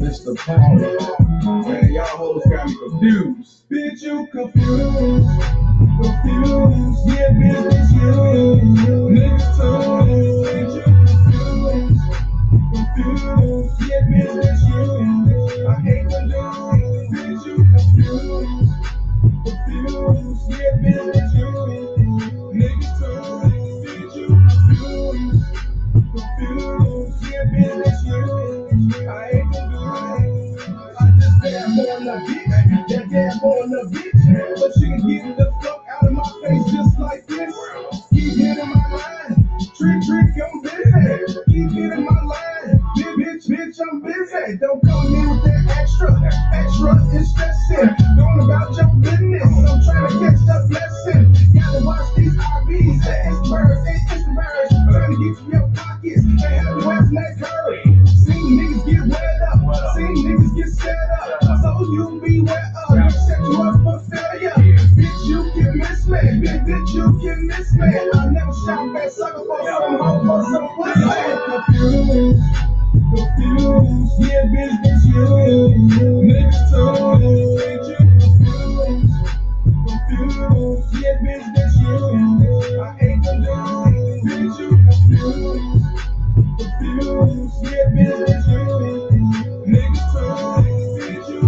Mr. Palmer, man, y'all hoes got me confused. Bitch, you confused, yeah, bitch, it's you. Niggas too, bitch, you confused, yeah, bitch, it's you. I hate the dudes, bitch, you confused, yeah, bitch, it's you. Niggas too, bitch, you confused, yeah, bitch, it's you. I hate the dudes, I just damn on the bitch, that damn on the bitch, but she can get the fuck out of my face just like this. Keep hitting my line, trick, I'm busy. Keep hitting my line, bitch, I'm busy. Don't come in with that extra is stressing. Going about your business, I'm trying to catch the blessing. Gotta watch these IBs, it's birds, trying to get you your pockets, and have you asking that curry. Seen niggas get wet up, seen niggas get set up, so you be wet up, set you up for failure. Bitch, you can miss me, bitch, you can miss me. I never shot that sucker for some hoe or some pussy. Confused, yeah, bitch, it's you. Niggas too, bitch, you confused, yeah, bitch, it's you. I hate the dudes, bitch, you confused, yeah, bitch, it's you. Niggas too, bitch, you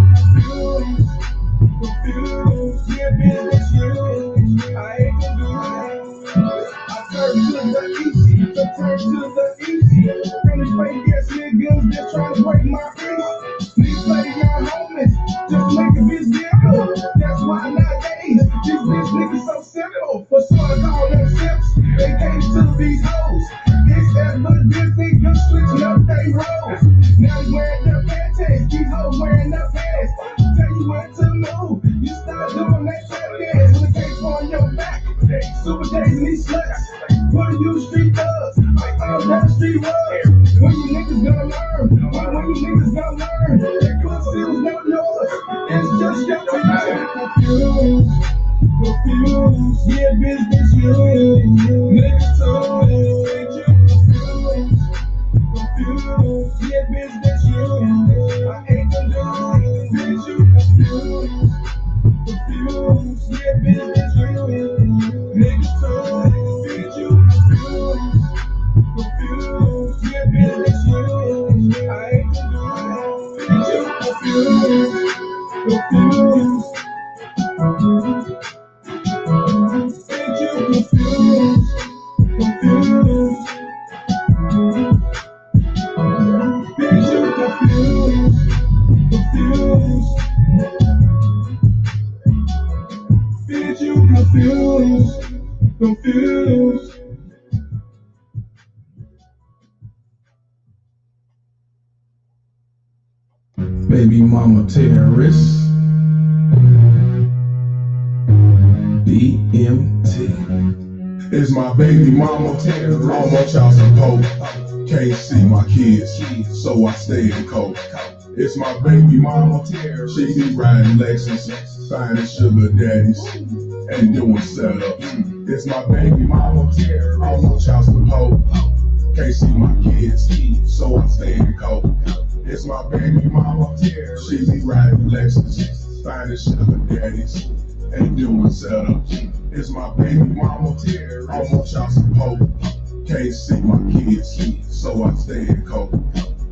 confused, yeah, bitch, it's you. I hate the dudes. I turn to the easy, turn to the easy. From these fake ass niggas that trying to break my face. These play young homies, just make a bitch deal. That's why nowadays, these bitch niggas so simple. For sure to call them simps, they came to these hoes. It's evident niggas switching up they roles. Now you wearing the panties, these hoes wearing the pants. Tell you what to move, you start doing that tap dance. When the case on your back, super days and these sluts. Putting you street thugs, like I'm that street rugs. When you niggas gonna learn, when you niggas gonna learn, that pussy was not yours, it's just your time. Confused, yeah, bitch, it's you. Niggas too, bitch, you confused, yeah, bitch, it's you. I hate them dudes, bitch, you confused, yeah, bitch, it's you. Niggas too, bitch, you confused, yeah, bitch, it's you. I hate them dudes, bitch, you confused, bitch, you confused, bitch, you confused, bitch, you confused. Baby mama terrorist, DMT. It's my baby mama terrorist. All my child support. Can't see my kids, so I stay in cold. It's my baby mama terrorist. She be riding Lexus, finding sugar daddies, and doing setups. It's my baby mama terrorist. All my child support. Can't see my kids, so I stay in cold. It's my baby mama terrorist. She be riding Lexus, finding sugar daddies, and doing setups. It's my baby mama terrorist. All my child support. Can't see my kids, so I stay in cold.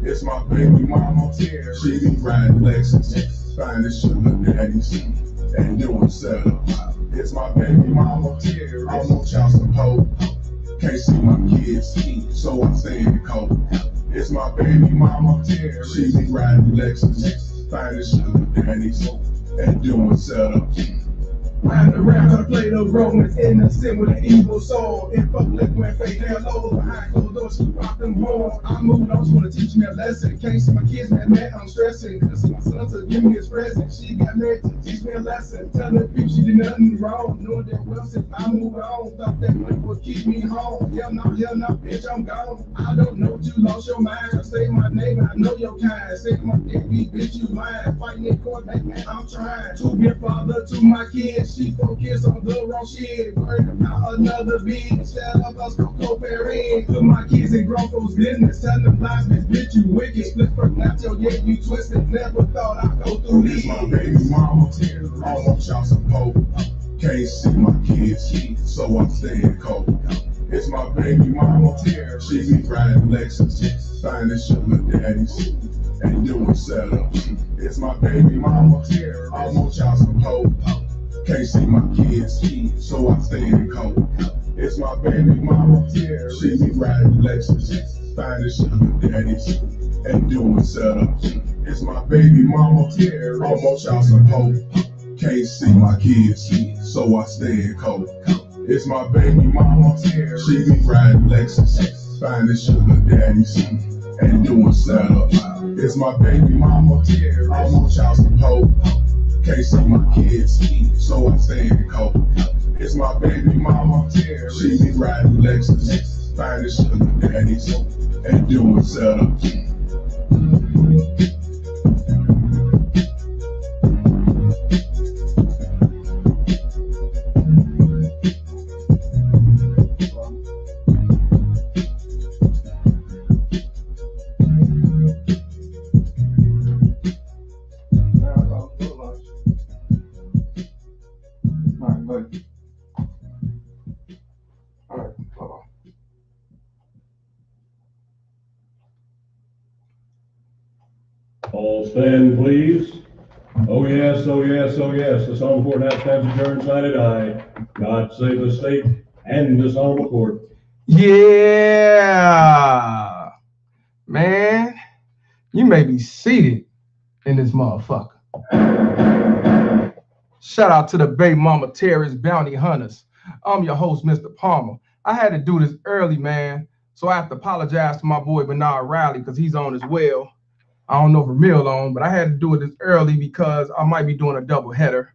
It's my baby mama terrorist. She be riding Lexus, finding sugar daddies, and doing setups. It's my baby mama terrorist. All my child support. Can't see my kids, so I stay in cold. It's my baby mama terrorist. She be riding Lexus, finding sugar daddies, and doing setups. Round around her play the Romans, innocent with an evil soul. In public when fake their lows behind closed doors. to pop them horns. I moved on, wanna teach me a lesson. Can't see my kids, man, I'm stressing. Cause my son to give me his present. She got married to teach me a lesson. Tell the people she did nothing wrong. Knowing that well, since I moved on, thought that money would keep me home. Hell no, bitch, I'm gone. I don't know you lost your mind. Say my name, I know your kind. Say my deadbeat bitch, you lying. Fighting in court, man, I'm trying to be a father to my kids. She focus on the wrong shit. Worried about another bitch. Tell of us go co-parent. Put my kids in grown folks' business. Tell them lies, bitch, you wicked. Split from now till yeah, you twisted. Never thought I'd go through this. My baby mama, almost y'all support. Can't see my kids, so I'm staying cold. It's my baby mama, she be riding Lexus, finding sugar daddies, and doing setups. It's my baby mama, almost y'all support. Can't see my kids, so I'm staying cold. It's my baby mama, she be riding Lexus, finding sugar daddies, and doing setups. It's my baby mama, almost y'all support. Can't see my kids, so I stay cold. It's my baby mama, she be riding Lexus, finding sugar daddies, and doing setups. It's my baby mama, almost child support. Can't see my kids, so I'm staying cold. It's my baby mama, she be riding Lexus, finding sugar daddies, and doing setups. All stand, please. Oh yes, oh yes, oh yes. This honorable court now stands adjourned, signed, aye. God save the state and this honorable court. Yeah, man, you may be seated in this motherfucker. Shout out to the Bay Mama terrorist bounty hunters. I'm your host, Mr. Palmer. I had to do this early, man, so I have to apologize to my boy Bernard Riley because he's on as well. I don't know if Ramil on, but I had to do it this early because I might be doing a double header.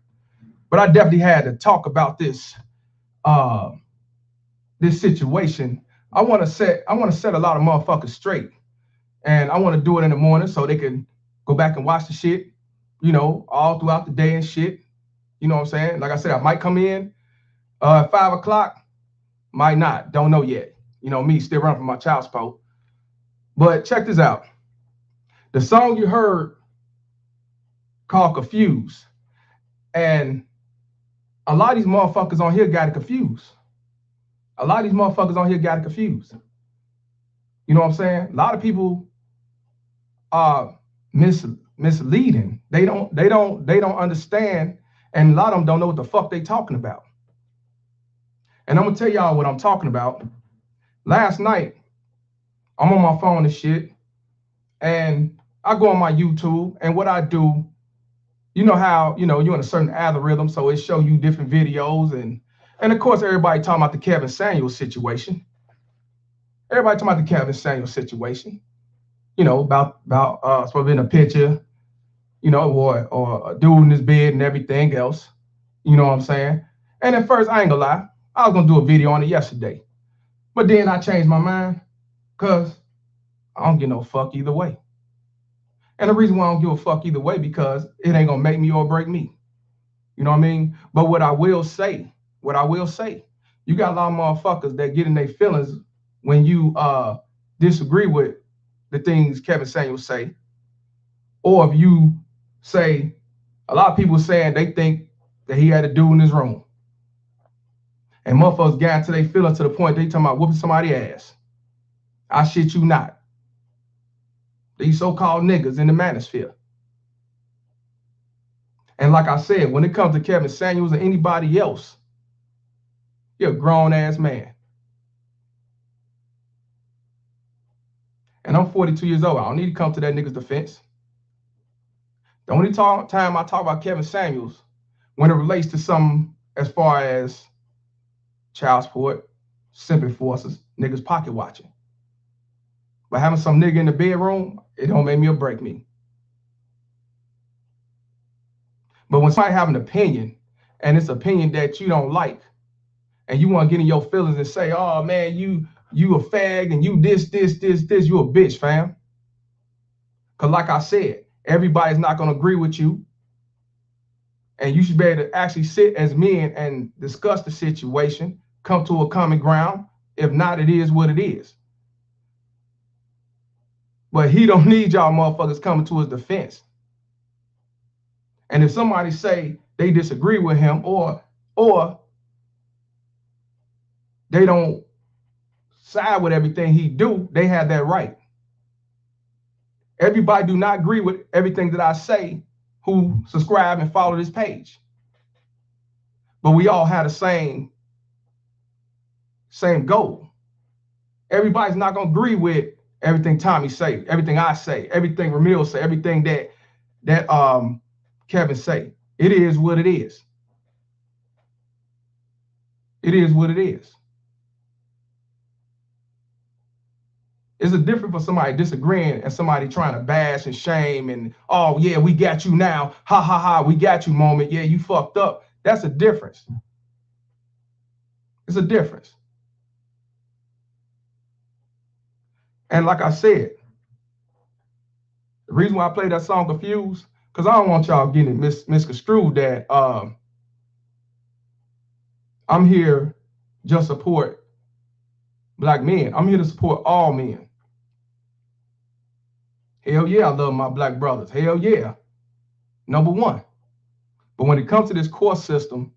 But I definitely had to talk about this this situation. I want to set a lot of motherfuckers straight, and I want to do it in the morning so they can go back and watch the shit, you know, all throughout the day and shit. You know what I'm saying? Like I said, I might come in at 5 o'clock, might not, don't know yet. You know me, still running from my child support. But check this out. The song you heard called Confused, and a lot of these motherfuckers on here got it confused. A lot of these motherfuckers on here got it confused. You know what I'm saying? A lot of people are misleading. They don't understand, and a lot of them don't know what the fuck they talking about. And I'm gonna tell y'all what I'm talking about. Last night, I'm on my phone and shit, and I go on my YouTube, and what I do, you know how, you know, you're in a certain algorithm, so it show you different videos, and of course everybody talking about the Kevin Samuels situation. Everybody talking about the Kevin Samuels situation. You know, about supposed to be in a picture, you know, or a dude in his bed and everything else. You know what I'm saying? And at first, I ain't gonna lie, I was gonna do a video on it yesterday. But then I changed my mind because I don't give no fuck either way. And the reason why I don't give a fuck either way, because it ain't gonna make me or break me. You know what I mean? But what I will say, you got a lot of motherfuckers that get in their feelings when you disagree with the things Kevin Samuels say. Or if you say, a lot of people saying they think that he had a dude in his room. And motherfuckers got into their feelings to the point they talking about whooping somebody's ass. I shit you not. These so-called niggas in the manosphere. And like I said, when it comes to Kevin Samuels or anybody else, you're a grown-ass man. And I'm 42 years old. I don't need to come to that nigga's defense. The only time I talk about Kevin Samuels, when it relates to something as far as child support, simply forces, niggas pocket watching. But having some nigga in the bedroom, it don't make me or break me. But when somebody have an opinion, and it's an opinion that you don't like, and you want to get in your feelings and say, oh man, you a fag and you this, you a bitch, fam. Because like I said, everybody's not going to agree with you. And you should be able to actually sit as men and discuss the situation, come to a common ground. If not, it is what it is. But he don't need y'all motherfuckers coming to his defense. And if somebody say they disagree with him or they don't side with everything he do, they have that right. Everybody do not agree with everything that I say who subscribe and follow this page. But we all have the same goal. Everybody's not going to agree with everything Tommy say, everything I say, everything Ramil say, everything that Kevin say. It is what it is. It is what it is. It's a difference for somebody disagreeing and somebody trying to bash and shame and, oh yeah, we got you now. Ha ha ha, we got you moment. Yeah, you fucked up. That's a difference. It's a difference. And like I said, the reason why I played that song Confused, because I don't want y'all getting it misconstrued that I'm here just support black men. I'm here to support all men. Hell yeah, I love my black brothers. Hell yeah. Number one. But when it comes to this court system,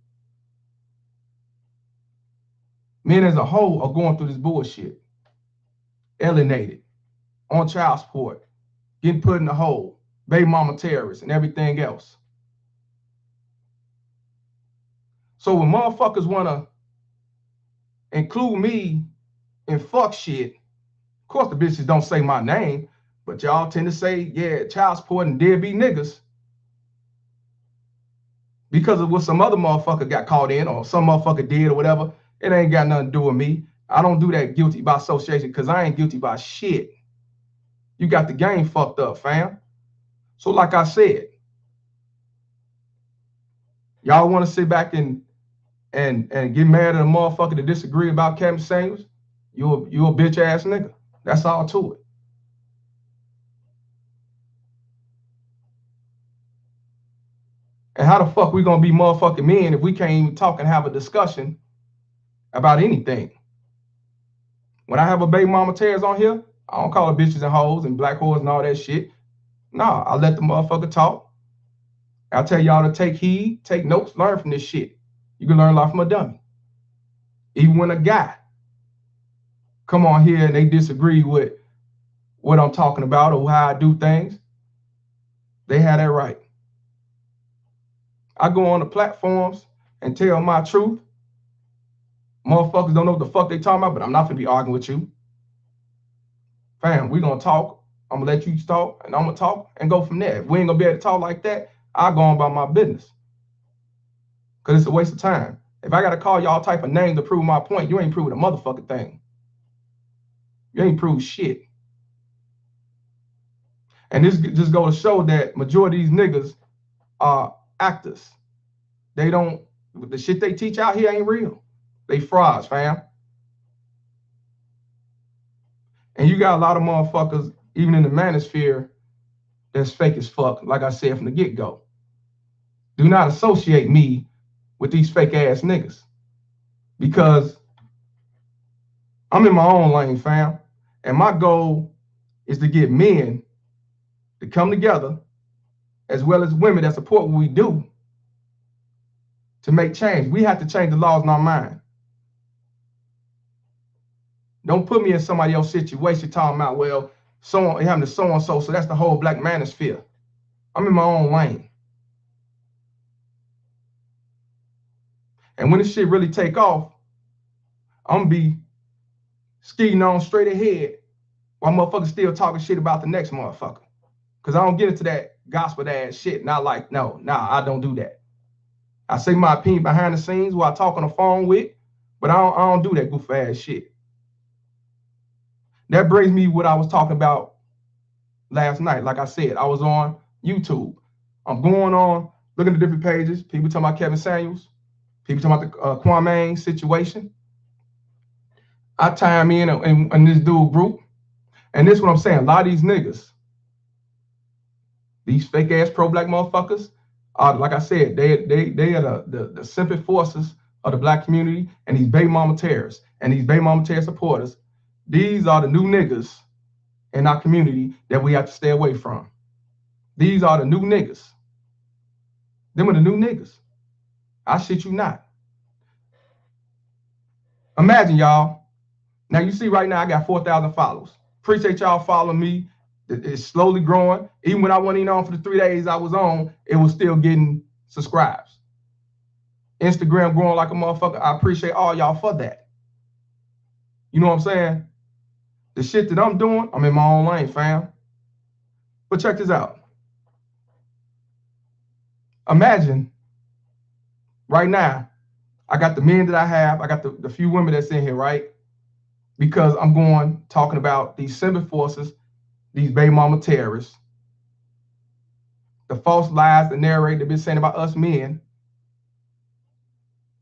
men as a whole are going through this bullshit. Alienated, on child support, getting put in the hole, baby mama terrorists, and everything else. So when motherfuckers want to include me in fuck shit, of course the bitches don't say my name, but y'all tend to say, yeah, child support and deadbeat niggas. Because of what some other motherfucker got caught in or some motherfucker did or whatever, it ain't got nothing to do with me. I don't do that guilty by association because I ain't guilty by shit. You got the game fucked up, fam. So like I said, y'all want to sit back and get mad at a motherfucker to disagree about Kevin Samuels? You a bitch ass nigga. That's all to it. And how the fuck we gonna be motherfucking men if we can't even talk and have a discussion about anything? When I have a baby mama tears on here, I don't call her bitches and hoes and black whores and all that shit. Nah, I let the motherfucker talk. I tell y'all to take heed, take notes, learn from this shit. You can learn a lot from a dummy. Even when a guy come on here and they disagree with what I'm talking about or how I do things, they have that right. I go on the platforms and tell my truth. Motherfuckers don't know what the fuck they talking about, but I'm not gonna be arguing with you. Fam, we gonna talk. I'm gonna let you talk and I'm gonna talk and go from there. If we ain't gonna be able to talk like that, I'll go on about my business. Cause it's a waste of time. If I gotta call y'all type of names to prove my point, you ain't proving a motherfucking thing. You ain't proved shit. And this just go to show that majority of these niggas are actors. They don't, the shit they teach out here ain't real. They frauds, fam. And you got a lot of motherfuckers, even in the manosphere, that's fake as fuck, like I said from the get-go. Do not associate me with these fake ass niggas. Because I'm in my own lane, fam. And my goal is to get men to come together, as well as women that support what we do, to make change. We have to change the laws in our mind. Don't put me in somebody else's situation talking about, well, so having to so-and-so, so that's the whole black manosphere. I'm in my own lane. And when this shit really take off, I'm gonna be skiing on straight ahead while motherfuckers still talking shit about the next motherfucker. Because I don't get into that gospel ass shit. Not like, no, I don't do that. I say my opinion behind the scenes while I talk on the phone with, but I don't do that goof ass shit. That brings me what I was talking about last night. Like I said, I was on YouTube. I'm going on, looking at different pages. People talking about Kevin Samuels. People talking about the Kwame situation. I time in this dude group. And this is what I'm saying. A lot of these niggas, these fake ass pro-black motherfuckers, like I said, they are the simple forces of the black community, and these baby mama terrorists and these baby mama terror supporters. These are the new niggas in our community that we have to stay away from. These are the new niggas. Them are the new niggas. I shit you not. Imagine, y'all. Now you see right now I got 4,000 followers. Appreciate y'all following me. It's slowly growing. Even when I wasn't even on for the 3 days I was on, it was still getting subscribes. Instagram growing like a motherfucker. I appreciate all y'all for that. You know what I'm saying? The shit that I'm doing, I'm in my own lane, fam. But check this out. Imagine right now, I got the men that I have. I got the few women that's in here, right? Because I'm talking about these symbol forces, these baby mama terrorists, the false lies, the narrative they've been saying about us men.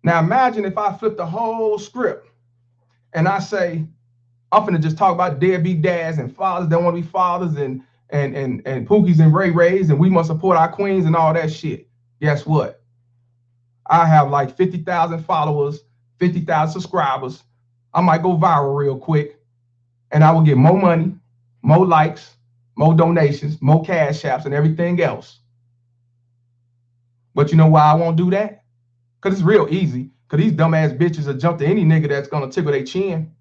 Now imagine if I flip the whole script and I say, I'm finna just talk about deadbeat dads and fathers that want to be fathers and Pookies and Ray Rays, and we must support our queens and all that shit. Guess what? I have like 50,000 followers, 50,000 subscribers. I might go viral real quick, and I will get more money, more likes, more donations, more cash apps, and everything else. But you know why I won't do that? Because it's real easy. Because these dumbass bitches will jump to any nigga that's going to tickle their chin.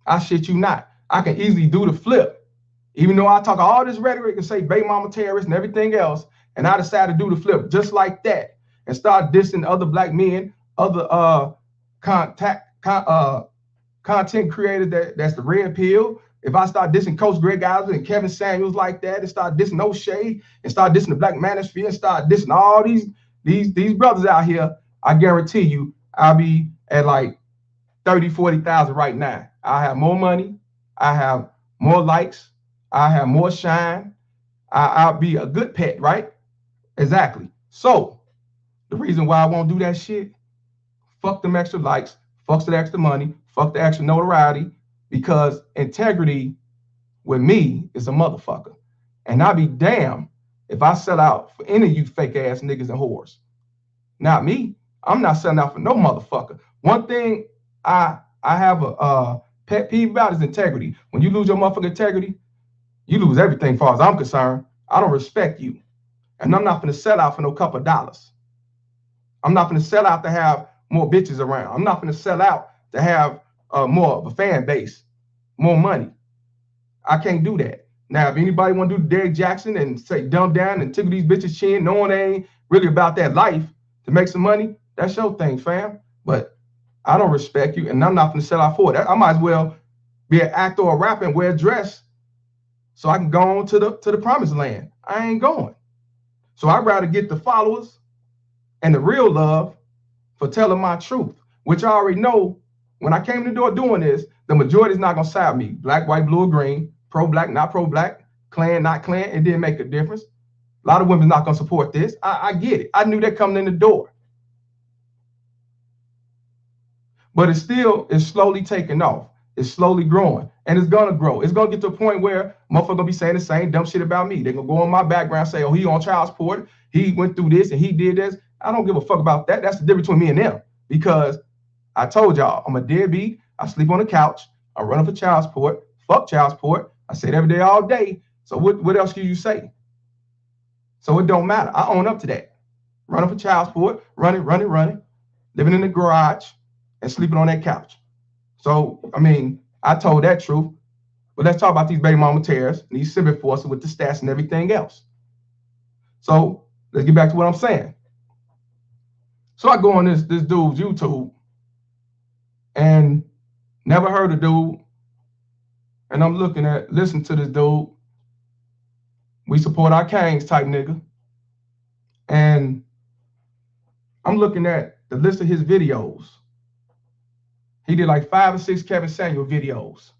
I shit you not. I can easily do the flip. Even though I talk all this rhetoric and say baby mama terrorists and everything else, and I decide to do the flip just like that and start dissing other black men, other content creators that's the red pill. If I start dissing Coach Greg Isaac and Kevin Samuels like that, and start dissing O'Shea, and start dissing the black manosphere, and start dissing all these brothers out here, I guarantee you I'll be at like 30, 40,000 right now. I have more money. I have more likes. I have more shine. I'll be a good pet, right? Exactly. So the reason why I won't do that shit, fuck them extra likes, fuck the extra money, fuck the extra notoriety, because integrity with me is a motherfucker. And I'll be damned if I sell out for any of you fake ass niggas and whores. Not me. I'm not selling out for no motherfucker. One thing I have a pet peeve about is integrity. When you lose your motherfucking integrity, you lose everything as far as I'm concerned. I don't respect you. And I'm not going to sell out for no couple of dollars. I'm not going to sell out to have more bitches around. I'm not going to sell out to have more of a fan base, more money. I can't do that. Now, if anybody want to do Derrick Jackson and say dumb down and tickle these bitches' chin, knowing they ain't really about that life to make some money, that's your thing, fam. But I don't respect you, and I'm not going to sell out for it. I might as well be an actor or a rapper and wear a dress so I can go on to the promised land. I ain't going. So I'd rather get the followers and the real love for telling my truth, which I already know when I came to the door doing this, the majority is not going to side me. Black, white, blue, or green, pro-black, not pro-black, Klan, not Klan. It didn't make a difference. A lot of women not going to support this. I get it. I knew that coming in the door. But it's slowly taking off. It's slowly growing, and it's gonna grow. It's gonna get to a point where motherfuckers gonna be saying the same dumb shit about me. They're gonna go on my background and say, oh, he on child support, he went through this and he did this. I don't give a fuck about that. That's the difference between me and them. Because I told y'all, I'm a deadbeat. I sleep on the couch. I run up for child support. Fuck child support. I say it every day, all day. So what else can you say? So it don't matter. I own up to that. Running for child support, running, living in the garage and sleeping on that couch. So, I mean, I told that truth, but let's talk about these baby mama terrorists and these civic forces with the stats and everything else. So let's get back to what I'm saying. So I go on this dude's YouTube and never heard of dude. And I'm listening to this dude. We support our kings type nigga. And I'm looking at the list of his videos. He did like 5 or 6 Kevin Samuel videos.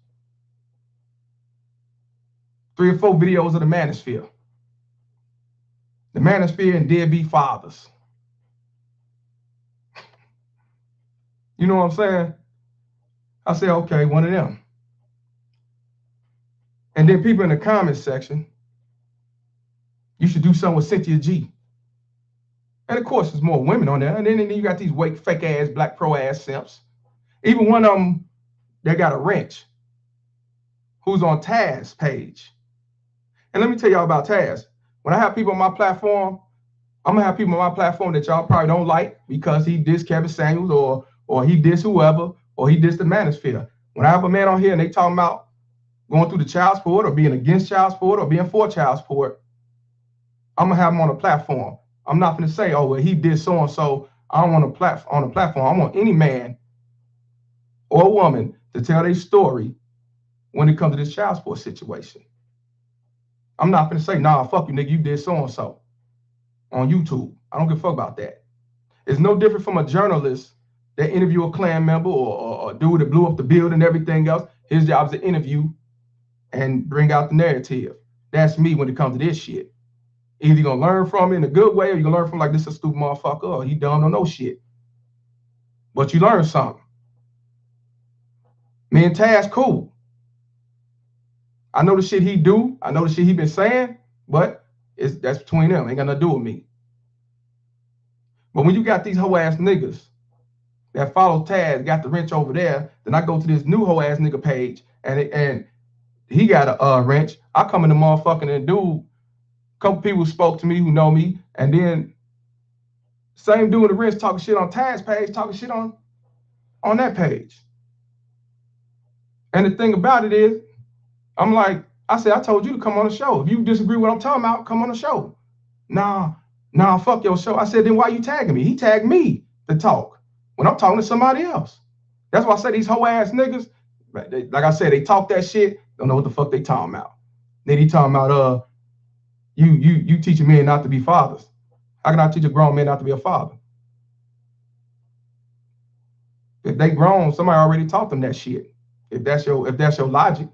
3 or 4 videos of the manosphere. The manosphere and deadbeat fathers. You know what I'm saying? I said, okay, one of them. And then people in the comments section, you should do something with Cynthia G. And of course, there's more women on there. And then you got these fake ass, black pro ass simps. Even one of them that got a wrench, who's on Taz's page. And let me tell y'all about Taz. When I have people on my platform, I'm gonna have people on my platform that y'all probably don't like because he dissed Kevin Samuels or he dissed whoever, or he dissed the manosphere. When I have a man on here and they talking about going through the child support or being against child support or being for child support, I'm gonna have him on a platform. I'm not gonna say, oh, well, he did so and so. I don't want on a platform. I want any man or woman to tell their story when it comes to this child support situation. I'm not gonna say, nah, fuck you, nigga, you did so and so on YouTube. I don't give a fuck about that. It's no different from a journalist that interview a Klan member or a dude that blew up the building and everything else. His job is to interview and bring out the narrative. That's me when it comes to this shit. Either you're gonna learn from it in a good way, or you're gonna learn from like this a stupid motherfucker, or he dumb don't know shit. But you learn something. Me and Taz cool. I know the shit he do, I know the shit he been saying, but that's between them. Ain't got nothing to do with me. But when you got these hoe ass niggas that follow Taz, got the wrench over there, then I go to this new hoe ass nigga page and he got a wrench. I come in the motherfucking and dude, couple people spoke to me who know me, and then same dude with the wrench talking shit on Taz page, talking shit on that page. And the thing about it is, I'm like, I said, I told you to come on the show. If you disagree with what I'm talking about, come on the show. Nah, fuck your show. I said, then why you tagging me? He tagged me to talk when I'm talking to somebody else. That's why I say these hoe ass niggas, like I said, they talk that shit, don't know what the fuck they talking about. Then he talking about, you teaching men not to be fathers. How can I teach a grown man not to be a father? If they grown, somebody already taught them that shit. If that's your logic,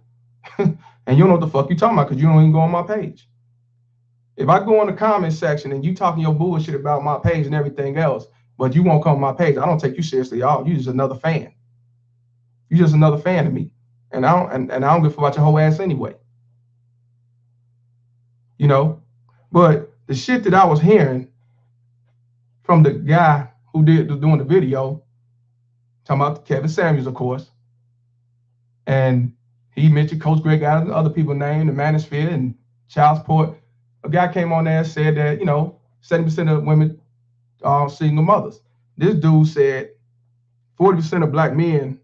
and you don't know what the fuck you talking about because you don't even go on my page. If I go in the comment section and you talking your bullshit about my page and everything else, but you won't come on my page, I don't take you seriously at all. You just another fan. You just another fan of me, and I don't give a fuck about your whole ass anyway. You know, but the shit that I was hearing from the guy who doing the video, talking about Kevin Samuels, of course, and he mentioned Coach Greg Adams and other people's name, the manosphere and child support. A guy came on there and said that, 70% of women are single mothers. This dude said 40% of black men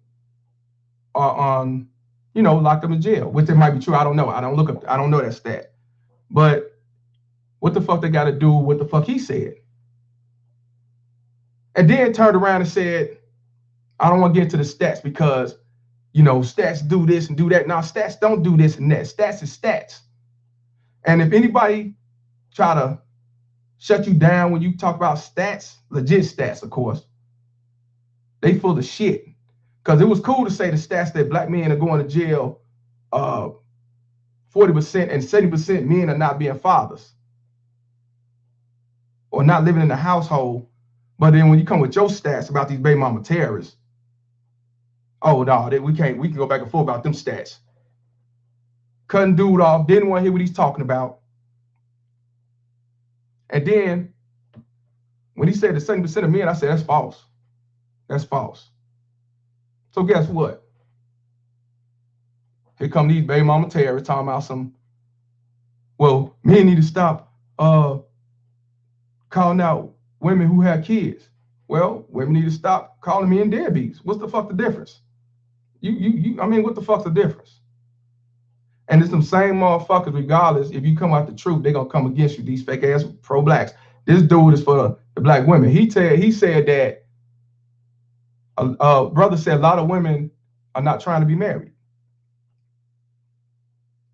are on, locked up in jail, which it might be true. I don't know. I don't know that stat. But what the fuck they got to do with what the fuck he said? And then turned around and said, I don't want to get into the stats because, stats do this and do that. Now, stats don't do this and that. Stats is stats. And if anybody try to shut you down when you talk about stats, legit stats, of course, they full of shit. Because it was cool to say the stats that black men are going to jail, 40% and 70% men are not being fathers or not living in the household. But then when you come with your stats about these baby mama terrorists, oh no, we can go back and forth about them stats. Cutting dude off, didn't want to hear what he's talking about. And then when he said the 70% of men, I said, that's false. That's false. So guess what? Here come these baby mama terrorists talking about men need to stop calling out women who have kids. Well, women need to stop calling men deadbeats. What's the fuck the difference? What the fuck's the difference? And it's them same motherfuckers, regardless, if you come out the truth, they're gonna come against you, these fake ass pro-blacks. This dude is for the black women. He said that brother said a lot of women are not trying to be married,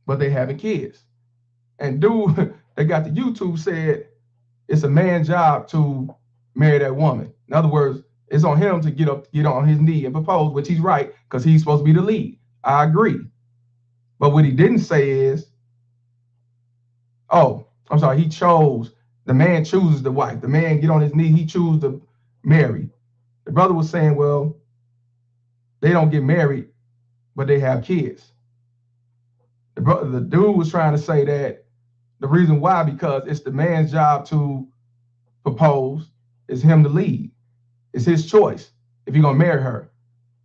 but they having kids. And dude that got the YouTube said it's a man's job to marry that woman. In other words, it's on him to get on his knee and propose, which he's right, because he's supposed to be the lead. I agree. But what he didn't say is Oh, I'm sorry, he chose, the man chooses the wife. The man get on his knee, he chooses to marry. The brother was saying, well, they don't get married, but they have kids. The dude was trying to say that the reason why, because it's the man's job to propose, it's him to lead. It's his choice if he's gonna marry her.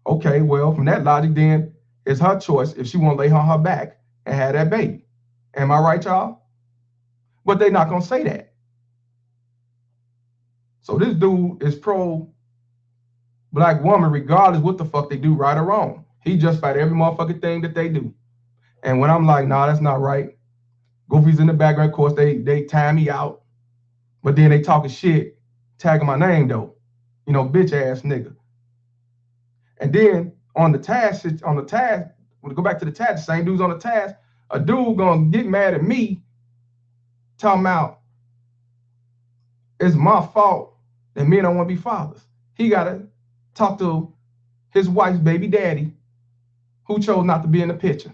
Okay, well, from that logic, then it's her choice if she want to lay on her back and have that baby. Am I right, y'all? But they're not gonna say that. So this dude is pro black woman, regardless what the fuck they do, right or wrong. He just fight every motherfucking thing that they do. And when I'm like, nah, that's not right. Goofy's in the background, of course, they time me out. But then they talking shit, tagging my name though. You know, bitch ass nigga. And then on the task, when we go back to the task, the same dude's on the task, a dude gonna get mad at me, talking about it's my fault that men don't want to be fathers. He gotta talk to his wife's baby daddy, who chose not to be in the picture.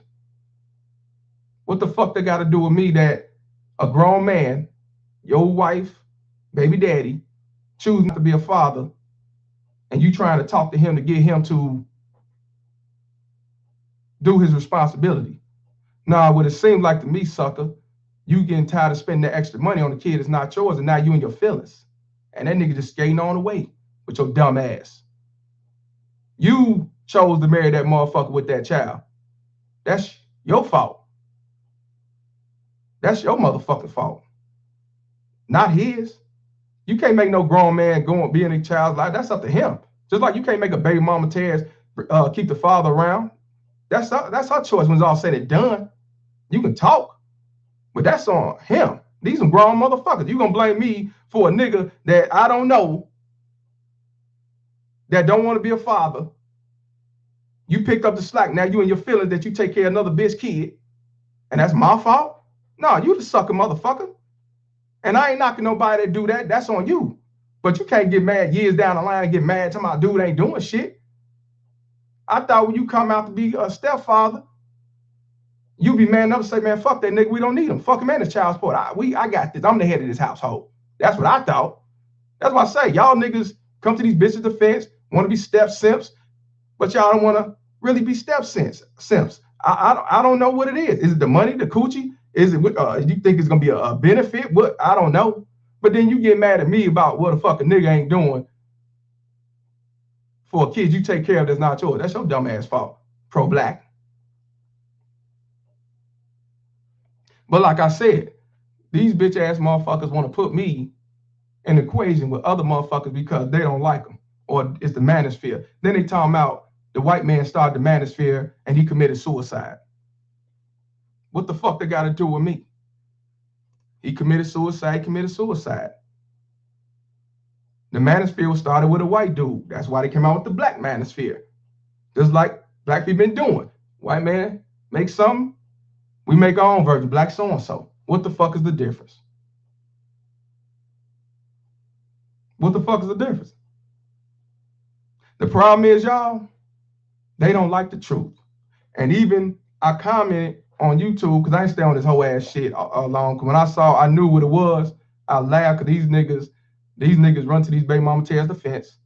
What the fuck they gotta do with me that a grown man, your wife, baby daddy, choose not to be a father, and you trying to talk to him to get him to do his responsibility? Nah, what it seems like to me, sucker, you getting tired of spending that extra money on the kid that's not yours, and now you and your feelings. And that nigga just skating on the way with your dumb ass. You chose to marry that motherfucker with that child. That's your fault. That's your motherfucking fault. Not his. You can't make no grown man go and be in a child's life. That's up to him. Just like you can't make a baby mama tears keep the father around. That's her choice when it's all said and done. You can talk, but that's on him. These are grown motherfuckers. You gonna blame me for a nigga that I don't know, that don't want to be a father. You picked up the slack. Now you and your feelings that you take care of another bitch kid, and that's my fault? No, you the sucker motherfucker. And I ain't knocking nobody that do that. That's on you. But you can't get mad years down the line and get mad talking about dude ain't doing shit. I thought when you come out to be a stepfather, you be man enough to say, man, fuck that nigga, we don't need him. Fuck him and his child support. I got this. I'm the head of this household. That's what I thought. That's what I say. Y'all niggas come to these bitches' defense, want to be step simps, but y'all don't want to really be step simps. I don't know what it is. Is it the money, the coochie? Is it? You think it's gonna be a benefit? What? I don't know. But then you get mad at me about what a fucking nigga ain't doing for a kid you take care of that's not yours. That's your dumb ass fault. Pro-black. But like I said, these bitch ass motherfuckers want to put me in an equation with other motherfuckers because they don't like them, or it's the manosphere. Then they talking about the white man started the manosphere and he committed suicide. What the fuck they got to do with me? He committed suicide. The manosphere was started with a white dude. That's why they came out with the black manosphere. Just like black people been doing. White man make something, we make our own version, black so-and-so. What the fuck is the difference? What the fuck is the difference? The problem is, y'all, they don't like the truth. And even I commented on YouTube, because I ain't stay on this whole ass shit long. Because when I knew what it was, I laughed because these niggas run to these baby mama tears defense.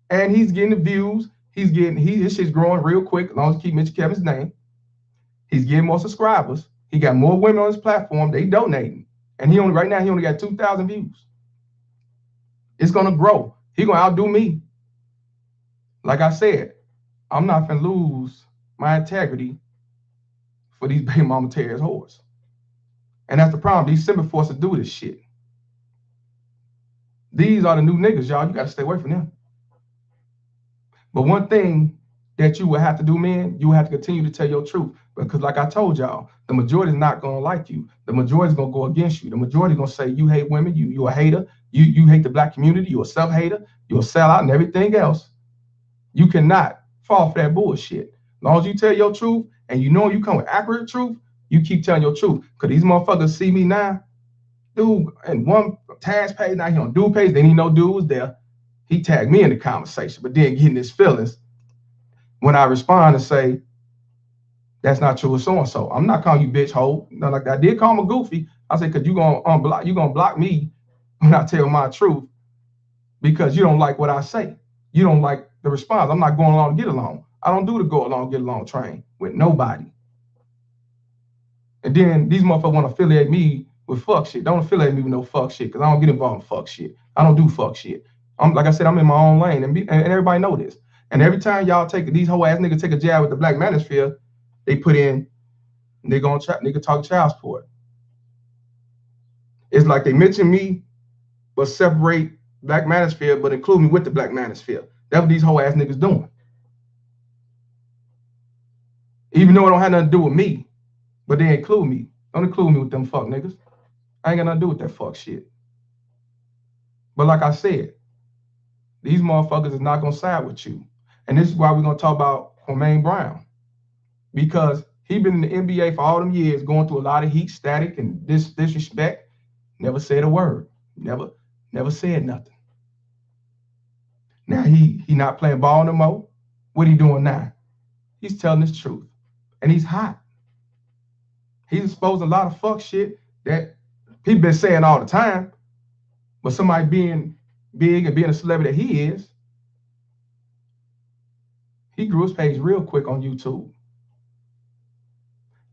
And he's getting the views. His shit's growing real quick, as long as you keep mentioning Kevin's name. He's getting more subscribers. He got more women on his platform. They donating. And right now he only got 2,000 views. It's gonna grow. He gonna outdo me. Like I said, I'm not gonna lose my integrity for these baby mama tears whores. And that's the problem. These simple forces do this shit. These are the new niggas, y'all. You gotta stay away from them. But one thing that you will have to do, man, you will have to continue to tell your truth. Because like I told y'all, the majority is not gonna like you. The majority is gonna go against you. The majority is gonna say you hate women, you a hater, you hate the black community, you a self-hater, you a sellout and everything else. You cannot fall for that bullshit. As long as you tell your truth and you know you come with accurate truth, you keep telling your truth. Because these motherfuckers see me now, dude, and one task page, now he on dude page, then he know dude was there. He tagged me in the conversation, but then getting his feelings when I respond and say, that's not true or so-and-so. I'm not calling you bitch hoe. No, like I did call him a goofy, I said, because you gonna block me when I tell my truth because you don't like what I say. You don't like the response. I'm not going along to get along. I don't do the go along, get along train with nobody. And then these motherfuckers want to affiliate me with fuck shit. Don't affiliate me with no fuck shit because I don't get involved in fuck shit. I don't do fuck shit. Like I said, I'm in my own lane, and everybody know this. And every time y'all these whole ass niggas take a jab with the black manosphere, they put in nigga talk child support. It's like they mention me, but separate black manosphere, but include me with the black manosphere. That's what these whole ass niggas doing. Even though it don't have nothing to do with me, but they include me. Don't include me with them fuck niggas. I ain't got nothing to do with that fuck shit. But like I said, these motherfuckers is not gonna side with you. And this is why we're gonna talk about Jermaine Brown. Because he been in the NBA for all them years, going through a lot of heat, static, and disrespect. Never said a word. Never said nothing. Now he not playing ball no more. What he doing now? He's telling his truth. And he's hot. He's exposed a lot of fuck shit that people been saying all the time. But somebody being big and being a celebrity that he is, he grew his page real quick on YouTube.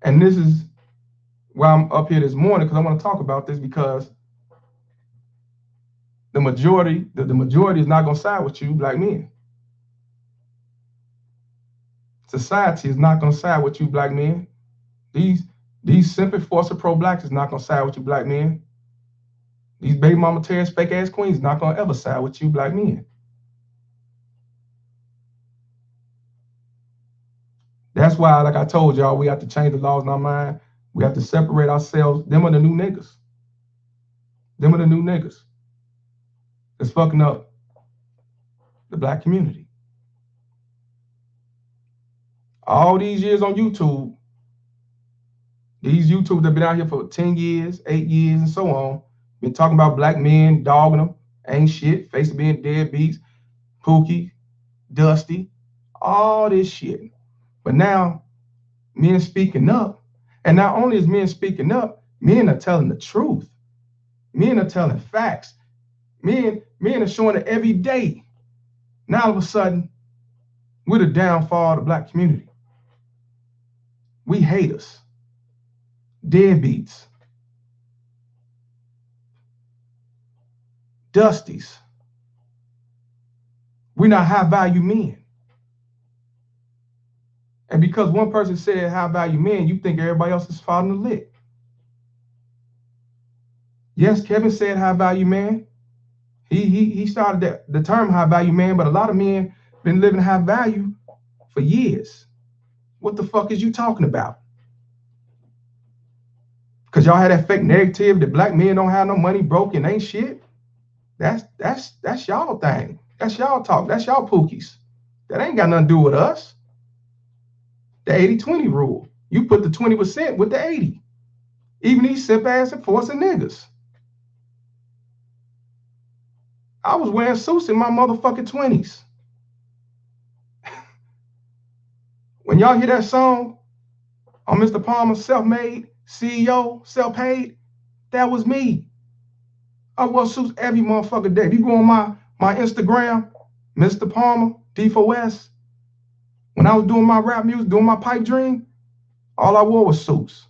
And this is why I'm up here this morning, because I want to talk about this, because the majority is not going to side with you, black men. Society is not going to side with you, black men. These simple force of pro-blacks is not going to side with you, black men. These baby mama terrorists, fake ass queens is not going to ever side with you, black men. That's why, like I told y'all, we have to change the laws in our mind. We have to separate ourselves. Them are the new niggas. Them are the new niggas that's fucking up the black community. All these years on YouTube, these YouTubers that have been out here for 10 years, 8 years, and so on, been talking about black men, dogging them, ain't shit, face of being deadbeats, Pookie, Dusty, all this shit. But now, men speaking up, and not only is men speaking up, men are telling the truth. Men are telling facts. Men are showing it every day. Now all of a sudden, we're the downfall of the black community. We haters, deadbeats, dusties. We're not high value men. And because one person said high value men, you think everybody else is following the lick. Yes, Kevin said high value man. He started the term high value man, but a lot of men been living high value for years. What the fuck is you talking about? Because y'all had that fake narrative that black men don't have no money, broke, and ain't shit. That's y'all thing. That's y'all talk. That's y'all pookies. That ain't got nothing to do with us. The 80-20 rule. You put the 20% with the 80. Even these simp ass and forcing niggas. I was wearing suits in my motherfucking 20s. When y'all hear that song on Mr. Palmer, self-made, CEO, self-paid, that was me. I wore suits every motherfucking day. If you go on my Instagram, MrPalmerD4S, when I was doing my rap music, doing my pipe dream, all I wore was suits.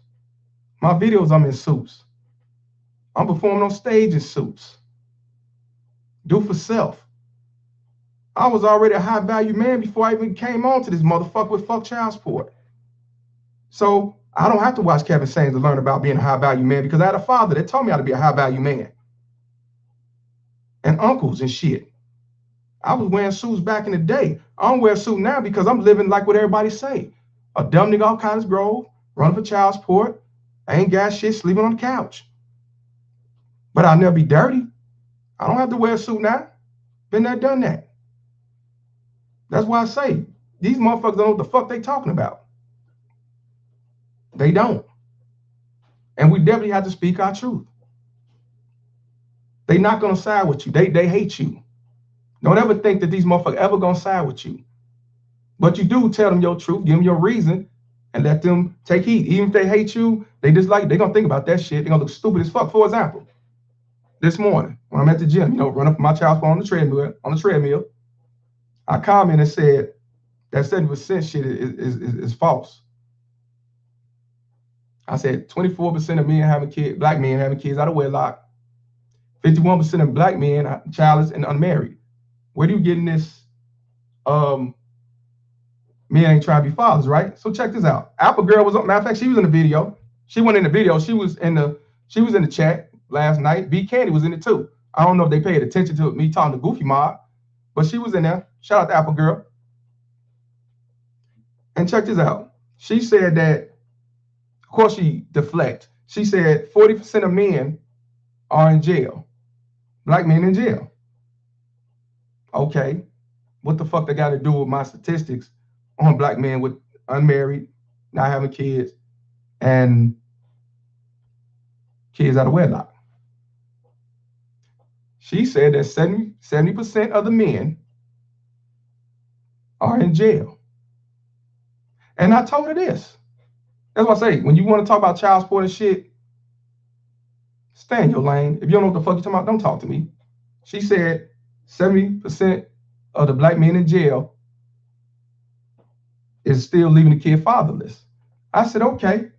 My videos, I'm in suits. I'm performing on stage in suits. Do for self. I was already a high value man before I even came on to this motherfucker with fuck child support. So I don't have to watch Kevin Sanes to learn about being a high value man, because I had a father that taught me how to be a high value man. And uncles and shit. I was wearing suits back in the day. I don't wear a suit now because I'm living like what everybody say. A dumb nigga off Cottage Grove, running for child support, ain't got shit, sleeping on the couch. But I'll never be dirty. I don't have to wear a suit now. Been there, done that. That's why I say, these motherfuckers don't know what the fuck they talking about. They don't. And we definitely have to speak our truth. They not gonna side with you. They hate you. Don't ever think that these motherfuckers ever gonna side with you. But you do tell them your truth, give them your reason, and let them take heat. Even if they hate you, they dislike you, they're gonna think about that shit. They're gonna look stupid as fuck. For example, this morning when I'm at the gym, run up my child's phone on the treadmill, I commented and said that 70% shit is false. I said 24% of men having kids, black men having kids out of wedlock, 51% of black men are childless and unmarried. Where do you get in this? Men ain't trying to be fathers, right? So check this out. Apple Girl was up. Matter of fact, she was in the video. She wasn't in the video. She was in the chat last night. B Candy was in it too. I don't know if they paid attention to me talking to Goofy Mob, but she was in there. Shout out to Apple Girl. And check this out. She said that, of course, she deflect. She said 40% of men are in jail. Black men in jail. Okay. What the fuck they got to do with my statistics on black men with unmarried, not having kids, and kids out of wedlock? She said that 70% of the men are in jail. And I told her this. That's what I say. When you want to talk about child support and shit, stay in your lane. If you don't know what the fuck you're talking about, don't talk to me. She said 70% of the black men in jail is still leaving the kid fatherless. I said, okay.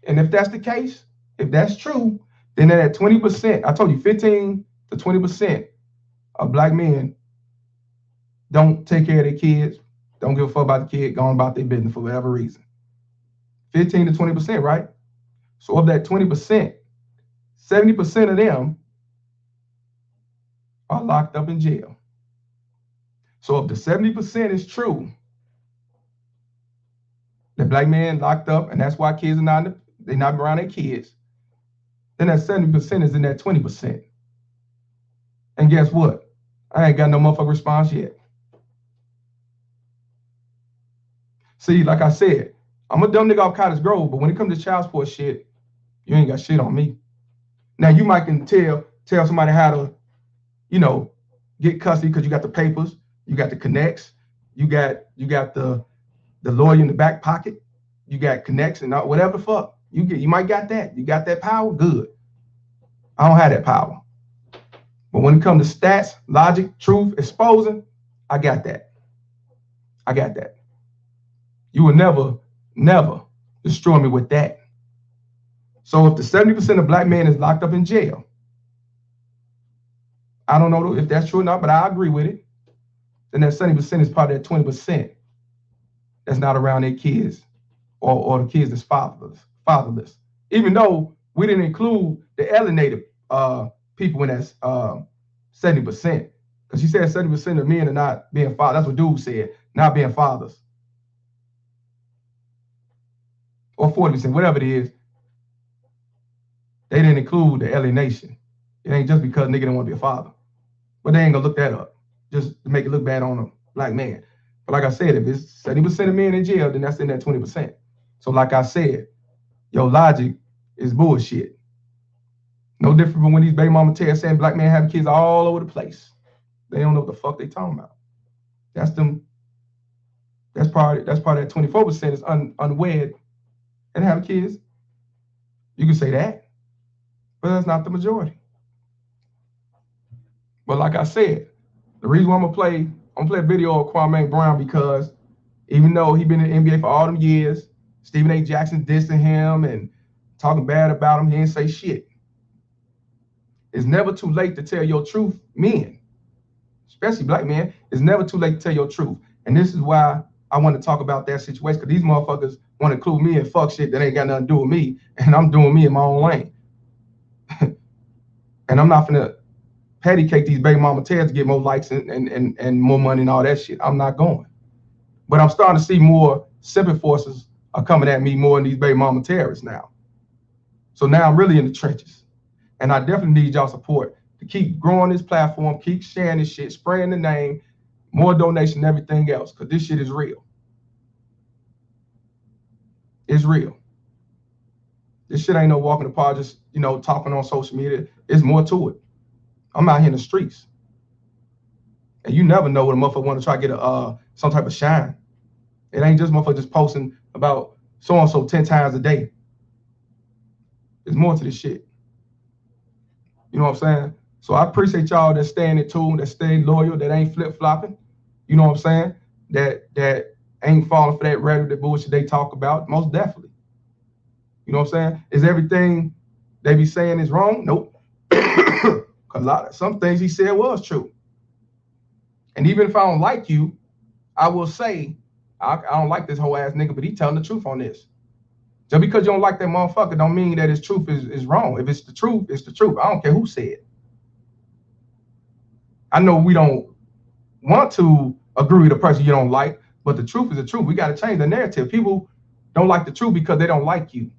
And if that's the case, if that's true, then at 20%, I told you 15 to 20% of black men don't take care of their kids, don't give a fuck about the kid, going about their business for whatever reason. 15 to 20%, right? So of that 20%, 70% of them are locked up in jail. So if the 70% is true, the black man locked up, and that's why kids are they're not around their kids, then that 70% is in that 20%. And guess what? I ain't got no motherfucking response yet. See, like I said, I'm a dumb nigga off Cottage Grove, but when it comes to child support shit, you ain't got shit on me. Now you might can tell somebody how to, get custody because you got the papers, you got the connects, you got the lawyer in the back pocket, you got connects and whatever the fuck. You might got that. You got that power? Good. I don't have that power. But when it comes to stats, logic, truth, exposing, I got that. I got that. You will never destroy me with that. So if the 70% of black men is locked up in jail, I don't know if that's true or not, but I agree with it. Then that 70% is part of that 20% that's not around their kids or the kids that's fatherless. Even though we didn't include the alienated people in that 70%. Because she said 70% of men are not being fathers. That's what dude said, not being fathers. Or 40%, whatever it is. They didn't include the alienation. It ain't just because nigga didn't want to be a father. But they ain't gonna look that up just to make it look bad on a black man. But like I said, if it's 70% of men in jail, then that's in that 20%. So like I said, your logic is bullshit. No different from when these baby mama tell saying black men have kids all over the place. They don't know what the fuck they talking about. That's them. That's part of that 24% is unwed and having kids. You can say that, but that's not the majority. But like I said, the reason why I'm gonna play a video of Kwame Brown, because even though he been in the NBA for all them years, Stephen A. Jackson dissing him and talking bad about him, he didn't say shit. It's never too late to tell your truth, men, especially black men. It's never too late to tell your truth. And this is why I want to talk about that situation, because these motherfuckers want to include me in fuck shit that ain't got nothing to do with me, and I'm doing me in my own lane. And I'm not finna patty cake these baby mama tails to get more likes and more money and all that shit. I'm not going. But I'm starting to see more sympathy forces are coming at me more than these baby mama terrorists now. So now I'm really in the trenches. And I definitely need y'all support to keep growing this platform, keep sharing this shit, spraying the name, more donation, everything else, because this shit is real. It's real. This shit ain't no walking the park, just, talking on social media. There's more to it. I'm out here in the streets. And you never know what a motherfucker want to try to get some type of shine. It ain't just motherfucker just posting about so and so 10 times a day. There's more to this shit. You know what I'm saying? So I appreciate y'all that stay in the tune, that stay loyal, that ain't flip-flopping. You know what I'm saying? That ain't falling for that rhetoric, that bullshit they talk about. Most definitely. You know what I'm saying? Is everything they be saying is wrong? Nope. Some things he said was true. And even if I don't like you, I will say, I don't like this whole ass nigga, but he telling the truth on this. Just because you don't like that motherfucker don't mean that his truth is wrong. If it's the truth, it's the truth. I don't care who said it. I know we don't want to agree with the person you don't like, but the truth is the truth. We got to change the narrative. People don't like the truth because they don't like you,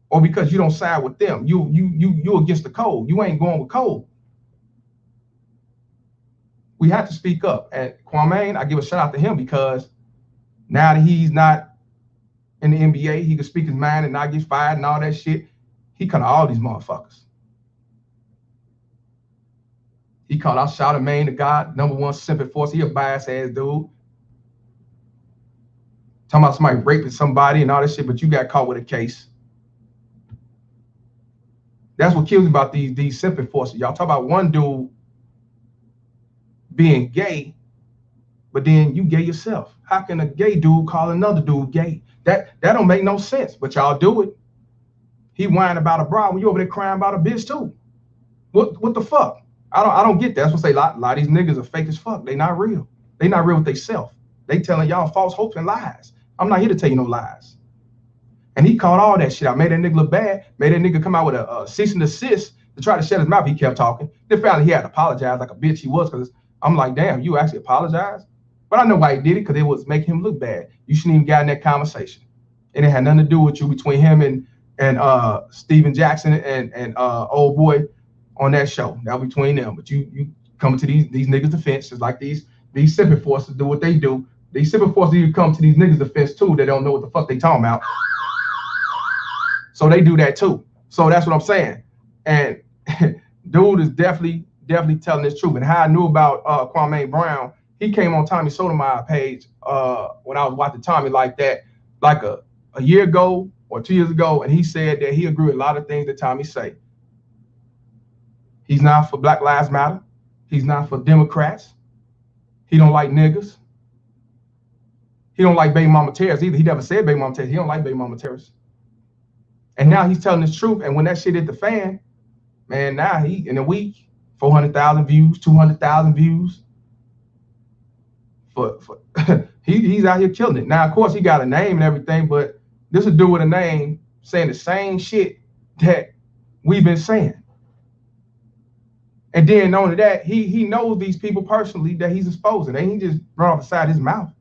or because you don't side with them. You against the code. You ain't going with code. We have to speak up. And Kwame, I give a shout out to him because now that he's not in the NBA, he can speak his mind and not get fired and all that shit. He cut all these motherfuckers. He called out Charlamagne the God, #1 simping force. He a bias ass dude. Talking about somebody raping somebody and all that shit, but you got caught with a case. That's what kills me about these simping forces. Y'all talk about one dude being gay, but then you gay yourself. How can a gay dude call another dude gay? That don't make no sense, but y'all do it. He whining about a bra when you over there crying about a bitch too. What the fuck? I don't get that. That's what I say. A lot of these niggas are fake as fuck. They not real. They not real with they self. They telling y'all false hopes and lies. I'm not here to tell you no lies. And he caught all that shit out. Made that nigga look bad. Made that nigga come out with a cease and desist to try to shut his mouth. He kept talking. Then finally he had to apologize like a bitch he was, because I'm like, damn, you actually apologized? But I know why he did it, because it was making him look bad. You shouldn't even got in that conversation. And it had nothing to do with you, between him and Steven Jackson and old boy on that show. That was between them. But you coming to these niggas' defense, just like these simping forces do what they do. These simping forces even come to these niggas' defense too. They don't know what the fuck they talking about. So they do that too. So that's what I'm saying. And dude is definitely telling this truth. And how I knew about Kwame Brown, he came on Tommy Sotomayor page when I was watching Tommy like that, like a year ago or 2 years ago, and he said that he agreed with a lot of things that Tommy say. He's not for Black Lives Matter. He's not for Democrats. He don't like niggas. He don't like baby mama terrorists either. He never said baby mama terrorists. He don't like baby mama terrorists. And now he's telling the truth. And when that shit hit the fan, man, now he, in a week, 400,000 views, 200,000 views. He's out here killing it. Now, of course, he got a name and everything, but this is a dude with a name saying the same shit that we've been saying. And then not only that, he knows these people personally that he's exposing. They ain't just run off the side of his mouth.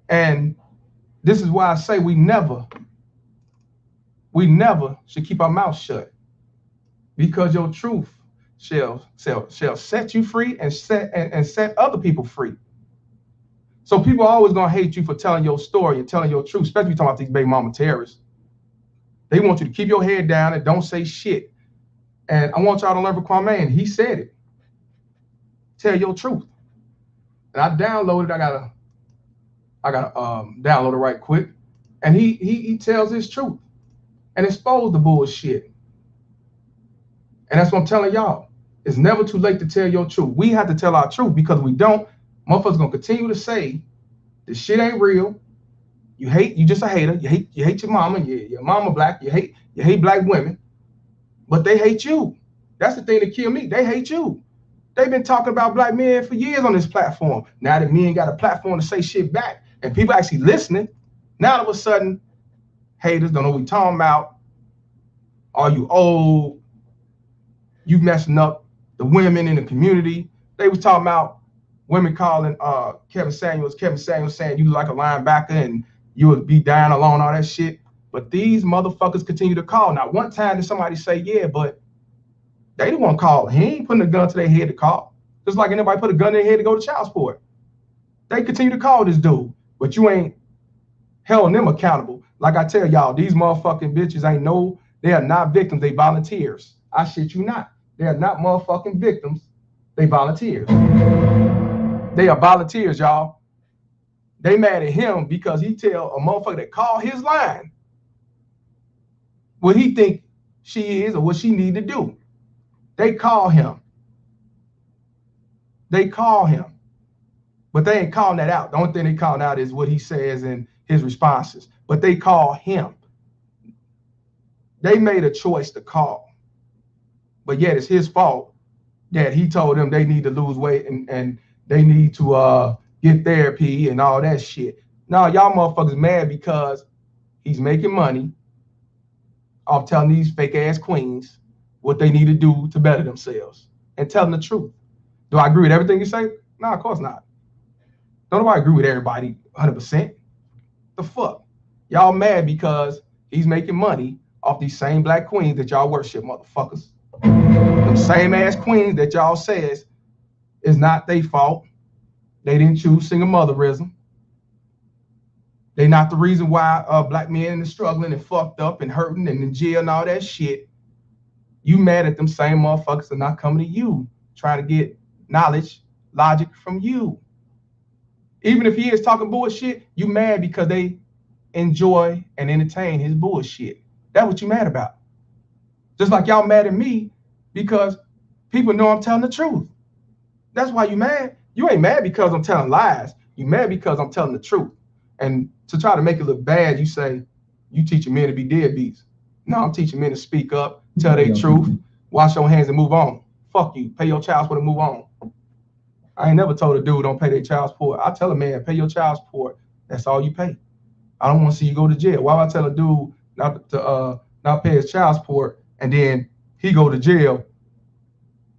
And this is why I say we never should keep our mouth shut, because your truth shall set you free and set other people free. So people are always gonna hate you for telling your story and telling your truth, especially talking about these baby mama terrorists. They want you to keep your head down and don't say shit. And I want y'all to learn from Kwame, and he said it. Tell your truth. And I downloaded. I gotta download it right quick. And he tells his truth and expose the bullshit. And that's what I'm telling y'all. It's never too late to tell your truth. We have to tell our truth, because we don't, motherfuckers gonna continue to say this shit ain't real. You just a hater. You hate your mama. Your mama black. You hate black women. But they hate you. That's the thing that killed me. They hate you. They've been talking about black men for years on this platform. Now that men got a platform to say shit back and people actually listening, now all of a sudden, haters don't know what we talking about. Are you old? You messing up the women in the community. They was talking about women calling Kevin Samuels saying you look like a linebacker and you would be dying alone, all that shit. But these motherfuckers continue to call. Now, one time did somebody say, yeah, but they didn't want to call. He ain't putting a gun to their head to call. Just like anybody put a gun in their head to go to child support. They continue to call this dude, but you ain't holding them accountable. Like I tell y'all, these motherfucking bitches they are not victims, they volunteers. I shit you not. They are not motherfucking victims, they volunteers. They are volunteers, y'all. They mad at him because he tell a motherfucker that call his line what he think she is or what she need to do. They call him. They call him. But they ain't calling that out. The only thing they calling out is what he says in his responses. But they call him. They made a choice to call. But yet it's his fault that he told them they need to lose weight and they need to get therapy and all that shit. Now y'all motherfuckers mad because he's making money off telling these fake ass queens what they need to do to better themselves and telling the truth. Do I agree with everything you say? No, of course not. Don't nobody agree with everybody 100%. The fuck? Y'all mad because he's making money off these same black queens that y'all worship, motherfuckers. Them same ass queens that y'all says is not their fault. They didn't choose single motherism. They not the reason why black men are struggling and fucked up and hurting and in jail and all that shit. You mad at them same motherfuckers that not coming to you, trying to get knowledge, logic from you. Even if he is talking bullshit, you mad because they enjoy and entertain his bullshit. That's what you mad about. Just like y'all mad at me because people know I'm telling the truth. That's why you mad. You ain't mad because I'm telling lies. You mad because I'm telling the truth. And to try to make it look bad, you say, you teaching men to be deadbeats. No, I'm teaching men to speak up, tell their truth, wash your hands and move on. Fuck you. Pay your child support and move on. I ain't never told a dude don't pay their child support. I tell a man, pay your child support. That's all you pay. I don't want to see you go to jail. Why would I tell a dude not pay his child support and then he go to jail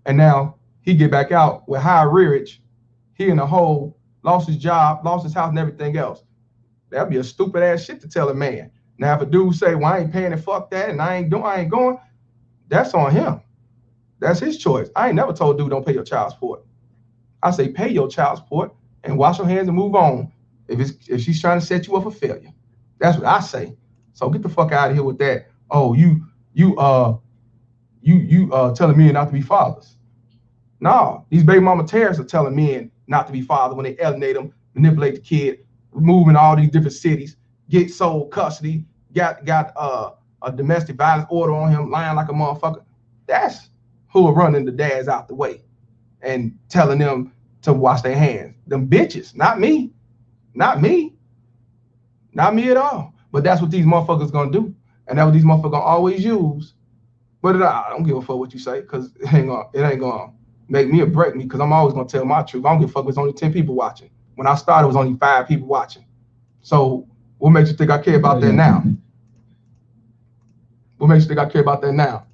and now he get back out with high rearage, he in a hole, lost his job, lost his house and everything else. That'd be a stupid ass shit to tell a man. Now if a dude say, well, I ain't paying it, fuck that, and I ain't going, that's on him. That's his choice. I ain't never told a dude don't pay your child support. I say pay your child support and wash your hands and move on if she's trying to set you up for failure. That's what I say. So get the fuck out of here with that. Oh, you telling men not to be fathers. No, these baby mama terrorists are telling men not to be fathers when they alienate them, manipulate the kid, move in all these different cities, get sole custody, got a domestic violence order on him, lying like a motherfucker. That's who are running the dads out the way and telling them to wash their hands. Them bitches, not me. Not me. Not me at all. But that's what these motherfuckers gonna do. And that's what these motherfuckers gonna always use. But I don't give a fuck what you say, because it ain't gonna make me or break me, because I'm always gonna tell my truth. I don't give a fuck if it's only 10 people watching. When I started, it was only 5 people watching. So what makes you think I care about that now? What makes you think I care about that now?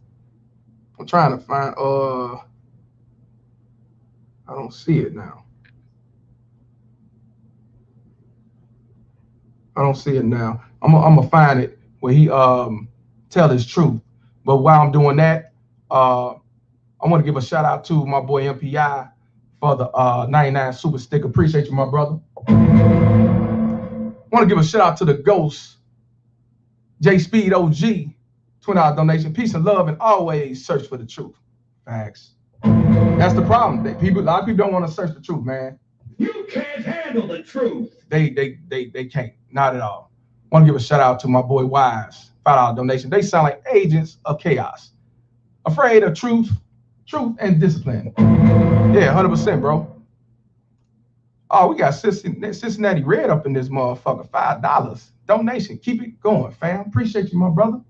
I'm trying to find, I don't see it now. I don't see it now. I'm gonna find it where he tell his truth. But while I'm doing that, I want to give a shout out to my boy MPI for the 99 super stick. Appreciate you, my brother. I want to give a shout out to the Ghost, J Speed OG, $20 donation. Peace and love, and always search for the truth. Facts. That's the problem. A lot of people don't want to search the truth, man. You can't handle the truth. They can't. Not at all. I want to give a shout out to my boy Wise, $5 donation. They sound like agents of chaos, afraid of truth and discipline. Yeah, 100%, bro. Oh, we got Cincinnati Red up in this motherfucker. $5 donation. Keep it going, fam. Appreciate you, my brother.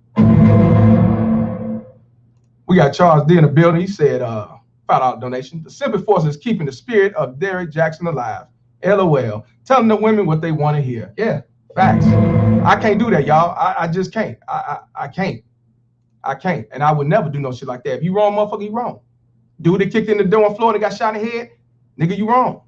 We got Charles D in the building. He said, $5 donation. The Simple Force is keeping the spirit of Derrick Jackson alive. LOL. Telling the women what they want to hear. Yeah, facts. I can't do that, y'all. I just can't. I can't. I can't. And I would never do no shit like that. If you wrong, motherfucker, you wrong. Dude that kicked in the door in Florida got shot in the head, nigga, you wrong.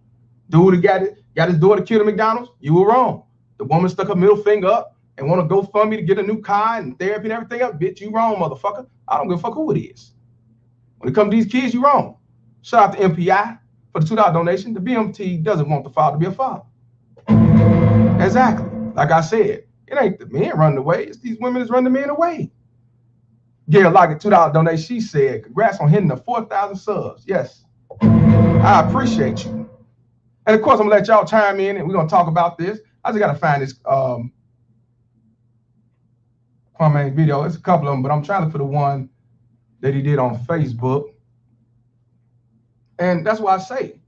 Dude that got his daughter killed at McDonald's, you were wrong. The woman stuck her middle finger up and want to go fund me to get a new car and therapy and everything else. Bitch, you wrong, motherfucker. I don't give a fuck who it is. When it comes to these kids, you wrong. Shout out to MPI for the $2 donation. The BMT doesn't want the father to be a father. Exactly. Like I said, it ain't the men running away. It's these women that's running the men away. Gail Lockett, $2 donation. She said, congrats on hitting the 4,000 subs. Yes. I appreciate you. And of course, I'm gonna let y'all chime in and we're gonna talk about this. I just gotta find this Kwame video. It's a couple of them, but I'm trying to look for the one that he did on Facebook. And that's why I say,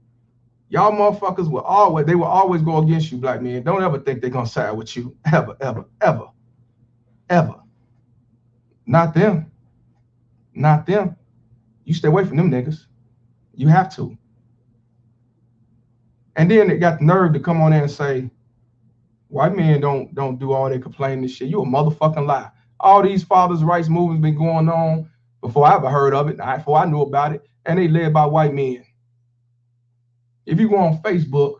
y'all motherfuckers will always go against you, black men. Don't ever think they're gonna side with you. Ever, ever, ever, ever. Not them. Not them. You stay away from them niggas. You have to. And then they got the nerve to come on there and say, white men don't do all that complaining and shit. You a motherfucking lie. All these fathers' rights movements been going on before I ever heard of it, before I knew about it, and they led by white men. If you go on Facebook,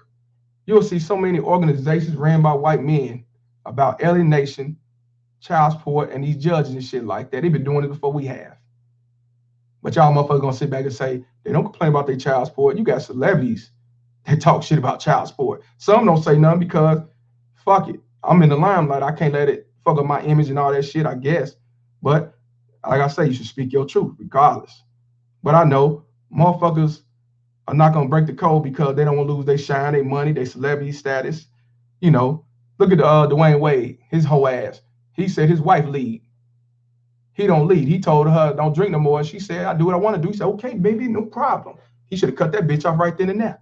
you'll see so many organizations ran by white men about alienation, child support, and these judges and shit like that. They've been doing it before we have. But y'all motherfuckers gonna sit back and say, they don't complain about their child support. You got celebrities that talk shit about child support. Some don't say nothing because, fuck it, I'm in the limelight. I can't let it fuck up my image and all that shit, I guess. But like I say, you should speak your truth regardless. But I know motherfuckers are not gonna break the code because they don't want to lose their shine, their money, their celebrity status. You know, look at Dwayne Wade, his whole ass. He said his wife lead. He don't lead. He told her don't drink no more. She said, I do what I want to do. He said, okay, baby, no problem. He should have cut that bitch off right then and there.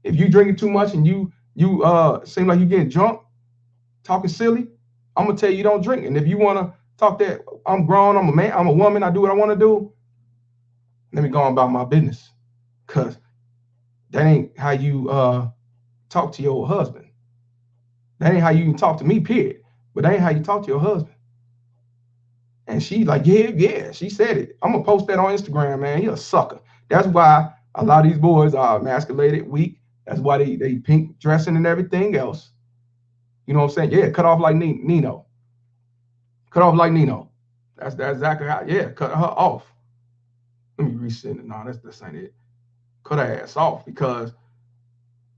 If you drinking too much and you seem like you getting drunk, talking silly, I'm gonna tell you don't drink. And if you wanna talk that I'm grown, I'm a man, I'm a woman, I do what I want to do, let me go on about my business. Cause that ain't how you talk to your husband. That ain't how you talk to me, period. But that ain't how you talk to your husband. And she like, yeah, she said it. I'm gonna post that on Instagram, man. You're a sucker. That's why a lot of these boys are emasculated, weak. That's why they pink dressing and everything else. You know what I'm saying? Yeah, cut off like Nino. Cut off like Nino. That's exactly how, yeah, cut her off. Let me resend it. No, this ain't it. Cut her ass off because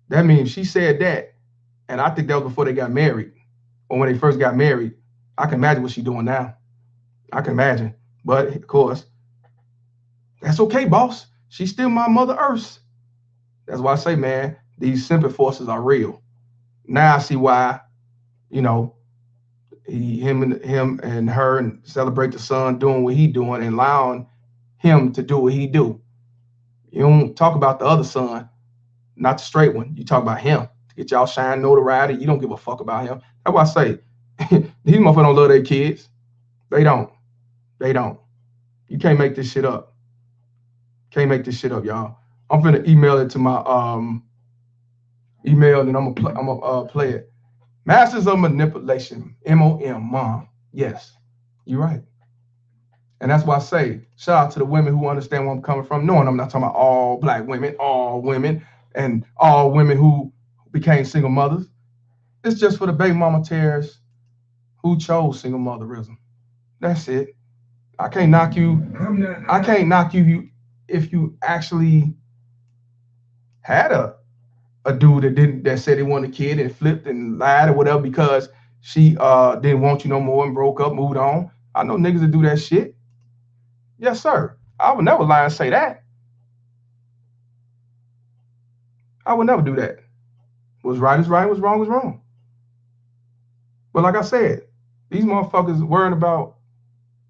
that means she said that. And I think that was before they got married. Or when they first got married. I can imagine what she's doing now. I can imagine. But of course, that's okay, boss. She's still my Mother Earth. That's why I say, man, these sympathy forces are real. Now I see why, you know, him and her and celebrate the son doing what he doing and allowing him to do what he do. You don't talk about the other son, not the straight one. You talk about him to get y'all shine notoriety. You don't give a fuck about him. That's why I say these motherfuckers don't love their kids. They don't. They don't. You can't make this shit up. Can't make this shit up, y'all. I'm finna email it to my email and I'm gonna play it. Masters of Manipulation, MOM, mom. Yes, you're right. And that's why I say, shout out to the women who understand where I'm coming from, knowing I'm not talking about all black women, and all women who became single mothers. It's just for the baby mama tears who chose single motherism. That's it. I can't knock you. I can't knock you if you actually had a dude that said he wanted a kid and flipped and lied or whatever because she didn't want you no more and broke up, moved on. I know niggas that do that shit. Yes, sir. I would never lie and say that. I would never do that. What's right is right, what's wrong is wrong. But like I said, these motherfuckers worrying about,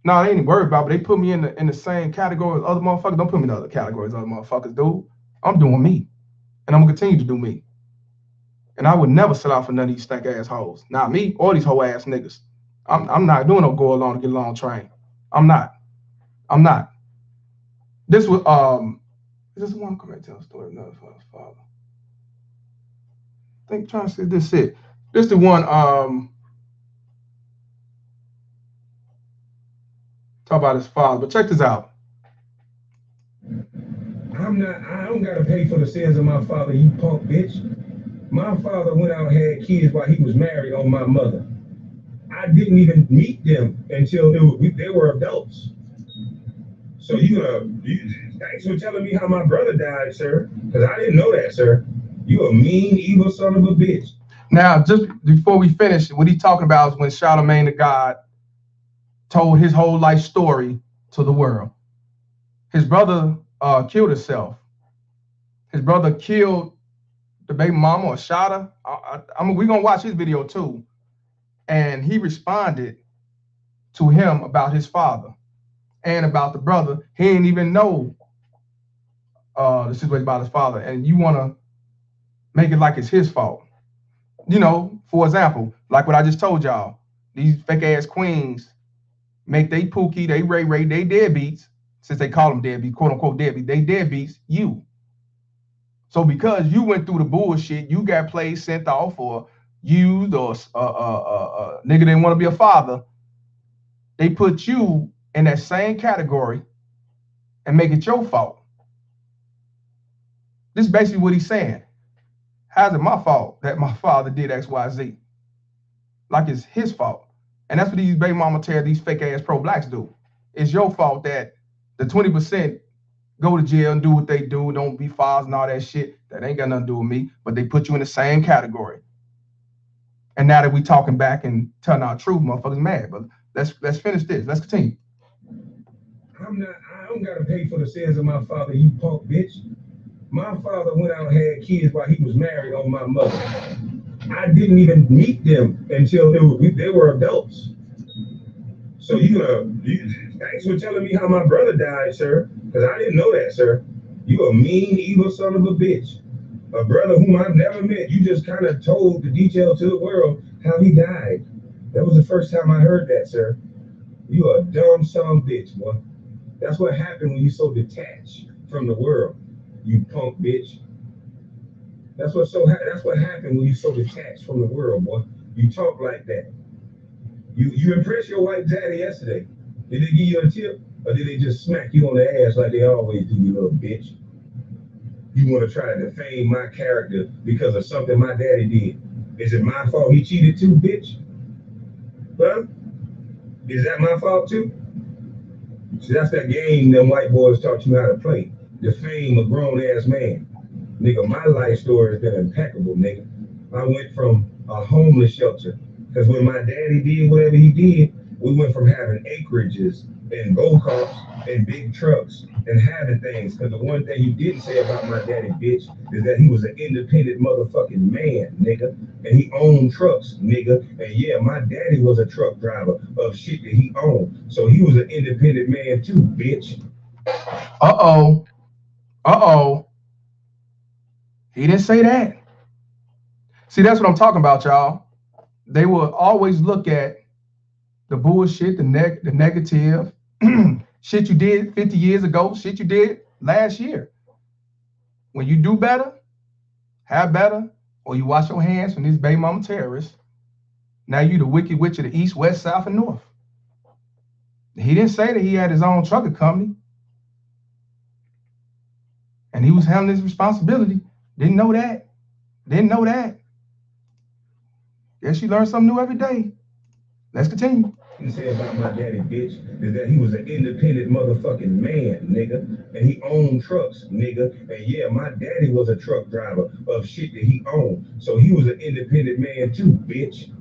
no, they ain't worried about, but they put me in the same category as other motherfuckers. Don't put me in other categories as other motherfuckers, dude. I'm doing me. And I'm gonna continue to do me. And I would never sell out for none of these stank ass hoes. Not me or these hoe ass niggas. I'm not doing no go along to get along train. I'm not. This was is this one come back and tell a story of another father? I think trying to see this it. This the one talk about his father, but check this out. I don't gotta pay for the sins of my father, you punk bitch. My father went out and had kids while he was married on my mother. I didn't even meet them until they were adults. So thanks for telling me how my brother died, sir, because I didn't know that, sir. You a mean, evil son of a bitch. Now, just before we finish, what he's talking about is when Charlemagne the God told his whole life story to the world. His brother killed himself. His brother killed the baby mama or shot her. I mean, we're gonna watch his video too. And he responded to him about his father and about the brother. He didn't even know the situation about his father, and you wanna make it like it's his fault. You know, for example, like what I just told y'all, these fake ass queens make they Pookie, they Ray Ray, they deadbeats, since they call them deadbeats, quote unquote deadbeats, they deadbeats you. So because you went through the bullshit, you got played, sent off, or used, or nigga didn't want to be a father, they put you in that same category and make it your fault. This is basically what he's saying. How's it my fault that my father did X, Y, Z? Like it's his fault. And that's what these baby mama tear, these fake ass pro-blacks do. It's your fault that the 20% go to jail and do what they do, don't be fathers and all that shit. That ain't got nothing to do with me, but they put you in the same category. And now that we talking back and telling our truth, motherfuckers mad. But let's finish this. Let's continue. I don't gotta pay for the sins of my father, you punk bitch. My father went out and had kids while he was married on my mother. I didn't even meet them until they were adults. So thanks for telling me how my brother died, sir, because I didn't know that, sir. You a mean, evil son of a bitch. A brother whom I've never met. You just kind of told the detail to the world how he died. That was the first time I heard that, sir. You a dumb son of a bitch, boy. That's what happened when you so detached from the world, you punk bitch. That's what happened when you so detached from the world, boy. You talk like that. You impressed your white daddy yesterday. Did they give you a tip, or did they just smack you on the ass like they always do, you little bitch? You want to try to defame my character because of something my daddy did. Is it my fault he cheated too, bitch? Well, is that my fault too? See, that's that game them white boys taught you how to play. Defame a grown-ass man. Nigga, my life story has been impeccable, nigga. I went from a homeless shelter, because when my daddy did whatever he did, we went from having acreages and go-karts and big trucks and having things. Because the one thing you didn't say about my daddy, bitch, is that he was an independent motherfucking man, nigga. And he owned trucks, nigga. And yeah, my daddy was a truck driver of shit that he owned. So he was an independent man too, bitch. Uh-oh. He didn't say that. See, that's what I'm talking about, y'all. They will always look at the bullshit, the negative, shit you did 50 years ago, shit you did last year. When you do better, have better, or you wash your hands from these baby mama terrorists, now you the wicked witch of the east, west, south, and north. He didn't say that he had his own trucking company. And he was handling his responsibility. Didn't know that. Guess you learn something new every day. Let's continue. He said about my daddy, bitch, is that he was an independent motherfucking man, nigga. And he owned trucks, nigga. And yeah, my daddy was a truck driver of shit that he owned. So he was an independent man too, bitch.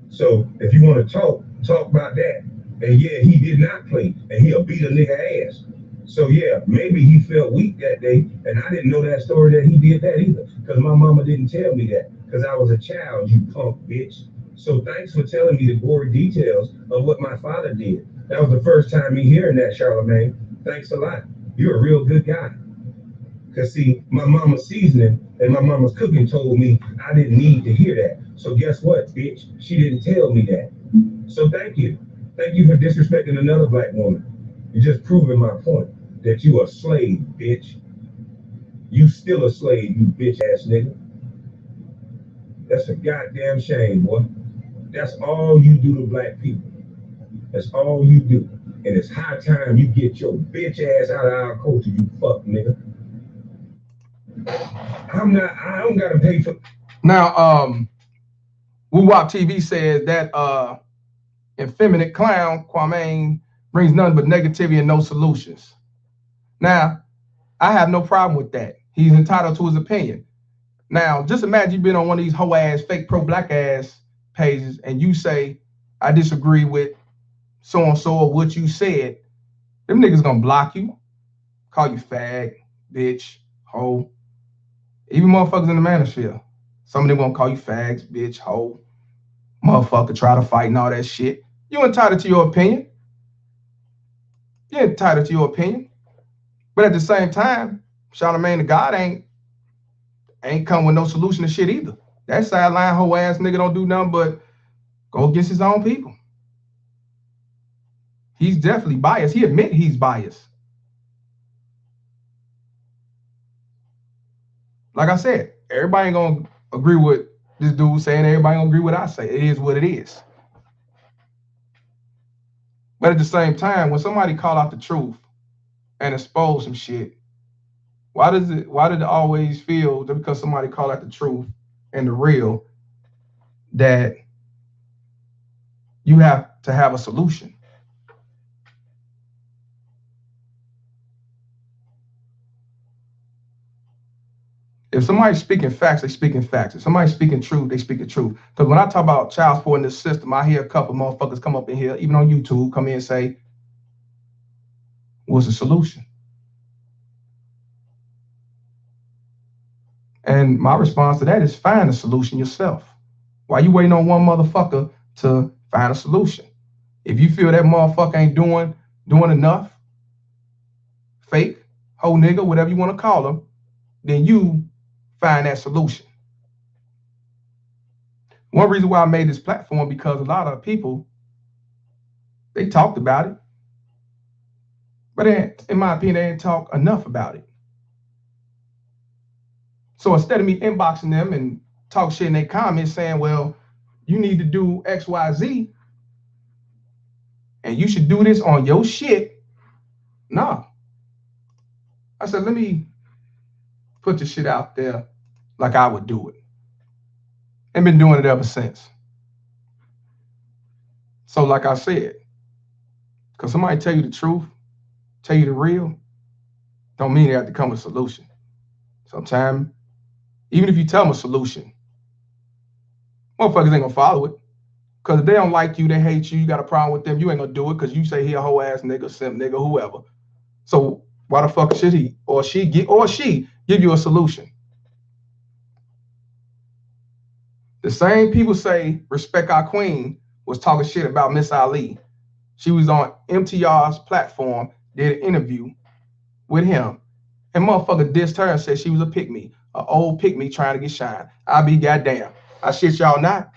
So if you want to talk about that. And yeah, he did not play. And he'll beat a nigga ass. So yeah, maybe he felt weak that day. And I didn't know that story that he did that either. Because my mama didn't tell me that. Because I was a child, you punk bitch. So thanks for telling me the gory details of what my father did. That was the first time me hearing that, Charlamagne. Thanks a lot. You're a real good guy. Because see, my mama's seasoning and my mama's cooking told me I didn't need to hear that. So guess what, bitch? She didn't tell me that. So thank you. Thank you for disrespecting another black woman. You're just proving my point that you a slave, bitch. You still a slave, you bitch ass nigga. That's a goddamn shame, boy. That's all you do to black people. That's all you do. And it's high time you get your bitch ass out of our culture, you fuck nigga. I don't gotta pay for. Now, Woo-Wop TV says that effeminate clown, Kwame, brings nothing but negativity and no solutions. Now, I have no problem with that. He's entitled to his opinion. Now, just imagine you've been on one of these hoe ass, fake pro-black ass pages, and you say, I disagree with so-and-so or what you said. Them niggas gonna block you, call you fag, bitch, hoe. Even motherfuckers in the manosphere. Some of them gonna call you fags, bitch, hoe, motherfucker, try to fight and all that shit. You entitled to your opinion. You're entitled to your opinion. But at the same time, Charlamagne the God ain't come with no solution to shit either. That sideline hoe ass nigga don't do nothing but go against his own people. He's definitely biased. He admit he's biased. Like I said, everybody ain't gonna agree with this dude saying, everybody gonna agree with what I say. It is what it is. But at the same time, when somebody call out the truth and expose some shit, why did it always feel that because somebody call out the truth and the real that you have to have a solution? If somebody's speaking facts, they speaking facts. If somebody's speaking truth, they speaking truth. Because when I talk about child support in this system, I hear a couple motherfuckers come up in here, even on YouTube, come in and say, what's the solution? And my response to that is find a solution yourself. Why you waiting on one motherfucker to find a solution? If you feel that motherfucker ain't doing enough, fake, hoe nigga, whatever you want to call them, then you find that solution. One reason why I made this platform, because a lot of people, they talked about it, but in my opinion, they didn't talk enough about it. So instead of me inboxing them and talk shit in their comments saying, well, you need to do X, Y, Z, and you should do this on your shit. Nah. I said, let me put the shit out there like I would do it. And been doing it ever since. So like I said, because somebody tell you the truth, tell you the real, don't mean they have to come with a solution. Sometimes, even if you tell them a solution, motherfuckers ain't gonna follow it. Because if they don't like you, they hate you, you got a problem with them, you ain't gonna do it because you say he a whole ass nigga, simp nigga, whoever. So why the fuck should he or she give you a solution? The same people say Respect Our Queen was talking shit about Miss Ali. She was on MTR's platform, did an interview with him, and motherfucker dissed her and said she was a pick-me, an old pick-me trying to get shine. I be goddamn. I shit y'all not.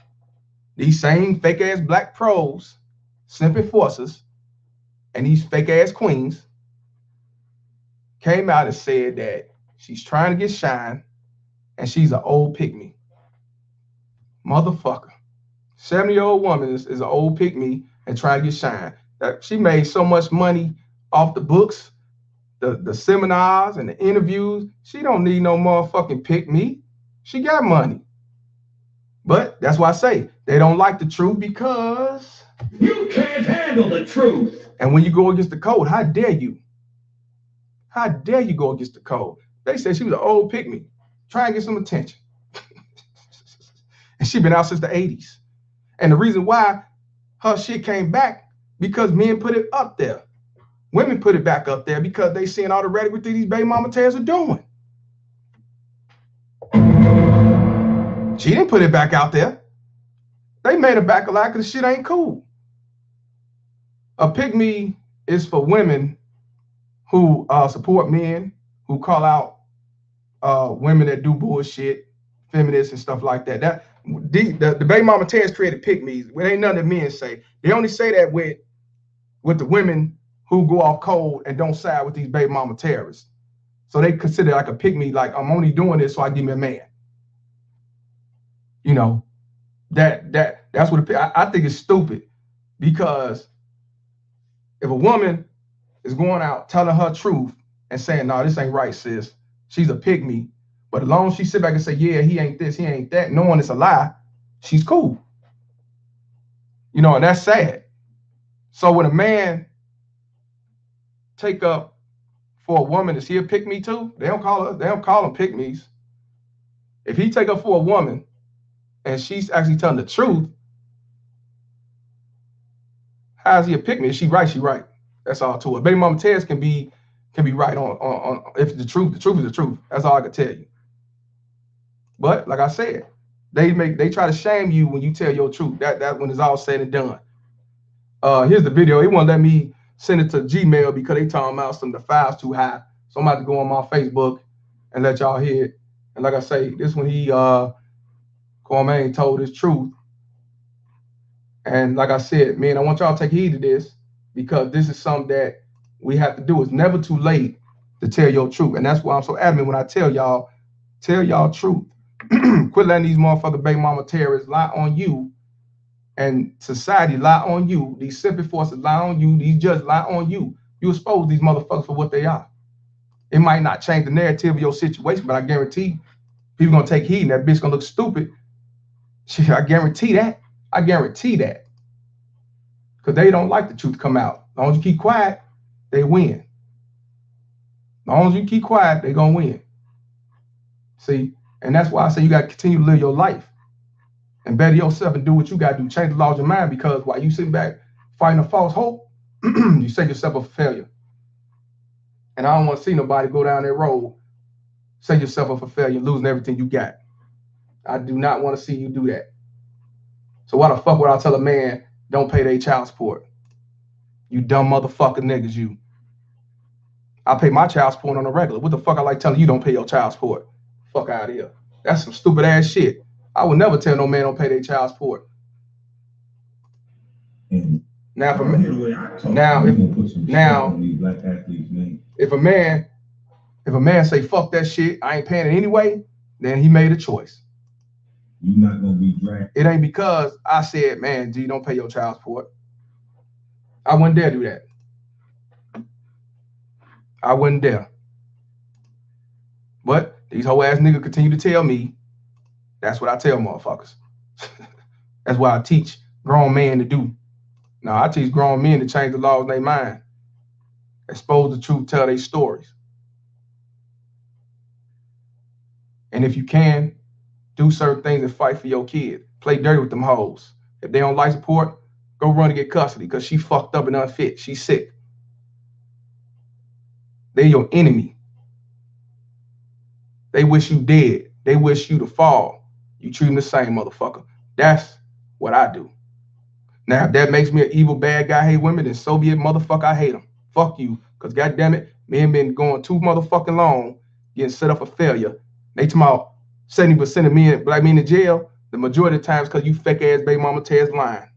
These same fake-ass black pros, simp enforcers, and these fake-ass queens came out and said that she's trying to get shine and she's an old pick-me. Motherfucker. 70-year-old woman is an old pick-me and trying to get shine. That she made so much money off the books, the seminars and the interviews. She don't need no motherfucking pick-me. She got money. But that's why I say they don't like the truth because you can't handle the truth. And when you go against the code, how dare you? How dare you go against the code? They said she was an old pick-me, trying to get some attention. And she been out since the 80s. And the reason why her shit came back, because men put it up there. Women put it back up there because they seeing all the rhetoric these baby mama tears are doing. She didn't put it back out there. They made it back a lot because shit ain't cool. A pick-me is for women who support men, who call out women that do bullshit, feminists and stuff like that. The baby mama tears created pick-me's. It ain't nothing that men say. They only say that with the women who go off cold and don't side with these baby mama terrorists. So they consider like a pick-me, like I'm only doing this so I give me a man. You know, that's what I think it's stupid, because if a woman is going out telling her truth and saying, no, this ain't right, sis, she's a pick-me. But as long as she sit back and say, yeah, he ain't this, he ain't that, knowing it's a lie, she's cool. You know, and that's sad. So when a man take up for a woman, is he a pick-me too? They don't call them pick-me's. If he take up for a woman and she's actually telling the truth, how is he a pick-me? If she right, she right. That's all to it. Baby mama Tez can be right on if the truth is the truth. That's all I can tell you. But like I said, they try to shame you when you tell your truth. That when it's all said and done. Here's the video. He won't let me send it to Gmail because they talking about the file's too high. So I'm about to go on my Facebook and let y'all hear it. And like I say, this when he Kwame told his truth. And like I said, man, I want y'all to take heed to this because this is something that we have to do. It's never too late to tell your truth. And that's why I'm so adamant when I tell y'all truth. Quit letting these motherfucking baby mama terrorists lie on you and society lie on you. These simple forces lie on you. These judges lie on you. You expose these motherfuckers for what they are. It might not change the narrative of your situation, but I guarantee people gonna take heed and that bitch gonna look stupid. Shit, I guarantee that. I guarantee that. Because they don't like the truth come out. As long as you keep quiet, they win. As long as you keep quiet, they gonna win. See? And that's why I say you gotta continue to live your life and better yourself and do what you gotta do. Change the laws of your mind, because while you sitting back fighting a false hope, you set yourself up for failure. And I don't want to see nobody go down that road, set yourself up for failure, losing everything you got. I do not want to see you do that. So why the fuck would I tell a man don't pay their child support? You dumb motherfucking niggas, you. I pay my child support on a regular. What the fuck I like telling you don't pay your child support? Fuck out of here. That's some stupid ass shit. I would never tell no man don't pay their child support. Now, if a man say fuck that shit, I ain't paying it anyway, then he made a choice. You're not gonna be dragged. It ain't because I said, man, G, don't pay your child support. I wouldn't dare do that. I wouldn't dare. But these whole ass niggas continue to tell me. That's what I tell motherfuckers. That's what I teach grown men to do. Now, I teach grown men to change the laws in their mind, expose the truth, tell their stories. And if you can, do certain things and fight for your kid. Play dirty with them hoes. If they don't like support, go run and get custody because she fucked up and unfit. She's sick. They're your enemy. They wish you dead. They wish you to fall. You treat them the same, motherfucker. That's what I do. Now, if that makes me an evil, bad guy, hate women, then so be it, motherfucker, I hate them. Fuck you. Because, goddamn it, men been going too motherfucking long getting set up for failure. They talking about 70% of men, black men in jail, the majority of the times because you fake-ass baby mama tears lying.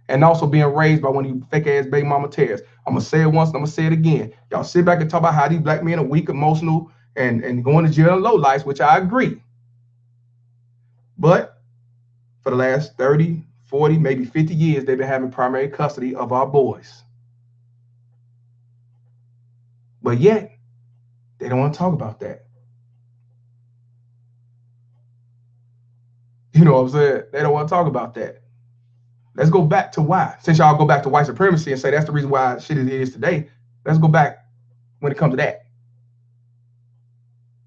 And also being raised by one of you fake-ass baby mama tears. I'm going to say it once, and I'm going to say it again. Y'all sit back and talk about how these black men are weak, emotional, and going to jail and low lives, which I agree. But for the last 30, 40, maybe 50 years, they've been having primary custody of our boys. But yet, they don't want to talk about that. You know what I'm saying? They don't want to talk about that. Let's go back to why. Since y'all go back to white supremacy and say that's the reason why shit is today, let's go back when it comes to that.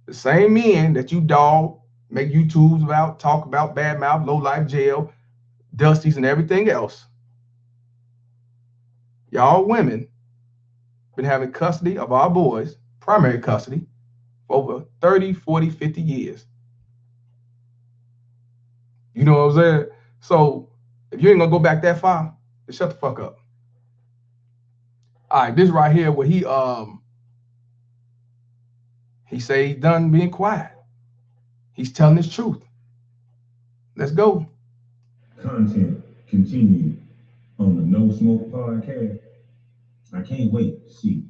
The same men that you dog, make YouTubes about, talk about, badmouth, low life, jail, dusties, and everything else. Y'all women been having custody of our boys, primary custody, for over 30, 40, 50 years. You know what I'm saying? So if you ain't gonna go back that far, then shut the fuck up. All right, this right here where he say he's done being quiet. He's telling his truth. Let's go. Content continue on the No Smoke podcast. I can't wait to see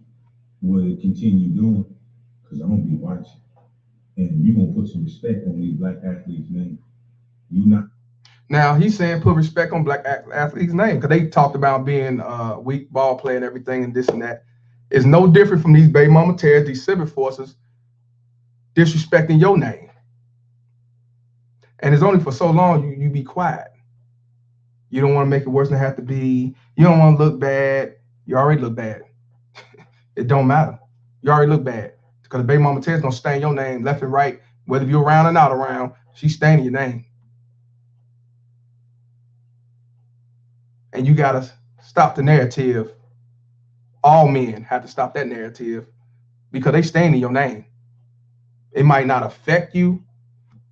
what it continue doing, because I'm gonna be watching. And you're gonna put some respect on these black athletes' names. You not. Now he's saying put respect on black athletes' name because they talked about being weak ball player and everything and this and that. It's no different from these baby mama terrors, these civil forces disrespecting your name. And it's only for so long you be quiet. You don't want to make it worse than it have to be. You don't want to look bad. You already look bad. It don't matter. You already look bad because the baby mama terror's gonna stain your name left and right, whether you're around or not around. She's staining your name. And you gotta stop the narrative. All men have to stop that narrative because they staining your name. It might not affect you.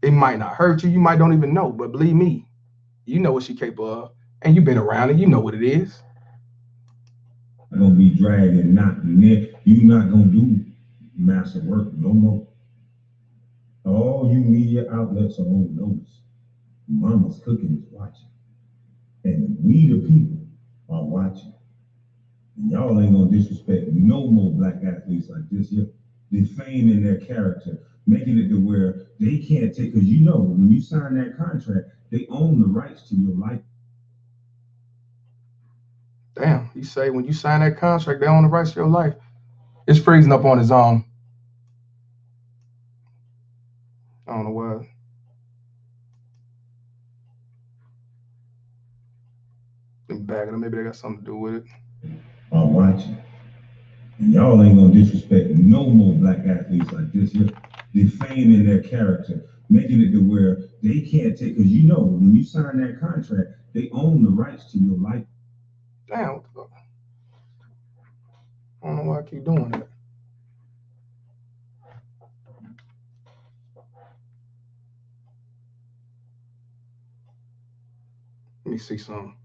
It might not hurt you. You might don't even know. But believe me, you know what she's capable of. And you've been around it. You know what it is. I'm going to be dragging, knocking there. You're not going to do massive work no more. All you media outlets are on notice. Mama's cooking is watching. And we the people are watching. And y'all ain't gonna disrespect no more black athletes like this. You're defaming their character, making it to where they can't take, because you know, when you sign that contract, they own the rights to your life. Damn, you say when you sign that contract, they own the rights to your life. It's freezing up on his own. I don't know why. Maybe they got something to do with it. Are watching. And y'all ain't gonna disrespect no more black athletes like this. You're defaming their character, making it to where they can't take, because you know, when you sign that contract, they own the rights to your life. Damn, what the fuck? I don't know why I keep doing that. Let me see something.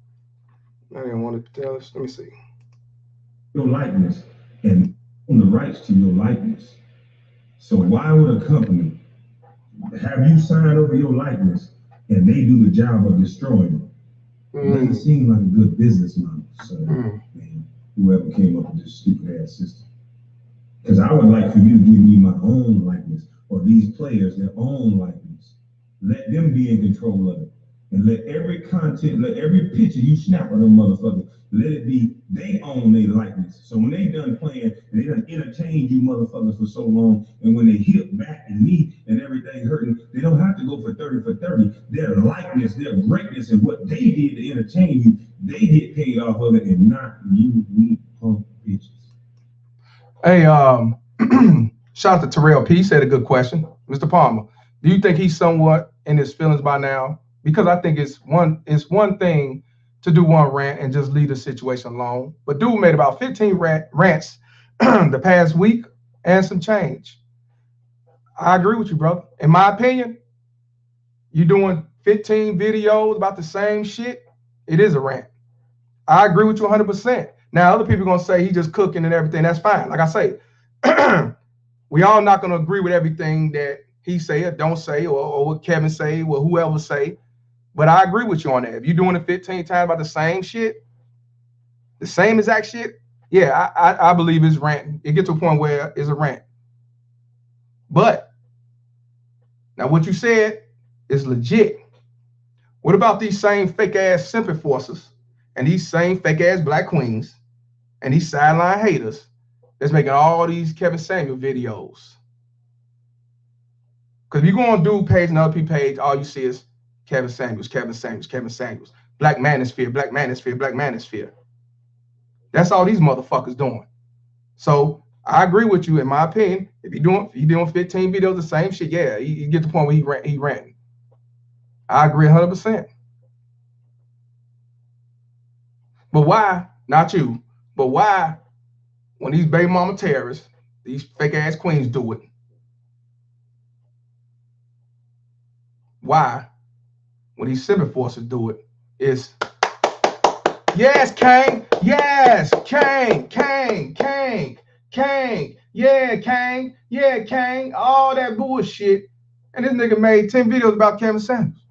I didn't want to tell us. Let me see. Your likeness and own the rights to your likeness. So why would a company have you sign over your likeness and they do the job of destroying it? It doesn't seem like a good business model. So, man, whoever came up with this stupid ass system. Because I would like for you to give me my own likeness, or these players their own likeness. Let them be in control of it. And let every content, let every picture you snap of them motherfuckers, let it be they own their likeness. So when they done playing, and they done entertained you motherfuckers for so long, and when they hit back and knee and everything hurting, they don't have to go for 30 for 30. Their likeness, their greatness, and what they did to entertain you, they get paid off of it, and not you, we punk bitches. Hey, shout out to Terrell P. He said a good question. Mr. Palmer, do you think he's somewhat in his feelings by now? Because I think it's one thing to do one rant and just leave the situation alone. But dude made about 15 rants the past week and some change. I agree with you, brother. In my opinion, you doing 15 videos about the same shit, it is a rant. I agree with you 100%. Now, other people are going to say he just cooking and everything. That's fine. Like I say, we all not going to agree with everything that he say or don't say, or what Kevin say, or whoever say. But I agree with you on that. If you're doing it 15 times about the same shit, the same exact shit, yeah, I believe it's ranting. It gets to a point where it's a rant. But now what you said is legit. What about these same fake ass simp enforcers and these same fake ass black queens and these sideline haters that's making all these Kevin Samuel videos? Because if you go on dude page and other people page, all you see is Kevin Samuels, Kevin Samuels, Kevin Samuels, Black Manosphere, Black Manosphere, Black Manosphere. That's all these motherfuckers doing. So I agree with you in my opinion. If you're doing 15 videos the same shit, yeah, you get to the point where he ranting. I agree 100%. But why, not you, but why when these baby mama terrorists, these fake ass queens do it, why when these simp enforcers do it, is yes, Kang, yes, Kang, yeah, Kang, all that bullshit. And this nigga made 10 videos about Kevin Samuels.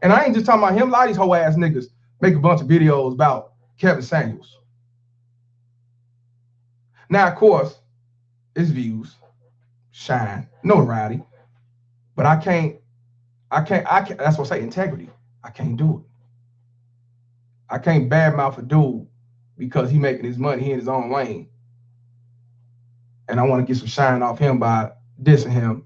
And I ain't just talking about him. A lot of these hoe ass niggas make a bunch of videos about Kevin Samuels. Now, of course, it's views, shine, notoriety, but I can't, that's what I say, integrity. I can't do it. I can't badmouth a dude because he making his money, he in his own lane. And I want to get some shine off him by dissing him,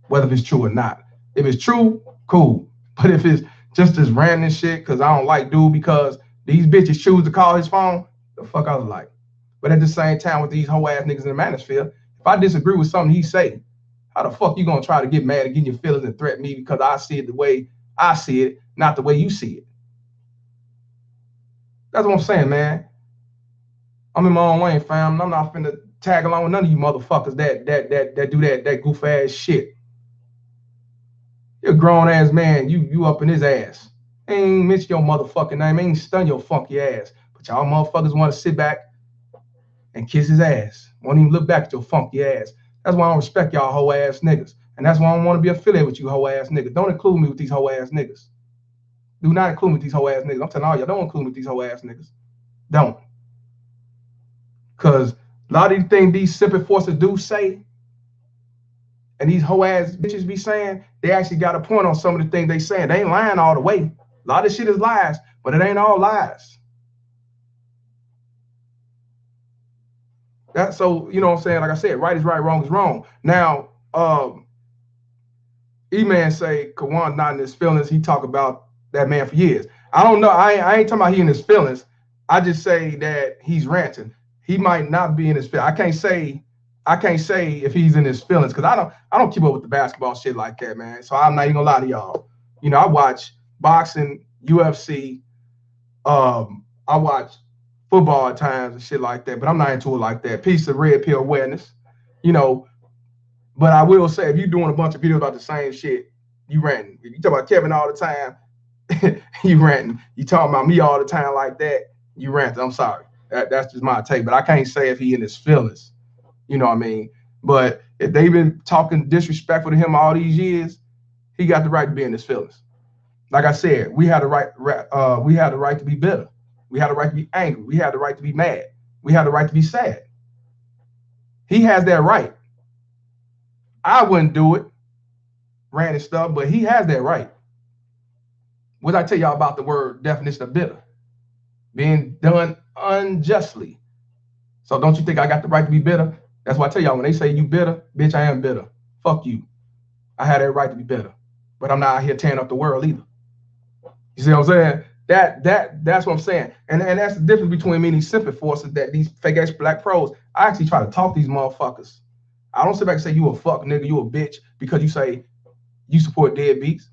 whether it's true or not. If it's true, cool. But if it's just this random shit because I don't like dude because these bitches choose to call his phone, the fuck I was like. But at the same time, with these hoe ass niggas in the manosphere, if I disagree with something he say, how the fuck you gonna try to get mad and get your feelings and threaten me because I see it the way I see it, not the way you see it? That's what I'm saying, man. I'm in my own lane, fam. I'm not finna tag along with none of you motherfuckers that do that goof ass shit. You're a grown ass man. You up in his ass. Ain't mention your motherfucking name. Ain't stun your funky ass. But y'all motherfuckers want to sit back and kiss his ass. Won't even look back at your funky ass. That's why I don't respect y'all hoe ass niggas. And that's why I don't want to be affiliated with you hoe ass niggas. Don't include me with these hoe ass niggas. Do not include me with these hoe ass niggas. I'm telling all y'all, don't include me with these hoe ass niggas. Don't. Because a lot of these things these sipping forces do say, and these hoe ass bitches be saying, they actually got a point on some of the things they saying. They ain't lying all the way. A lot of shit is lies, but it ain't all lies. That, so, you know what I'm saying? Like I said, right is right, wrong is wrong. Now, E-Man say Kawan's not in his feelings. He talk about that man for years. I don't know. I ain't talking about he in his feelings. I just say that he's ranting. He might not be in his feelings. I can't say if he's in his feelings because I don't keep up with the basketball shit like that, man. So I'm not even gonna lie to y'all. You know, I watch boxing, UFC, I watch football at times and shit like that, but I'm not into it like that. Piece of red pill awareness, you know. But I will say, if you're doing a bunch of videos about the same shit, you ranting. If you talk about Kevin all the time, you ranting. You talking about me all the time like that, you ranting. I'm sorry. That's just my take. But I can't say if he in his feelings. You know what I mean? But if they've been talking disrespectful to him all these years, he got the right to be in his feelings. Like I said, we had the right to be bitter. We had the right to be angry. We had the right to be mad. We had the right to be sad. He has that right. I wouldn't do it, ranting stuff, but he has that right. What did I tell y'all about the word definition of bitter? Being done unjustly. So don't you think I got the right to be bitter? That's why I tell y'all, when they say you bitter, bitch, I am bitter. Fuck you. I had that right to be bitter. But I'm not out here tearing up the world either. You see what I'm saying? That's what I'm saying. And that's the difference between me and these simple forces, that these fake ass black pros, I actually try to talk these motherfuckers. I don't sit back and say you a fuck nigga, you a bitch, because you say you support deadbeats.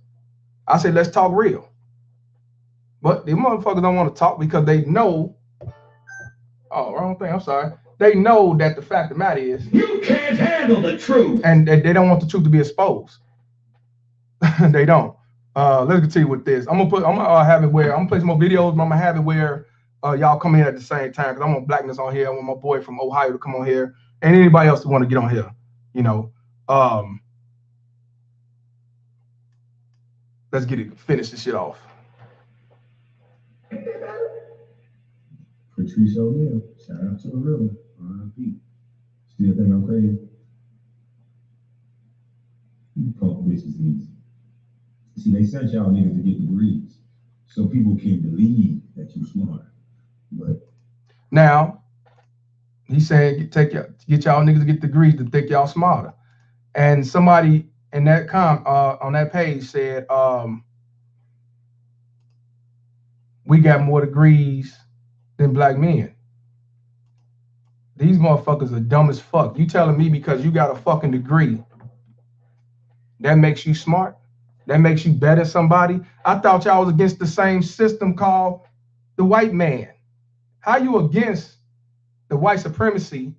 I say let's talk real. But the motherfuckers don't want to talk because they know, oh, wrong thing, I'm sorry. They know that the fact of the matter is You can't handle the truth. And they don't want the truth to be exposed. They don't. Let's continue with this. I'm gonna have it where I'm gonna play some more videos, but I'm gonna have it where y'all come in at the same time, because I want blackness on here. I want my boy from Ohio to come on here, and anybody else that want to get on here. You know, let's finish this shit off. Patrice O'Neal, shout out to the real R.I.P. Still think I'm crazy? You punk bitches easy. See, they sent y'all niggas to get degrees so people can believe that you smart. But now he's saying get y'all niggas to get degrees to think y'all smarter. And somebody in that on that page said, we got more degrees than black men. These motherfuckers are dumb as fuck. You telling me because you got a fucking degree, that makes you smart? That makes you better than somebody? I thought y'all was against the same system called the white man. How you against the white supremacy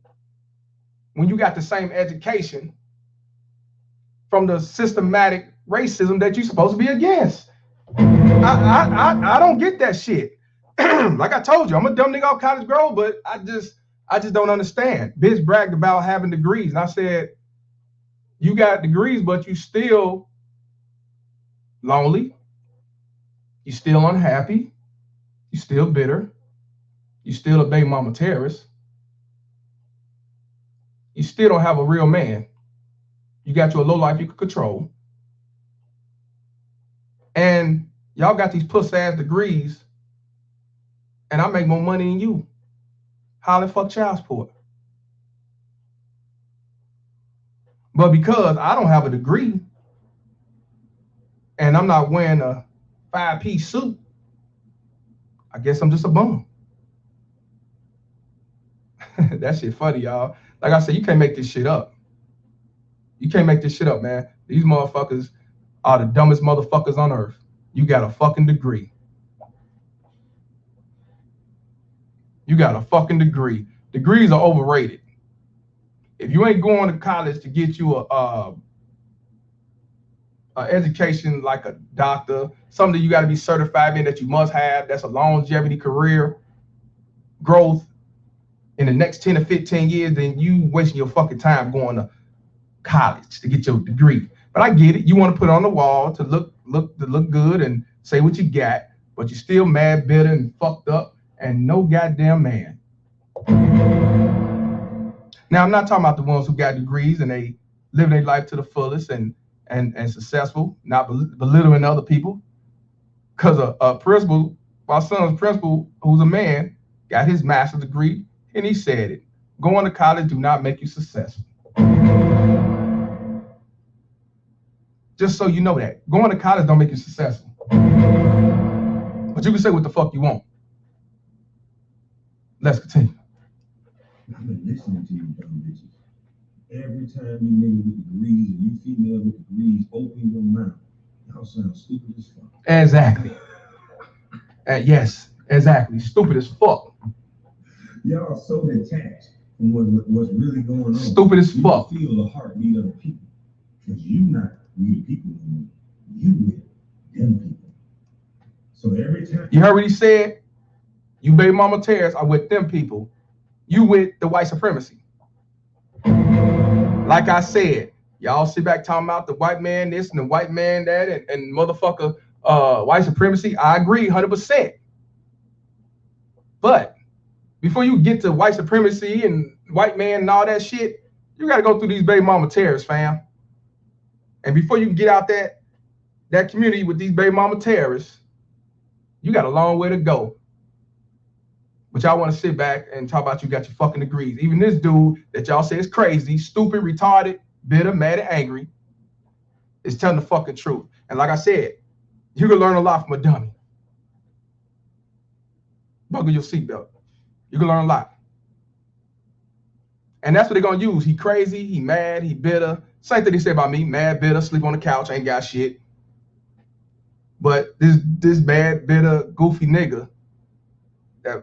when you got the same education from the systematic racism that you're supposed to be against? I don't get that shit. Like I told you, I'm a dumb nigga off Cottage Grove, but I just don't understand. Bitch bragged about having degrees, and I said, you got degrees, but you still lonely, you still unhappy, you still bitter, you still a baby mama terrorist, you still don't have a real man, you got you a low life you can control, and y'all got these puss ass degrees, and I make more money than you. Holla fuck child support. But because I don't have a degree and I'm not wearing a 5-piece suit, I guess I'm just a bum. That shit funny, y'all. Like I said, you can't make this shit up. You can't make this shit up, man. These motherfuckers are the dumbest motherfuckers on earth. You got a fucking degree. You got a fucking degree. Degrees are overrated. If you ain't going to college to get you a education like a doctor, something you got to be certified in that you must have, that's a longevity career growth in the next 10 to 15 years, then you wasting your fucking time going to college to get your degree. But I get it. You want to put it on the wall to look good and say what you got, but you're still mad, bitter, and fucked up, and no goddamn man. Now, I'm not talking about the ones who got degrees and they live their life to the fullest and successful, not belittling other people. Because a principal, my son's principal, who's a man, got his master's degree, and he said it. Going to college do not make you successful. Just so you know that. Going to college don't make you successful. But you can say what the fuck you want. Let's continue. I've been listening to you dumb bitches. Every time you niggas with degrees and you female with degrees open your mouth, y'all sound stupid as fuck. Exactly. Yes, exactly. Stupid as fuck. Y'all so detached from what's really going on. Stupid as fuck. You feel the heartbeat of the people. Because you not we people anymore. You with them people. So every time you heard what he said, you baby mama tears are with them people. You with the white supremacy. Like I said, y'all sit back talking about the white man this and the white man that and motherfucker white supremacy. I agree 100%. But before you get to white supremacy and white man and all that shit, you gotta go through these baby mama terrorists, fam. And before you can get out that community with these baby mama terrorists, you got a long way to go. But y'all want to sit back and talk about you got your fucking degrees. Even this dude that y'all say is crazy, stupid, retarded, bitter, mad, and angry is telling the fucking truth. And like I said, you can learn a lot from a dummy. Buckle your seatbelt. You can learn a lot. And that's what they're going to use. He crazy, he mad, he bitter. Same thing they say about me, mad, bitter, sleep on the couch, ain't got shit. But this bad, bitter, goofy nigga,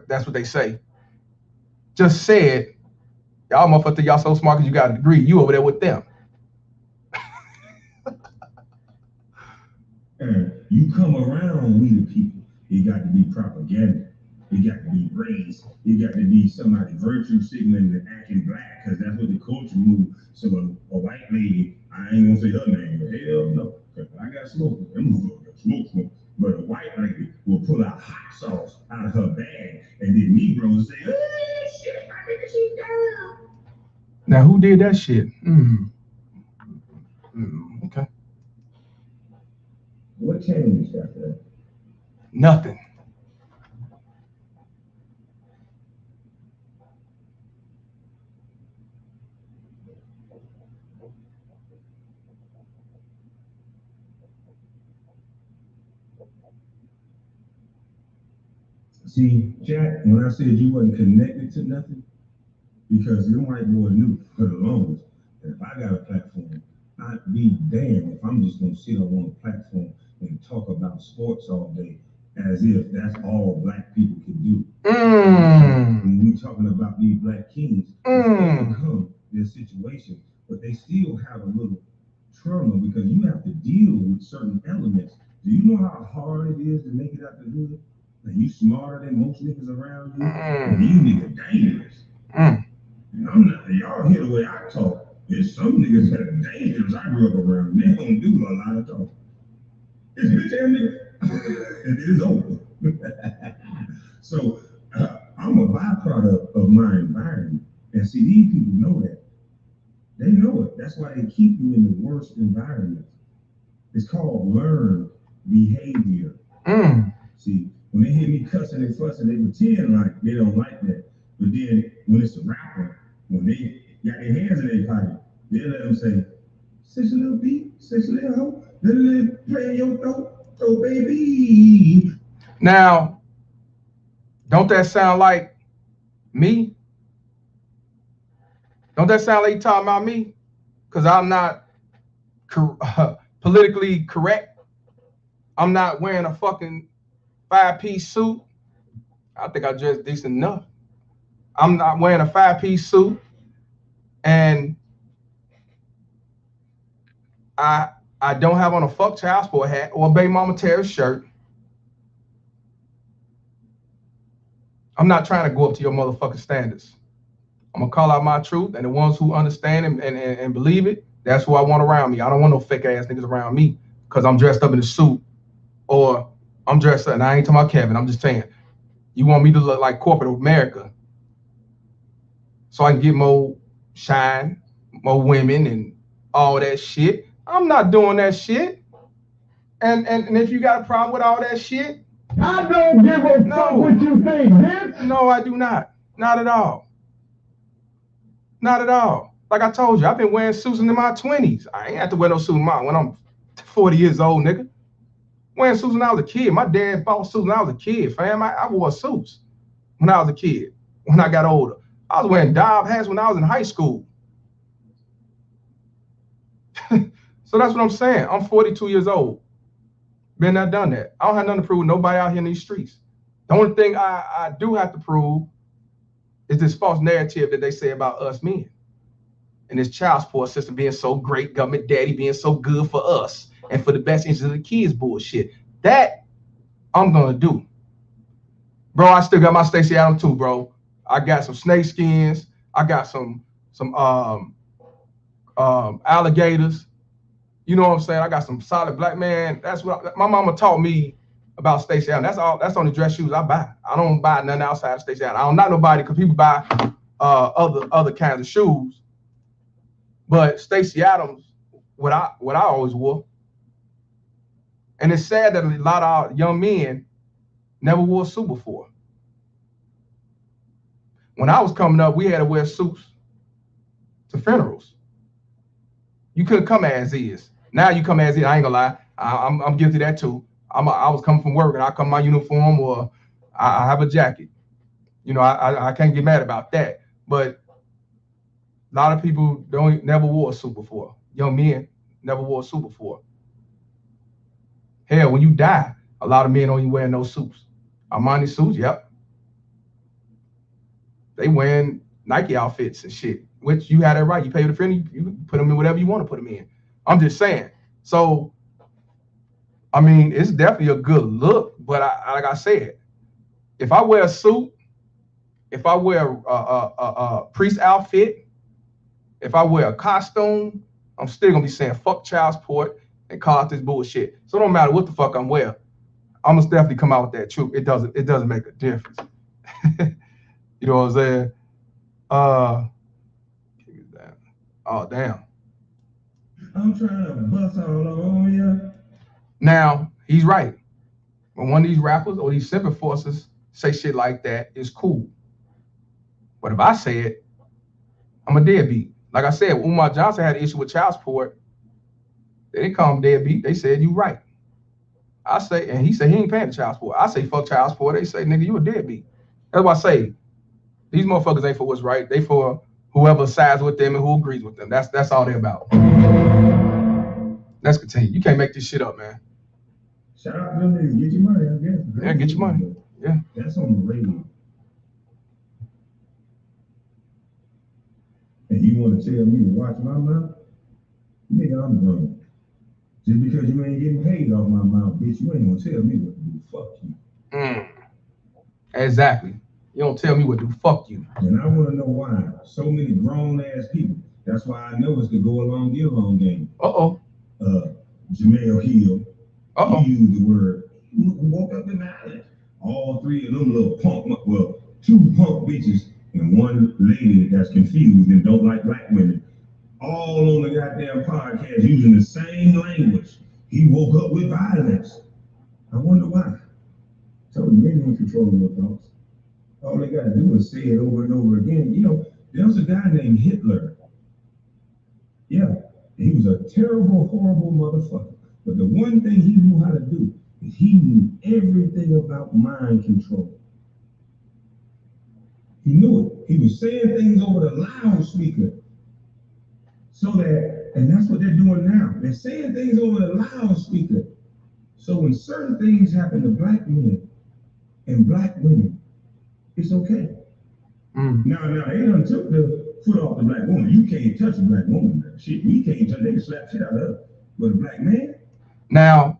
that's what they say, just said, y'all motherfucker, y'all so smart because you got a degree. You over there with them. And you come around we the people, it got to be propaganda. It got to be race. It got to be somebody virtue signaling and acting black because that's what the culture moved. So a white lady, I ain't gonna say her name, but hell no, because I got smoke. Smoke. But a white lady will pull out hot sauce out of her bag, and then Negroes say, "Oh shit, my nigga, she's down." Now who did that shit? Okay. What changed after that? Nothing. See, Jack, when I said you wasn't connected to nothing, because your white boy knew for the longest that if I got a platform, I'd be damned if I'm just gonna sit on one platform and talk about sports all day as if that's all black people can do. When we're talking about these black kings, overcome their situation, but they still have a little trauma because you have to deal with certain elements. Do you know how hard it is to make it out the hood? And you smarter than most niggas around you, and you niggas dangerous. And I'm not, y'all hear the way I talk. There's some niggas that are dangerous I grew up around. They don't do a lot of talk. It's bitch ass nigga. And it is over. So I'm a byproduct of my environment. And see, these people know that. They know it. That's why they keep you in the worst environment. It's called learned behavior. See, when they hear me cussing and fussing, they pretend like they don't like that. But then when it's a rapper, when they got their hands in their pocket, they let them say, "Such a little beat, such a little hoe, little play in your throat, baby." Now, don't that sound like me? Don't that sound like you talking about me? Because I'm not politically correct. I'm not wearing a fucking 5-piece suit. I think I dress decent enough. I'm not wearing a 5-piece suit. And I don't have on a fuck child support hat or a baby mama terrorist shirt. I'm not trying to go up to your motherfucking standards. I'm gonna call out my truth, and the ones who understand and believe it, that's who I want around me. I don't want no fake ass niggas around me because I'm dressed up in a suit or I'm dressed up, and I ain't talking about Kevin. I'm just saying, you want me to look like corporate America so I can get more shine, more women, and all that shit. I'm not doing that shit. And if you got a problem with all that shit, I don't give a fuck what you think, bitch. No, I do not. Not at all. Not at all. Like I told you, I've been wearing suits in my 20s. I ain't have to wear no suit when I'm 40 years old, nigga. Wearing suits when I was a kid. My dad bought suits when I was a kid, fam. I wore suits when I was a kid. When I got older, I was wearing dive hats when I was in high school. So that's what I'm saying. I'm 42 years old. Been there, done that. I don't have nothing to prove with nobody out here in these streets. The only thing I do have to prove is this false narrative that they say about us men. And this child support system being so great, government daddy being so good for us and for the best interest of the kids bullshit. That I'm gonna do. Bro, I still got my Stacey Adams too, bro. I got some snake skins. I got some alligators. You know what I'm saying? I got some solid black man. That's what my mama taught me about Stacey Adams. That's all. That's on the dress shoes I buy. I don't buy nothing outside of Stacey Adams. I don't knock nobody because people buy other kinds of shoes. But Stacey Adams, what I always wore. And it's sad that a lot of young men never wore a suit before. When I was coming up, we had to wear suits to funerals. You couldn't come as is. Now you come as is. I ain't gonna lie. I'm guilty of that too. I was coming from work and I come in my uniform or I have a jacket. You know, I can't get mad about that. But a lot of people never wore a suit before. Young men never wore a suit before. Hell, when you die, a lot of men don't even wear no suits. Armani suits, yep. They wearing Nike outfits and shit, which you had that right. You pay the friend, you put them in whatever you want to put them in. I'm just saying. So, I mean, it's definitely a good look, but like I said, if I wear a suit, if I wear a priest outfit, if I wear a costume, I'm still gonna be saying fuck child support and call out this bullshit. So it don't matter what the fuck I'm wearing. I must definitely come out with that truth. It doesn't make a difference. You know what I'm saying? Oh damn. I'm trying to bust all on you. Now, he's right. When one of these rappers or these civil forces say shit like that, it's cool. But if I say it, I'm a deadbeat. Like I said, Umar Johnson had an issue with child support. They didn't call him deadbeat. They said, you right. I say, and he said he ain't paying the child support. I say, fuck child support. They say, nigga, you a deadbeat. That's why I say, these motherfuckers ain't for what's right. They for whoever sides with them and who agrees with them. That's all they about. Let's continue. You can't make this shit up, man. Shout out to them niggas. Get your money, I guess. Yeah, get your money. Yeah. That's on the radio. And you want to tell me to watch my mouth? Nigga, I'm grown. Just because you ain't getting paid off my mouth, bitch, you ain't gonna tell me what to do. Fuck you. Exactly. You don't tell me what to do. Fuck you. And I want to know why so many grown-ass people, that's why I know it's the go along, get along game. Jamel Hill, he used the word, woke up in violence. All three of them little two punk bitches and one lady that's confused and don't like black women, all on the goddamn podcast using the same language. He woke up with violence. I wonder why. So you ain't in control of your thoughts. All they gotta do is say it over and over again. You know, there was a guy named Hitler. Yeah, he was a terrible, horrible motherfucker. But the one thing he knew how to do is he knew everything about mind control. He knew it. He was saying things over the loudspeaker. So that, and that's what they're doing now. They're saying things over the loudspeaker. So when certain things happen to black men and black women, it's okay. Now they done took the foot off the black woman. You can't touch a black woman, man. Shit, we can't touch. They can slap shit out of her. But a black man. Now,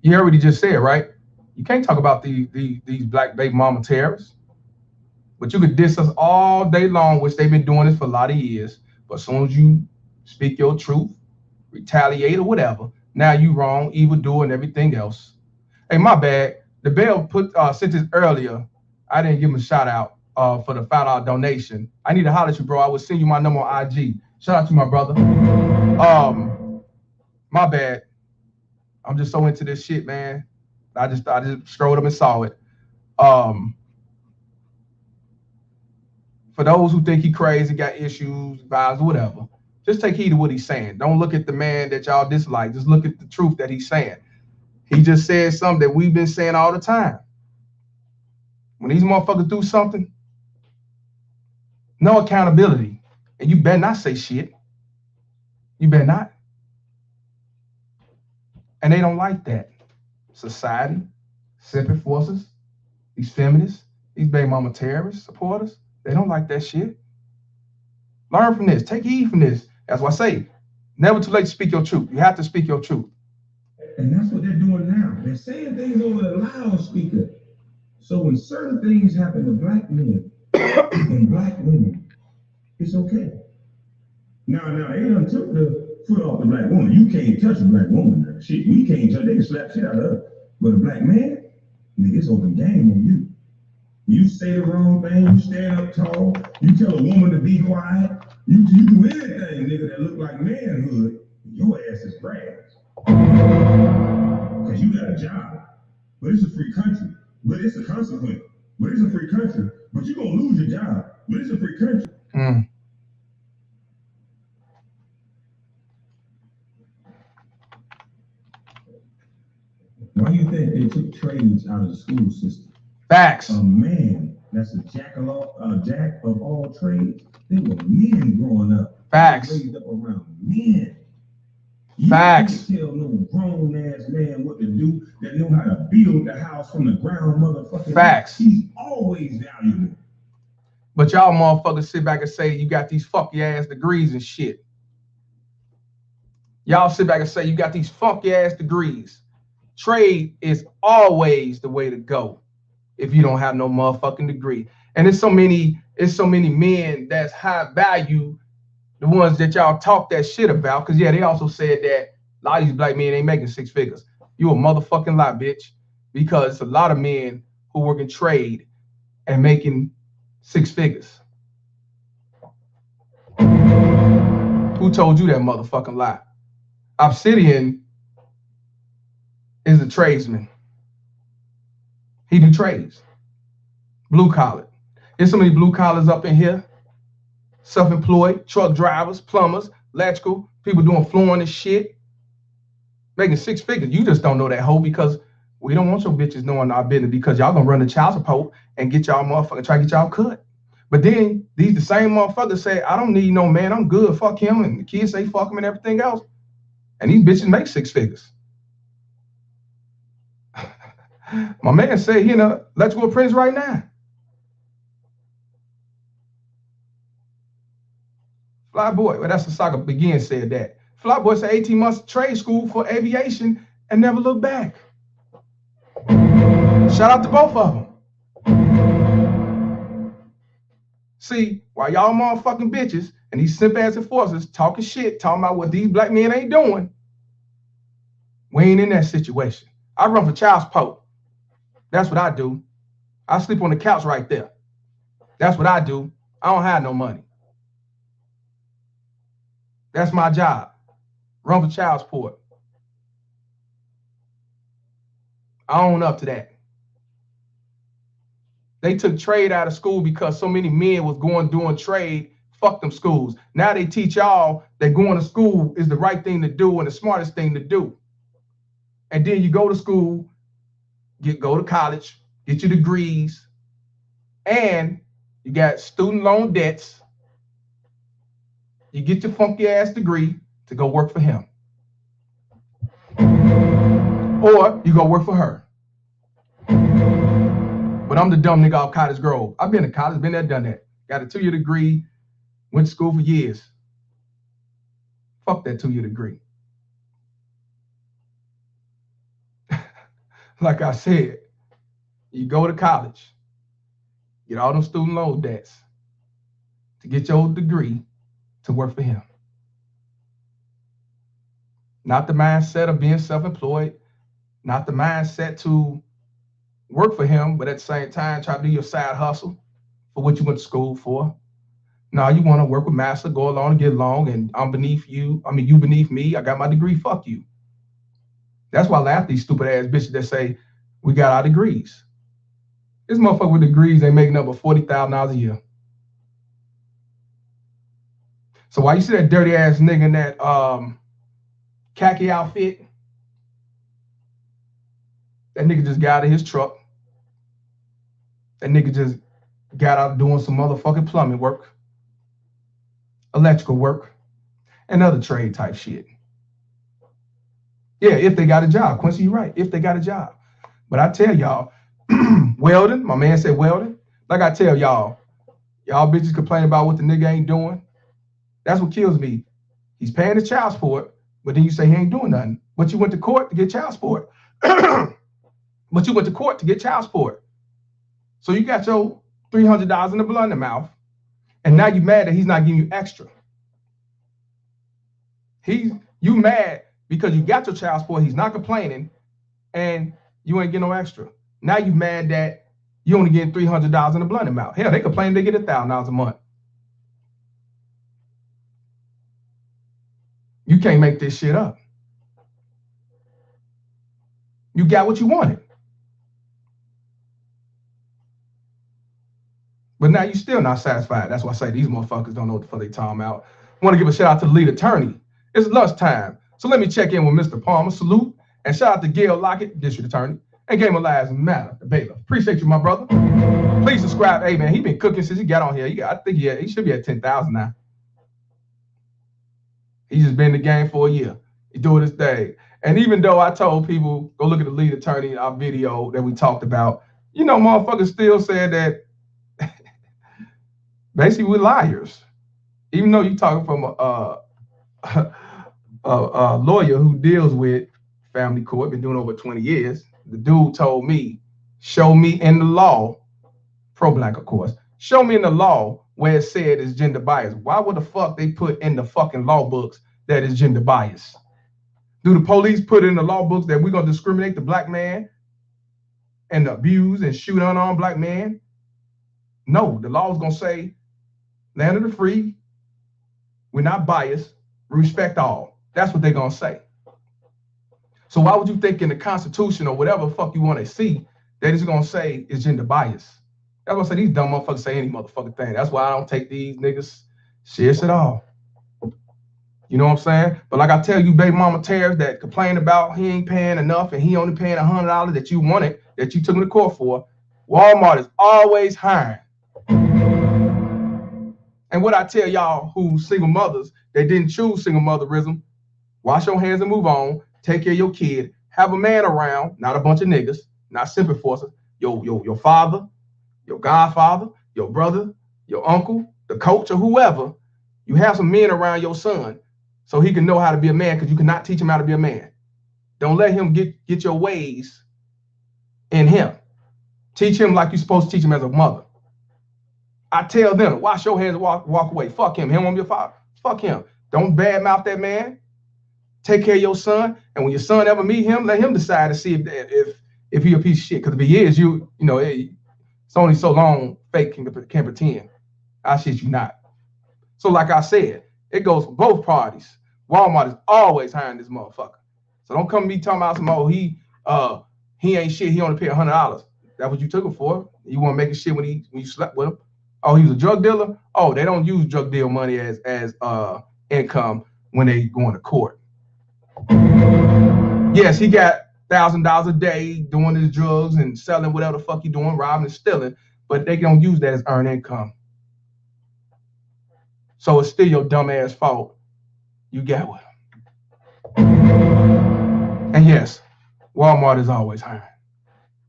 you already just said, right? You can't talk about these black baby mama terrorists. But you could diss us all day long, which they've been doing this for a lot of years. But as soon as you speak your truth, retaliate or whatever, now you wrong, evildoer, and everything else. Hey, my bad. The Bell sent this earlier. I didn't give him a shout out for the $5 donation. I need to holler at you, bro. I will send you my number on IG. Shout out to my brother. My bad. I'm just so into this shit, man. I just scrolled up and saw it. For those who think he crazy, got issues, vibes, whatever, just take heed of what he's saying. Don't look at the man that y'all dislike. Just look at the truth that he's saying. He just said something that we've been saying all the time. When these motherfuckers do something, no accountability. And you better not say shit. You better not. And they don't like that. Society, separate forces, these feminists, these baby mama terrorist supporters, they don't like that shit. Learn from this. Take heed from this. That's why I say, never too late to speak your truth. You have to speak your truth. And that's what they're doing now. They're saying things over the loudspeaker. So when certain things happen to black men and black women, it's okay. Now, they done took the foot off the black woman. You can't touch a black woman. Man. Shit, we can't touch. They can slap shit out of her. But a black man, nigga, it's open game on you. You say the wrong thing, you stand up tall, you tell a woman to be quiet, you do anything, nigga, that look like manhood, your ass is grass. Because you got a job. But it's a free country. But it's a consequence. But it's a free country. But you're going to lose your job. But it's a free country. Why do you think they took trades out of the school system? Facts. A man that's a jack of all trades. They were men growing up. Facts. Raised up around men. You Facts. can't tell no grown ass man what to do that know how to build the house from the ground, motherfucker. Facts. He's always valuable. But y'all motherfuckers sit back and say you got these funky ass degrees and shit. Y'all sit back and say you got these funky ass degrees. Trade is always the way to go if you don't have no motherfucking degree. And it's so many men that's high value, the ones that y'all talk that shit about. Cause yeah, they also said that a lot of these black men ain't making six figures. You a motherfucking lie, bitch. Because it's a lot of men who work in trade and making six figures. Who told you that motherfucking lie? Obsidian is a tradesman. He do trades. Blue collar. There's so many blue collars up in here. Self-employed, truck drivers, plumbers, electrical, people doing flooring and shit. Making six figures. You just don't know that hoe because we don't want your bitches knowing our business because y'all gonna run the child support and get y'all motherfucker, try to get y'all cut. But then the same motherfuckers say, I don't need no man, I'm good, fuck him. And the kids say fuck him and everything else. And these bitches make six figures. My man said he in a electrical apprentice right now. Flyboy, well, that's the saga begin said that. Flyboy said 18 months trade school for aviation and never looked back. Shout out to both of them. See, while y'all motherfucking bitches and these simp ass enforcers talking shit, talking about what these black men ain't doing, we ain't in that situation. I run for child support. That's what I do. I sleep on the couch right there. That's what I do. I don't have no money. That's my job. Run for child support. I own up to that. They took trade out of school because so many men was doing trade. Fuck them schools. Now they teach y'all that going to school is the right thing to do and the smartest thing to do. And then you go to school, go to college, get your degrees, and you got student loan debts. You get your funky ass degree to go work for him. Or you go work for her. But I'm the dumb nigga off Cottage Grove. I've been to college, been there, done that. Got a 2-year degree, Went to school for years. Fuck that 2-year degree. Like I said, you go to college, get all them student loan debts to get your degree to work for him. Not the mindset of being self-employed, not the mindset to work for him, but at the same time, try to do your side hustle for what you went to school for. Now you want to work with master, go along and get along, and I'm beneath you. I mean, you beneath me. I got my degree. Fuck you. That's why I laugh at these stupid ass bitches that say we got our degrees. This motherfucker with degrees ain't making up but $40,000 a year. So why you see that dirty ass nigga in that khaki outfit? That nigga just got out of his truck. That nigga just got out doing some motherfucking plumbing work, electrical work, and other trade type shit. Yeah, if they got a job. Quincy, you're right. If they got a job. But I tell y'all, welding, my man said welding. Like I tell y'all bitches complain about what the nigga ain't doing. That's what kills me. He's paying his child support, but then you say he ain't doing nothing. But you went to court to get child support. But you went to court to get child support. So you got your $300 in the blunder mouth, and now you mad that he's not giving you extra. You mad because you got your child support, he's not complaining, and you ain't getting no extra. Now you mad that you only getting $300 in the blunder mouth. Hell, they complain they get $1,000 a month. You can't make this shit up. You got what you wanted. But now you still not satisfied. That's why I say these motherfuckers don't know what the fuck they talking about. I want to give a shout out to the lead attorney. It's lunchtime. So let me check in with Mr. Palmer. Salute. And shout out to Gail Lockett, district attorney. And Game of Lives Matter, the bailiff. Appreciate you, my brother. Please subscribe. Hey, man, he been cooking since he got on here. I think he should be at 10,000 now. He's just been in the game for a year. He's doing his thing. And even though I told people, go look at the lead attorney, our video that we talked about, you know, motherfuckers still said that basically we're liars. Even though you're talking from a lawyer who deals with family court, been doing over 20 years. The dude told me, show me in the law, pro-black of course, show me in the law where it said it's gender bias. Why would the fuck they put in the fucking law books that is gender bias? Do the police put in the law books that we're gonna discriminate the black man and abuse and shoot unarmed black men? No, the law is gonna say, land of the free, we're not biased, we respect all. That's what they're gonna say. So why would you think in the Constitution or whatever the fuck you want to see that it's gonna say it's gender bias? That's what I say these dumb motherfuckers say any motherfucking thing. That's why I don't take these niggas serious at all. You know what I'm saying? But like I tell you, baby mama tariffs that complain about he ain't paying enough and he only paying $100 that you wanted, that you took him to court for, Walmart is always hiring. And what I tell y'all who single mothers that didn't choose single motherism, wash your hands and move on, take care of your kid, have a man around, not a bunch of niggas, not simple forces, your father, your godfather, your brother, your uncle, the coach or whoever. You have some men around your son so he can know how to be a man, because you cannot teach him how to be a man. Don't let him get your ways in him. Teach him like you're supposed to teach him as a mother. I tell them, wash your hands and walk away. Fuck him. He don't want to be a father. Fuck him. Don't badmouth that man. Take care of your son. And when your son ever meet him, let him decide to see if he a piece of shit. Because if he is, you know, it's only so long fake can pretend. I shit you not. So like I said, it goes for both parties. Walmart is always hiring this motherfucker. So don't come to me talking about some, oh, he ain't shit. He only paid $100. That's what you took him for. You want to make it shit when you slept with him. Oh, he was a drug dealer? Oh, they don't use drug deal money as income when they go into court. Yes, he got $1,000 a day doing his drugs and selling whatever the fuck he doing, robbing and stealing, but they don't use that as earned income. So it's still your dumb ass fault you got with him. And yes, Walmart is always hiring.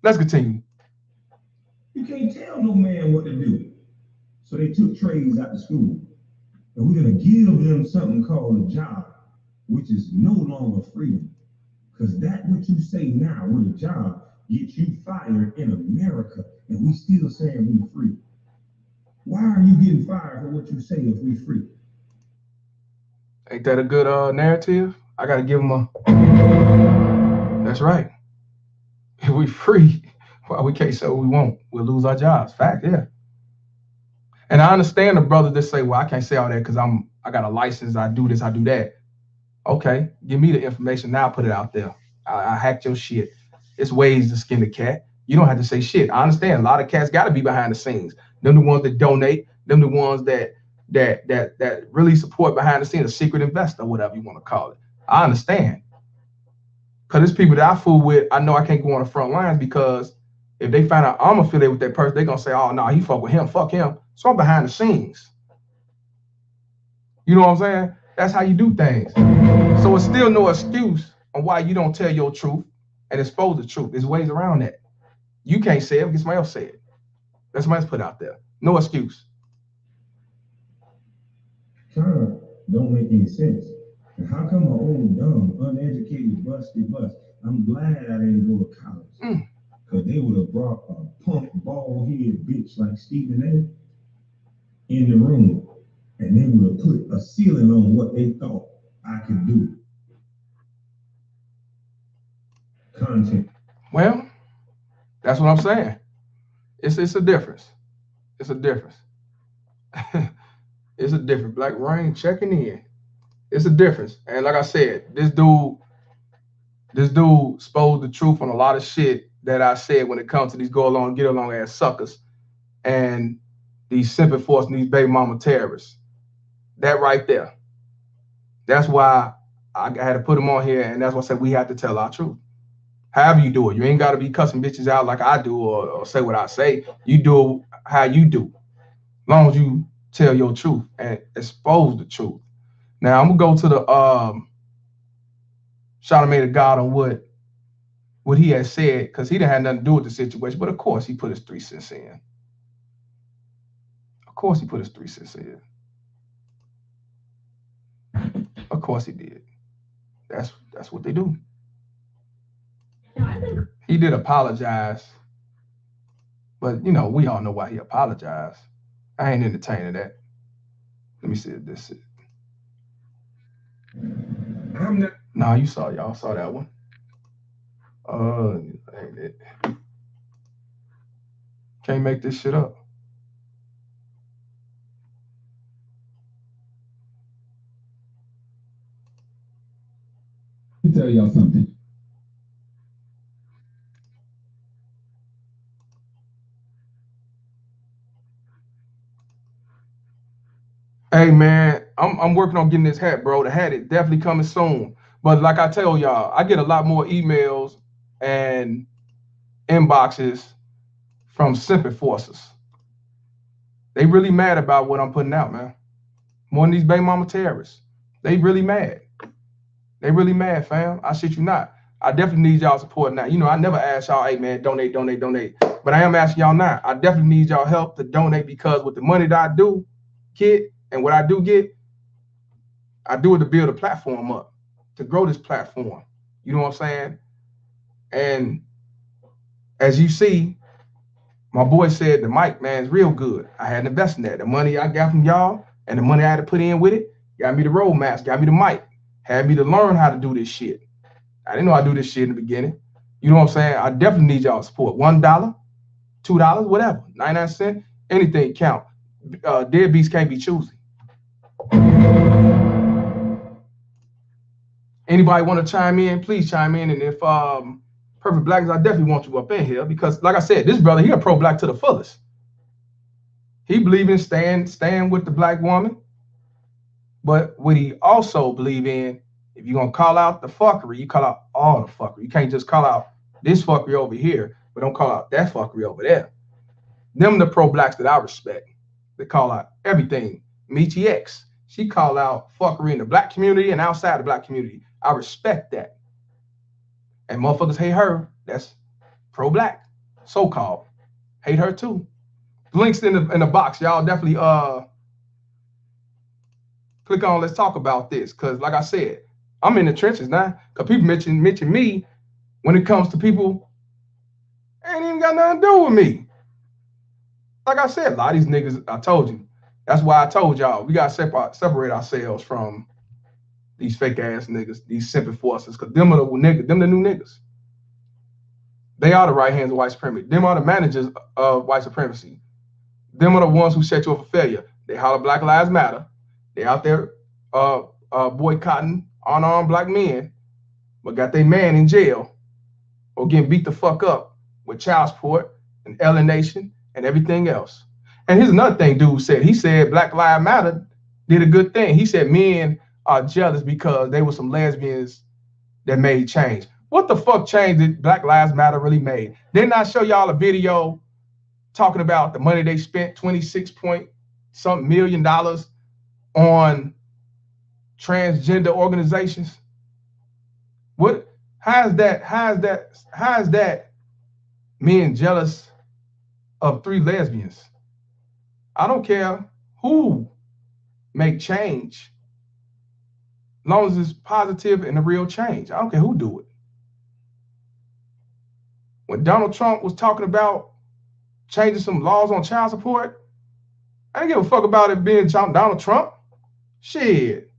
Let's continue. You can't tell no man what to do. So they took trades out of school. And we're going to give them something called a job, which is no longer freedom. Because that what you say now with a job gets you fired in America, and we still saying we free. Why are you getting fired for what you say if we free? Ain't that a good narrative? I got to give them a... That's right. If we free, well, we can't say what we want. We'll lose our jobs. Fact, yeah. And I understand the brothers that say, well, I can't say all that because I got a license, I do this, I do that. Okay, give me the information now, put it out there. I hacked your shit. It's ways to skin the cat. You don't have to say shit. I understand a lot of cats gotta be behind the scenes. Them the ones that donate, them the ones that really support behind the scenes, a secret investor, whatever you want to call it. I understand. Because there's people that I fool with, I know I can't go on the front lines because if they find out I'm affiliated with that person, they're gonna say, oh no, he fuck with him, fuck him. So I'm behind the scenes. You know what I'm saying? That's how you do things. So it's still no excuse on why you don't tell your truth and expose the truth. There's ways around that. You can't say it, get somebody else say it. Let somebody else put it out there. No excuse. Kind don't make any sense. And how come my old dumb, uneducated, busted bus? I'm glad I didn't go to college. Because they would have brought a punk, bald-headed bitch like Stephen A. in the room. And they would have put a ceiling on what they thought I could do. Content. Well, that's what I'm saying. It's a difference. It's a difference. It's a difference. Black Rain checking in. It's a difference. And like I said, this dude exposed the truth on a lot of shit that I said when it comes to these go along, get along ass suckers and these simping force and these baby mama terrorists. That right there. That's why I had to put them on here, and that's why I said we have to tell our truth. However you do it. You ain't got to be cussing bitches out like I do or say what I say. You do it how you do. As long as you tell your truth and expose the truth. Now I'm gonna go to the Charlamagne the God on what he had said, because he didn't have nothing to do with the situation. But of course he put his 3 cents in. Of course he put his 3 cents in. Of course he did. That's what they do. He did apologize, but you know, we all know why he apologized. I ain't entertaining that. Let me see if this is. Nah, y'all saw that one. Ain't it? Can't make this shit up. Let me tell y'all something. Hey man, I'm working on getting this hat, bro. The hat is definitely coming soon. But like I tell y'all, I get a lot more emails and inboxes from simping forces. They really mad about what I'm putting out, man. More than these baby mama terrorists. They really mad. They really mad, fam. I shit you not. I definitely need y'all support now. You know, I never ask y'all, hey man, donate. But I am asking y'all now. I definitely need y'all help to donate, because with the money that I do get and what I do get, I do it to build a platform up, to grow this platform. You know what I'm saying? And as you see, my boy said the mic, man, is real good. I had to invest in that. The money I got from y'all and the money I had to put in with it got me the roadmaps, got me the mic, had me to learn how to do this shit. I didn't know I do this shit in the beginning. You know what I'm saying? I definitely need y'all support. $1, $2, whatever, 99 cents, anything count. Deadbeats can't be choosy. Anybody want to chime in? Please chime in. And if Perfect Black, I definitely want you up in here, because like I said, this brother, he a pro-black to the fullest. He believe in staying with the black woman. But what he also believe in, if you're going to call out the fuckery, you call out all the fuckery. You can't just call out this fuckery over here, but don't call out that fuckery over there. Them the pro-blacks that I respect. They call out everything. Michi X, she call out fuckery in the black community and outside the black community. I respect that. And motherfuckers hate her. That's pro-black, so-called. Hate her too. Links in the box. Y'all definitely Click on let's talk about this. Cause like I said, I'm in the trenches now. Cause people mention me when it comes to people, ain't even got nothing to do with me. Like I said, a lot of these niggas, I told you. That's why I told y'all we gotta separate ourselves from these fake ass niggas, these simple forces, cause them are the niggas, them the new niggas. They are the right hands of white supremacy. Them are the managers of white supremacy. Them are the ones who set you up for failure. They holler Black Lives Matter. They out there boycotting unarmed black men, but got their man in jail or getting beat the fuck up with child support and alienation and everything else. And here's another thing dude said. He said Black Lives Matter did a good thing. He said men are jealous because they were some lesbians that made change. What the fuck change did Black Lives Matter really made? Didn't I show y'all a video talking about the money they spent, 26-point-something million on transgender organizations? What? How is that men jealous of 3 lesbians? I don't care who make change, as long as it's positive and a real change. I don't care who do it. When Donald Trump was talking about changing some laws on child support, I didn't give a fuck about it being Donald Trump. Shit.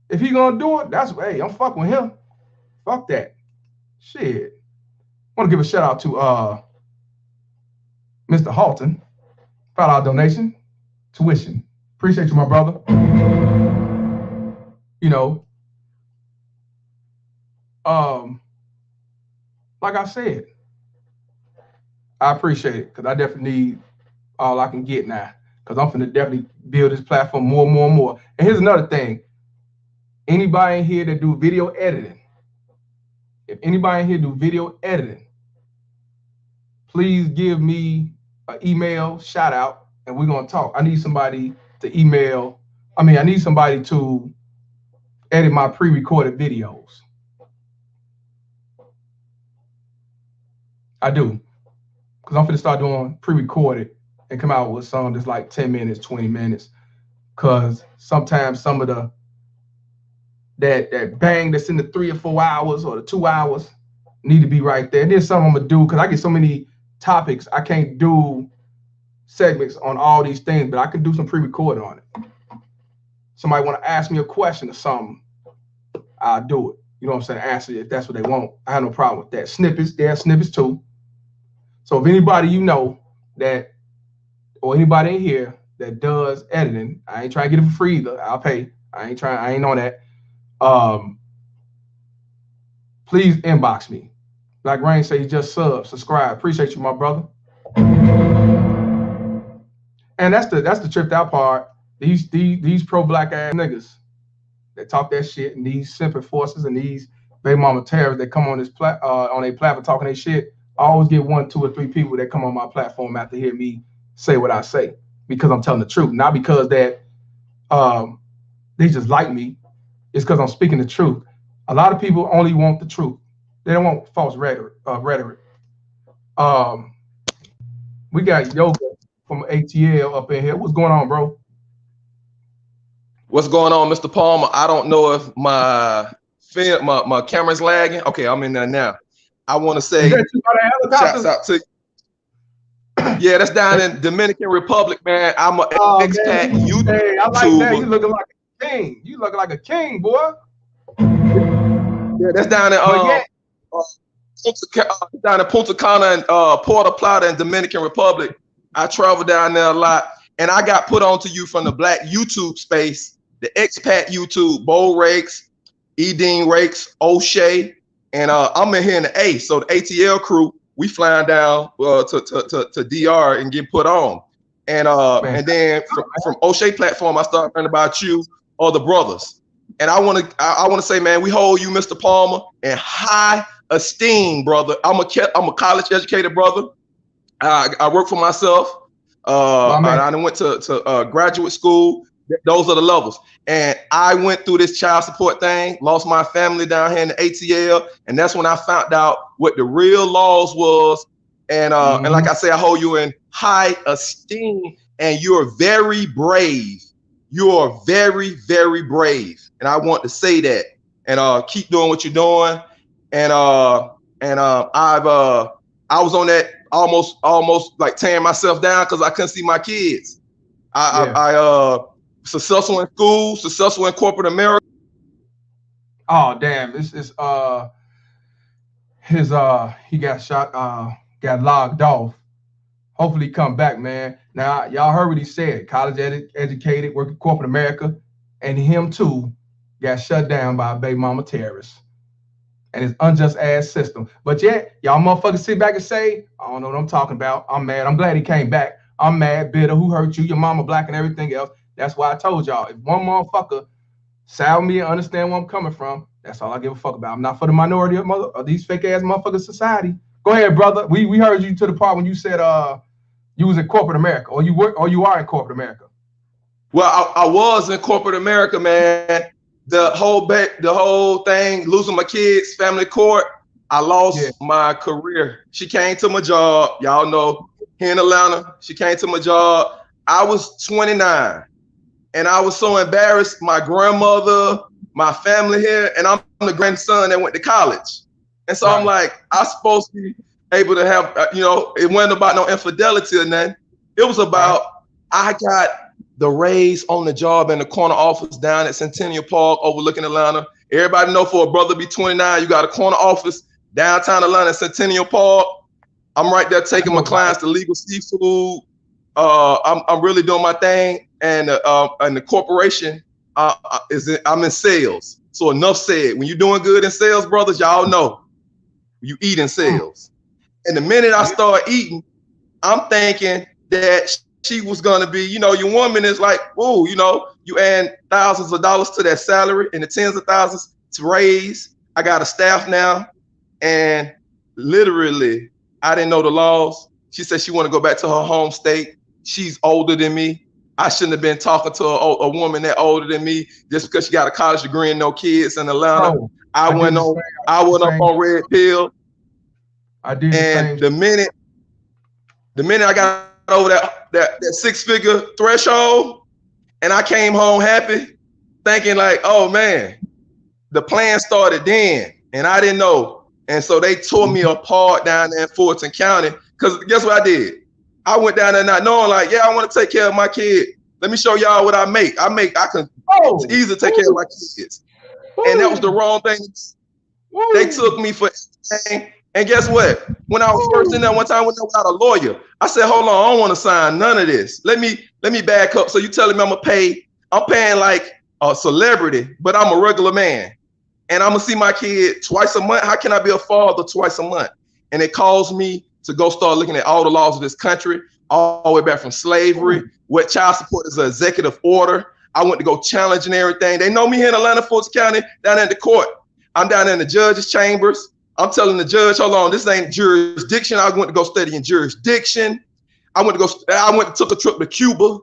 If he gonna do it, that's, hey, I'm fucking with him. Fuck that. Shit. I want to give a shout out to Mr. Halton. $5 donation, tuition. Appreciate you, my brother. You know, like I said, I appreciate it because I definitely need all I can get now because I'm finna definitely build this platform more and more and more. And here's another thing. Anybody in here that do video editing, if anybody in here do video editing, please give me an email shout out and we're gonna talk. I need somebody to email. I need somebody to edit my pre-recorded videos. I do, because I'm finna start doing pre-recorded and come out with some that's like 10 minutes, 20 minutes, because sometimes some of the that bang that's in the 3 or 4 hours or the 2 hours need to be right there. And then some I'm gonna do, because I get so many topics, I can't do segments on all these things, but I can do some pre-recorded on it. Somebody want to ask me a question or something, I'll do it. You know what I'm saying? Answer it if that's what they want. I have no problem with that. Snippets, there are snippets too. So if anybody you know that, or anybody in here that does editing, I ain't trying to get it for free either. I'll pay. I ain't on that. Please inbox me. Like Rain say, just subscribe. Appreciate you, my brother. And that's the tripped out part. These pro-black ass niggas that talk that shit, and these simple forces and these baby mama terrorists that come on this on a platform talking their shit, I always get 1, 2, or 3 people that come on my platform after hear me say what I say, because I'm telling the truth, not because that they just like me. It's because I'm speaking the truth. A lot of people only want the truth. They don't want false rhetoric. We got Yoga from ATL up in here. What's going on, bro? What's going on, Mr. Palmer? I don't know if my camera's lagging. Okay, I'm in there now. I want to say shouts out to yeah, that's down in Dominican Republic, man. I'm an expat YouTuber. Hey, I like that. You looking like a king. You looking like a king, boy. Yeah, that's down in down in Punta Cana and Puerto Plata in Dominican Republic. I travel down there a lot, and I got put onto you from the Black YouTube space, the expat YouTube, Bo Rakes, Dean Rakes, O'Shea, and I'm in here in the A. So the ATL crew, we flying down to DR and get put on, and then from O'Shea platform, I started learning about you or the brothers, and I want to say, man, we hold you, Mr. Palmer, in high esteem, brother. I'm a college educated brother. I work for myself. I went to graduate school. Those are the levels. And I went through this child support thing, lost my family down here in the ATL. And that's when I found out what the real laws was. And and like I say, I hold you in high esteem, and you're very brave. you are very, very brave. And I want to say that. And keep doing what you're doing. And I was on that almost like tearing myself down because I couldn't see my kids. I successful in school, successful in corporate America. Oh damn! This is he got shot, got logged off. Hopefully he come back, man. Now y'all heard what he said. College educated, working corporate America, and him too got shut down by a baby mama terrorist and his unjust ass system. But yet y'all motherfuckers sit back and say, I don't know what I'm talking about. I'm mad. I'm glad he came back. I'm mad, bitter. Who hurt you? Your mama black and everything else. That's why I told y'all, if one motherfucker sound me and understand where I'm coming from, that's all I give a fuck about. I'm not for the minority of these fake ass motherfuckers society. Go ahead, brother. We heard you to the part when you said you was in corporate America, or you are in corporate America. Well, I was in corporate America, man. The whole thing, losing my kids, family court. I lost my career. She came to my job. Y'all know, here in Atlanta, she came to my job. I was 29, and I was so embarrassed. My grandmother, my family here, and I'm the grandson that went to college. And so I'm like, I'm supposed to be able to have, it wasn't about no infidelity or nothing. It was about, I got the raise on the job in the corner office down at Centennial Park overlooking Atlanta. Everybody know for a brother to be 29, you got a corner office downtown Atlanta, Centennial Park. I'm right there taking my clients to legal seafood. I'm really doing my thing. And the corporation, I'm in sales. So enough said. When you're doing good in sales, brothers, y'all know you eat in sales. And the minute I start eating, I'm thinking that she was gonna be, your woman is like, whoa, you add thousands of dollars to that salary and the tens of thousands to raise. I got a staff now, and literally, I didn't know the laws. She said she want to go back to her home state. She's older than me. I shouldn't have been talking to a woman that older than me just because she got a college degree and no kids in Atlanta. I went up on red pill. I did. And the minute I got over that 6-figure threshold, and I came home happy, thinking like, oh man, the plan started then, and I didn't know. And so they tore me apart down there in Fulton County. Because guess what I did? I went down there not knowing, like, I want to take care of my kid. Let me show y'all what I make. I can easily take care of my kids. And that was the wrong thing. They took me for everything. And guess what? When I was first in there one time without a lawyer, I said, hold on, I don't want to sign none of this. Let me back up. So you telling me I'm paying like a celebrity, but I'm a regular man. And I'm gonna see my kid twice a month. How can I be a father twice a month? And it caused me to go start looking at all the laws of this country, all the way back from slavery, what child support is an executive order. I went to go challenging everything. They know me here in Atlanta, Fulton County, down at the court. I'm down in the judge's chambers. I'm telling the judge, hold on, this ain't jurisdiction. I went to go study in jurisdiction. I took a trip to Cuba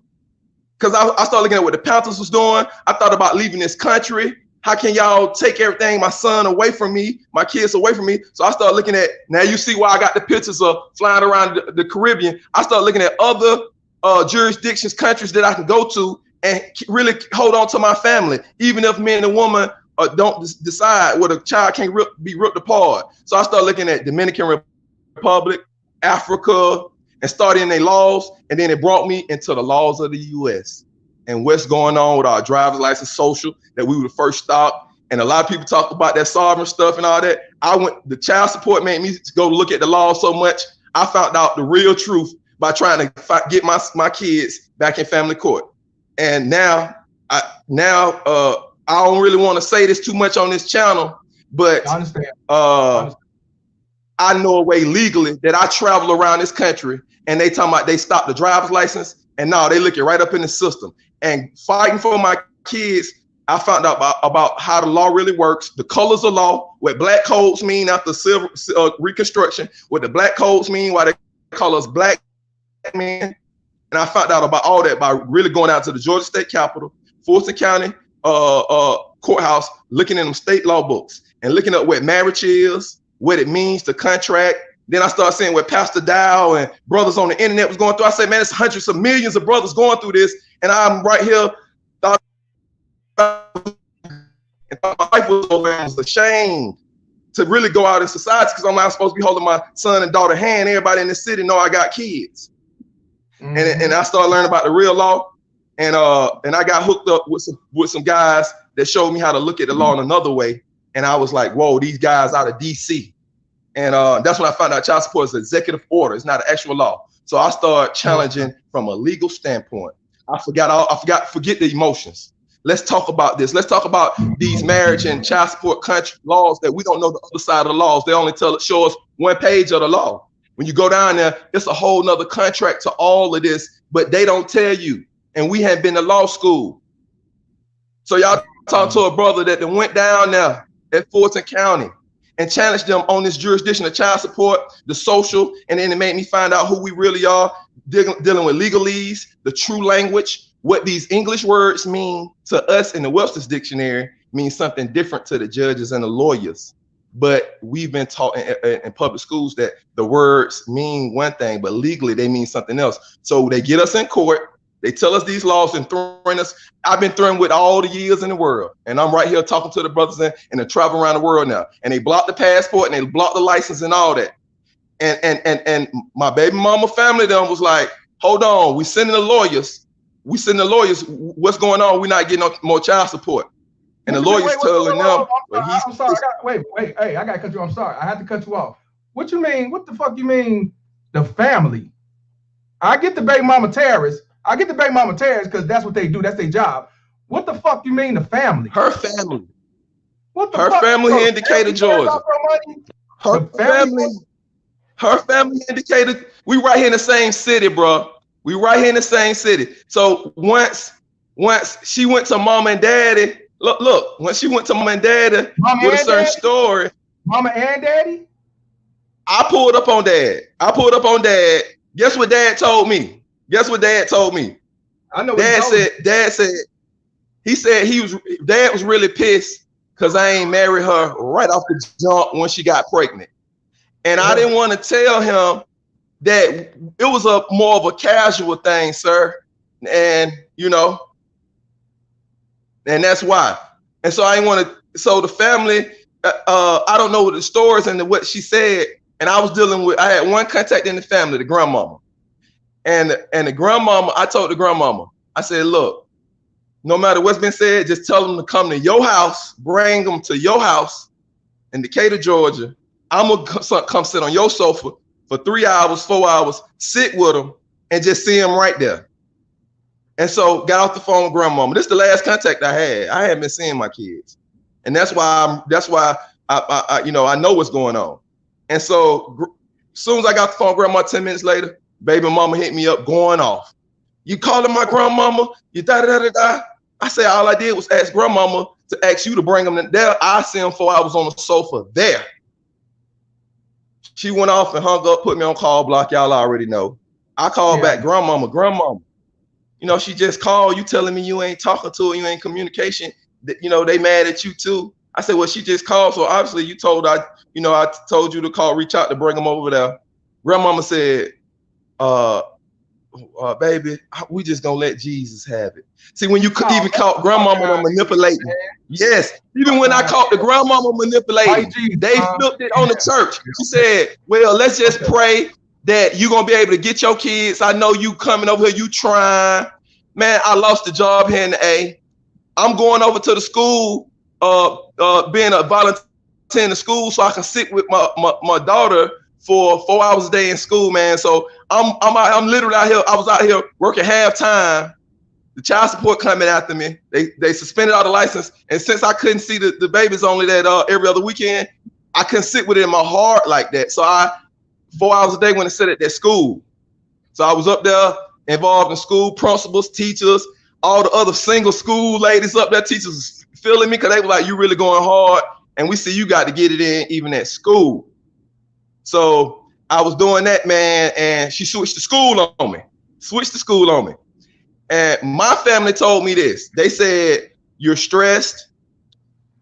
because I started looking at what the Panthers was doing. I thought about leaving this country. How can y'all take everything, my son away from me, my kids away from me? So I started looking at, now you see why I got the pictures of flying around the Caribbean. I started looking at other jurisdictions, countries that I can go to and really hold on to my family, even if me and the woman don't decide where the child can't be ripped apart. So I started looking at Dominican Republic, Africa, and studying their laws. And then it brought me into the laws of the US and what's going on with our driver's license, social, that we were the first stop. And a lot of people talk about that sovereign stuff and all that. The child support made me go look at the law so much. I found out the real truth by trying to get my kids back in family court. And now I don't really want to say this too much on this channel, but I understand. I know a way legally that I travel around this country, and they talking about they stop the driver's license, and now they look it right up in the system. And fighting for my kids, I found out about how the law really works, the colors of law, what black codes mean after Reconstruction, what the black codes mean, why they call us black men. And I found out about all that by really going out to the Georgia State Capitol, Fulton County courthouse, looking in them state law books and looking up what marriage is, what it means to contract. Then I started seeing what Pastor Dow and brothers on the internet was going through. I said, man, it's hundreds of millions of brothers going through this, and I'm right here was over and was ashamed to really go out in society because I'm not supposed to be holding my son and daughter hand. Everybody in the city know I got kids. And I started learning about the real law, and I got hooked up with some guys that showed me how to look at the law in another way. And I was like, whoa, these guys out of DC. And that's when I found out child support is an executive order. It's not an actual law. So I started challenging from a legal standpoint. Forget the emotions. Let's talk about this. Let's talk about these marriage and child support country laws that we don't know the other side of the laws. They only show us one page of the law. When you go down there, it's a whole nother contract to all of this, but they don't tell you. And we haven't been to law school. So y'all talk to a brother that went down there at Fulton County and challenged them on this jurisdiction of child support, the social, and then it made me find out who we really are, dealing with legalese, the true language, what these English words mean to us in the Webster's dictionary means something different to the judges and the lawyers. But we've been taught in public schools that the words mean one thing, but legally they mean something else. So they get us in court, they tell us these laws and throwing us. I've been thrown with all the years in the world, and I'm right here talking to the brothers and they travel around the world now. And they block the passport and they block the license and all that. And my baby mama family then was like, hold on, we sending the lawyers. What's going on? We're not getting no more child support. And the lawyers telling them, I'm sorry. Wait, hey, I gotta cut you off. I'm sorry. I had to cut you off. What you mean? What the fuck you mean? The family? I get the baby mama terrorists. I get the baby mama terrorists because that's what they do. That's their job. What the fuck you mean the family? Her family. What the her fuck? family here in Decatur, Georgia. Her family in Decatur. We right here in the same city, bro. We right here in the same city. So once she went to mom and daddy, look, when she went to mom and daddy with a certain story. Mama and daddy? I pulled up on dad. Guess what dad told me? I know. Dad said dad was really pissed because I ain't married her right off the jump when she got pregnant. And I didn't want to tell him that it was more of a casual thing, sir. And and that's why. And so I didn't want to, so the family, I don't know the stories and what she said. And I had one contact in the family, the grandmama. And the grandmama, I told the grandmama, I said, look, no matter what's been said, just tell them to come to your house, bring them to your house in Decatur, Georgia. I'm going to come sit on your sofa for 3 hours, 4 hours, sit with them and just see them right there. And so got off the phone with grandmama. This is the last contact I had. I hadn't been seeing my kids. And that's why I know what's going on. And so as soon as I got the phone with grandma 10 minutes later, baby mama hit me up going off. You calling my grandmama? You da-da-da-da-da. I said, all I did was ask grandmama to ask you to bring them there. I see them 4 hours on the sofa there. She went off and hung up, put me on call block. Y'all already know. I called back grandmama. She just called you telling me you ain't talking to her, you ain't communication. They mad at you too. I said, well, she just called. So obviously you told I told you to reach out to bring them over there. Grandmama said, baby, we just gonna let Jesus have it. See, when you could even call grandmama manipulating. Yes, even when I caught the grandmama manipulating, they flipped it on the church. She said, well, let's just pray that you're gonna be able to get your kids. I know you coming over here, you trying. Man, I lost the job here in the A. I'm going over to the school, being a volunteer in the school so I can sit with my daughter for 4 hours a day in school, man. So I'm literally out here. I was out here working half-time. The child support coming after me. They suspended all the license. And since I couldn't see the babies only that every other weekend, I couldn't sit with it in my heart like that. So 4 hours a day when I sit at that school. So I was up there involved in school, principals, teachers, all the other single school ladies up there, teachers feeling me because they were like, you really going hard. And we see you got to get it in even at school. So I was doing that, man, and she switched the school on me. And my family told me this. They said, you're stressed.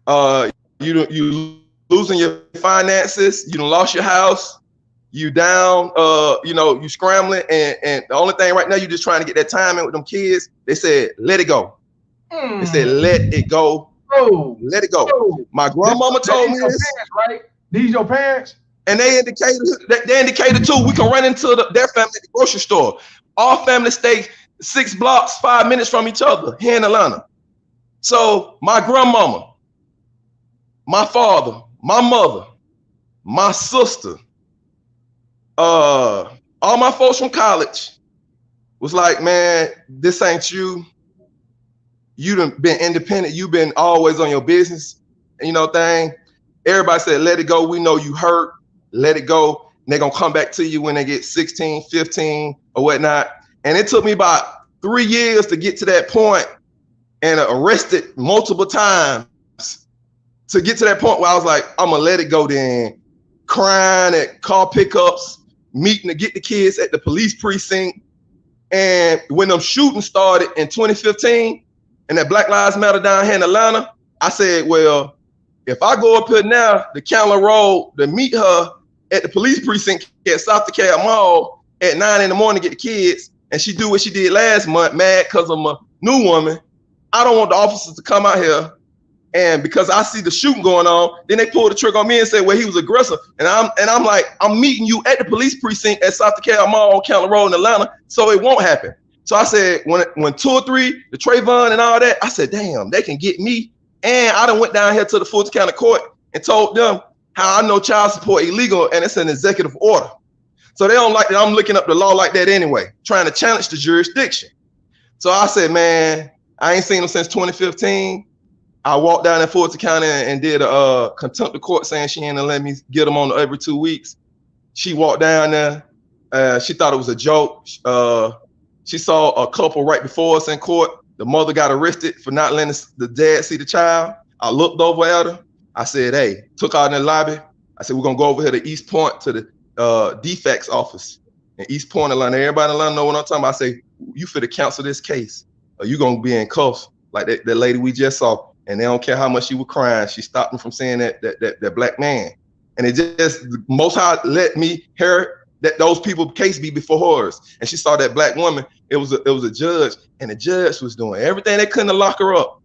You losing your finances. You done lost your house. You down, you scrambling. And the only thing right now, you're just trying to get that time in with them kids. They said, let it go. They said, let it go. Oh, Let it go. oh. My grandmama told me These your this. parents, right? These your parents? And they indicated too, we can run into their family at the grocery store. Our family stay 6 blocks, 5 minutes from each other here in Atlanta. So my grandmama, my father, my mother, my sister, all my folks from college was like, man, this ain't you. You done been independent. You've been always on your business, thing. Everybody said, let it go. We know you hurt. Let it go. And they're going to come back to you when they get 16, 15 or whatnot. And it took me about 3 years to get to that point, and arrested multiple times to get to that point where I was like, I'm going to let it go then. Crying at car pickups, meeting to get the kids at the police precinct. And when them shootings started in 2015 and that Black Lives Matter down here in Atlanta, I said, well, if I go up here now to County Road to meet her at the police precinct at South DeKalb Mall at 9 in the morning to get the kids, and she do what she did last month, mad because I'm a new woman, I don't want the officers to come out here, and because I see the shooting going on, then they pull the trigger on me and say, well, he was aggressive. And I'm like, I'm meeting you at the police precinct at South DeKalb Mall on County Road in Atlanta, so it won't happen. So I said, when 2 or 3, the Trayvon and all that, I said, damn, they can get me. And I done went down here to the Fulton County Court and told them how I know child support illegal and it's an executive order. So they don't like that I'm looking up the law like that anyway, trying to challenge the jurisdiction. So I said, man, I ain't seen them since 2015. I walked down in Fulton County and did a contempt of court saying she ain't gonna let me get them on every 2 weeks. She walked down there. She thought it was a joke. She saw a couple right before us in court. The mother got arrested for not letting the dad see the child. I looked over at her. I said, hey, took her in the lobby. I said, we're gonna go over here to East Point to the defects office in East Point, Atlanta. Everybody in Atlanta know what I'm talking about. I say, you finna cancel this case or you gonna be in cuffs like that lady we just saw. And they don't care how much she was crying. She stopped me from saying that black man. And it just, Most High let me hear that those people's case be before hers. And she saw that black woman. It was a judge, and the judge was doing everything they couldn't to lock her up.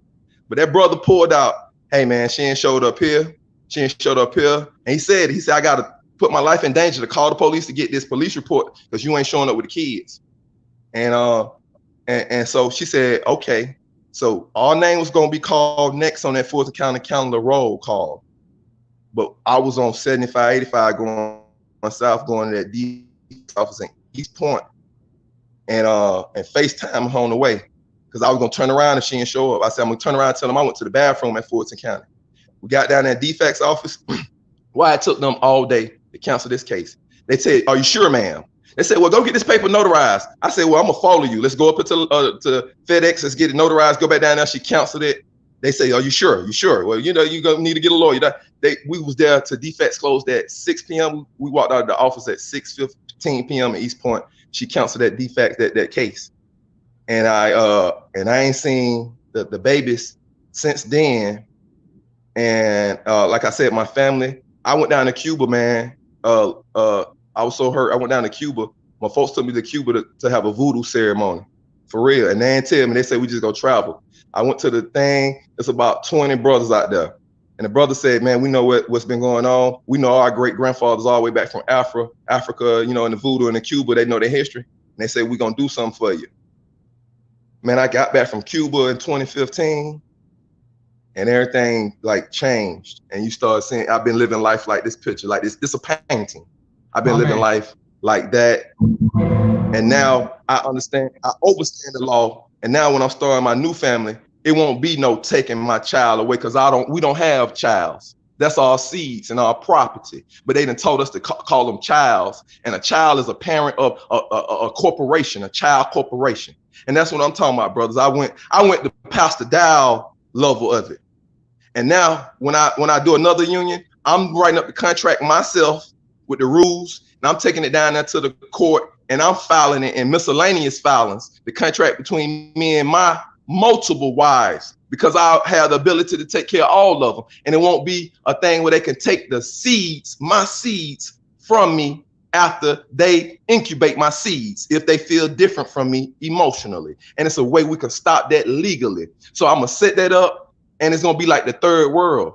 But that brother pulled out, hey man, she ain't showed up here. She ain't showed up here. And he said, I gotta put my life in danger to call the police to get this police report because you ain't showing up with the kids. And so she said, okay. So our name was gonna be called next on that Fulton County calendar roll call. But I was on 75, 85 going south, going to that D office in East Point. And FaceTime her on the way because I was gonna turn around if she didn't show up. I said, I'm gonna turn around and tell them I went to the bathroom at Fulton County. We got down in that defects office. Why it took them all day to cancel this case. They said, are you sure, ma'am? They said, well, go get this paper notarized. I said, well, I'm gonna follow you. Let's go up to FedEx, let's get it notarized, go back down there. She canceled it. They say, are you sure? You sure? Well, you're gonna need to get a lawyer. We was there to defects closed at 6 p.m. We walked out of the office at 6:15 p.m. at East Point. She canceled that defect, that case. And I ain't seen the babies since then. And like I said, my family, I went down to Cuba, man. I was so hurt. I went down to Cuba. My folks took me to Cuba to have a voodoo ceremony, for real. And they didn't tell me. They said we just go travel. I went to the thing. It's about 20 brothers out there. And the brother said, man, we know what's been going on. We know our great grandfathers all the way back from Africa, in the voodoo and in Cuba, they know their history. And they said, we're gonna do something for you. Man, I got back from Cuba in 2015 and everything like changed. And you start seeing, I've been living life like this picture, like this. This is a painting. I've been living life like that. And now I understand, I understand the law. And now when I'm starting my new family, it won't be no taking my child away because we don't have childs. That's our seeds and our property. But they done told us to call them childs. And a child is a parent of a corporation, a child corporation. And that's what I'm talking about, brothers. I went to Pastor Dow level of it. And now when I do another union, I'm writing up the contract myself with the rules, and I'm taking it down there to the court, and I'm filing it in miscellaneous filings, the contract between me and my multiple wives, because I have the ability to take care of all of them. And it won't be a thing where they can take the seeds, my seeds, from me after they incubate my seeds, if they feel different from me emotionally. And it's a way we can stop that legally. So I'm gonna set that up. and it's gonna be like the third world.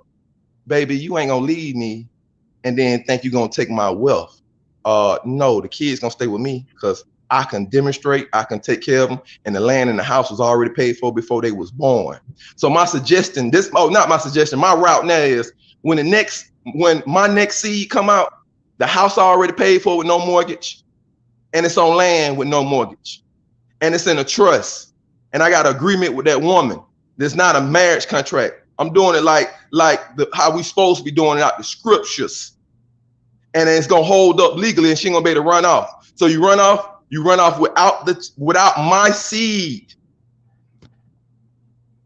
Baby, you ain't gonna leave me and then think you're gonna take my wealth. No, the kids gonna stay with me because I can demonstrate, I can take care of them, and the land and the house was already paid for before they was born. So my suggestion, not my suggestion, my route now is when my next seed come out, the house already paid for with no mortgage, and it's on land with no mortgage, and it's in a trust, and I got an agreement with that woman. There's not a marriage contract. I'm doing it like how we supposed to be doing it out the scriptures, and it's gonna hold up legally, and she ain't gonna be able to run off. So you run off without my seed.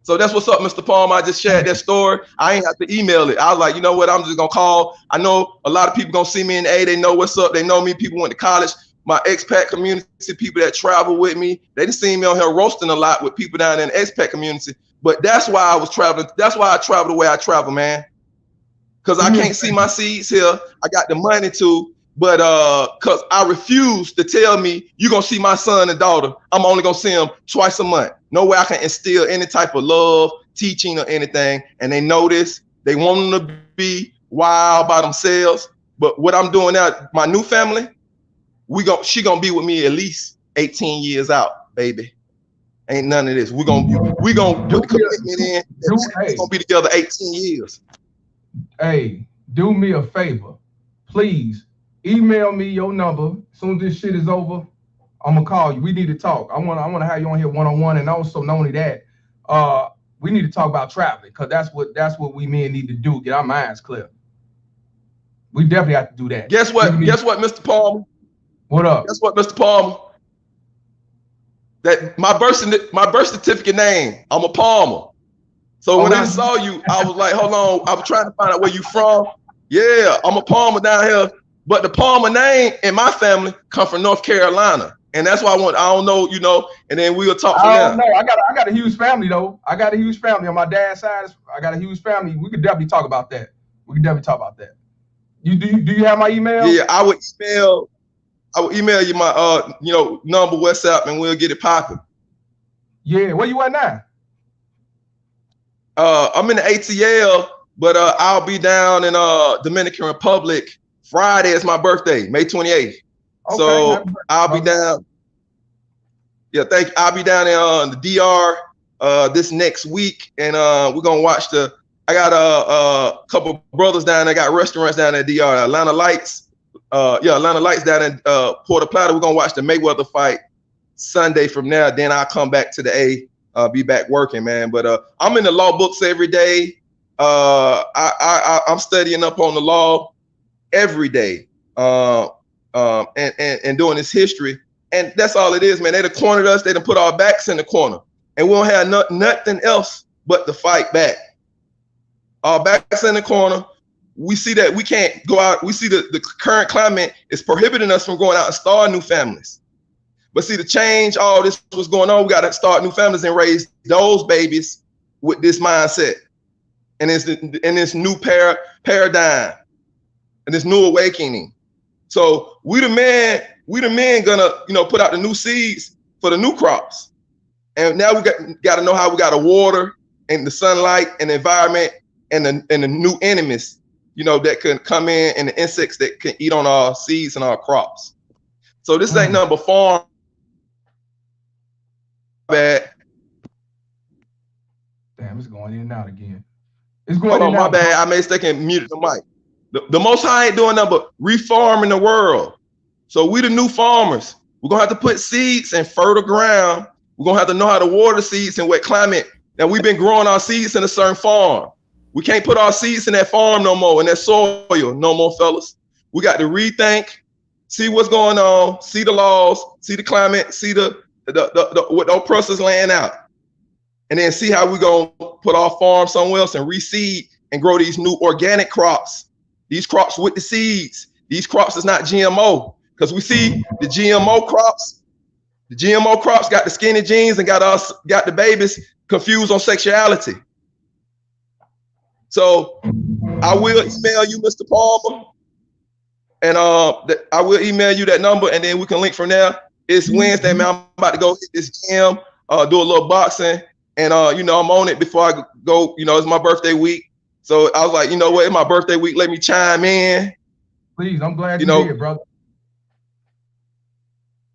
So that's what's up, Mr. Palmer. I just shared that story. I ain't have to email it. I was like, you know what? I'm just gonna call. I know a lot of people gonna see me in A. They know what's up. They know me. People went to college. My expat community, people that travel with me, they just seen me on here roasting a lot with people down in the expat community. But that's why I was traveling. That's why I travel the way I travel, man. Because I can't see my seeds here. I got the money to, but because I refuse to tell me you're gonna see my son and daughter. I'm only gonna see them twice a month. No way I can instill any type of love, teaching, or anything. And they know this. They want them to be wild by themselves. But what I'm doing now, my new family, she gonna be with me at least 18 years out, baby. Ain't none of this. We're gonna put the commitment in. We're gonna be together 18 years. Hey, do me a favor, please. Email me your number. As soon as this shit is over, I'm gonna call you. We need to talk. I wanna have you on here one-on-one, and also not only that, we need to talk about traveling, because that's what we men need to do. Get our minds clear. We definitely have to do that. Guess what, Mr. Palmer? What up? Guess what, Mr. Palmer? That my birth certificate name, I'm a Palmer. So when I saw you, I was like, hold on, I was trying to find out where you from. Yeah, I'm a Palmer down here. But the Palmer name in my family come from North Carolina. And that's why I don't know, you know, and then we'll talk from there. I don't know. I got a huge family though. I got a huge family on my dad's side. I got a huge family. We could definitely talk about that. Do you have my email? Yeah, I would email you my number, WhatsApp, and we'll get it popping. Yeah, where you at now? I'm in the ATL, but I'll be down in Dominican Republic. Friday is my birthday, May 28th. Okay, so I'll be down. Yeah, thank you. I'll be down in the DR this next week, and we're gonna watch I got a couple brothers down there, got restaurants down at DR. Atlanta Lights down in Puerto Plata. We're gonna watch the Mayweather fight Sunday from there. Then I'll come back to the A, be back working, man. But I'm in the law books every day. I'm studying up on the law every day, and doing this history. And that's all it is, man. They done cornered us. They done put our backs in the corner, and we don't have nothing else but to fight back. Our backs in the corner. We see that we can't go out. We see the current climate is prohibiting us from going out and start new families. But see, to change all this what's going on, we got to start new families and raise those babies with this mindset and this new paradigm and this new awakening. So we the men gonna put out the new seeds for the new crops. And now we got to know how we got to water and the sunlight and the environment and the new enemies, that can come in, and the insects that can eat on our seeds and our crops. So this ain't nothing but farm. Bad. Damn, it's going in and out again. It's going in and my out. bad. I made second muted the mic. The Most High ain't doing nothing but reforming the world. So we the new farmers. We're gonna have to put seeds in fertile ground. We're gonna have to know how to water seeds in wet climate. Now we've been growing our seeds in a certain farm. We can't put our seeds in that farm no more, in that soil no more, fellas. We got to rethink, see what's going on, see the laws, see the climate, see what the oppressors laying out, and then see how we gonna put our farm somewhere else and reseed and grow these new organic crops. These crops with the seeds. These crops is not GMO, because we see the GMO crops. The GMO crops got the skinny jeans and got the babies confused on sexuality. So I will email you, Mr. Palmer, and I will email you that number, and then we can link from there. It's Wednesday, man. I'm about to go hit this gym, do a little boxing, And you know, I'm on it before I go. You know, it's my birthday week, so I was like, you know what, it's my birthday week. Let me chime in. Please, I'm glad you know, did, brother.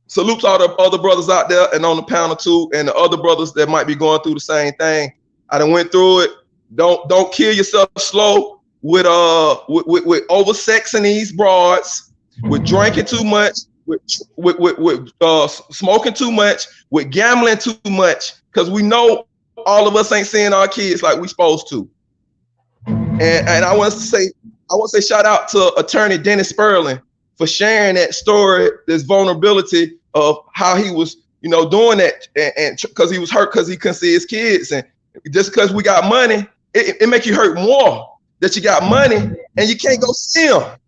Salutes all the other brothers out there and on the panel too, and the other brothers that might be going through the same thing. I done went through it. Don't kill yourself slow with oversexing these broads, with drinking too much, with smoking too much, with gambling too much, because we know all of us ain't seeing our kids like we supposed to. And I want to say shout out to attorney Dennis Sperling for sharing that story, this vulnerability of how he was, you know, doing that, and because he was hurt because he couldn't see his kids, and just because we got money, it make you hurt more that you got money and you can't go see them.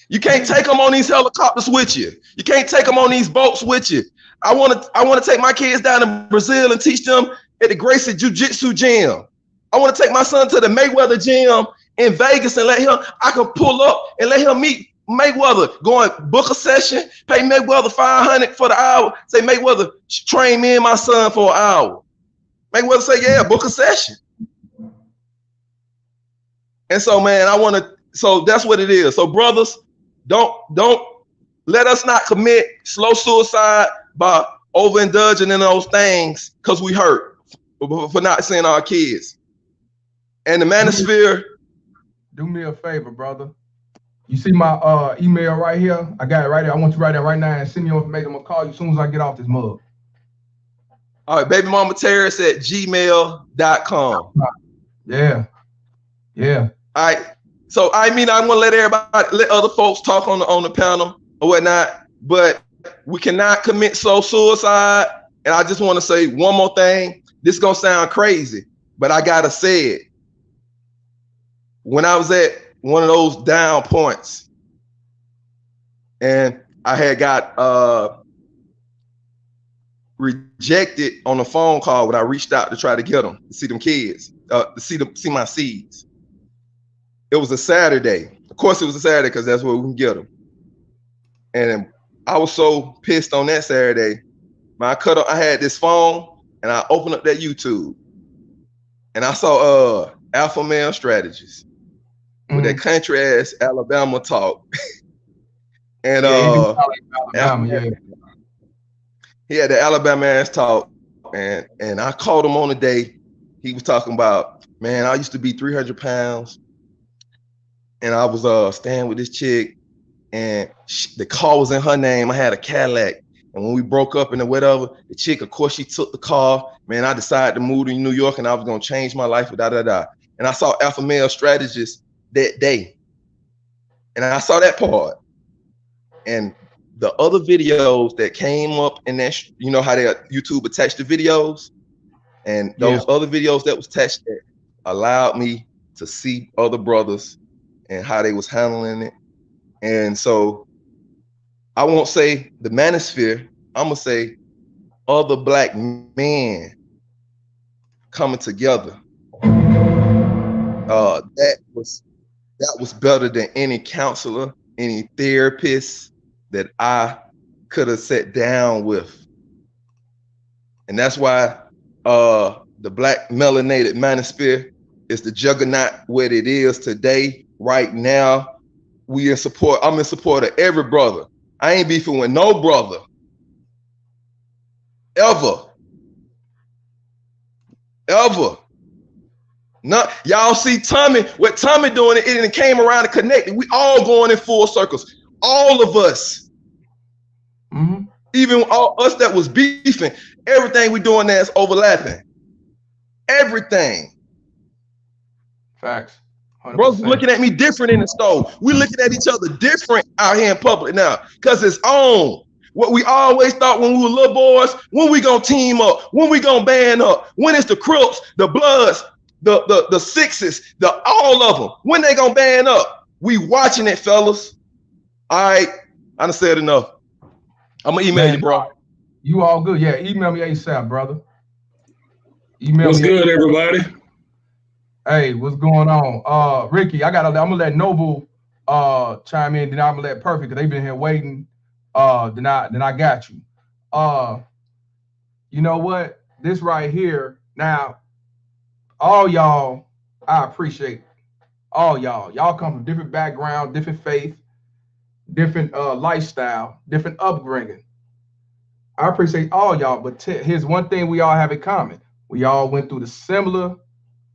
You can't take them on these helicopters with you. You can't take them on these boats with you. I want to take my kids down to Brazil and teach them at the Gracie Jiu-Jitsu gym. I want to take my son to the Mayweather gym in Vegas and I can pull up and let him meet Mayweather, go and book a session, pay Mayweather $500 for the hour, say, Mayweather, train me and my son for an hour. Mayweather say, yeah, book a session. And so, man, so that's what it is. So brothers, don't let us not commit slow suicide by overindulging in those things because we hurt for not seeing our kids. And the manosphere. Do me a favor, brother. You see my email right here? I got it right here. I want you to write it right now and send me your information. I'm gonna call you as soon as I get off this mug. All right, babymama4s@gmail.com. Yeah. Yeah. All right. So I want to let other folks talk on the panel or whatnot, but we cannot commit slow suicide. And I just want to say one more thing. This is gonna sound crazy, but I gotta say it. When I was at one of those down points, and I had got rejected on a phone call when I reached out to try to get them to see them kids, to see my seeds. It was a Saturday. Of course, it was a Saturday because that's where we can get them. And I was so pissed on that Saturday. I had this phone and I opened up that YouTube, and I saw Alpha Male Strategies with that country ass Alabama talk. And he had the Alabama ass talk, and I called him on the day. He was talking about, man, I used to be 300 pounds, and I was staying with this chick, and the car was in her name. I had a Cadillac, and when we broke up and whatever, the chick, of course, she took the car. Man, I decided to move to New York, and I was gonna change my life. And I saw Alpha Male Strategists that day, and I saw that part, and the other videos that came up in that, you know how they YouTube attached the videos, and those other videos that was attached that allowed me to see other brothers and how they was handling it. And so I won't say the manosphere, I'm gonna say other black men coming together. That was better than any counselor, any therapist that I could have sat down with. And that's why the black melanated manosphere is the juggernaut what it is today. Right now, I'm in support of every brother. I ain't beefing with no brother. Ever. Y'all see Tommy, what Tommy doing, it came around and connected. We all going in full circles. All of us. Mm-hmm. Even all us that was beefing, everything we doing there is overlapping. Everything. Facts. 100%. Brothers looking at me different in the store. We looking at each other different out here in public now because it's on. What we always thought when we were little boys, when we gonna team up, when we gonna band up, when it's the Crips, the Bloods, the Sixes, all of them, when they gonna band up. We watching it, fellas. All right, I done said enough. I'm gonna email you, bro. You all good? Yeah, email me ASAP, brother. Email what's me. Good, everybody? Hey, what's going on? Ricky, I'm gonna let Noble chime in, then I'm gonna let Perfect, because they've been here waiting. Then I got you. You know what? this right here. Now, all y'all, I appreciate all y'all. Y'all come from different background, different faith, different lifestyle, different upbringing. I appreciate all y'all, but here's one thing we all have in common. We all went through the similar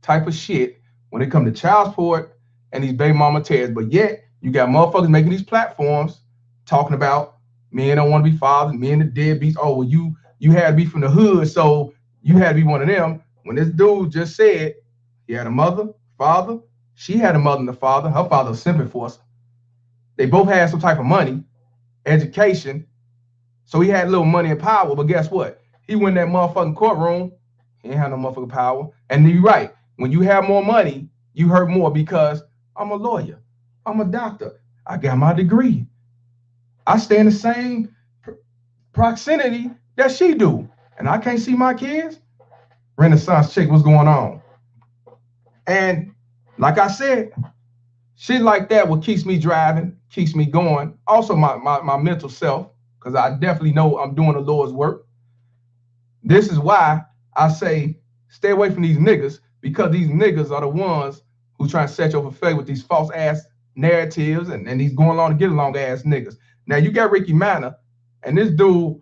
type of shit when it comes to child support and these baby mama tears. But yet, you got motherfuckers making these platforms talking about men don't want to be fathers, men the deadbeats. Oh, well, you had to be from the hood, so you had to be one of them. When this dude just said he had a mother, father, she had a mother and a father. Her father was simping for us. They both had some type of money, education. So he had a little money and power, but guess what? He went in that motherfucking courtroom. He ain't had no motherfucking power. And you're right. When you have more money, you hurt more because I'm a lawyer. I'm a doctor. I got my degree. I stay in the same proximity that she do. And I can't see my kids. Renaissance chick, what's going on? And like I said, shit like that what keeps me driving, keeps me going. Also my mental self, because I definitely know I'm doing the Lord's work. This is why I say stay away from these niggas, because these niggas are the ones who try to set you over faith with these false ass narratives and these going along to get along ass niggas. Now you got Ricky Manor, and this dude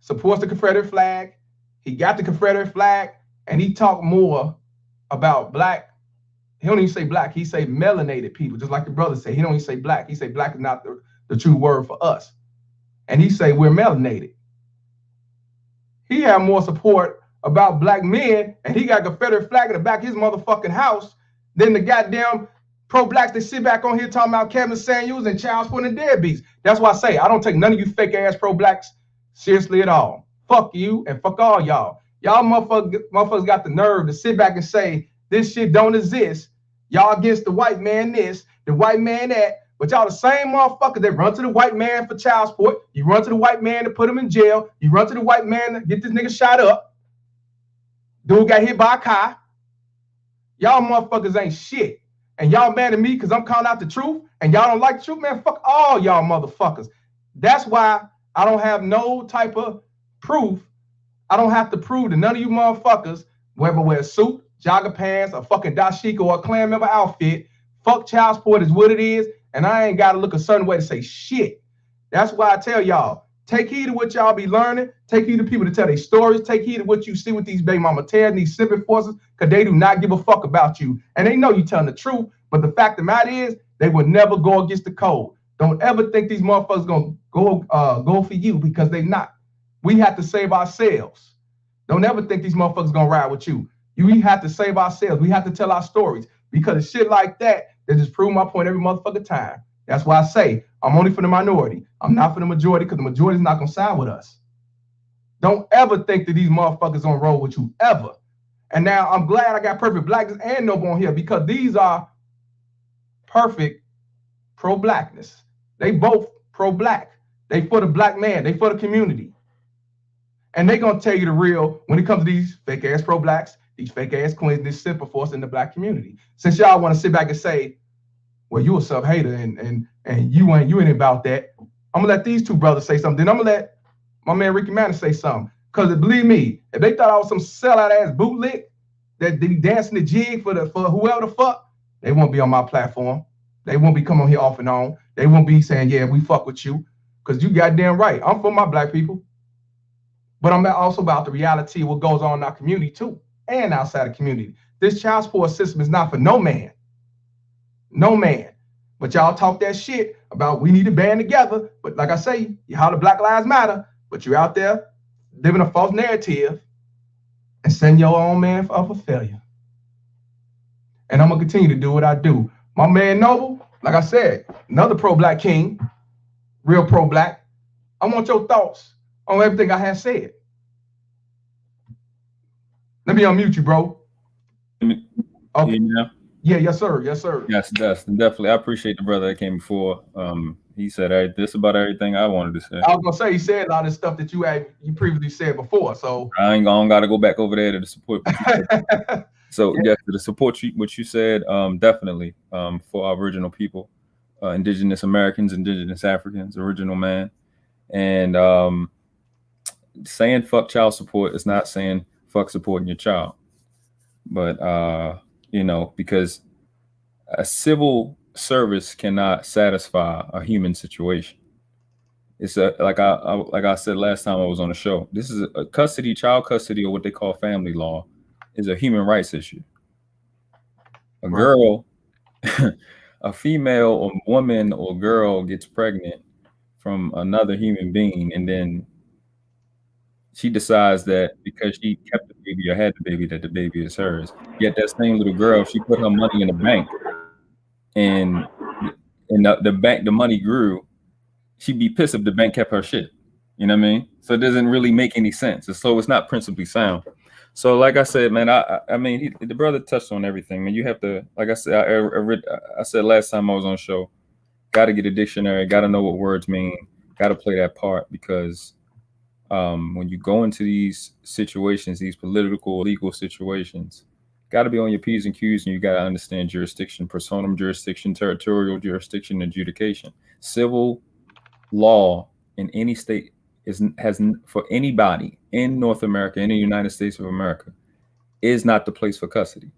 supports the Confederate flag. He got the Confederate flag, and he talked more about black. He don't even say black. He say melanated people, just like the brother say. He don't even say black. He say black is not the true word for us. And he say we're melanated. He had more support about black men, and he got a Confederate flag in the back of his motherfucking house than the goddamn pro-blacks that sit back on here talking about Kevin Samuels and child support and deadbeats. That's why I say I don't take none of you fake ass pro-blacks seriously at all. Fuck you and fuck all y'all. Y'all motherfuckers got the nerve to sit back and say this shit don't exist. Y'all against the white man this, the white man that, but y'all the same motherfuckers that run to the white man for child support. You run to the white man to put him in jail. You run to the white man to get this nigga shot up. Dude got hit by a car. Y'all motherfuckers ain't shit. And y'all mad at me because I'm calling out the truth and y'all don't like the truth, man, fuck all y'all motherfuckers. That's why I don't have no type of proof. I don't have to prove to none of you motherfuckers, whether wear a suit, jogger pants, a fucking dashiki or a clan member outfit. Fuck child support is what it is, and I ain't got to look a certain way to say shit. That's why I tell y'all, take heed of what y'all be learning. Take heed of people to tell their stories. Take heed of what you see with these baby mama tears and these simping forces, because they do not give a fuck about you. And they know you telling the truth, but the fact of the matter is, they would never go against the code. Don't ever think these motherfuckers gonna go for you, because they not. We have to save ourselves. Don't ever think these motherfuckers gonna ride with you. We have to save ourselves. We have to tell our stories, because of shit like that just prove my point every motherfucking time. That's why I say I'm only for the minority. I'm not for the majority, because the majority is not gonna side with us. Don't ever think that these motherfuckers gonna roll with you, ever. And now I'm glad I got Perfect Blackness and Noble on here, because these are perfect pro-blackness. They both pro-black. They for the black man. They for the community. And they gonna tell you the real when it comes to these fake ass pro-blacks, these fake ass queens, this simple force in the black community. Since y'all want to sit back and say, well, you a sub-hater and you ain't about that, I'm gonna let these two brothers say something. Then I'm gonna let my man Ricky Manor say something. Because believe me, if they thought I was some sellout ass bootlick that be dancing the jig for whoever the fuck, they won't be on my platform. They won't be coming on here off and on. They won't be saying, yeah, we fuck with you. Because you goddamn right. I'm for my black people. But I'm also about the reality of what goes on in our community too, and outside the community. This child support system is not for no man. No man. But y'all talk that shit about we need to band together. But like I say, you holler Black Lives Matter, but you're out there living a false narrative and setting your own man up for failure. And I'm going to continue to do what I do. My man Noble, like I said, another pro-black king, real pro-black. I want your thoughts on everything I have said. Let me unmute you, bro. Okay. Yeah, yes, sir. Yes, sir. Yes, definitely. I appreciate the brother that came before. He said this about everything I wanted to say. I was gonna say he said a lot of stuff that you previously said before. So I ain't got to go back over there to support what you said. So yes, to support what you said, definitely for our original people, indigenous Americans, indigenous Africans, original man, and saying fuck child support is not saying fuck supporting your child. But you know, because a civil service cannot satisfy a human situation. It's like I said last time I was on the show. This is a custody, child custody, or what they call family law, is a human rights issue. A girl, a female or woman or girl gets pregnant from another human being, and then she decides that because she kept the baby or had the baby, that the baby is hers. Yet that same little girl, if she put her money in the bank, and the bank, the money grew, she'd be pissed if the bank kept her shit. You know what I mean? So it doesn't really make any sense. So it's not principally sound. So like I said, man, I mean, the brother touched on everything, man. You have to, like I said, I said last time I was on the show, got to get a dictionary, got to know what words mean, got to play that part, because when you go into these situations, these political, legal situations, got to be on your P's and Q's, and you got to understand jurisdiction, personam jurisdiction, territorial jurisdiction, adjudication. Civil law in any state has for anybody in North America, in the United States of America, is not the place for custody.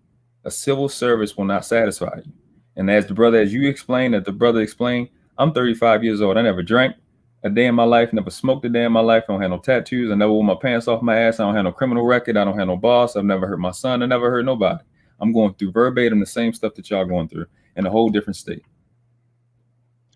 A civil service will not satisfy you. And as the brother explained, I'm 35 years old. I never drank a day in my life, never smoked a day in my life. I don't have no tattoos. I never wore my pants off my ass. I don't have no criminal record. I don't have no boss. I've never hurt my son. I never hurt nobody. I'm going through verbatim the same stuff that y'all going through in a whole different state.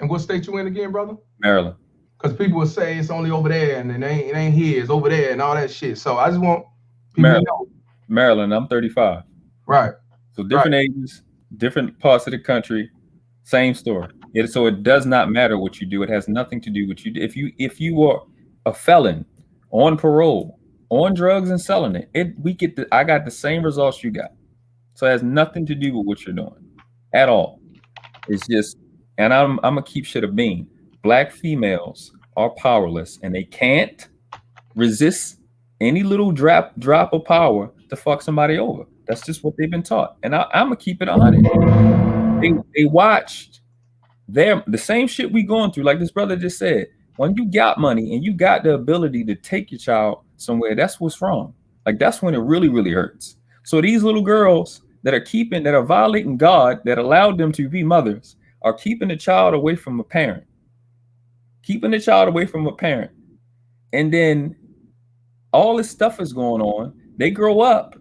And what state you in again, brother? Maryland. Because people will say it's only over there, and it ain't here, it's over there, and all that shit. So I just want people to know. Maryland, I'm 35. Right. So different ages, different parts of the country, same story. So it does not matter what you do. It has nothing to do with you. If you are a felon on parole, on drugs and selling it, I got the same results you got. So it has nothing to do with what you're doing at all. It's just, and I'm gonna keep shit a bean. Black females are powerless, and they can't resist any little drop of power to fuck somebody over. That's just what they've been taught. And I'm gonna keep it 100. They watched the same shit we going through, like this brother just said. When you got money and you got the ability to take your child somewhere, that's what's wrong. Like, that's when it really, really hurts. So these little girls that are violating God, that allowed them to be mothers, are keeping the child away from a parent. And then all this stuff is going on. They grow up.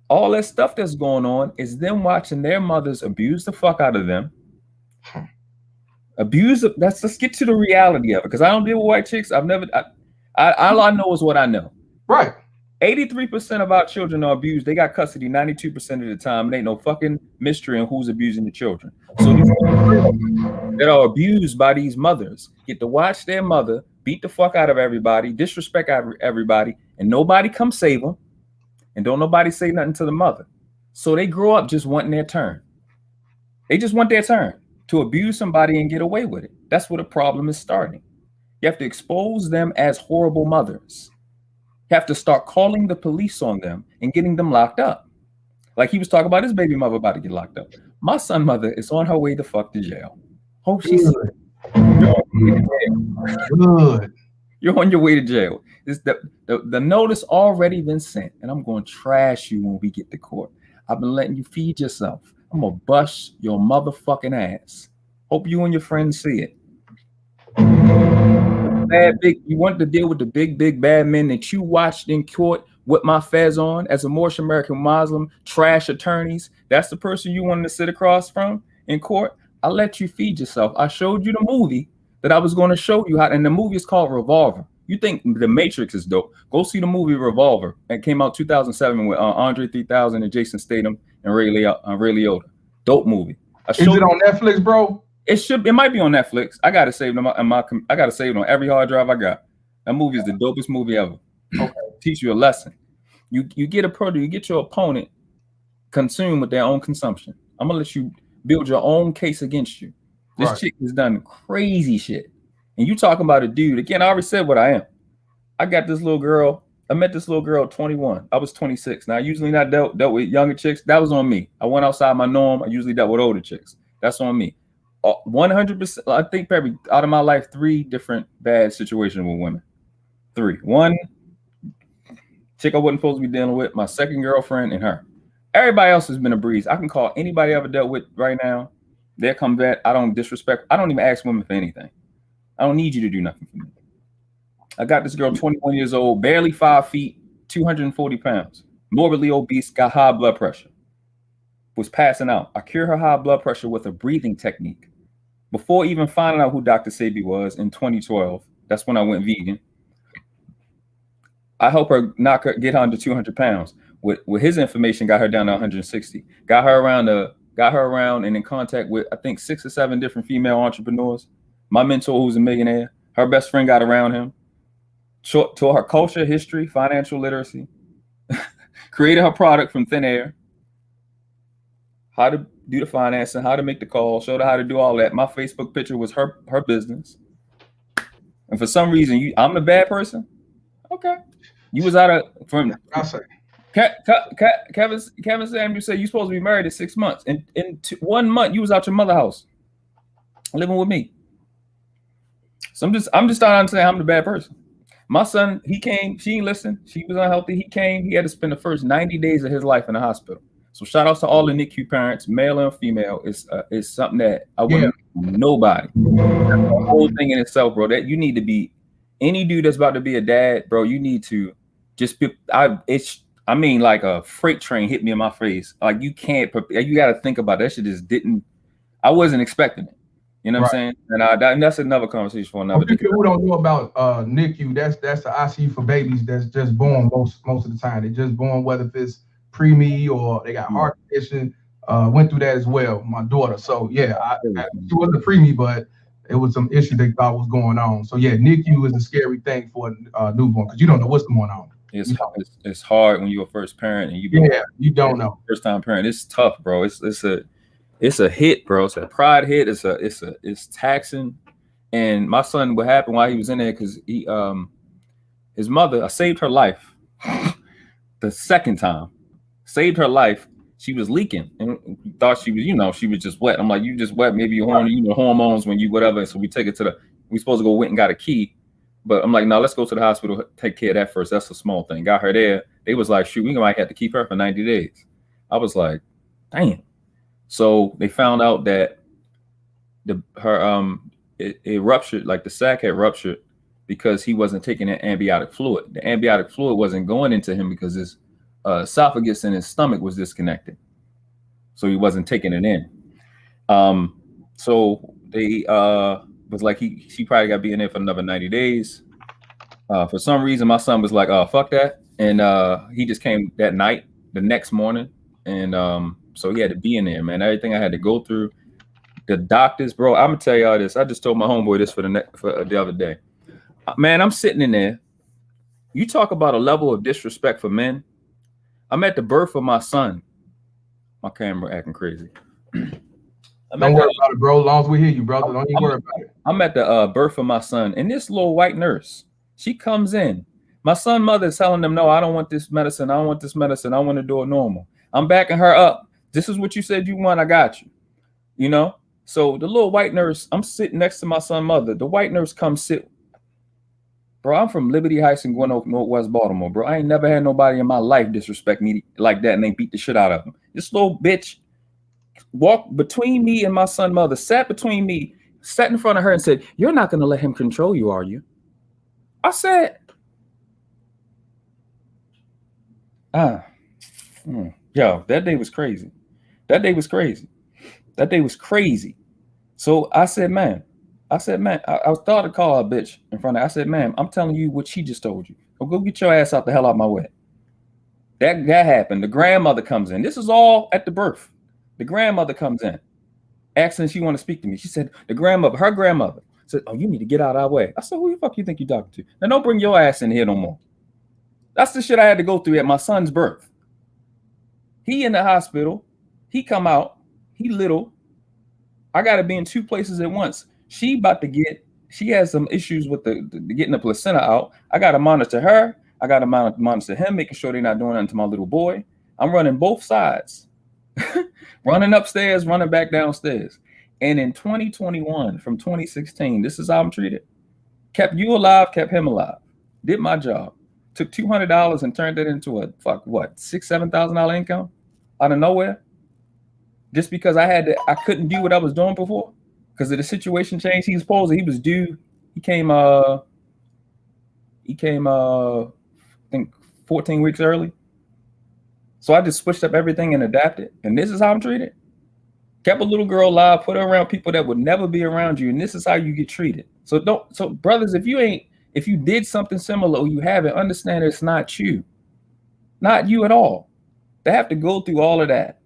All that stuff that's going on is them watching their mothers abuse the fuck out of them. Let's get to the reality of it, because I don't deal with white chicks. All I know is what I know. Right. 83% of our children are abused. They got custody 92% of the time. It ain't no fucking mystery on who's abusing the children. So these that are abused by these mothers get to watch their mother beat the fuck out of everybody, disrespect everybody, and nobody come save them, and don't nobody say nothing to the mother. So they grow up just wanting their turn. They just want their turn to abuse somebody and get away with it. That's where the problem is starting. You have to expose them as horrible mothers. You have to start calling the police on them and getting them locked up. Like he was talking about his baby mother about to get locked up. My son mother is on her way to fuck to jail. Hope she's good. You're on your way to jail. The notice already been sent, and I'm going to trash you when we get to court. I've been letting you feed yourself. I'm going to bust your motherfucking ass. Hope you and your friends see it. You want to deal with the big bad men that you watched in court with my fez on as a Moorish American Muslim, trash attorneys. That's the person you wanted to sit across from in court. I let you feed yourself. I showed you the movie that I was going to show you how, and the movie is called Revolver. You think The Matrix is dope? Go see the movie Revolver. It came out 2007 with Andre 3000 and Jason Statham and Ray Liotta. Dope movie. Is it on Netflix, bro? It might be on Netflix. I gotta save it I gotta save it on every hard drive I got. That movie is the dopest movie ever. Okay. Teach you a lesson. You get your opponent consumed with their own consumption. I'm gonna let you build your own case against you. This chick has done crazy shit. And you talking about a dude. Again, I already said what I am. I got this little girl. I met this little girl at 21. I was 26. Now, I usually not dealt with younger chicks. That was on me. I went outside my norm. I usually dealt with older chicks. That's on me. 100%. I think probably out of my life, 3 different bad situations with women. 3. One, Chick I wasn't supposed to be dealing with, my second girlfriend, and her. Everybody else has been a breeze. I can call anybody I ever dealt with right now. They'll come back. I don't disrespect. I don't even ask women for anything. I don't need you to do nothing for me. I got this girl, 21 years old, barely 5 feet, 240 pounds, morbidly obese, got high blood pressure, was passing out. I cured her high blood pressure with a breathing technique. Before even finding out who Dr. Sebi was in 2012, that's when I went vegan. I helped her get her under 200 pounds. With his information, got her down to 160. Got her around and in contact with, I think, 6 or 7 different female entrepreneurs. My mentor, who's a millionaire, her best friend got around him. Taught her culture, history, financial literacy. Created her product from thin air. How to do the financing, how to make the call, showed her how to do all that. My Facebook picture was her business. And for some reason, I'm the bad person. Okay. You was out of from Kevin Samuel said you're supposed to be married in 6 months. In 1 month, you was out your mother house living with me. So I'm just trying to understand I'm the bad person. My son, he came, she didn't listen, she was unhealthy. He came, he had to spend the first 90 days of his life in the hospital. So shout outs to all the NICU parents, male and female. It's something that I wouldn't nobody. That's the whole thing in itself, bro. That you need to be any dude that's about to be a dad, bro. You need to just be. I mean, like a freight train hit me in my face. Like you can't. You got to think about that. Shit just didn't. I wasn't expecting it. You know what I'm saying? And that's another conversation for another day. People who don't know about NICU, that's the ICU for babies that's just born most of the time. They just born, whether if it's preemie or they got heart condition. Went through that as well, my daughter. So yeah, she wasn't a preemie, but it was some issue they thought was going on. So yeah, NICU is a scary thing for a newborn because you don't know what's going on. It's hard when you're a first parent and you don't know. First time parent. It's tough, bro. It's a hit, bro. It's a pride hit. It's taxing. And my son, what happened while he was in there, because his mother, I saved her life the second time. Saved her life. She was leaking and thought she was, she was just wet. I'm like, you just wet, maybe you're horny, hormones when you whatever. So we take it we supposed to go went and got a key. But I'm like, no, let's go to the hospital, take care of that first. That's a small thing. Got her there. They was like, shoot, we might have to keep her for 90 days. I was like, damn. So they found out that it ruptured, like the sac had ruptured because he wasn't taking an antibiotic fluid. The antibiotic fluid wasn't going into him because his esophagus and his stomach was disconnected. So he wasn't taking it in. So they was like, she probably got to be in there for another 90 days. For some reason, my son was like, fuck that. And he just came that night, the next morning. And so he had to be in there, man. Everything I had to go through. The doctors, bro, I'm going to tell y'all this. I just told my homeboy this for the other day. Man, I'm sitting in there. You talk about a level of disrespect for men. I'm at the birth of my son. My camera acting crazy. Don't worry about it, bro. As long as we hear you, brother. Don't even worry about it. I'm at the birth of my son, and this little white nurse, she comes in. My son's mother is telling them, no, I don't want this medicine. I don't want this medicine. I want to do it normal. I'm backing her up. This is what you said you want. I got you. So the little white nurse, I'm sitting next to my son's mother. The white nurse comes sit. Bro, I'm from Liberty Heights in Gwinnett, Northwest Baltimore, bro. I ain't never had nobody in my life disrespect me like that, and they beat the shit out of him. This little bitch walked between me and my son's mother, sat between me, sat in front of her and said, you're not going to let him control you, are you? I said, yo, that day was crazy. That day was crazy. So I said, man, I thought to call her a bitch in front of her. I said, ma'am, I'm telling you what she just told you. Go get your ass out the hell out my way. That happened. The grandmother comes in. This is all at the birth. The grandmother comes in, asking if she want to speak to me. She said, her grandmother said, oh, you need to get out of our way. I said, who the fuck you think you're talking to? Now don't bring your ass in here no more. That's the shit I had to go through at my son's birth. He in the hospital. He come out. He little. I got to be in 2 places at once. She has some issues with the getting the placenta out. I got to monitor her. I got to monitor him, making sure they're not doing nothing to my little boy. I'm running both sides, running upstairs, running back downstairs. And in 2021, from 2016, this is how I'm treated. Kept you alive, kept him alive. Did my job. took $200 and turned it into a $6,000-7,000 income out of nowhere, just because I couldn't do what I was doing before because of the situation changed. He was due. He came I think 14 weeks early. So I just switched up everything and adapted. And this is how I'm treated. Kept a little girl alive, put her around people that would never be around you, and this is how you get treated. So brothers, if you did something similar or you haven't, understand it's not you. Not you at all. They have to go through all of that.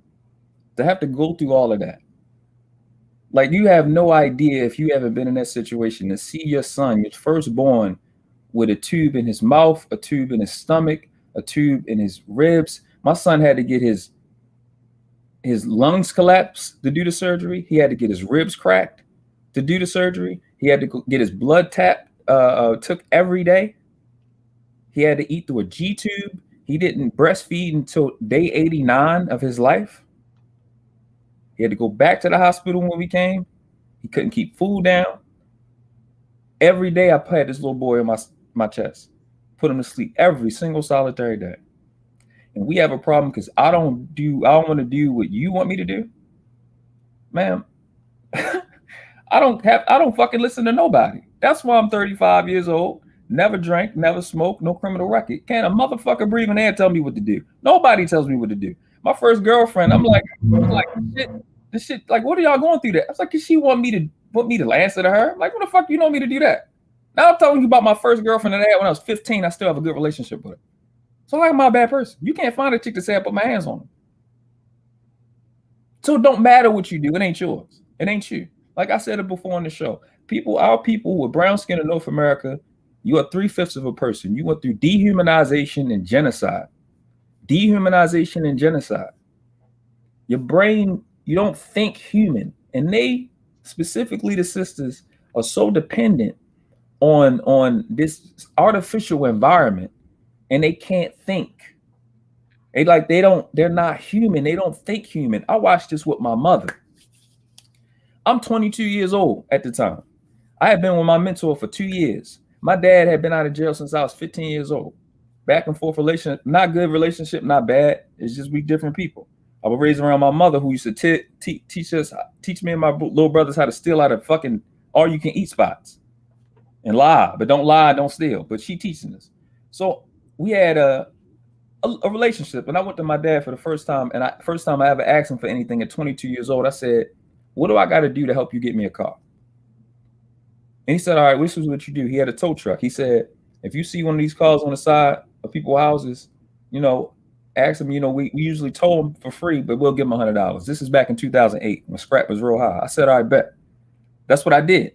Like, you have no idea, if you haven't been in that situation, to see your son, your firstborn, with a tube in his mouth, a tube in his stomach, a tube in his ribs. My son had to get his lungs collapsed to do the surgery. He had to get his ribs cracked to do the surgery. He had to get his blood took every day. He had to eat through a G tube. He didn't breastfeed until day 89 of his life. He had to go back to the hospital when we came. He couldn't keep food down. Every day I had this little boy on my chest, put him to sleep every single solitary day. And we have a problem because I don't want to do what you want me to do. Ma'am, I don't fucking listen to nobody. That's why I'm 35 years old, never drank, never smoked, no criminal record. Can't a motherfucker breathing air tell me what to do? Nobody tells me what to do. My first girlfriend, I'm like, this shit, like, what are y'all going through that? I was like, cause she want me to answer to her. I'm like, what the fuck you know me to do that? Now I'm telling you about my first girlfriend that I had when I was 15. I still have a good relationship with her. So I'm not a bad person. You can't find a chick to say I put my hands on her. So it don't matter what you do. It ain't yours. It ain't you. Like I said it before on the show. Our people with brown skin in North America, you are 3/5 of a person. You went through dehumanization and genocide. Dehumanization and genocide. Your brain, you don't think human. And they, specifically the sisters, are so dependent on this artificial environment, and they can't think. They're not human. They don't think human. I watched this with my mother. I'm 22 years old at the time. I had been with my mentor for 2 years. My dad had been out of jail since I was 15 years old. Back and forth relationship, not good relationship, not bad. It's just we different people. I was raised around my mother, who used to teach me and my little brothers how to steal out of fucking all-you-can-eat spots and lie, but don't lie, don't steal. But she teaching us. So we had a relationship, and I went to my dad for the first time, and first time I ever asked him for anything at 22 years old. I said, "What do I got to do to help you get me a car?" And he said, "All right, this is what you do." He had a tow truck. He said, "If you see one of these cars on the side of people's houses, ask them, we usually tow them for free, but we'll give them $100. This is back in 2008 when scrap was real high. I said, "All right, bet." That's what I did.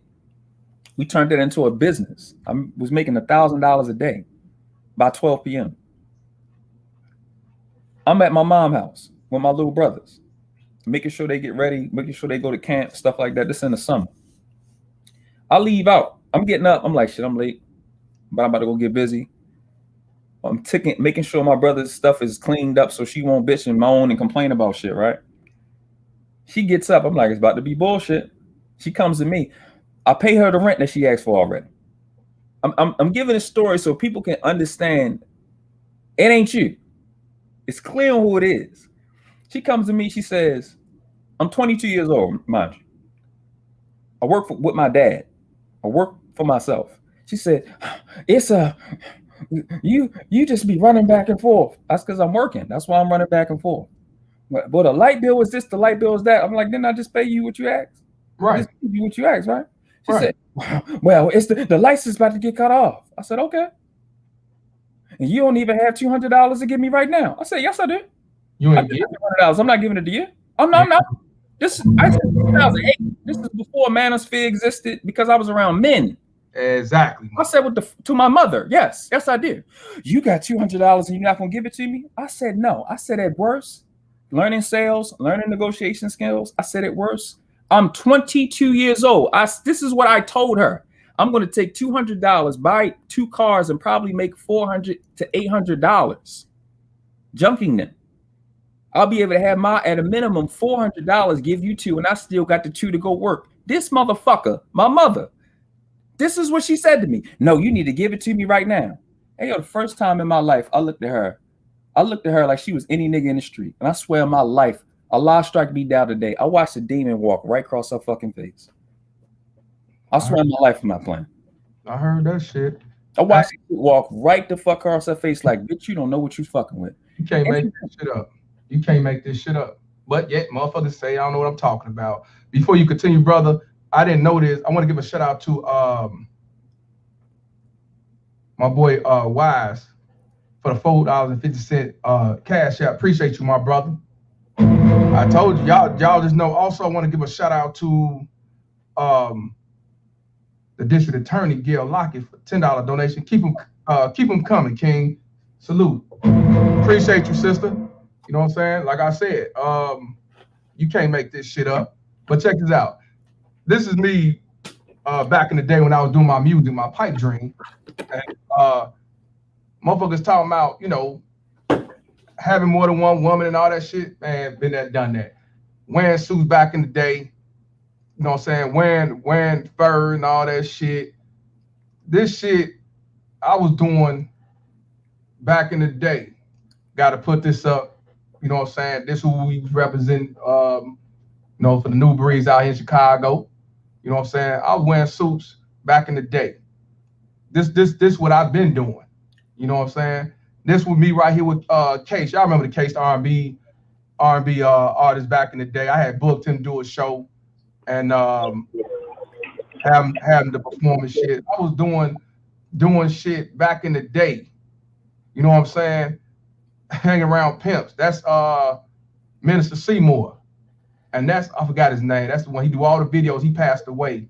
We turned it into a business. I was making $1,000 a day by 12 p.m. I'm at my mom's house with my little brothers, making sure they get ready, making sure they go to camp, stuff like that. This in the summer. I leave out. I'm getting up. I'm like, shit, I'm late, but I'm about to go get busy. I'm making sure my brother's stuff is cleaned up so she won't bitch and moan and complain about shit, right? She gets up. I'm like, it's about to be bullshit. She comes to me. I pay her the rent that she asked for already. I'm giving a story so people can understand it ain't you. It's clear on who it is. She comes to me. She says, I'm 22 years old, mind you. I work with my dad. I work for myself. She said, it's you just be running back and forth. That's because I'm working. That's why I'm running back and forth. But the light bill is this, the light bill is that. I'm like, didn't I just pay you what you asked? Right. Just pay you what you asked, right? She said, well, it's the lights is about to get cut off. I said, okay. And you don't even have $200 to give me right now. I said, yes, I do. You ain't get $200. I'm not giving it to you. I'm not. I said 2008. This is before manosphere existed because I was around men. Exactly. I said to my mother, yes, I did. You got $200 and you're not gonna give it to me? I said no. I said at worst, learning sales, learning negotiation skills. I said at worst, I'm 22 years old. This is what I told her. I'm gonna take $200, buy 2 cars, and probably make $400 to $800, junking them. I'll be able to have at a minimum $400, give you 2, and I still got the 2 to go work. This motherfucker, my mother, this is what she said to me. No, you need to give it to me right now. Hey, yo, the first time in my life, I looked at her like she was any nigga in the street. And I swear in my life, Allah strike me down today. I watched a demon walk right across her fucking face. I swear in my life I'm not playing. I heard that shit. I watched it walk right the fuck across her face like, bitch, you don't know what you fucking with. You can't make this shit up. You can't make this shit up. But yet, motherfuckers say, I don't know what I'm talking about. Before you continue, brother, I didn't know this. I want to give a shout out to my boy Wise for the $4.50 cash out. Appreciate you, my brother. I told you, y'all just know. Also, I want to give a shout out to the district attorney, Gail Lockett, for $10 donation. Keep them coming, King. Salute. Appreciate you, sister. You know what I'm saying? Like I said, you can't make this shit up. But check this out. This is me back in the day when I was doing my music, my pipe dream. And motherfuckers talking about, you know, having more than one woman and all that shit. Man, been there, done that. Wearing suits back in the day. You know what I'm saying? Wearing fur and all that shit. This shit I was doing back in the day. Got to put this up. You know what I'm saying? This is who we represent, you know, for the new breeds out here in Chicago. You know what I'm saying? I was wearing suits back in the day. This what I've been doing. You know what I'm saying? This with me right here with Case. Y'all remember the Case, the R&B artist back in the day. I had booked him to do a show and having the performance shit. I was doing shit back in the day. You know what I'm saying? Hanging around pimps. That's Minister Seymour. And that's, I forgot his name. That's the one, he do all the videos. He passed away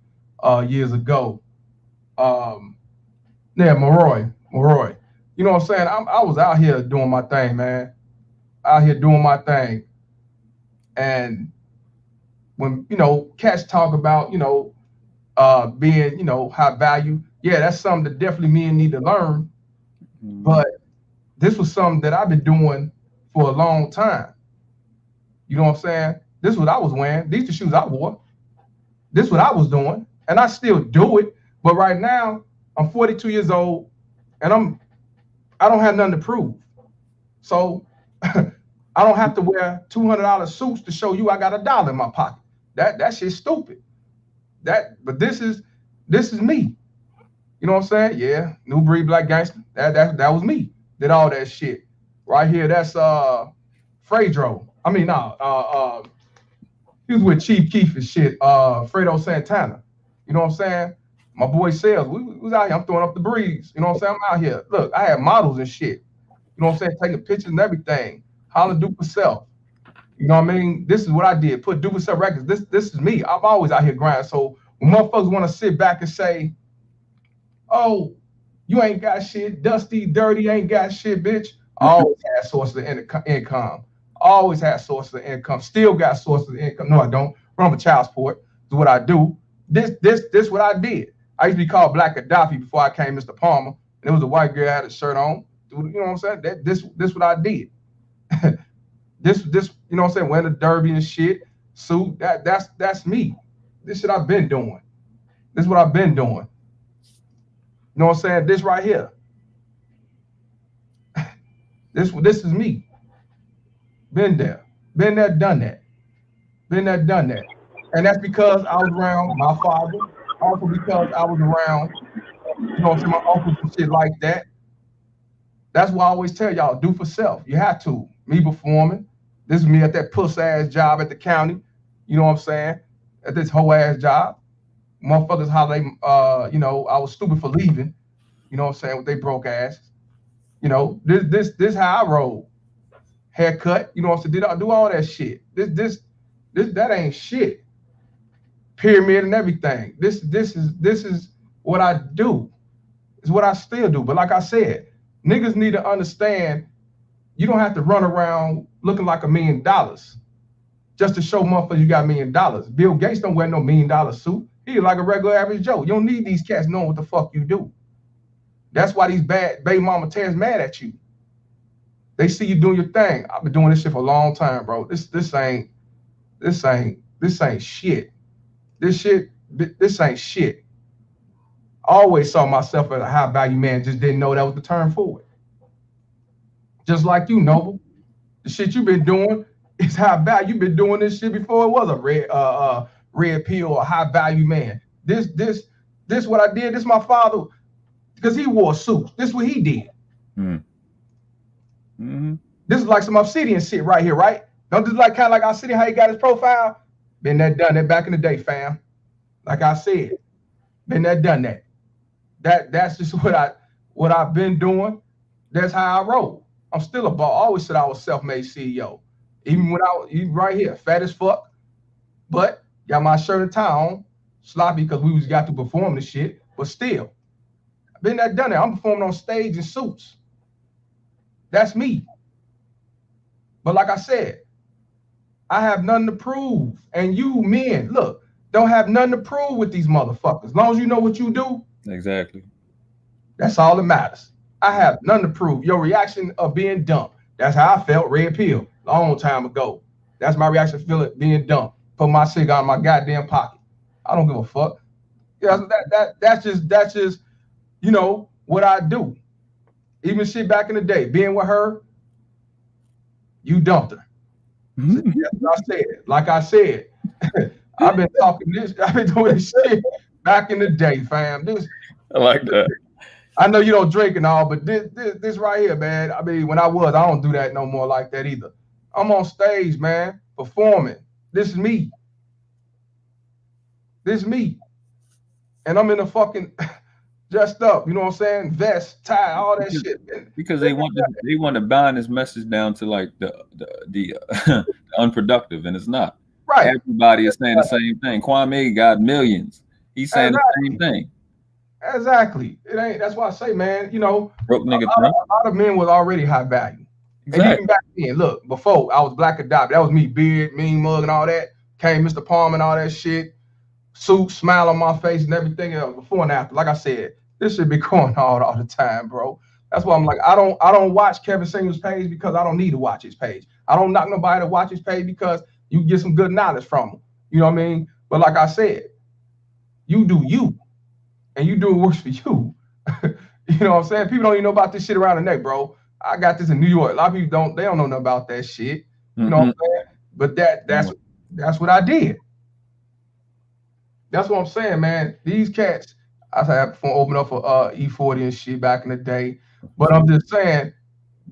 years ago. Yeah, Maroy. You know what I'm saying? I was out here doing my thing, man. Out here doing my thing. And when, you know, cats talk about, you know, being, you know, high value, yeah, that's something that definitely men need to learn. But this was something that I've been doing for a long time. You know what I'm saying? This is what I was wearing. These are the shoes I wore. This is what I was doing. And I still do it. But right now, I'm 42 years old and I don't have nothing to prove. So I don't have to wear $200 suits to show you I got $1 in my pocket. That shit's stupid. But this is me. You know what I'm saying? Yeah, new breed black gangster. That was me. Did all that shit. Right here, that's Fredro. I mean, no, he was with Chief Keef and shit, Fredo Santana. You know what I'm saying? My boy Sales, we was out here. I'm throwing up the breeze. You know what I'm saying? I'm out here. Look, I had models and shit. You know what I'm saying? Taking pictures and everything. Holla do for self. You know what I mean? This is what I did. Put do for self records. This is me. I'm always out here grinding. So when motherfuckers want to sit back and say, oh, you ain't got shit, dusty, dirty, ain't got shit, bitch. I always had sources of income. Always had sources of income. Still got sources of income. No, I don't. Run for child support. Is what I do. This what I did. I used to be called Black Gaddafi before I came Mr. Palmer. And it was a white girl that had a shirt on. You know what I'm saying? This what I did. this you know what I'm saying? Wearing the derby and shit, suit. That's me. This shit I've been doing. This is what I've been doing. You know what I'm saying? This right here. This is me. Been there, done that. Been there, done that. And that's because I was around my father. Also because I was around, you know, my uncles and shit like that. That's why I always tell y'all, do for self. You have to. Me performing. This is me at that puss ass job at the county. You know what I'm saying? At this whole ass job. Motherfuckers how they you know, I was stupid for leaving. You know what I'm saying? With they broke asses. You know, this how I roll. Haircut, you know what I'm saying? Did I do all that shit? This that ain't shit. Pyramid and everything. This is what I do. It's what I still do. But like I said, niggas need to understand you don't have to run around looking like $1 million just to show motherfuckers you got $1 million. Bill Gates don't wear no $1 million suit. He's like a regular average Joe. You don't need these cats knowing what the fuck you do. That's why these bad baby mama tears mad at you. They see you doing your thing. I've been doing this shit for a long time, bro. This ain't shit. This ain't shit. I always saw myself as a high value man, just didn't know that was the term for it. Just like you, Noble. The shit you've been doing is high value. You've been doing this shit before it was a red pill or high value man. This what I did. This my father, because he wore suits. This what he did. This is like some obsidian shit right here, right? Don't this like kind of like obsidian, how he got his profile? Been that, done that back in the day, fam. Like I said, been that, done that. That's just what I've been doing. That's how I roll. I'm still a ball. I always said I was self-made CEO. Even when I was right here, fat as fuck, but got my shirt and tie on, sloppy because we got to perform the shit, but still, been that, done that. I'm performing on stage in suits. That's me. But like I said, I have nothing to prove. And you men, look, don't have nothing to prove with these motherfuckers. As long as you know what you do. Exactly. That's all that matters. I have nothing to prove. Your reaction of being dumb. That's how I felt red pill long time ago. That's my reaction to being dumb. Put my cigar in my goddamn pocket. I don't give a fuck. Yeah, that's just you know what I do. Even shit back in the day, being with her, you dumped her. So, like I said, I've been doing this shit back in the day, fam. I like that. I know you don't drink and all, but this right here, man. I mean, when I don't do that no more like that either. I'm on stage, man, performing. This is me. This is me. And I'm in a fucking dressed up, you know what I'm saying? Vest, tie, all that shit. Because they want to bind this message down to like the unproductive, and it's not. Right. Everybody is saying the same thing. Kwame got millions. He's saying the same thing. Exactly. It ain't. That's why I say, man. You know, broke nigga. A lot of men was already high value. Exactly. And even back then, look, before I was black adopted, that was me, beard, mean mug, and all that. Came Mr. Palmer and all that shit. Suit, smile on my face, and everything else. Before and after, like I said, this should be going on all the time, bro. That's why I'm like, I don't watch Kevin Samuel's page because I don't need to watch his page. I don't knock nobody to watch his page because you get some good knowledge from him. You know what I mean? But like I said, you do you. And you do what works for you. You know what I'm saying? People don't even know about this shit around the neck, bro. I got this in New York. A lot of people don't know nothing about that shit. You know what I'm saying? But that's what I did. That's what I'm saying, man. These cats, I had to open up for E40 and shit back in the day. But I'm just saying,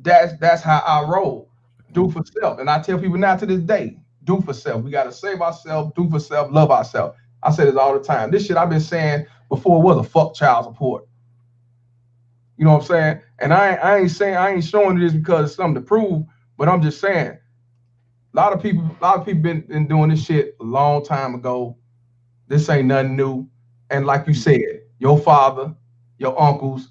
that's how I roll. Do for self. And I tell people now to this day, do for self. We gotta save ourselves, do for self, love ourselves. I say this all the time. This shit I've been saying before it was a fuck child support. You know what I'm saying? And I ain't showing this because it's something to prove, but I'm just saying, a lot of people been doing this shit a long time ago. This ain't nothing new. And like you said, your father, your uncles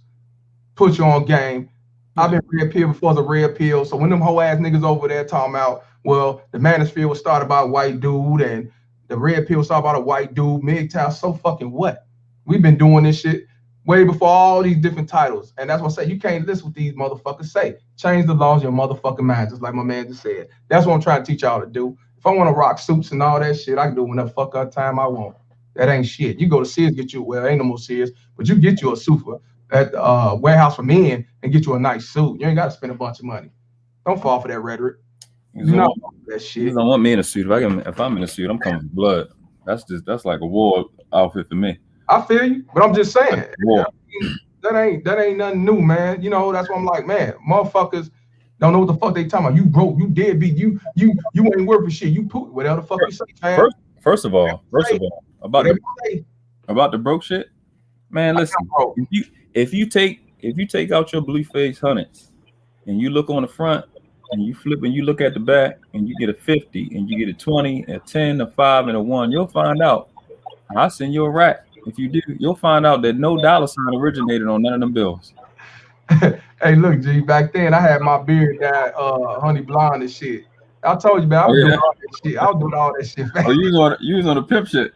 put you on game. I've been red pill before the red pill. So when them whole ass niggas over there talking about, well, the manosphere was started by a white dude and the red pill was started by a white dude, MGTOW, so fucking what? We've been doing this shit way before all these different titles. And that's what I say, you can't listen what these motherfuckers say. Change the laws in your motherfucking mind, just like my man just said. That's what I'm trying to teach y'all to do. If I want to rock suits and all that shit, I can do it whenever fuck out time I want. That ain't shit. You go to Sears, get you, well, ain't no more Sears, but you get you a suit at the warehouse for men and get you a nice suit. You ain't got to spend a bunch of money. Don't fall for that rhetoric. You don't want that shit. You don't want me in a suit. If I'm in a suit, I'm coming for blood. That's like a war outfit for me. I feel you, but I'm just saying that ain't nothing new, man. You know, that's why I'm like, man, motherfuckers don't know what the fuck they talking about. You broke, you deadbeat, you ain't worth for shit. You poop, whatever the fuck you say, man. First of all, about the broke shit, man. Listen, if you take out your blue face hundreds and you look on the front and you flip and you look at the back and you get a 50 and you get a 20, a 10, a 5, and a 1, you'll find out. I'll send you a rack. If you do, you'll find out that no dollar sign originated on none of them bills. Hey, look, G, back then I had my beard dyed honey blonde and shit. I told you, man, I was doing all that shit. I was doing all that shit. Oh, you was on the pimp shit.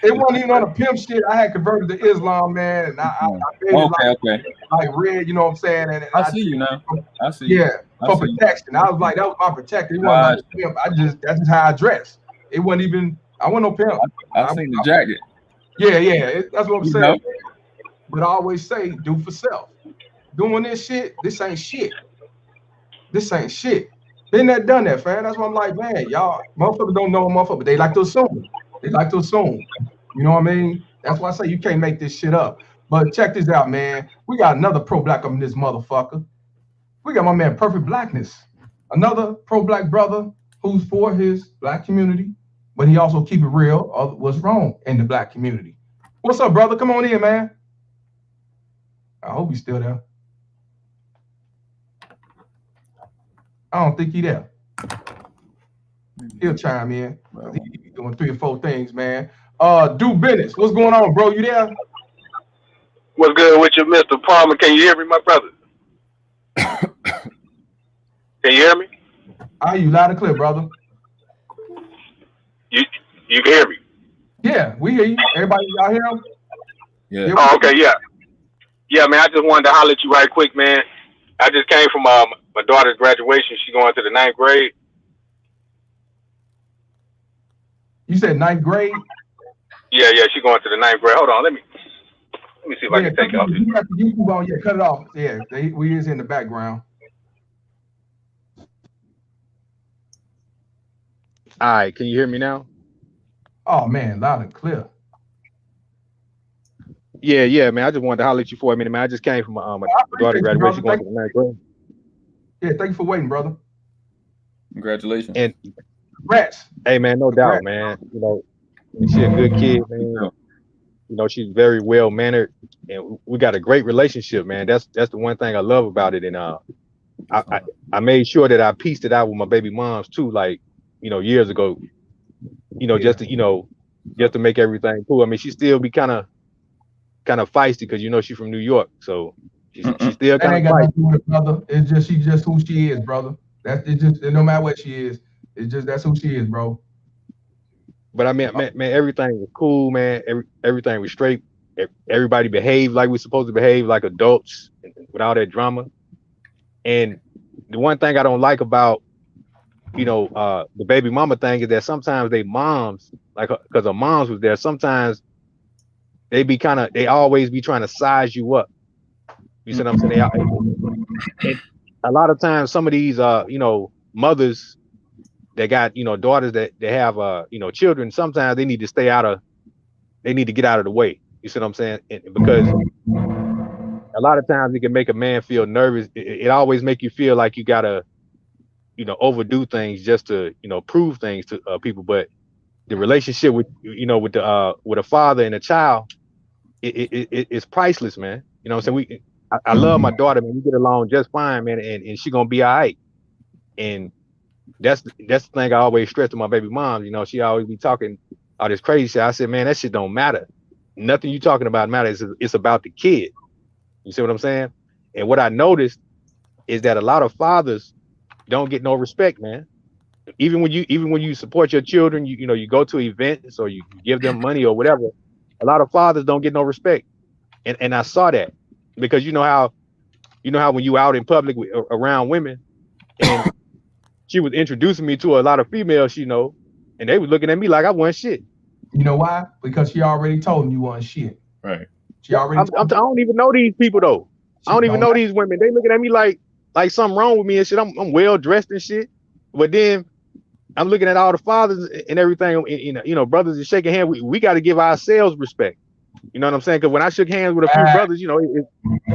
It wasn't even on the pimp shit. I had converted to Islam, man, and I like red, you know what I'm saying? And I see you now. I see you. Yeah, for protection. I was like, that was my protection. It wasn't like pimp. That's just how I dressed. It wasn't even, I wasn't no pimp. I seen the jacket. Yeah, that's what I'm saying. but I always say do for self. Doing this shit, this ain't shit. This ain't shit. Been there, done that, fam. That's why I'm like, man, y'all motherfuckers don't know a motherfucker. They like to assume. They like to assume. You know what I mean? That's why I say you can't make this shit up. But check this out, man. We got another pro-black up in this motherfucker. We got my man Perfect Blackness, another pro-black brother who's for his black community, but he also keep it real of what's wrong in the black community. What's up, brother? Come on in, man. I hope he's still there. I don't think he there. He'll chime in. He's doing 3 or 4 things, man. Do business. What's going on, bro? You there? What's good with you, Mr. Palmer? Can you hear me, my brother? Can you hear me? I hear you loud and clear, brother. You can hear me? Yeah, we hear you. Everybody, y'all hear him? Yeah. Oh, okay, yeah. Yeah, man, I just wanted to holler at you right quick, man. I just came from my daughter's graduation. She's going to the 9th grade. You said 9th grade? Yeah, she's going to the 9th grade. Hold on, let me see if I can take it off. You got the YouTube on, yeah, cut it off. Yeah, we is in the background. All right, can you hear me now? Oh man, loud and clear. Yeah, man. I just wanted to holler at you for a minute, man. I just came from my daughter's graduation. Going to the 9th grade. Yeah, thank you for waiting, brother. Congratulations. And congrats. Hey, man, no doubt, man. You know, she's a good kid, man. You know, she's very well mannered, and we got a great relationship, man. That's the one thing I love about it. And I made sure that I pieced it out with my baby moms too, like, you know, years ago. You know, just to make everything cool. I mean, she still be kind of feisty because, you know, she's from New York, so she's still kind of feisty. Do it, brother. It's just she's just who she is, brother. It's just no matter what she is, it's just that's who she is, bro. But I mean, man, everything was cool, man. Everything was straight. Everybody behaved like we're supposed to behave, like adults, without that drama. And the one thing I don't like about, you know, the baby mama thing is that sometimes they moms, like, because her moms was there, sometimes they always be trying to size you up. You see what I'm saying? A lot of times, some of these, you know, mothers that got, you know, daughters that have, you know, children, sometimes they need to get out of the way. You see what I'm saying? Because a lot of times it can make a man feel nervous. It always make you feel like you gotta, you know, overdo things just to, you know, prove things to people. But the relationship with, you know, with a father and a child, it's priceless, man. You know what I'm saying? I love my daughter, man. We get along just fine, man, and she gonna be all right. And that's the thing I always stress to my baby mom. You know, she always be talking all this crazy shit. I said, man, that shit don't matter. Nothing you talking about matters. It's about the kid. You see what I'm saying? And what I noticed is that a lot of fathers don't get no respect, man. Even when you support your children, you know, you go to events or you give them money or whatever, a lot of fathers don't get no respect. And I saw that because you know how when you out in public around women, and she was introducing me to a lot of females, you know, and they was looking at me like I wasn't shit. You know why? Because she already told them you wasn't shit. Right. She already. I don't even know these people though. I don't even know these women. They looking at me like something wrong with me and shit. I'm well dressed and shit, but then I'm looking at all the fathers and everything. You know, brothers is shaking hands. We got to give ourselves respect. You know what I'm saying? Because when I shook hands with a few brothers, you know,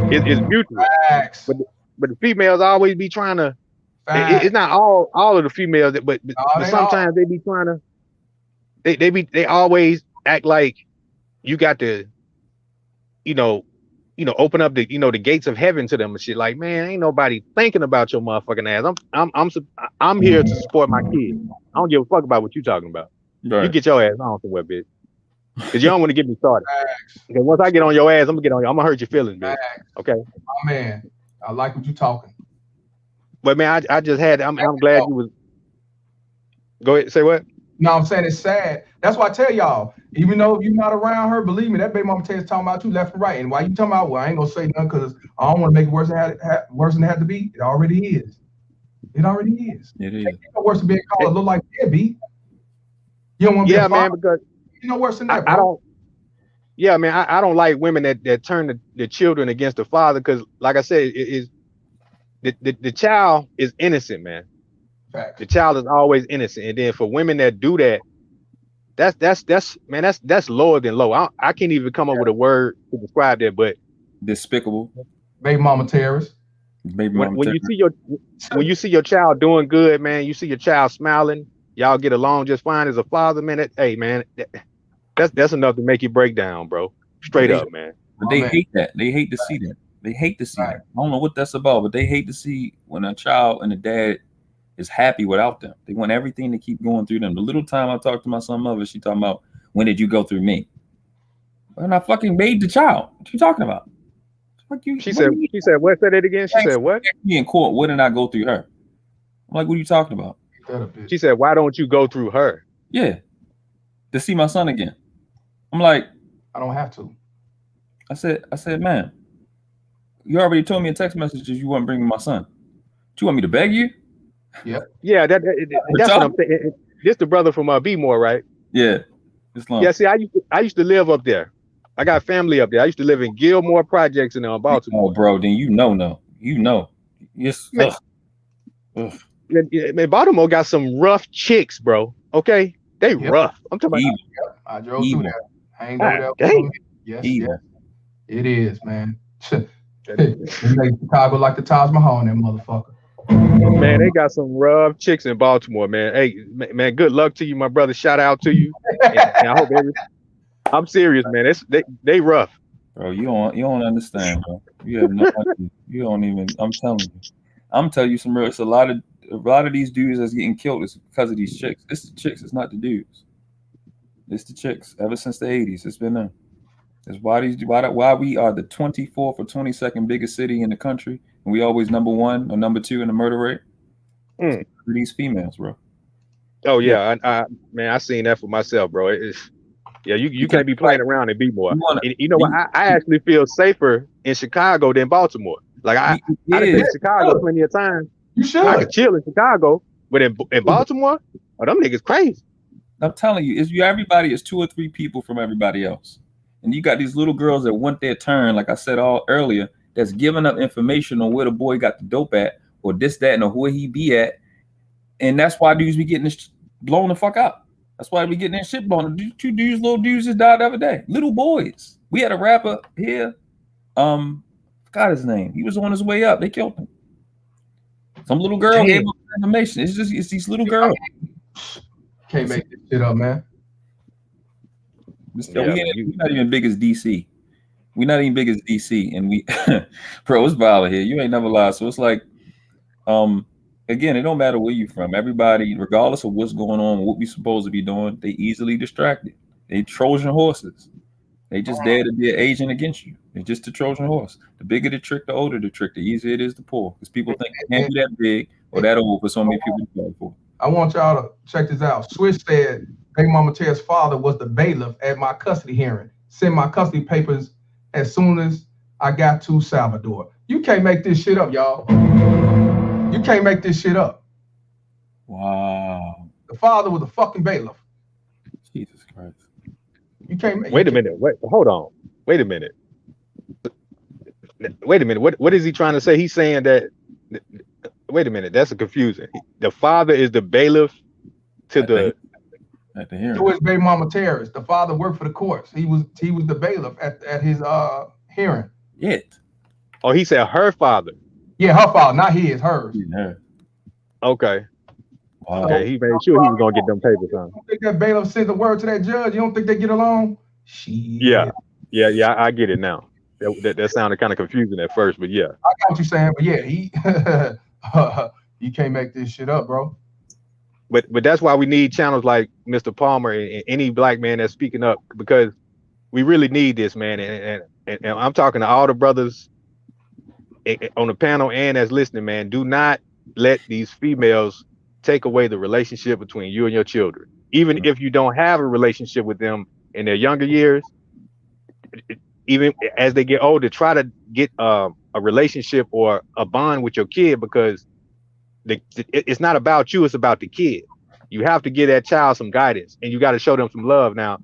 it's mutual. But the females always be trying to. It's not all of the females, but sometimes they be trying to. They always act like you got to, you know, open up the, you know, the gates of heaven to them and shit. Like, man, ain't nobody thinking about your motherfucking ass. I'm here to support my kids. I don't give a fuck about what you talking about. Right. You get your ass on somewhere, bitch. Because you don't want to get me started. Because once I get on your ass, I'm gonna hurt your feelings, bitch. Okay. Oh man, I like what you talking. But man, I just had. I'm glad you was. Go ahead. Say what? No, I'm saying it's sad. That's why I tell y'all, even though you're not around her, believe me, that baby mama is talking about you left and right. And why you talking about? Well, I ain't gonna say nothing because I don't want to make it worse than it had to be. It already is. It already is. It is. It's no worse than being called look like deadbeat. You don't want to be a father. Man, because you know worse than that, bro. yeah, man, I don't like women that turn the children against the father, because, like I said, it is the child is innocent, man. Facts. The child is always innocent, and then for women that do that, that's lower than low. I can't even come up with a word to describe that, but Despicable. Baby mama terrorist. Baby mama when terror. you see your child doing good, man, you see your child smiling, y'all get along just fine as a father, man. Hey, man, that's enough to make you break down, bro. Straight up, man. But they hate that. They hate to see that. They hate to see that. I don't know what that's about, but they hate to see when a child and a dad is happy without them. They want everything to keep going through them. The little time I talked to my son mother, she talking about, when did you go through me? When I fucking made the child. What you talking about? She said, what? Said it again? She said, what? Me in court, what did I go through her? I'm like, what are you talking about? She said, why don't you go through her? Yeah. To see my son again. I'm like, I don't have to. I said, man, you already told me in text messages you weren't bringing my son. Do you want me to beg you? Yep. Yeah, that's what I'm saying. This the brother from B-More, right? Yeah. Yeah, see, I used to live up there. I got family up there. I used to live in Gilmore Projects in Baltimore. Oh, bro, then you know. Yes. Man, Baltimore got some rough chicks, bro. Okay? They rough. I'm talking about. I drove through there. I ain't over there. Yes, it is, man. It makes Chicago like the Taj Mahal in that motherfucker. Man, they got some rough chicks in Baltimore, man. Hey, man, good luck to you, my brother. Shout out to you. And I hope I'm serious, man. They rough. Bro, you don't understand, bro. You have no idea. You don't even. I'm telling you some real. It's a lot of these dudes that's getting killed is because of these chicks. It's the chicks. It's not the dudes. It's the chicks. Ever since the 80s, it's been them. That's why we are the 24th or 22nd biggest city in the country, and we always number 1 or number 2 in the murder rate. These females, bro. Oh yeah, I seen that for myself, bro. You can't be playing around and be more. You know what? I actually feel safer in Chicago than Baltimore. Like I've been in Chicago plenty of times. You should. I could chill in Chicago, but in Baltimore, them niggas crazy. I'm telling you, everybody is 2 or 3 people from everybody else. And you got these little girls that want their turn, like I said earlier, that's giving up information on where the boy got the dope at, or this, that, and where he be at. And that's why dudes be getting blown the fuck up. That's why we getting that shit blown. 2 little dudes just died the other day. Little boys. We had a rapper here. Forgot his name. He was on his way up. They killed him. Some little girl gave up information. It's these little girls. Can't make this shit up, man. We're not even big as DC. We're not even big as DC, and we, bro, it's violent here. You ain't never lied. So it's like, again, it don't matter where you from. Everybody, regardless of what's going on, what we supposed to be doing, they easily distracted. They Trojan horses. They just dare to be an agent against you. They're just a Trojan horse. The bigger the trick, the older the trick, the easier it is to pull. Because people think they can't be that big or that old for so many people to play for. I want y'all to check this out. Switch said, Baby Mama Ter's father was the bailiff at my custody hearing. Sent my custody papers as soon as I got to Salvador. You can't make this shit up, y'all. You can't make this shit up. Wow. The father was a fucking bailiff. Jesus Christ. You can't make. Wait a minute. Hold on. Wait a minute. What is he trying to say? He's saying that. Wait a minute. That's confusing. The father is the bailiff to the hearing. To his baby mama terrorist. The father worked for the courts. He was the bailiff at his hearing. Yeah. Oh, he said her father. Yeah, her father, not his, hers. Yeah. Okay. Wow. Okay, he made sure he was gonna get them papers on. You think that bailiff sends a word to that judge? You don't think they get along? Yeah, I get it now. That sounded kind of confusing at first, but yeah. I got what you're saying, but yeah, you can't make this shit up, bro. But that's why we need channels like Mr. Palmer and any black man that's speaking up, because we really need this, man. And I'm talking to all the brothers on the panel and that's listening, man. Do not let these females take away the relationship between you and your children. Even if you don't have a relationship with them in their younger years, even as they get older, try to get a relationship or a bond with your kid, because it's not about you, it's about the kid. You have to give that child some guidance, and you got to show them some love. Now,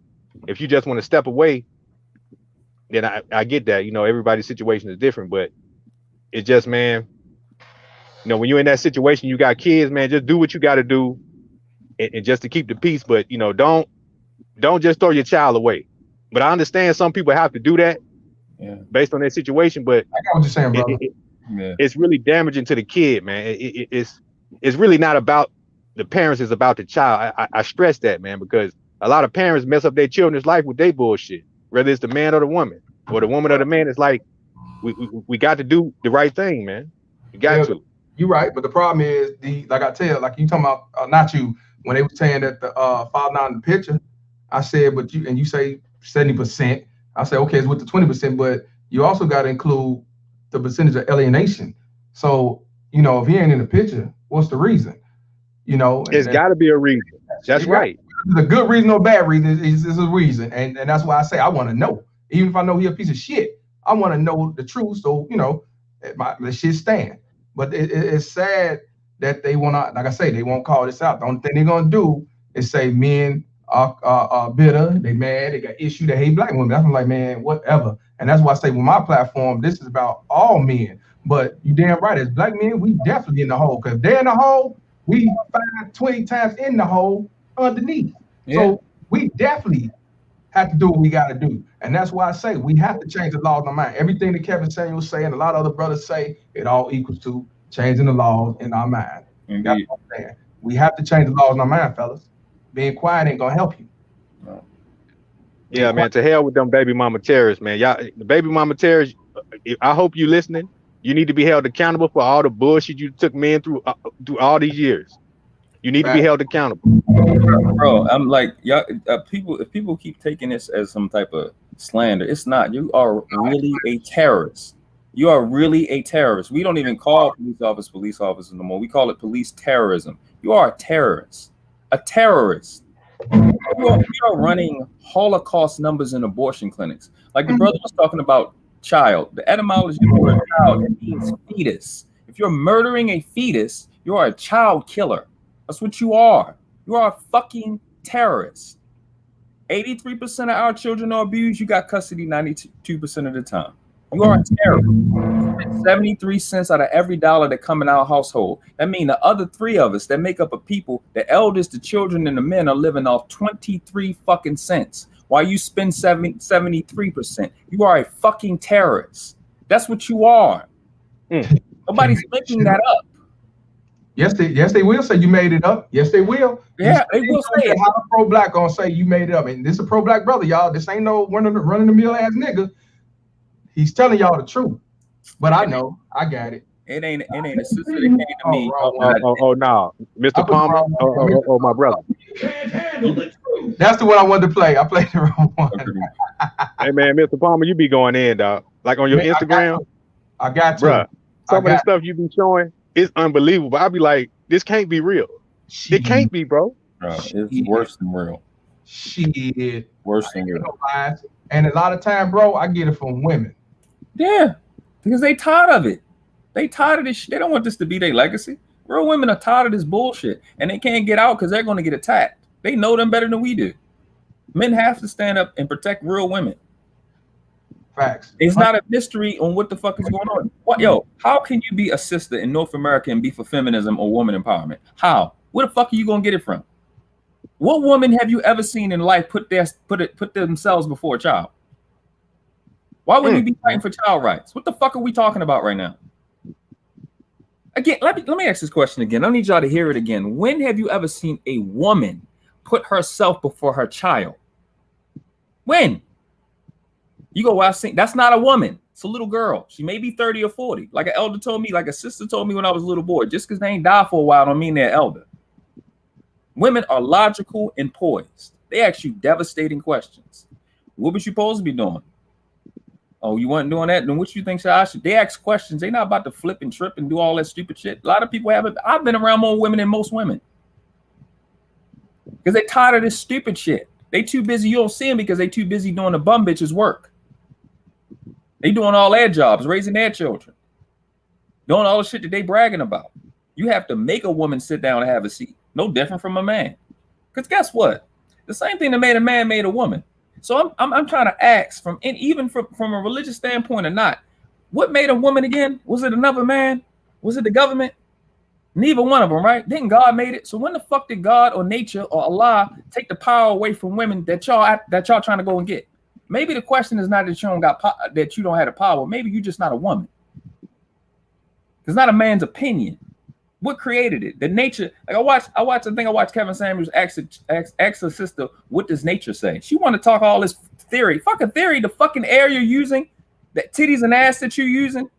if you just want to step away, then I get that, you know, everybody's situation is different, but it's just, man, you know, when you're in that situation, you got kids, man, just do what you got to do, and just to keep the peace. But you know, don't just throw your child away. But I understand some people have to do that, based on their situation. But I got what you're saying, brother. It's really damaging to the kid, man. It's really not about the parents; it's about the child. I stress that, man, because a lot of parents mess up their children's life with their bullshit, whether it's the man or the woman, or the woman or the man. It's like we got to do the right thing, man. You got to. You're right, but the problem is like you talking about, not you, when they were saying that the father not in the picture. I said, but you say 70%. I said, okay, it's with the 20%, but you also got to include the percentage of alienation. So, you know, if he ain't in the picture, what's the reason? You know, it's got to be a reason. That's right. It's a good reason or bad reason. It's a reason, and that's why I say I want to know. Even if I know he a piece of shit, I want to know the truth. So, you know, the shit stand. But it's sad that they want to, like I say, they won't call this out. The only thing they're gonna do is say men are bitter, they mad, they got issue, they hate black women. That's like, man, whatever. And that's why I say with my platform, this is about all men. But you damn right, as black men, we definitely in the hole. Because if they're in the hole, we find 20 times in the hole underneath. Yeah. So we definitely have to do what we got to do. And that's why I say we have to change the laws in our mind. Everything that Kevin Samuel say and a lot of other brothers say, it all equals to changing the laws in our mind. That's what I'm saying. We have to change the laws in our mind, fellas. Being quiet ain't gonna help you. No. Yeah, man, to hell with them baby mama terrorists, man. Y'all, the baby mama terrorists, I hope you listening. You need to be held accountable for all the bullshit you took men through all these years. You need to be held accountable. Bro, I'm like, y'all, if people keep taking this as some type of slander, it's not. You are really a terrorist. You are really a terrorist. We don't even call police officers no more. We call it police terrorism. You are a terrorist. A terrorist. You are running Holocaust numbers in abortion clinics. Like the brother was talking about child. The etymology of the word child means fetus. If you're murdering a fetus, you are a child killer. That's what you are. You are a fucking terrorist. 83% of our children are abused. You got custody 92% of the time. You are a terrorist. 73 cents out of every dollar that come in our household. That means the other three of us that make up a people, the eldest, the children, and the men are living off 23 fucking cents. While you spend 73%. You are a fucking terrorist. That's what you are. Nobody's making that up. Yes, they will say you made it up. Yes, they will. Yeah, they will say it. How a pro-black gonna say you made it up? And this is a pro-black brother, y'all. This ain't no running the mill ass nigga. He's telling y'all the truth. But I know, I got it. It ain't a sister that came to me. Oh no, Mr. Palmer. Oh, my brother. You can't handle the truth. That's the one I wanted to play. I played the wrong one. Hey man, Mr. Palmer, you be going in, dog. Like on your Instagram. I got you. Bruh, some of the stuff you be showing is unbelievable. I be like, this can't be real. It can't be, bro. It's worse than real. Shit. Worse than real. And a lot of time, bro, I get it from women. Yeah, because they tired of it. They tired of this shit. They don't want this to be their legacy. Real women are tired of this bullshit, and they can't get out because they're going to get attacked. They know them better than we do. Men have to stand up and protect real women. Facts. It's not a mystery on what the fuck is going on. What, yo? How can you be a sister in North America and be for feminism or woman empowerment? How? Where the fuck are you gonna get it from? What woman have you ever seen in life put themselves before a child? Why wouldn't you be fighting for child rights? What the fuck are we talking about right now? Again, let me ask this question again. I need y'all to hear it again. When have you ever seen a woman put herself before her child? When? You go, well, I seen that's not a woman. It's a little girl. She may be 30 or 40. Like an elder told me, like a sister told me when I was a little boy. Just because they ain't died for a while don't mean they're elder. Women are logical and poised. They ask you devastating questions. What was you supposed to be doing? Oh, you weren't doing that? Then what you think I should? They ask questions. They're not about to flip and trip and do all that stupid shit. A lot of people haven't. I've been around more women than most women. Because they're tired of this stupid shit. They too busy. You don't see them because they too busy doing the bum bitches work. They doing all their jobs, raising their children. Doing all the shit that they bragging about. You have to make a woman sit down and have a seat. No different from a man. Because guess what? The same thing that made a man made a woman. So I'm trying to ask even from a religious standpoint or not, what made a woman again? Was it another man? Was it the government? Neither one of them, right? Didn't God made it? So when the fuck did God or nature or Allah take the power away from women that y'all trying to go and get? Maybe the question is not that you don't have the power. Maybe you're just not a woman. It's not a man's opinion. What created it? The nature. Like I watched Kevin Samuels ask her sister, what does nature say? She want to talk all this theory. Fucking theory. The fucking air you're using, the titties and ass that you're using,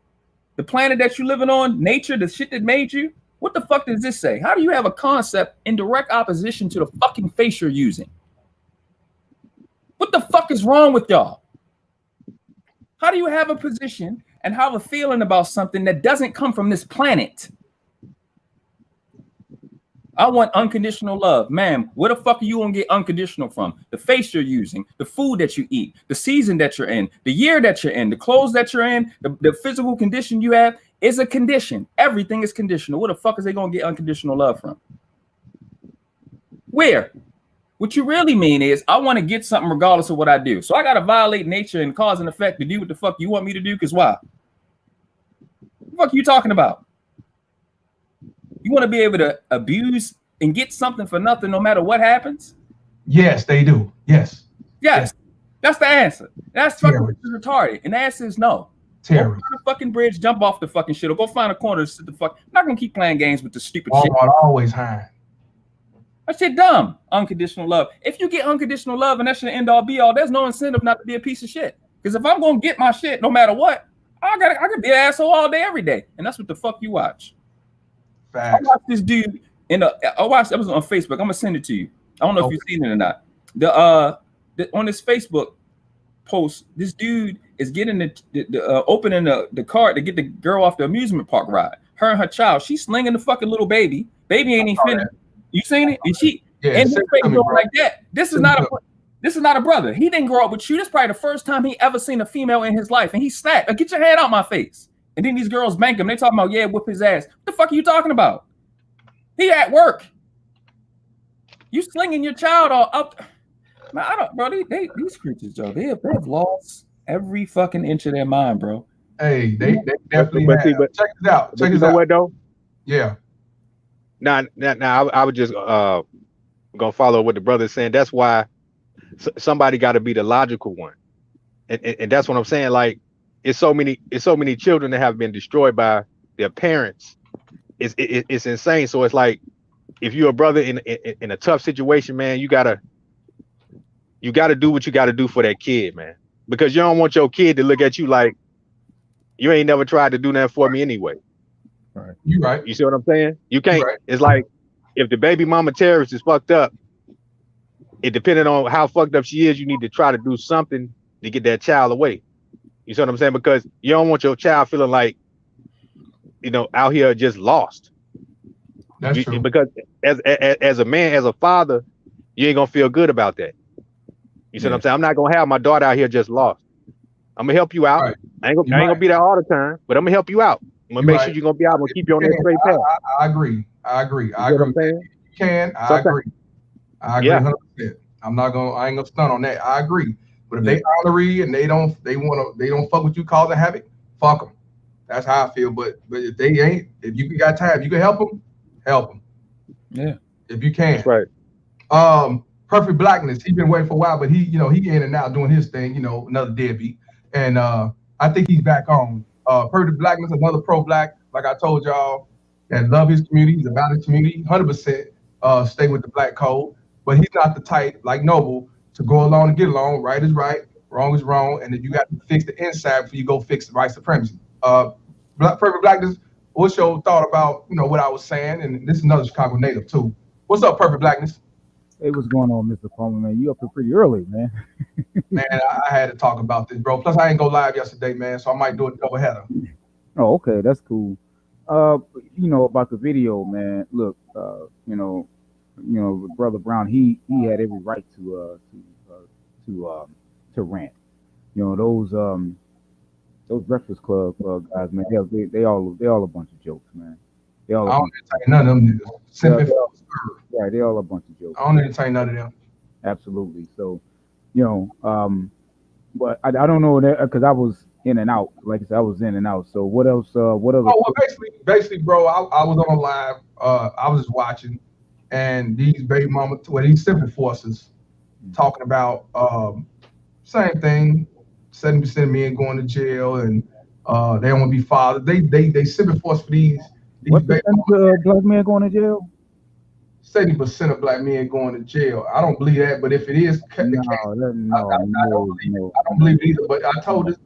the planet that you're living on, nature, the shit that made you. What the fuck does this say? How do you have a concept in direct opposition to the fucking face you're using? What the fuck is wrong with y'all? How do you have a position and have a feeling about something that doesn't come from this planet? I want unconditional love. Ma'am, where the fuck are you gonna get unconditional from? The face you're using, the food that you eat, the season that you're in, the year that you're in, the clothes that you're in, the physical condition you have is a condition. Everything is conditional. Where the fuck is they gonna get unconditional love from? Where? What you really mean is I want to get something regardless of what I do. So I gotta violate nature and cause and effect to do what the fuck you want me to do, because why? What the fuck are you talking about? You want to be able to abuse and get something for nothing no matter what happens? Yes, they do. Yes. Yes. That's the answer. That's fucking retarded. And the answer is no. Go find a fucking bridge, jump off the fucking shit, or go find a corner to sit the fuck. I'm not gonna keep playing games with the stupid shit. Always high. That shit dumb. Unconditional love. If you get unconditional love and that's your end all be all, there's no incentive not to be a piece of shit. Because if I'm gonna get my shit no matter what, I could be an asshole all day, every day. And that's what the fuck you watch. Facts. I watched this dude that was on Facebook. I'm gonna send it to you. I don't know if you've seen it or not. On this Facebook post, this dude is getting opening the cart to get the girl off the amusement park ride. Her and her child. She's slinging the fucking little baby. Baby ain't even finished. You seen it? And she and his face going like that. This is not a brother. He didn't grow up with you. This is probably the first time he ever seen a female in his life, and he snapped. Get your head out my face. And then these girls bank him. They talking about, yeah, whip his ass. What the fuck are you talking about? He at work. You slinging your child all up. Man, I don't, bro. These creatures, Joe, they have lost every fucking inch of their mind, bro. Hey, they definitely have. Check this out. Check this out. What though? Yeah. Now, I was just gonna follow what the brother's saying. That's why somebody got to be the logical one, and that's what I'm saying. Like, it's so many children that have been destroyed by their parents. It's insane. So it's like, if you're a brother in a tough situation, man, you gotta do what you gotta do for that kid, man, because you don't want your kid to look at you like you ain't never tried to do that for me anyway. Right. You right. You see what I'm saying? You can't. Right. It's like, if the baby mama terrorist is fucked up, it depending on how fucked up she is, you need to try to do something to get that child away. You see what I'm saying? Because you don't want your child feeling like, out here just lost. That's true. Because as a man, as a father, you ain't gonna feel good about that. You see what I'm saying? I'm not gonna have my daughter out here just lost. I'm gonna help you out. Right. I ain't gonna be there all the time, but I'm gonna help you out. I'm gonna make sure you're gonna be able to keep you on that straight path. I agree. I agree. You can. I agree. 100%. I ain't gonna stunt on that. I agree. But if they honorary and they don't fuck with you, cause a havoc, fuck them. That's how I feel. But if they ain't, if you got time, you can help them. Help them. Yeah. If you can. That's right. Perfect Blackness. He's been waiting for a while, but he in and out doing his thing. Another deadbeat. And I think he's back on. Perfect Blackness, another pro-black. Like I told y'all, that love his community. He's about his community. 100% stay with the black code. But he's not the type like Noble to go along and get along. Right is right, wrong is wrong, and then you got to fix the inside before you go fix the white supremacy. Perfect Blackness, what's your thought about what I was saying? And this is another Chicago native too. What's up, Perfect Blackness? Hey, what's going on, Mr. Palmer, man? You up here pretty early, man. Man, I had to talk about this, bro. Plus, I ain't go live yesterday, man, so I might do a double header. Oh, okay, that's cool. About the video, man. Look, Brother Brown, he had every right to rant. Those Breakfast Club guys, man, they all a bunch of jokes, man. I don't entertain none of them niggas. Right, they all a bunch of jokes. I don't entertain none of them. Absolutely. So, But I don't know that because I was in and out. Like I said, I was in and out. So what else? What other? Oh, well, basically, bro, I was on live. I was just watching, and these baby mama, well, these civil forces talking about same thing. 70% of men going to jail, and they don't want to be fathers. They civil force for these What baby percentage mamas. of black men going to jail? 70% of black men going to jail. I don't believe that, but if it is the case, No, believe it. no. I don't believe it either. But I told the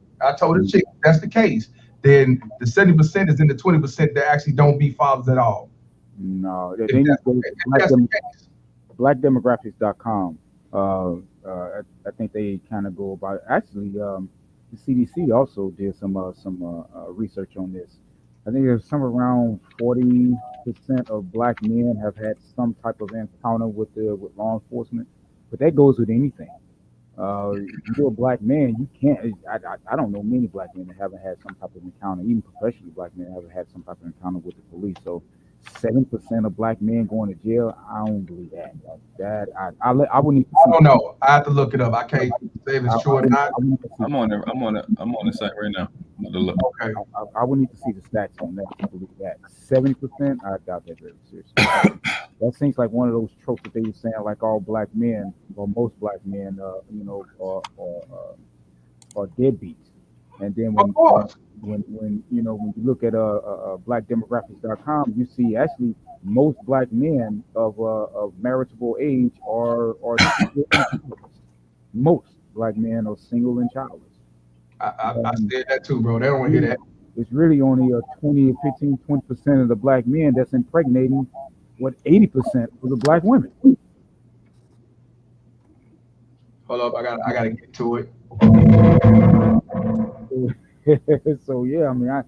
chick, if that's the case, then the 70% is in the 20% that actually don't be fathers at all. No, they If need that's, to if that's the case. blackdemographics.com. I think they kind of go about it. Actually, the CDC also did some research on this. I think there's somewhere around 40% of black men have had some type of encounter with law enforcement, but that goes with anything. You're a black man, you can't. I don't know many black men that haven't had some type of encounter. Even professionally, black men haven't had some type of encounter with the police. So 7% of black men going to jail. I don't believe that. I would need to I see. don't know. I have to look it up. I can't say if I, it's I true or would, not. I would need to see. I'm on the site right now. I'm gonna look. Okay. I would need to see the stats on that to believe that. 70%, I doubt that very seriously. That seems like one of those tropes that they were saying, like all black men or most black men, are deadbeats. And then Of course. when when you look at blackdemographics.com, you see actually most black men of marriageable age are single and childless. Most black men are single and childless. I And said that too, bro. They don't want to hear that. it's really only a 20, 15, 20% of the black men that's impregnating what 80% of the black women. Hold up, I gotta get to it. So yeah, I mean, I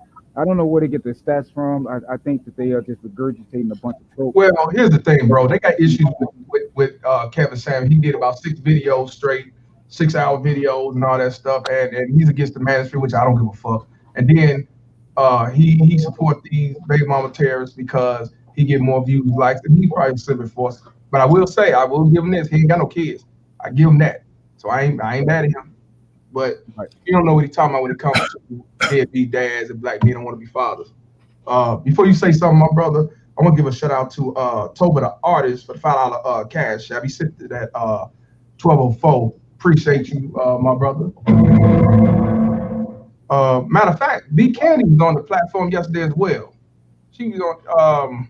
don't know where they get their stats from. I think that they are just regurgitating a bunch of tropes. Well, here's the thing, bro. They got issues with Kevin Sam. He did about 6 videos straight, 6 hour videos and all that stuff, and he's against the manosphere, which I don't give a fuck. And then he support these baby mama terrorists because he get more views, likes, and he probably civil force. But I will say, I will give him this. He ain't got no kids. I give him that. So I ain't mad at him. But Right. he don't know what he's talking about when it comes to deadbeat dads and black men don't want to be fathers. Before you say something, my brother, I want to give a shout out to Toba the artist for the $5 cash. Have you sent to that 1204? Appreciate you, my brother. Matter of fact, B Candy was on the platform yesterday as well. She was on.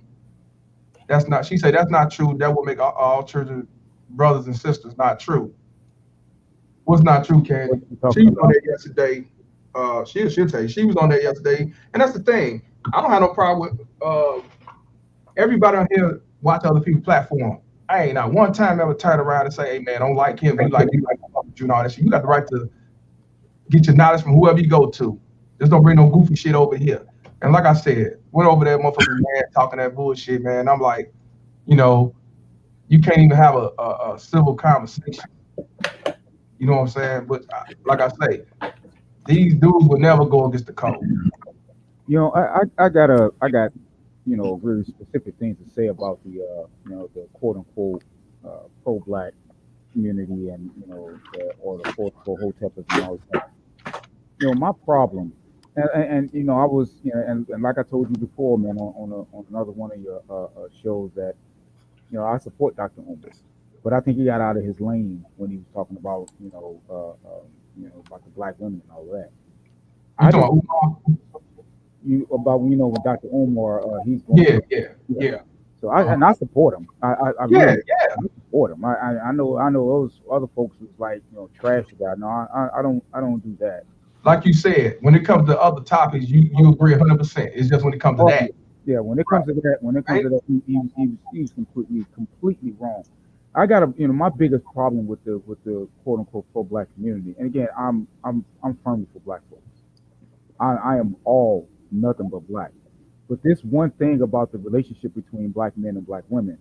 That's not. She said that's not true. That will make all children brothers and sisters. Not true. What's not true, Candy? What you She talking was on about? there yesterday. She'll tell you. She was on there yesterday, and that's the thing. I don't have no problem with everybody on here watch other people's platform. I ain't not one time ever turn around and say, "Hey man, I don't like him. You like you and all that shit." You got the right to get your knowledge from whoever you go to. Just don't bring no goofy shit over here. And like I said, went over there, motherfucking man talking that bullshit, man. I'm like, you you can't even have a civil conversation. You know what I'm saying? But like I say, these dudes will never go against the code. I got very specific things to say about the quote unquote pro-black community and or the quote unquote hotepists and all that. My problem, and I was and like I told you before, man, on another one of your shows that I support Dr. Umar, but I think he got out of his lane when he was talking about about the black women and all that. You I just talking about you about when Dr. Omar he's going yeah. So I support him. I Yeah, really yeah. support him. I know those other folks was like trash the guy. No, I don't do that. Like you said, when it comes to other topics, you agree 100%. It's just when it comes to Oh, that. yeah, when it comes to that, he was completely wrong. I got my biggest problem with the quote unquote pro black community. And again, I'm firmly for black folks. I am all nothing but black. But this one thing about the relationship between black men and black women,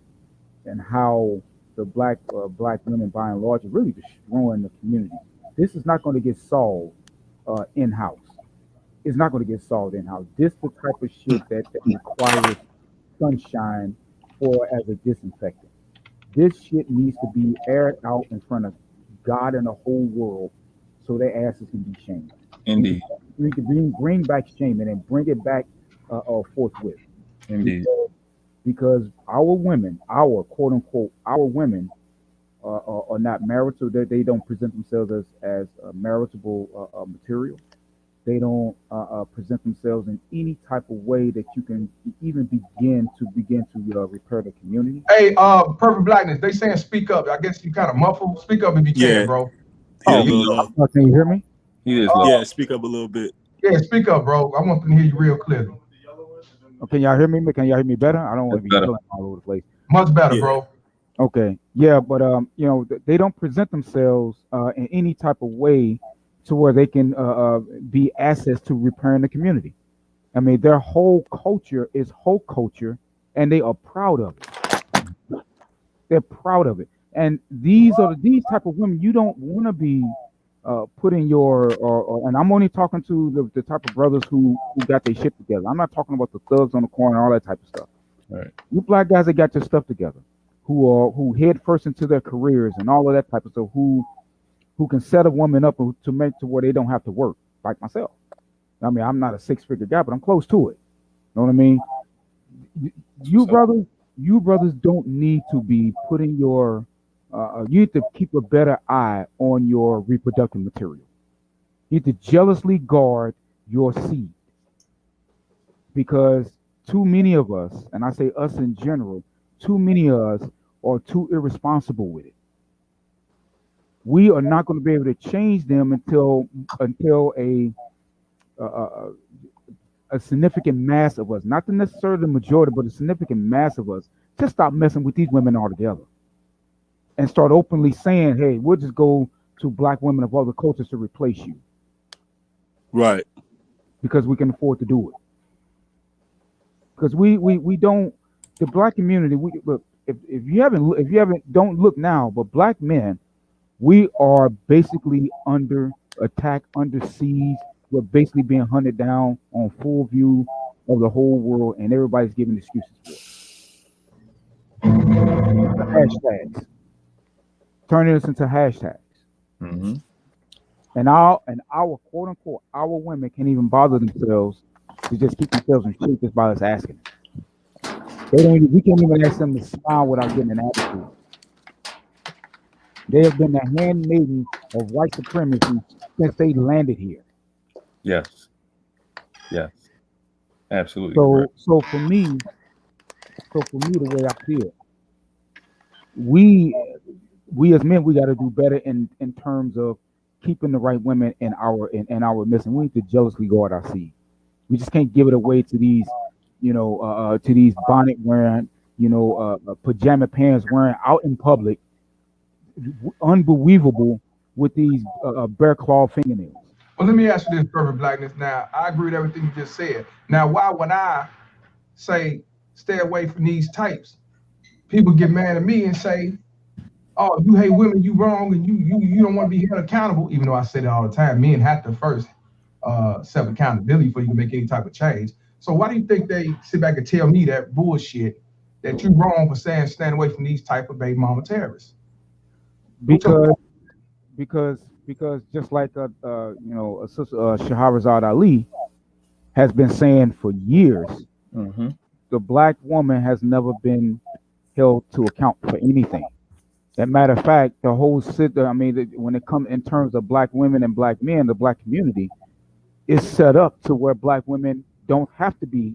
and how the black women by and large are really destroying the community. This is not going to get solved in house. It's not going to get solved in house. This the type of shit that requires sunshine or as a disinfectant. This shit needs to be aired out in front of God in the whole world, so their asses can be shamed. Indeed. We can bring back shaming and bring it back forthwith. Indeed. Because our women, our quote unquote, our women are not marital. They don't present themselves as maritable material. They don't present themselves in any type of way that you can even begin to repair the community. Hey, Perfect Blackness, they saying speak up. I guess you kind of muffled. Speak up if you can, bro. Yeah, a little low. Can you hear me? He is low. Yeah, speak up a little bit. Yeah, speak up, bro. I want them to hear you real clearly. Can y'all hear me? Can y'all hear me better? I don't want to be better. yelling all over the place. Much better, Yeah. bro. Okay, yeah, but you know, they don't present themselves in any type of way to where they can be assets to repairing the community. I mean, their whole culture is whole culture, and they are proud of it. They're proud of it, and these type of women you don't want to be putting your and I'm only talking to the type of brothers who got their shit together. I'm not talking about the thugs on the corner and all that type of stuff. Right. You black guys that got your stuff together, who head first into their careers and all of that type of stuff, who can set a woman up to make to where they don't have to work, like myself. I mean, I'm not a 6-figure guy, but I'm close to it. You know what I mean? You brothers don't need to be putting your you need to keep a better eye on your reproductive material. You need to jealously guard your seed, because too many of us, and I say us in general, too many of us are too irresponsible with it. We are not going to be able to change them until a significant mass of us, not necessarily the majority, but a significant mass of us, just stop messing with these women altogether and start openly saying, hey, we'll just go to black women of other cultures to replace you. Right. Because we can afford to do it. Because we don't, the black community, we look, if you haven't, don't look now, but black men, we are basically under attack, under siege. We're basically being hunted down on full view of the whole world, and everybody's giving excuses for it. Hashtags. Turning us into hashtags. Mm-hmm. And our quote unquote our women can't even bother themselves to just keep themselves in shape just by us asking. We can't even ask them to smile without getting an attitude. They have been the handmaiden of white supremacy since they landed here. Yes. Yes. Absolutely. So for me, the way I see it, we as men, we got to do better in terms of keeping the right women in our midst. And we need to jealously guard our seed. We just can't give it away to these, to these bonnet wearing, pajama pants wearing out in public, unbelievable with these bear claw fingernails. Well, let me ask you this, Perfect Blackness. Now, I agree with everything you just said. Now, why would I say stay away from these types? People get mad at me and say, oh, you hate women, you wrong, and you don't want to be held accountable, even though I say that all the time. Men have to first self-accountability for you to make any type of change. So why do you think they sit back and tell me that bullshit, that you're wrong for saying stand away from these type of baby mama terrorists? Because just like a sister Shahrazad Ali has been saying for years, mm-hmm. the black woman has never been held to account for anything. As a matter of fact, the whole when it comes in terms of black women and black men, the black community is set up to where black women don't have to be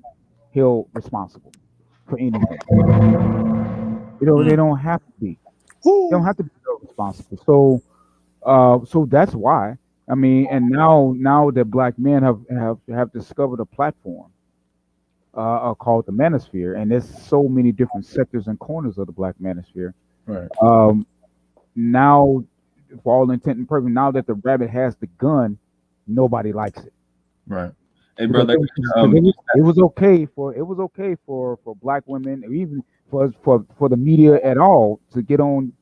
held responsible for anything. They don't have to be. They don't have to be held responsible. So that's why. I mean, and now that black men have discovered a platform called the manosphere, and there's so many different sectors and corners of the black manosphere. Right. Now, for all intent and purpose, now that the rabbit has the gun, nobody likes it. Right. Hey, brother. It was okay for black women, or even for the media at all, to get on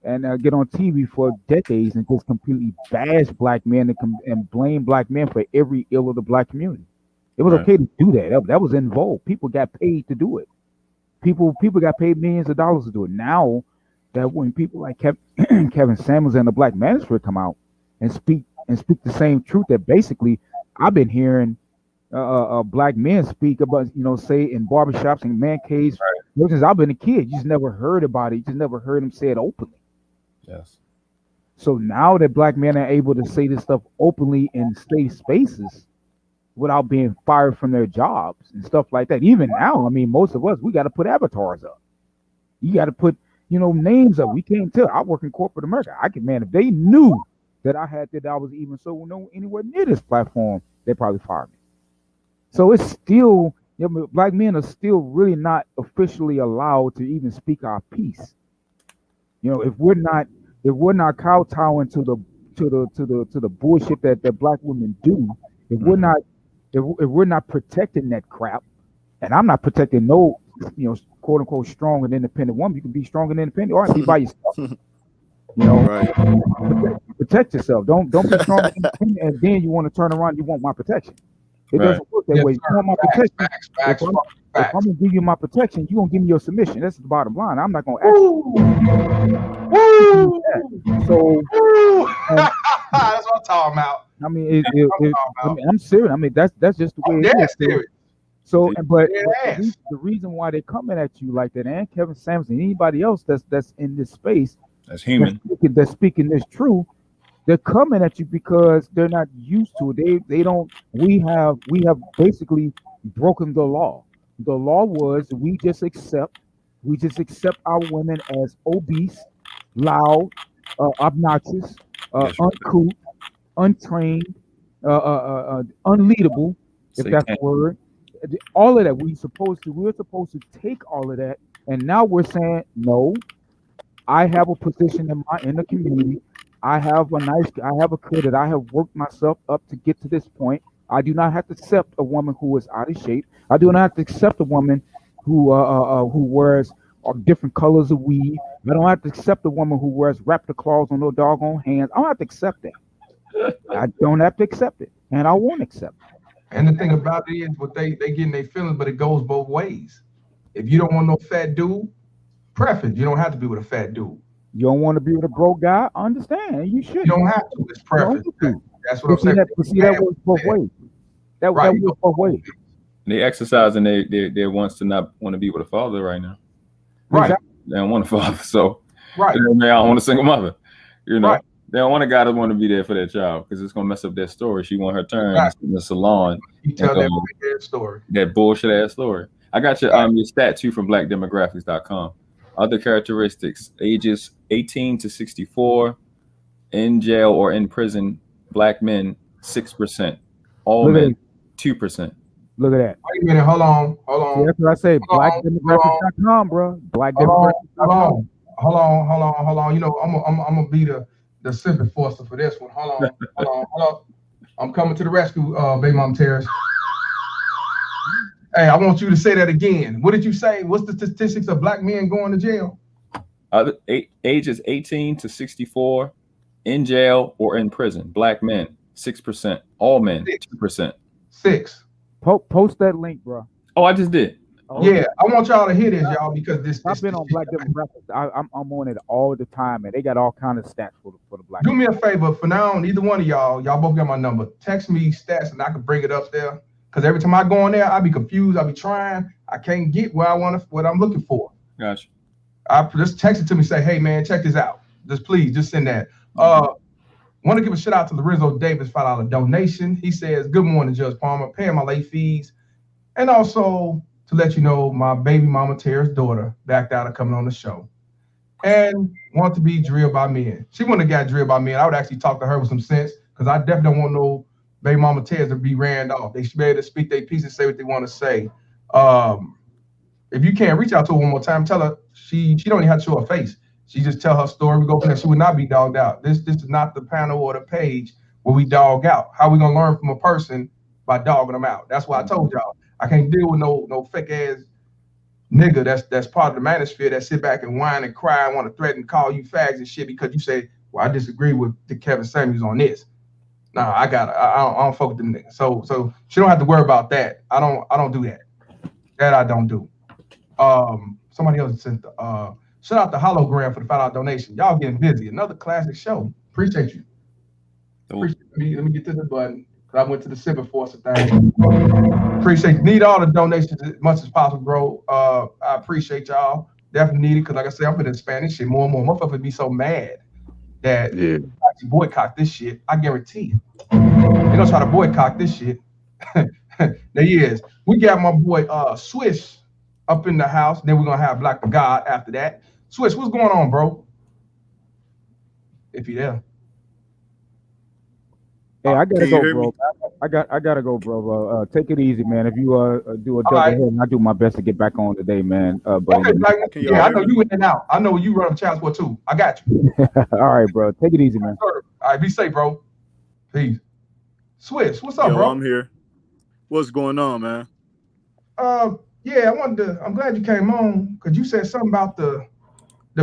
and get on TV for decades and just completely bash black men and blame black men for every ill of the black community. It was okay to do that. That was in vogue. People got paid to do it. People got paid millions of dollars to do it. Now that when people like Kevin Samuels and the Black Manosphere come out and speak the same truth that basically I've been hearing black men speak about, say in barbershops and man caves. Ever since I've been a kid, you just never heard about it. You just never heard them say it openly. Yes. So now that black men are able to say this stuff openly in safe spaces without being fired from their jobs and stuff like that. Even now, I mean, most of us, we got to put avatars up. You got to put, names up. We can't tell. I work in corporate America. Man, if they knew that I was even anywhere near this platform, they probably fired me. So it's still, black men are still really not officially allowed to even speak our piece. If we're not kowtowing to the bullshit that black women do, if we're not protecting that crap, and I'm not protecting no, quote unquote strong and independent woman. You can be strong and independent or be by yourself. Right. Protect yourself. Don't be strong and independent, and then you want to turn around. You want my protection. It doesn't work that way. You want my protection. If I'm gonna give you my protection, you're gonna give me your submission. That's the bottom line. I'm not gonna ask you. So that's what I'm talking about. I mean, I'm serious. I mean, that's just the way it is. Serious. So, but the reason why they're coming at you like that, and Kevin Samuels and anybody else that's in this space, that's human, that's speaking this truth, they're coming at you because they're not used to it. They don't. We have basically broken the law. The law was we just accept our women as obese, loud, obnoxious, uncouth, untrained, unleadable, if that's the word. All of that we're supposed to take all of that, and now we're saying no. I have a position in the community. I have a career that I have worked myself up to get to this point. I do not have to accept a woman who is out of shape. I do not have to accept a woman who wears different colors of weave. I don't have to accept a woman who wears raptor claws on no doggone hands. I don't have to accept that. I don't have to accept it, and I won't accept it. And the thing about it is, what they getting their feelings, but it goes both ways. If you don't want no fat dude, preference. You don't have to be with a fat dude. You don't want to be with a broke guy? I understand. You should. You don't have to. It's preference. That's what I'm saying. That works both ways. That works both ways. They exercising their wants to not want to be with a father right now. Right. Exactly. They don't want a father, so right. They don't want a single mother. Right. They don't want a guy that want to be there for their child because it's gonna mess up their story. She want her turn in the salon. You tell that story. That bullshit ass story. I got your stat too from blackdemographics.com. Other characteristics: ages 18 to 64, in jail or in prison, black men 6%, all men 2%. Look at that. Wait a minute, hold on. See, that's what I say. Blackdemographics.com, bro. Blackdemographics.com. Hold on. I'm gonna be the sympathy forcer for this one. Hold on. I'm coming to the rescue, baby mom Terrace. Hey, I want you to say that again. What did you say? What's the statistics of black men going to jail? Ages 18 to 64, in jail or in prison. Black men 6%, all men 2%. 6. Post that link, bro. Oh, I just did. Yeah, I want y'all to hear this, y'all, because I've been on Black Demographics. I'm on it all the time, and they got all kind of stats for the black. Do me a favor, for now, neither one of y'all both got my number. Text me stats, and I can bring it up there. Because every time I go on there, I be confused. I be trying. I can't get what I'm looking for. Gotcha. I just text it to me, say, hey man, check this out. Just send that. Want to give a shout out to Lorenzo Davis, $5 donation. He says, good morning, Judge Palmer, paying my late fees. And also to let you know, my baby mama Tara's daughter backed out of coming on the show. And want to be drilled by men. She wouldn't have got drilled by men. I would actually talk to her with some sense, because I definitely don't want no baby mama Tara's to be ran off. They should be able to speak their piece and say what they want to say. If you can't reach out to her one more time, tell her she don't even have to show her face. She just tell her story. We go from there. She would not be dogged out. This is not the panel or the page where we dog out. How we gonna learn from a person? By dogging them out. That's why I told y'all I can't deal with no fake ass nigga that's part of the manosphere that sit back and whine and cry and want to threaten, call you fags and shit because you say, well, I disagree with the Kevin Samuels on this. Nah, I don't fuck with them niggas. So she don't have to worry about that. I don't do that. That I don't do. Somebody else sent Shout out to Hologram for the $5 donation. Y'all getting busy. Another classic show. Appreciate you. Let me get to the button. I went to the Civic Force thing. Appreciate you. Need all the donations as much as possible, bro. I appreciate y'all. Definitely need it because, like I said, I'm finna expand this shit more and more. Motherfuckers be so mad that actually boycott this shit. I guarantee you. They gonna try to boycott this shit. There he is. We got my boy Swish up in the house. Then we're gonna have Black the God after that. Swish, what's going on, bro? If you there. Hey, I gotta go, bro. I gotta go, bro. Take it easy, man. If you do a double head, I do my best to get back on today, man. But okay, yeah, I know you in and out. I know you run a child support too. I got you. All right, bro. Take it easy, man. All right, be safe, bro. Peace. Swish, what's up, bro? I'm here. What's going on, man? Yeah, I'm glad you came on because you said something about the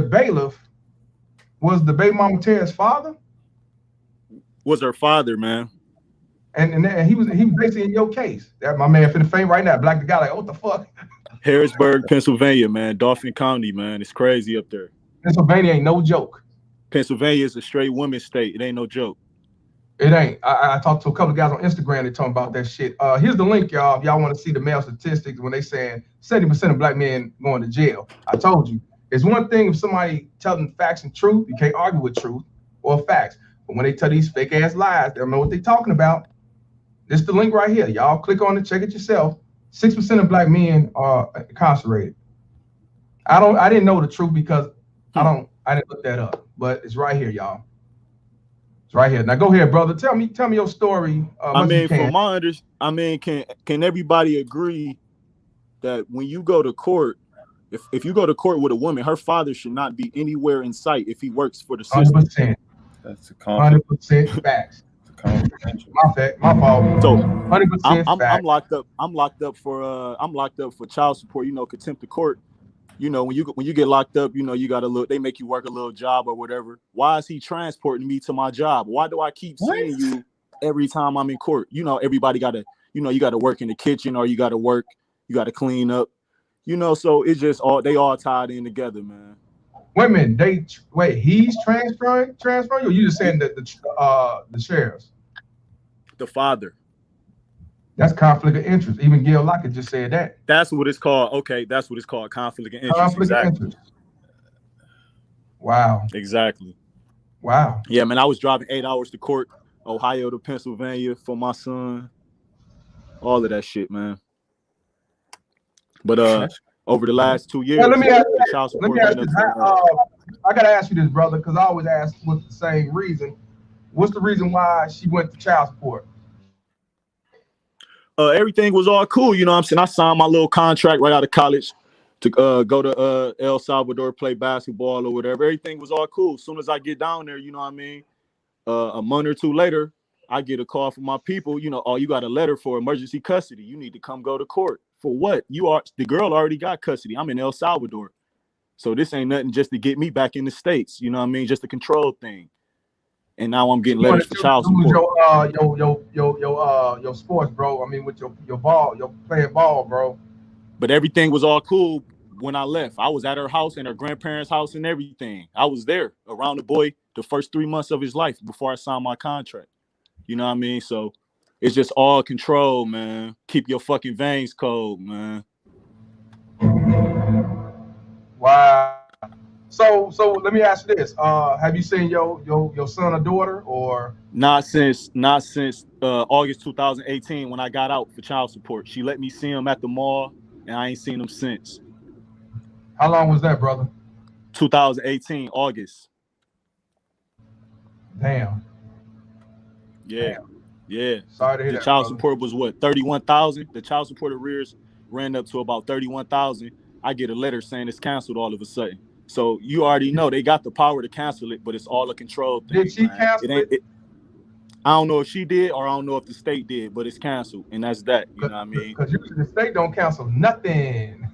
bailiff was the baby mama Tara's father. Was her father, man. And he was basically in your case. That my man finna faint right now. Black the guy like, what the fuck? Harrisburg, Pennsylvania, man. Dauphin County, man. It's crazy up there. Pennsylvania ain't no joke. Pennsylvania is a straight women's state. It ain't no joke. It ain't. I talked to a couple of guys on Instagram that talking about that shit. Here's the link, y'all. If y'all want to see the male statistics when they saying 70% of black men going to jail. I told you. It's one thing if somebody telling facts and truth, you can't argue with truth or facts. But when they tell these fake ass lies, they don't know what they're talking about. This is the link right here. Y'all click on it, check it yourself. 6% of black men are incarcerated. I didn't know the truth because I didn't look that up, but it's right here, y'all. It's right here. Now go ahead, brother. Tell me your story. From my understanding, can everybody agree that when you go to court, if you go to court with a woman, her father should not be anywhere in sight if he works for the system? 100%. That's a 100% facts. My fault. So 100% I'm locked up. I'm locked up for child support. Contempt of court. When you get locked up, you got they make you work a little job or whatever. Why is he transporting me to my job? Why do I keep seeing you every time I'm in court? Everybody gotta, you gotta work in the kitchen or you gotta clean up. So it's just they all tied in together, man. Wait a minute, he's transferring, or you just saying that the sheriffs? The father. That's conflict of interest. Even Gil Lockett just said that. That's what it's called. Okay, that's what it's called. Conflict of interest. Conflict of interest. Wow. Exactly. Wow. Yeah, man, I was driving 8 hours to court, Ohio to Pennsylvania for my son. All of that shit, man. But over the last 2 years, let me ask you this. I gotta ask you this, brother, because I always ask what's the same reason. What's the reason why she went to child support? Everything was all cool, you know what I'm saying? I signed my little contract right out of college to go to El Salvador, play basketball or whatever. Everything was all cool. As soon as I get down there, you know what I mean? A month or two later, I get a call from my people, you got a letter for emergency custody. You need to come go to court. For what? The girl already got custody. I'm in El Salvador. So this ain't nothing just to get me back in the States, you know what I mean? Just a control thing. And now I'm getting letters for child support. Your sports, bro. I mean, with your ball, your playing ball, bro. But everything was all cool when I left. I was at her house and her grandparents' house and everything. I was there around the boy the first 3 months of his life before I signed my contract. You know what I mean? So it's just all control, man. Keep your fucking veins cold, man. Wow. So let me ask you this: have you seen your son or daughter, or not since August 2018 when I got out for child support? She let me see him at the mall, and I ain't seen him since. How long was that, brother? 2018 August. Damn. Yeah. Damn. Yeah. Sorry to hear the that, child brother. support was what, 31,000? The child support arrears ran up to about 31,000. I get a letter saying it's canceled all of a sudden. So you already know they got the power to cancel it, but it's all a control thing. Did she cancel it? I don't know if she did or I don't know if the state did, but it's canceled, and that's that. You know what I mean? Because usually the state don't cancel nothing.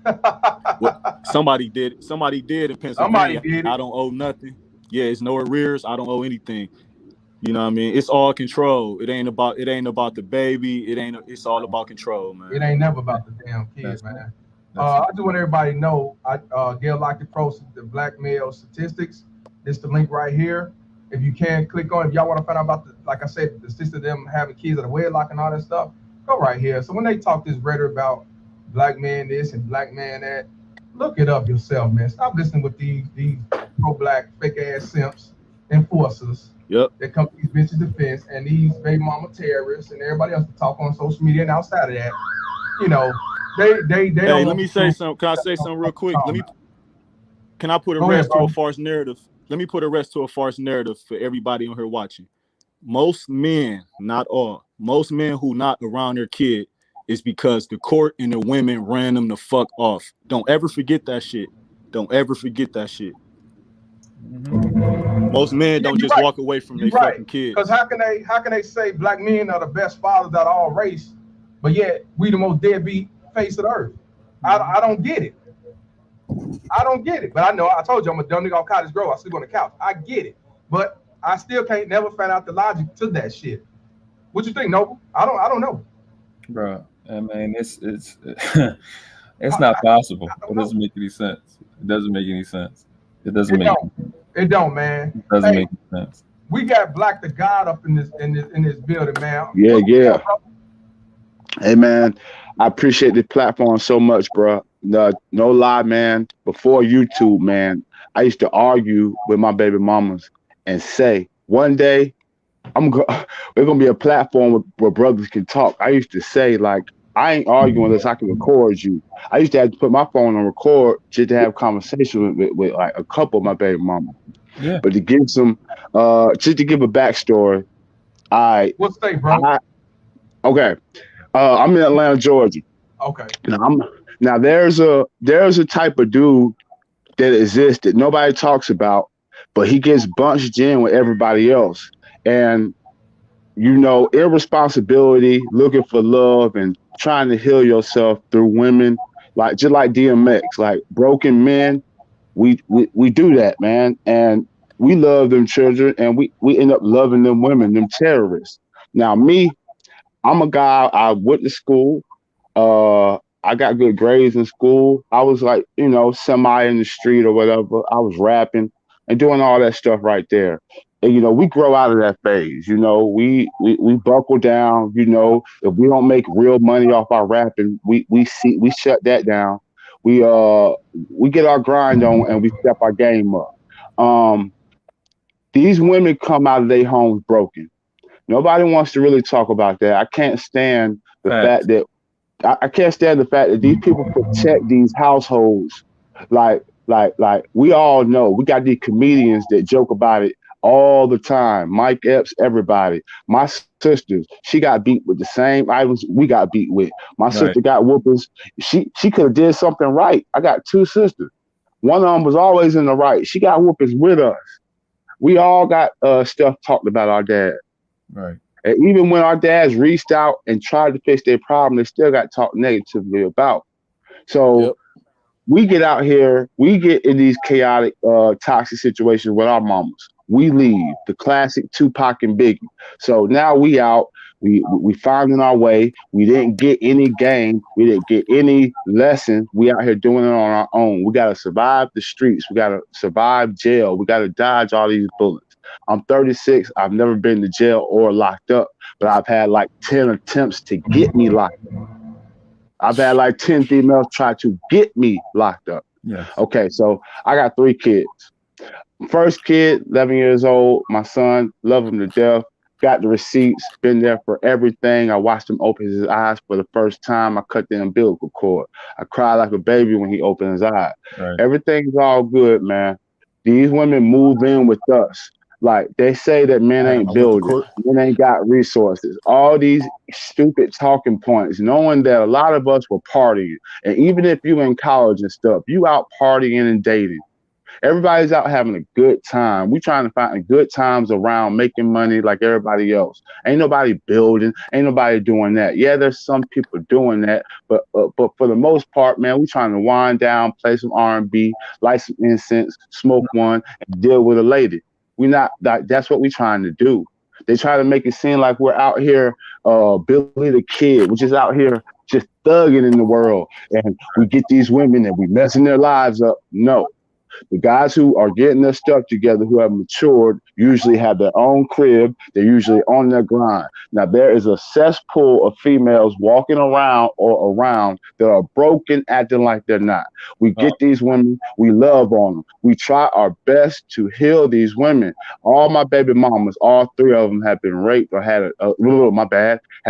Well, somebody did. Somebody did in Pennsylvania. Somebody did it. I don't owe nothing. Yeah, it's no arrears. I don't owe anything. You know what I mean? It's all control. It ain't about the baby. It's all about control, man. It ain't never about the damn kids, man. I just want everybody to know, Gail Lockett posted the black male statistics. This the link right here. If you can click on, if y'all want to find out about the, like I said, the statistics of them having kids at a wedlock and all that stuff, go right here. So when they talk this rhetoric about black man this and black man that, look it up yourself, man. Stop listening with these pro-black fake ass simps, enforcers. Yep. That come to these bitches' defense and these baby mama terrorists and everybody else to talk on social media and outside of that, you know, they Hey, don't. let me say something. Can I say something real quick? Can I put a rest to a false narrative? Let me put a rest to a false narrative for everybody on here watching. Most men, not all, most men who not around their kid is because the court and the women ran them the fuck off. Don't ever forget that shit. Don't ever forget that shit. Most men don't just walk away from their fucking kids. Because how can they say black men are the best fathers out of all race, but yet we the most deadbeat face of the earth? I don't get it. I don't get it. But I know, I told you I'm a dumb nigga off Cottage Grove. I sleep on the couch. I get it. But I still can't never find out the logic to that shit. What you think, Noble? I don't know. Bro, I mean, it's it's not possible. It doesn't make any sense. It doesn't make any sense. It doesn't make any sense. It don't, man. It doesn't make any sense. We got Black the God up in this building, man. Yeah. Hey, man, I appreciate the platform so much, bro. No lie, man. Before YouTube, man, I used to argue with my baby mamas and say, one day we're gonna be a platform where brothers can talk. I used to say, like, I ain't arguing unless I can record you. I used to have to put my phone on record just to have conversation with like a couple of my baby mamas. Yeah. But to give some, just to give a backstory, what state, bro? Okay. I'm in Atlanta, Georgia. Okay. Now there's a type of dude that exists that nobody talks about, but he gets bunched in with everybody else. And, you know, irresponsibility, looking for love and trying to heal yourself through women, like just like DMX, like broken men, we do that, man. And we love them children and we end up loving them women, them terrorists. Now me, I'm a guy, I went to school. I got good grades in school. I was like, you know, semi in the street or whatever. I was rapping and doing all that stuff right there. And, you know, we grow out of that phase. You know, we buckle down. You know, if we don't make real money off our rapping, we shut that down. We get our grind on and we step our game up. These women come out of their homes broken. Nobody wants to really talk about that. I can't stand the fact that these people protect these households. Like we all know, we got these comedians that joke about it all the time. Mike Epps, everybody. My sisters, she got beat with the same items we got beat with. My sister got whoopings. She could have did something right. I got two sisters. One of them was always in the right. She got whoopings with us. We all got stuff talked about our dad. Right. And even when our dads reached out and tried to fix their problem, they still got talked negatively about. So we get out here, we get in these chaotic, toxic situations with our mamas. We leave, the classic Tupac and Biggie. So now we out, we finding our way. We didn't get any game. We didn't get any lesson. We out here doing it on our own. We got to survive the streets. We got to survive jail. We got to dodge all these bullets. I'm 36. I've never been to jail or locked up, but I've had like 10 attempts to get me locked up. I've had like 10 females try to get me locked up. Yes. Okay, so I got 3 kids. First kid, 11 years old, my son, love him to death. Got the receipts, been there for everything. I watched him open his eyes for the first time. I cut the umbilical cord. I cried like a baby when he opened his eyes. Right. Everything's all good, man. These women move in with us. Like, they say that men ain't building, men ain't got resources. All these stupid talking points, knowing that a lot of us were partying. And even if you in college and stuff, you out partying and dating. Everybody's out having a good time. We trying to find good times around making money like everybody else. Ain't nobody building. Ain't nobody doing that. Yeah, there's some people doing that, but for the most part, man, we trying to wind down, play some R&B, light some incense, smoke one, and deal with a lady. We not that's what we trying to do. They try to make it seem like we're out here, Billy the Kid, which is out here just thugging in the world, and we get these women and we messing their lives up. No. The guys who are getting their stuff together, who have matured, usually have their own crib. They're usually on their grind. Now, there is a cesspool of females walking around that are broken, acting like they're not. We get these women. We love on them. We try our best to heal these women. All my baby mamas, all three of them have been raped or have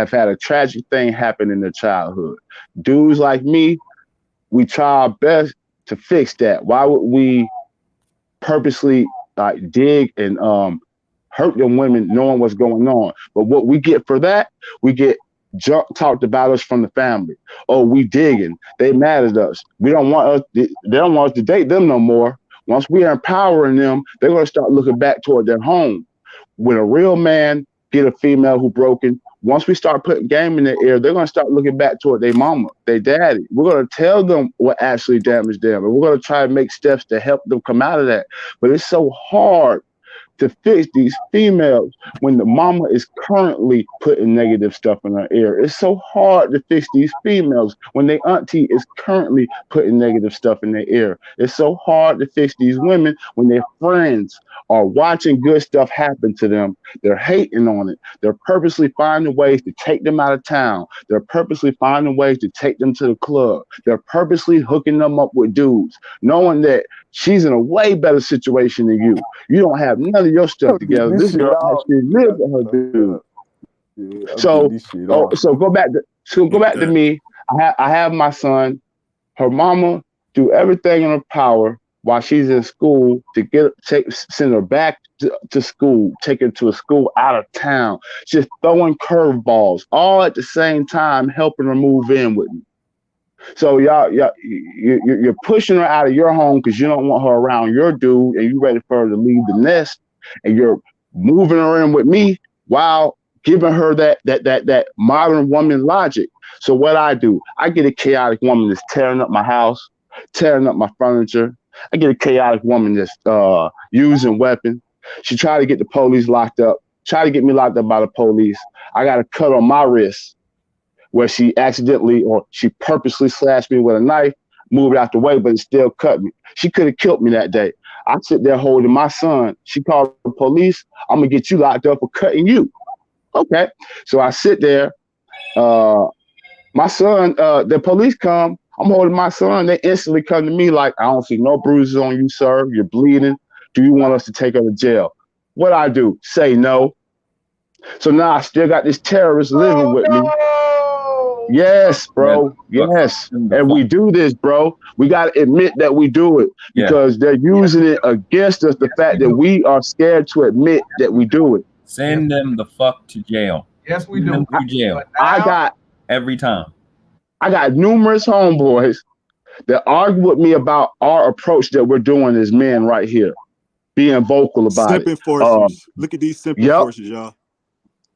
had a tragic thing happen in their childhood. Dudes like me, we try our best to fix that. Why would we purposely dig and hurt them women knowing what's going on? But what we get for that, we get junk talked about us from the family. Oh, we digging. They mad at us. We don't want us. They don't want us to date them no more. Once we are empowering them, they're going to start looking back toward their home. When a real man get a female who broken, once we start putting game in their ear, they're going to start looking back toward their mama, their daddy. We're going to tell them what actually damaged them, and we're going to try to make steps to help them come out of that. But it's so hard to fix these females when the mama is currently putting negative stuff in her ear. It's so hard to fix these females when their auntie is currently putting negative stuff in their ear. It's so hard to fix these women when their friends are watching good stuff happen to them. They're hating on it. They're purposely finding ways to take them out of town. They're purposely finding ways to take them to the club. They're purposely hooking them up with dudes, knowing that she's in a way better situation than you. You don't have none of your stuff together. This girl actually lives with her dude. So go back to me. I have my son. Her mama do everything in her power while she's in school to send her back to school, take her to a school out of town, just throwing curveballs, all at the same time helping her move in with me. So you're pushing her out of your home because you don't want her around your dude, and you're ready for her to leave the nest, and you're moving her in with me while giving her that modern woman logic. So what I do, I get a chaotic woman that's tearing up my house, tearing up my furniture. I get a chaotic woman that's using weapons. She tried to get the police locked up, try to get me locked up by the police. I got a cut on my wrist where she accidentally or she purposely slashed me with a knife, moved out the way, but it still cut me. She could have killed me that day. I sit there holding my son. She called the police. I'm going to get you locked up for cutting you. Okay. So I sit there. My son, the police come. I'm holding my son. They instantly come to me like, I don't see no bruises on you, sir. You're bleeding. Do you want us to take her to jail? What I do? Say no. So now I still got this terrorist living with me. Yes, bro. Yes. And we do this, bro. We got to admit that we do it because they're using it against us. The fact that we are scared to admit that we do it. Send them the fuck to jail. Yes, we do. To jail. I got every time. I got numerous homeboys that argue with me about our approach that we're doing as men right here, being vocal about simp enforcers. Look at these simp enforcers, y'all.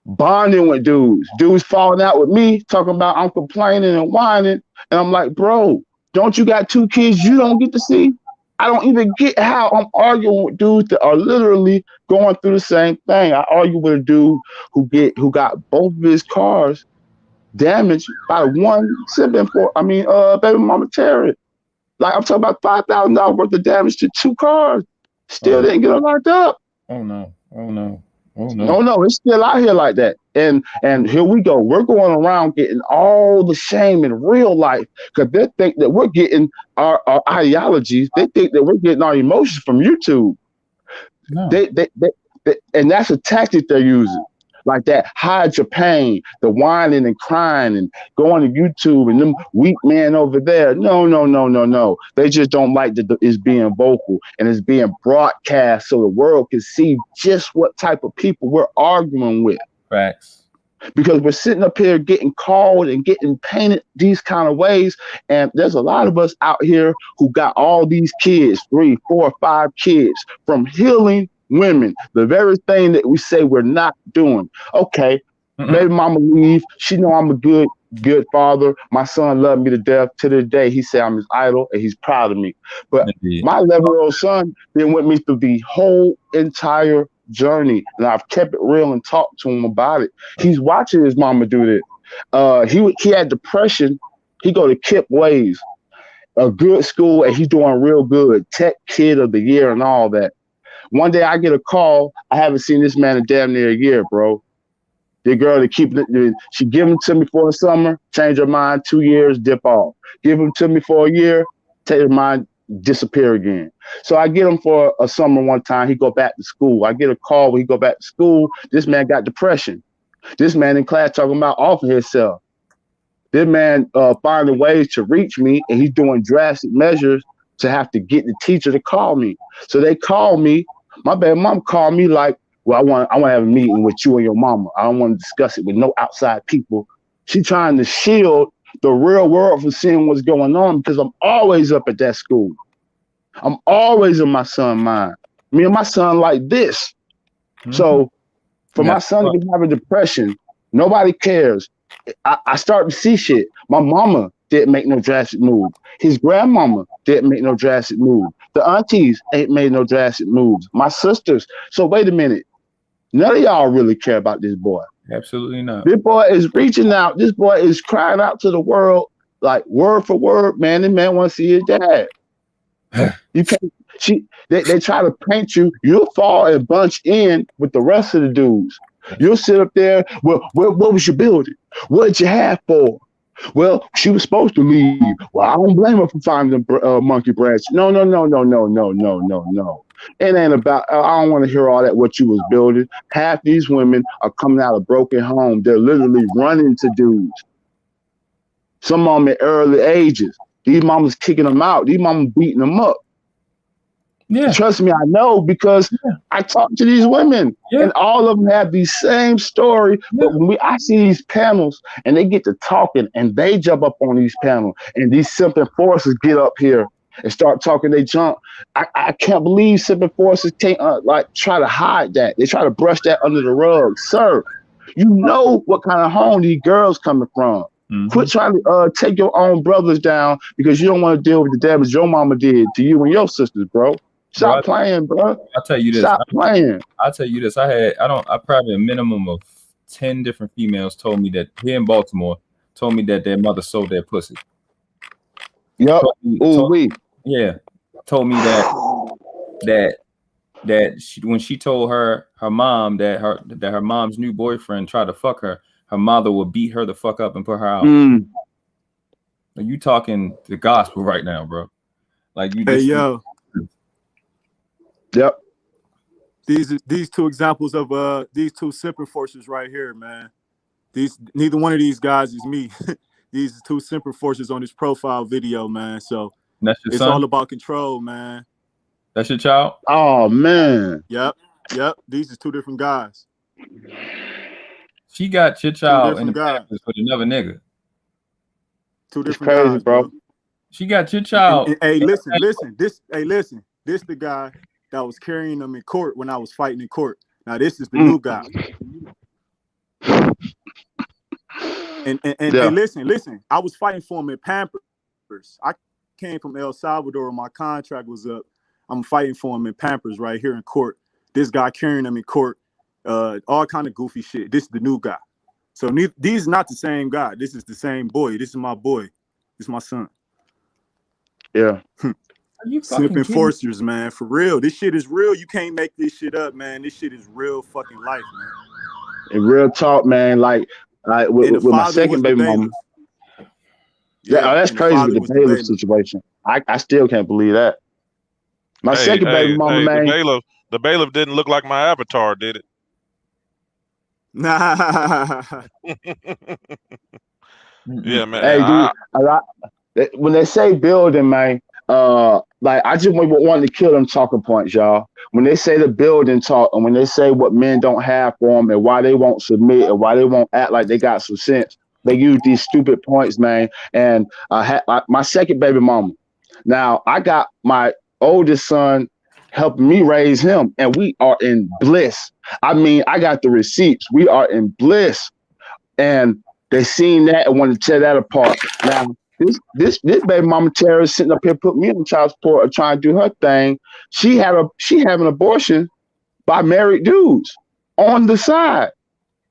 Bonding with dudes falling out with me, talking about I'm complaining and whining, and I'm like, bro, don't you got 2 kids you don't get to see? I don't even get how I'm arguing with dudes that are literally going through the same thing. I argue with a dude who got both of his cars damaged by one baby mama terror. Like I'm talking about $5,000 worth of damage to 2 cars. Still didn't get them locked up. Oh no. It's still out here like that. And here we go. We're going around getting all the shame in real life because they think that we're getting our ideologies. They think that we're getting our emotions from YouTube. No. They and that's a tactic they're using. Like that, hide your pain, the whining and crying and going to YouTube and them weak men over there. No. They just don't like that it's being vocal and it's being broadcast so the world can see just what type of people we're arguing with. Facts. Because we're sitting up here getting called and getting painted these kind of ways. And there's a lot of us out here who got all these kids, 3, 4, 5 kids from healing women, the very thing that we say we're not doing. Okay, baby mama leave. She know I'm a good father. My son loved me to death. To this day, he said I'm his idol and he's proud of me. But my 11-year-old son been with me through the whole entire journey, and I've kept it real and talked to him about it. He's watching his mama do this. He had depression He go to Kip Ways, a good school, and he's doing real good. Tech Kid of the Year and all that. One day I get a call. I haven't seen this man in damn near a year, bro. The girl that keep it, she give him to me for a summer, change her mind, 2 years, dip off. Give him to me for a year, take her mind, disappear again. So I get him for a summer one time. He go back to school. I get a call when he go back to school. This man got depression. This man in class talking about offing himself. This man finding ways to reach me, and he's doing drastic measures to have to get the teacher to call me. So they call me. My baby mom called me like, well, I want to have a meeting with you and your mama. I don't want to discuss it with no outside people. She trying to shield the real world from seeing what's going on because I'm always up at that school. I'm always in my son's mind. Me and my son like this. Mm-hmm. So for my son to be having depression, nobody cares. I start to see shit. My mama didn't make no drastic move. His grandmama didn't make no drastic move. The aunties ain't made no drastic moves. My sisters. So wait a minute. None of y'all really care about this boy. Absolutely not. This boy is reaching out. This boy is crying out to the world, like word for word, man. This man want to see his dad. You can't. They try to paint you. You'll fall and bunch in with the rest of the dudes. You'll sit up there. Well, what was your building? What did you have for? Well, she was supposed to leave. Well, I don't blame her for finding the monkey branch. No. It ain't about, I don't want to hear all that, what you was building. Half these women are coming out of broken homes. They're literally running to dudes. Some of them at early ages. These mamas kicking them out. These mamas beating them up. Yeah. Trust me, I know because I talk to these women and all of them have the same story. But when I see these panels and they get to talking and they jump up on these panels and these simple forces get up here and start talking, they jump. I can't believe simple forces can't try to hide that. They try to brush that under the rug. Sir, you know what kind of home these girls coming from. Mm-hmm. Quit trying to take your own brothers down because you don't want to deal with the damage your mama did to you and your sisters, bro. Stop playing, bro. I'll tell you this. Stop playing. I'll tell you this. I probably a minimum of 10 different females told me that here in Baltimore told me that their mother sold their pussy. Yep. Told me that she, when she told her mom that her mom's new boyfriend tried to fuck her mother would beat her the fuck up and put her out. Like, you talking the gospel right now, bro. Like you just Yep. These two examples of these two simple forces right here, man. Neither one of these guys is me. These are two simple forces on this profile video, man. So it's all about control, man. That's your child? Oh man. Yep. These are two different guys. She got your child in the Pampers with another nigga. Two different guys, bro. She got your child. Hey, listen. This the guy that was carrying them in court when I was fighting in court. Now this is the new guy. And listen. I was fighting for him in Pampers. I came from El Salvador when my contract was up. I'm fighting for him in Pampers right here in court. This guy carrying them in court, all kind of goofy shit. This is the new guy. So these are not the same guy. This is the same boy. This is my boy. This is my son. Yeah. Simp enforcers, man. For real. This shit is real. You can't make this shit up, man. This shit is real fucking life, man. And real talk, man. Like with my second baby mama. Yeah, that's crazy with the bailiff situation. I still can't believe that. My second baby mama, man. The bailiff didn't look like my avatar, did it? Nah. Yeah, man. Hey, dude, when they say building, man, like I just want to kill them talking points, y'all. When they say the building talk, and when they say what men don't have for them, and why they won't submit, and why they won't act like they got some sense, they use these stupid points, man. And my second baby mama. Now I got my oldest son helping me raise him, and we are in bliss. I mean, I got the receipts. We are in bliss, and they seen that and wanted to tear that apart. Now, this baby mama terrorist sitting up here putting me on child support or trying to do her thing. She had an abortion by married dudes on the side.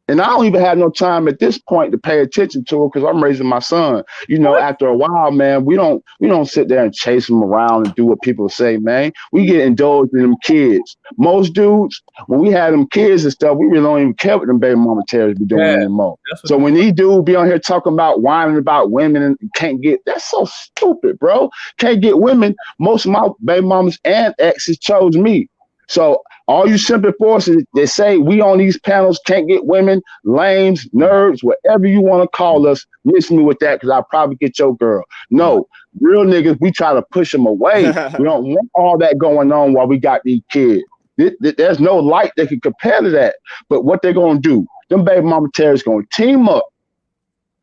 And I don't even have no time at this point to pay attention to her because I'm raising my son. You know, after a while, man, we don't sit there and chase them around and do what people say, man. We get indulged in them kids. Most dudes, when we had them kids and stuff, we really don't even care what them baby mama terrors be doing anymore. So when these dudes be on here talking about whining about women and can't get, that's so stupid, bro. Can't get women. Most of my baby mamas and exes chose me. So all you simple forces that say we on these panels can't get women, lames, nerds, whatever you want to call us, miss me with that because I'll probably get your girl. No, real niggas, we try to push them away. We don't want all that going on while we got these kids. There's no light that can compare to that. But what they're going to do, them baby mama terrorists going to team up.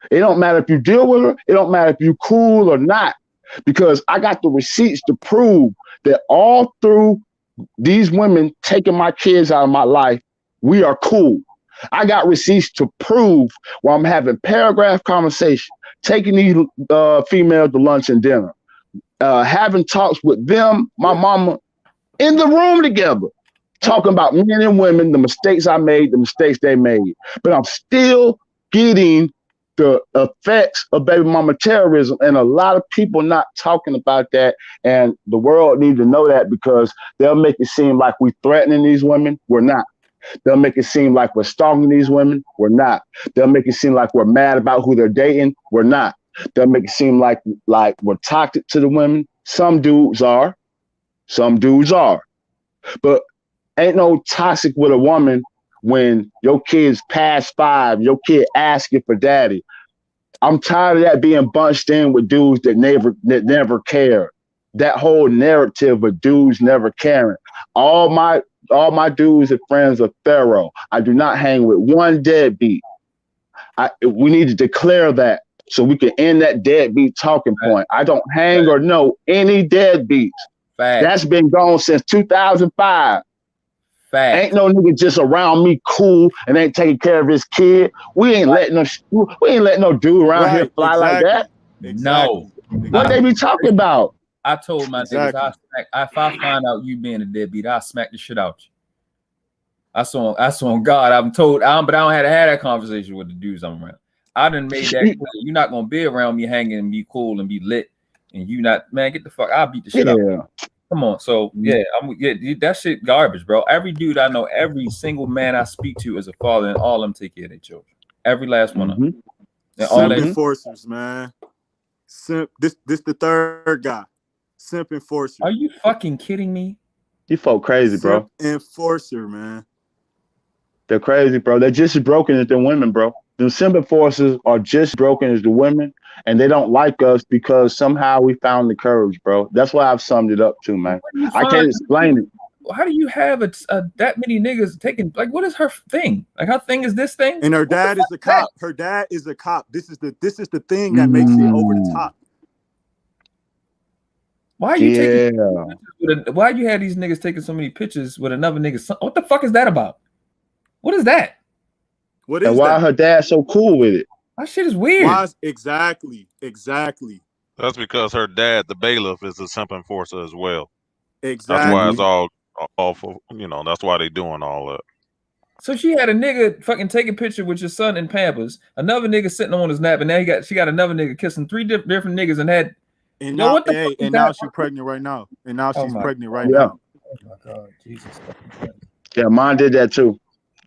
It don't matter if you deal with her. It don't matter if you cool or not. Because I got the receipts to prove that all through these women taking my kids out of my life, we are cool. I got receipts to prove while I'm having paragraph conversation, taking these females to lunch and dinner, having talks with them, my mama, in the room together, talking about men and women, the mistakes I made, the mistakes they made. But I'm still getting the effects of baby mama terrorism, and a lot of people not talking about that, and the world needs to know that because they'll make it seem like we're threatening these women. We're not. They'll make it seem like we're stalking these women. We're not. They'll make it seem like we're mad about who they're dating. We're not. They'll make it seem like we're toxic to the women. Some dudes are. Some dudes are. But ain't no toxic with a woman when your kid's past 5, your kid asking for daddy. I'm tired of that being bunched in with dudes that never care. That whole narrative of dudes never caring. All my dudes and friends are thorough. I do not hang with one deadbeat. We need to declare that so we can end that deadbeat talking point. I don't hang or know any deadbeats. That's been gone since 2005. Ain't no nigga just around me cool and ain't taking care of his kid. We ain't letting no dude around here fly like that. No. What they be talking about? I told my niggas, if I find out you being a deadbeat, I'll smack the shit out you. I saw on God. I'm told, but I don't have to have that conversation with the dudes I'm around. I done made that clear. You're not gonna be around me hanging and be cool and be lit, and you not, man, get the fuck. I'll beat the shit out of you. Come on. So that shit garbage, bro. Every dude I know, every single man I speak to is a father, and all of them take care of their children. Every last one of them. And all Simp enforcers, man. Simp. This the third guy. Simp enforcer. Are you fucking kidding me? You folk crazy, bro. Simp enforcer, man. They're crazy, bro. They're just as broken as the women, bro. The simp enforcers are just broken as the women, and they don't like us because somehow we found the courage, bro. That's why I've summed it up too, man. I can't explain it. How do you have that many niggas taking, like, what is her thing? Like, her thing is this thing? And her dad is a cop. Her dad is a cop. This is the thing that makes it over the top. Why are you taking why you had these niggas taking so many pictures with another nigga's son? What the fuck is that about? What is that? What is and why her dad so cool with it? That shit is weird. Exactly. That's because her dad, the bailiff, is a simp enforcer as well. Exactly. That's why it's all awful. You know, that's why they doing all that. So she had a nigga fucking take a picture with your son in Pampers, another nigga sitting on his nap, and now she got another nigga kissing 3 different niggas and had. And now, now she's pregnant right now. And now she's pregnant right now. Oh my God, Jesus. Yeah, mine did that too.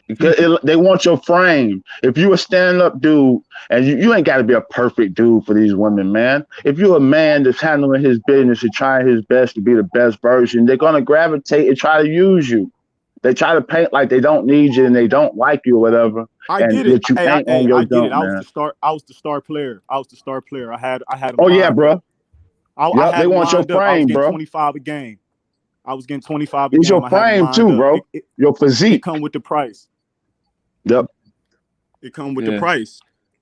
They want your frame. If you a stand-up dude, and you ain't got to be a perfect dude for these women, man. If you're a man that's handling his business and trying his best to be the best version, they're gonna gravitate and try to use you. They try to paint like they don't need you and they don't like you or whatever. I get it. I get it. I was the star player. I had. Oh yeah, bro. They want your frame, bro. 25 a game. I was getting 25 a game. It's your frame too, bro. Your physique. It come with the price. Yep. It come with the price.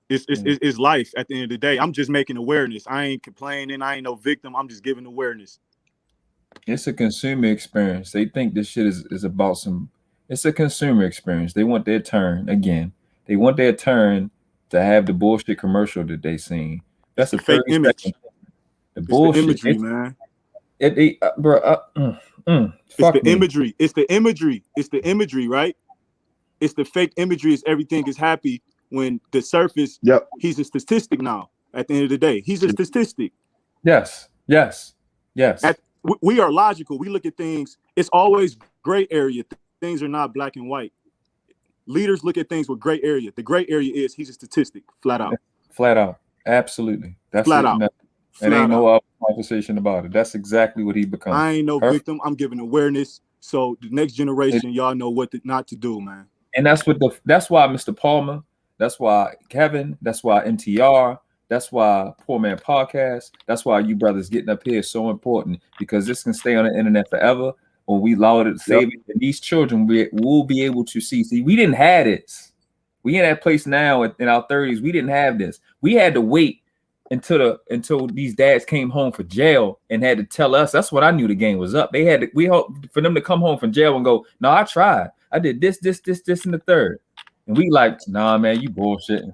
It's life at the end of the day. I'm just making awareness. I ain't complaining. I ain't no victim. I'm just giving awareness. It's a consumer experience. They think this shit is about it's a consumer experience. They want their turn again. They want their turn to have the bullshit commercial that they seen. That's a fake image. The bullshit imagery, man. It's the imagery. It's the imagery, right? it's the fake imagery. Is everything is happy when the surface? Yep. He's a statistic now. At the end of the day, he's a statistic. Yes. We are logical. We look at things. It's always gray area. Things are not black and white. Leaders look at things with gray area. The gray area is he's a statistic, flat out. Flat out. Absolutely. That's flat it. out. There ain't no other conversation about it. That's exactly what he becomes. I ain't no victim. I'm giving awareness. So the next generation, y'all know what not to do, man. And that's why Mr. Palmer, that's why Kevin, that's why MTR, that's why Poor Man Podcast, that's why you brothers getting up here is so important, because this can stay on the internet forever. When we allow it to save it, and these children will be able to see. See, we didn't have this. We in that place now in our 30s. We didn't have this. We had to wait until these dads came home from jail and had to tell us. That's what I knew the game was up. We hope for them to come home from jail and go, no, I tried. I did this, and the third. And we like, nah, man, you bullshitting.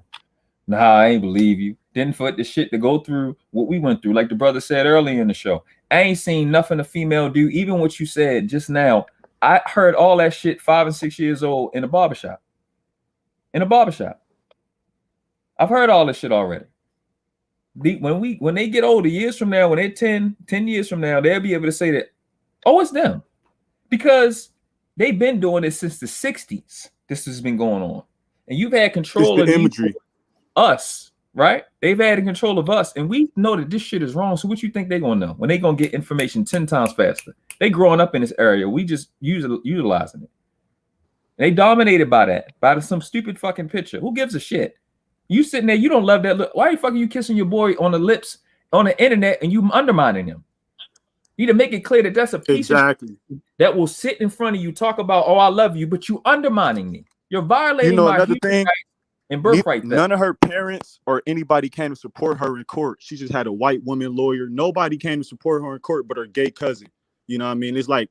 Nah, I ain't believe you. Then for the shit to go through what we went through, like the brother said earlier in the show, I ain't seen nothing a female do. Even what you said just now, I heard all that shit 5 and 6 years old in a barbershop. I've heard all this shit already. When they get older, years from now, when they're 10 years from now, they'll be able to say that, oh, it's them. Because they've been doing this since the 60s. This has been going on. And you've had control of imagery. Us, right? They've had control of us, and we know that this shit is wrong. So what you think they're gonna know when they're gonna get information 10 times faster? They growing up in this area. We just utilizing it. They dominated by that, by some stupid fucking picture. Who gives a shit? You sitting there, you don't love that look. Why the fuck are you kissing your boy on the lips on the internet and you undermining him? You need to make it clear that that's a piece of shit that will sit in front of you, talk about, oh, I love you, but you undermining me. You're violating my another thing. And birthright. None of her parents or anybody came to support her in court. She just had a white woman lawyer. Nobody came to support her in court but her gay cousin. You know what I mean? It's like,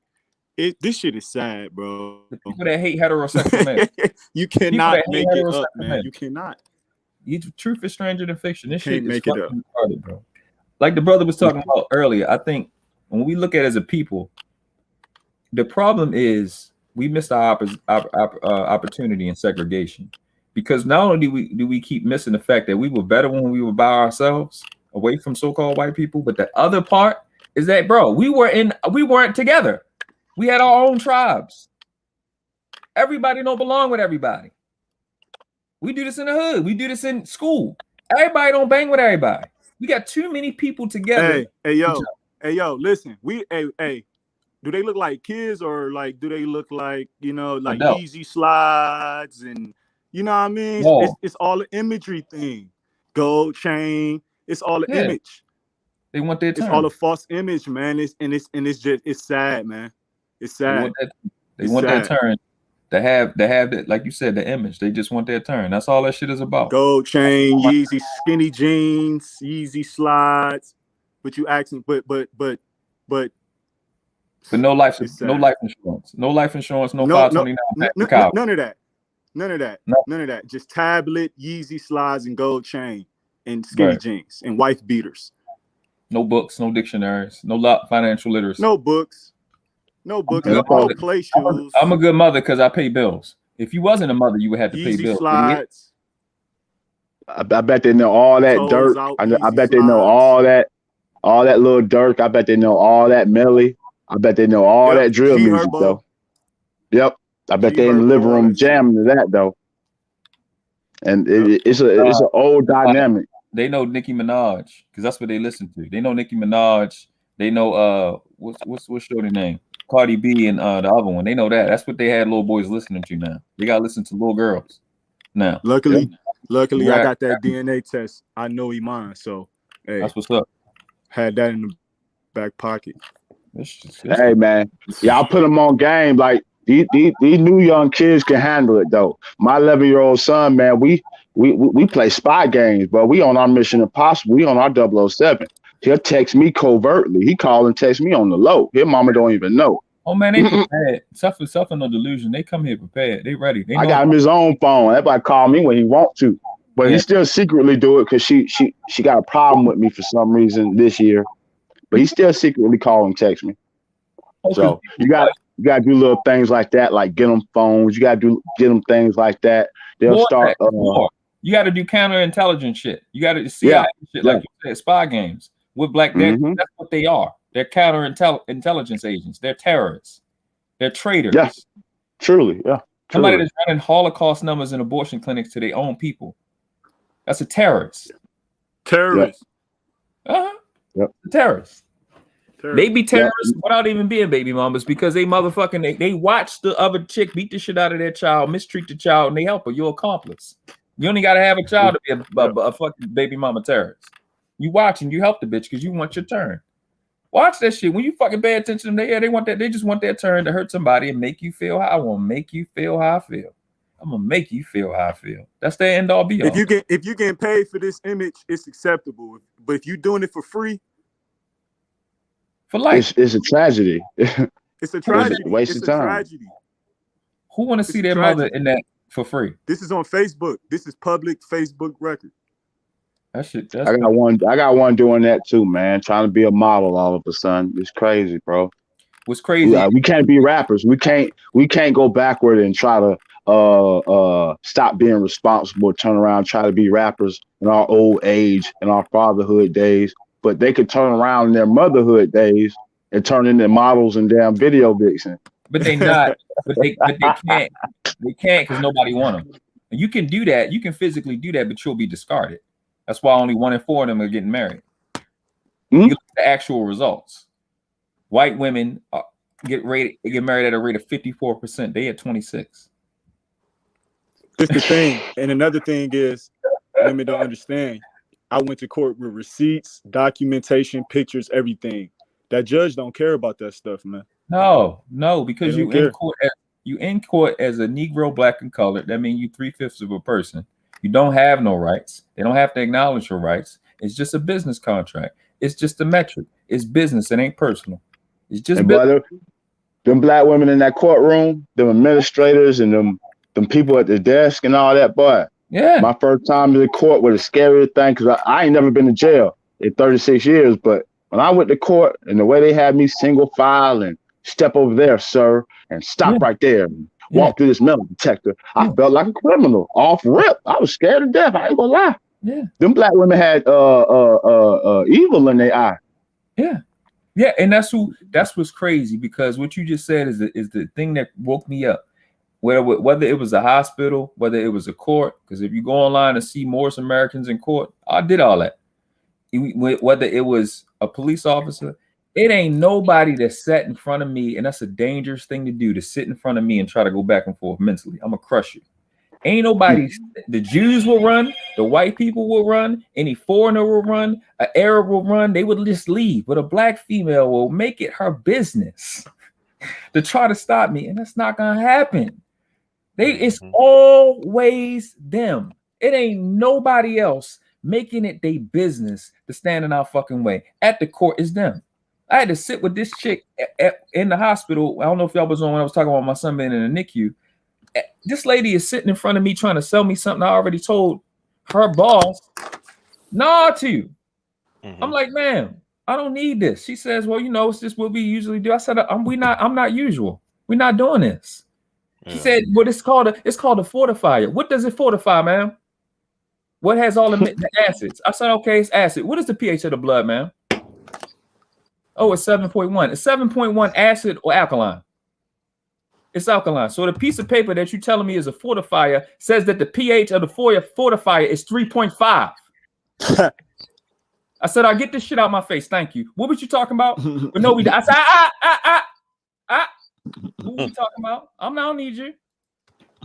this shit is sad, bro. The people that hate heterosexual men. You cannot make it up, man. You cannot. Truth is stranger than fiction. This shit is make it up, retarded, bro. Like the brother was talking about earlier, I think when we look at it as a people, the problem is we missed our opportunity in segregation. Because not only do we keep missing the fact that we were better when we were by ourselves, away from so-called white people, but the other part is that, bro, we weren't together. We had our own tribes. Everybody don't belong with everybody. We do this in the hood. We do this in school. Everybody don't bang with everybody. We got too many people together. Hey, yo, listen. Hey. Do they look like kids or like do they look like, like Yeezy slides and you know what I mean? It's all an imagery thing. Gold chain. It's all an image. They want their turn. It's all a false image, man. It's sad, man. It's sad. They want their turn. They have that, like you said, the image. They just want their turn. That's all that shit is about. Gold chain, Yeezy skinny jeans, Yeezy slides. But you asking, but no life insurance. No life insurance, no 529. None of that. None of that. Just tablet, Yeezy slides, and gold chain, and skinny jeans, and wife beaters. No books, no dictionaries, no financial literacy. No books. No play shoes. I'm a good mother because I pay bills. If you wasn't a mother, you would have to pay bills. Slides. I bet they know all that dirt. I bet they know all that little Dirk. I bet they know all that Millie. I bet they know all that drill music though. Yep. I bet they in the living room jamming to that though. And it's an old dynamic. They know Nicki Minaj because that's what they listen to. They know Nicki Minaj. They know what's shorty name? Cardi B and the other one. They know that. That's what they had little boys listening to now. They gotta listen to little girls now. Luckily, I got that DNA test. I know he mine. So hey, that's what's up. Had that in the back pocket. Hey man, y'all put them on game. Like these new young kids can handle it though. My 11-year-old son, man, we play spy games, but we on our Mission Impossible. We on our 007. He'll text me covertly. He call and text me on the low. His mama don't even know. Oh man, they prepared. Suffer no delusion. They come here prepared. They ready. I got him his own phone. Everybody call me when he want to, but he still secretly do it because she got a problem with me for some reason this year. But he still secretly call and text me. So you got You gotta do little things like that, like get them phones. You gotta get them things like that. They'll start. You got to do counterintelligence shit. You got to Yeah, shit, like you said, spy games with black. That's what they are. They're counterintelligence agents. They're terrorists. They're traitors. Yeah, truly. Yeah. Somebody that's running Holocaust numbers in abortion clinics to their own people. That's a terrorist. Terrorist. Yep. Terrorist. They be terrorists without even being baby mamas because they motherfucking they watch the other chick beat the shit out of their child, mistreat the child, and they help her. You're accomplice. You only got to have a child to be a fucking baby mama terrorist. You watch and you help the bitch because you want your turn. Watch that shit. When you fucking pay attention to them, they want that. They just want their turn to hurt somebody and make you feel how I want to make you feel how I feel. I'm gonna make you feel how I feel. That's their end all be all. If you getting paid for this image, it's acceptable. But if you doing it for free, for life, it's a tragedy. It's a tragedy. It's a waste of time. Tragedy. Who want to see their mother in that for free? This is on Facebook. This is public Facebook record. That shit. I got one doing that too, man. Trying to be a model all of a sudden. It's crazy, bro. What's crazy? We can't be rappers. We can't go backward and try to stop being responsible, turn around, try to be rappers in our old age, in our fatherhood days. But they could turn around in their motherhood days and turn into models and damn video vixen. But they not. but they can't. They can't because nobody want them. And you can do that. You can physically do that, but you'll be discarded. That's why only 1 in 4 of them are getting married. You look at the actual results. White women get married at a rate of 54%. They at 26. It's the thing. And another thing is, women don't understand. I went to court with receipts, documentation, pictures, everything. That judge don't care about that stuff, man. No, because you in court as a Negro, black, and colored. That means you 3/5 of a person. You don't have no rights. They don't have to acknowledge your rights. It's just a business contract. It's just a metric. It's business. It ain't personal. It's just brother, them black women in that courtroom, them administrators and them people at the desk and all that, boy. Yeah. My first time to the court was a scary thing because I ain't never been to jail in 36 years. But when I went to court and the way they had me single file and step over there, sir, and stop right there and walk through this metal detector, I felt like a criminal off rip. I was scared to death. I ain't gonna lie. Yeah. Them black women had evil in their eye. Yeah. Yeah. And that's what's crazy, because what you just said is the thing that woke me up. Whether it was a hospital, whether it was a court, because if you go online and see Morris Americans in court, I did all that. Whether it was a police officer, it ain't nobody that sat in front of me, and that's a dangerous thing to do, to sit in front of me and try to go back and forth mentally. I'm gonna crush you. Ain't nobody. The Jews will run, the white people will run, any foreigner will run, an Arab will run. They would just leave, but a black female will make it her business to try to stop me, and that's not gonna happen. It's always them. It ain't nobody else making it their business to stand in our fucking way. At the court is them. I had to sit with this chick in the hospital. I don't know if y'all was on when I was talking about my son being in the NICU. This lady is sitting in front of me trying to sell me something I already told her boss no to. I'm like, ma'am, I don't need this. She says, well, it's just what we usually do. I said, I'm not usual. We're not doing this. She said, "Well, it's called a fortifier. What does it fortify, ma'am? What has all the acids?" I said, "Okay, it's acid. What is the pH of the blood, ma'am?" "Oh, it's 7.1. It's 7.1 acid or alkaline?" "It's alkaline." So the piece of paper that you're telling me is a fortifier says that the pH of the fortifier is 3.5. I said, "I'll get this shit out my face. Thank you. What was you talking about?" But no, I said, Who we talking about? I don't need you.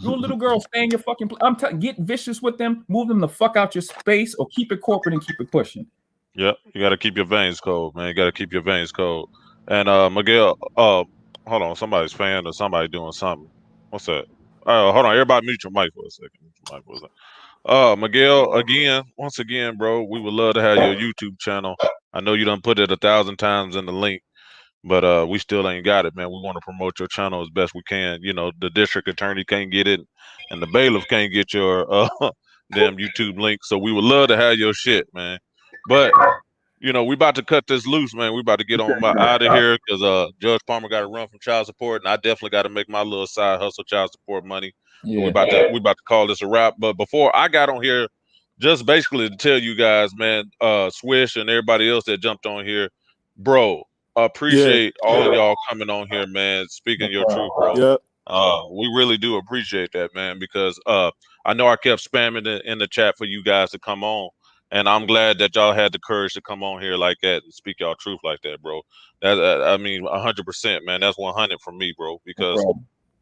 You a little girl, stay in your fucking get vicious with them, move them the fuck out your space, or keep it corporate and keep it pushing. Yep, you got to keep your veins cold, man. You got to keep your veins cold. And Miguel, hold on, somebody's fan or somebody doing something. What's that? Hold on, everybody mute your mic for a second. Miguel, once again, bro, we would love to have your YouTube channel. I know you done put it 1,000 times in the link, but we still ain't got it, man. We want to promote your channel as best we can. The district attorney can't get it, and the bailiff can't get your damn YouTube link. So we would love to have your shit, man. But you know, we about to cut this loose, man. We about to get on out of here because Judge Palmer got to run from child support, and I definitely got to make my little side hustle child support money. So Yeah. we about to call this a wrap. But before I got on here, just basically to tell you guys, man, Swish and everybody else that jumped on here, bro, appreciate all of y'all coming on here, man, speaking your truth, bro. Yep. We really do appreciate that, man, because I know I kept spamming in the chat for you guys to come on. And I'm glad that y'all had the courage to come on here like that and speak y'all truth like that, bro. That I mean, 100%, man. That's 100 from me, bro. Because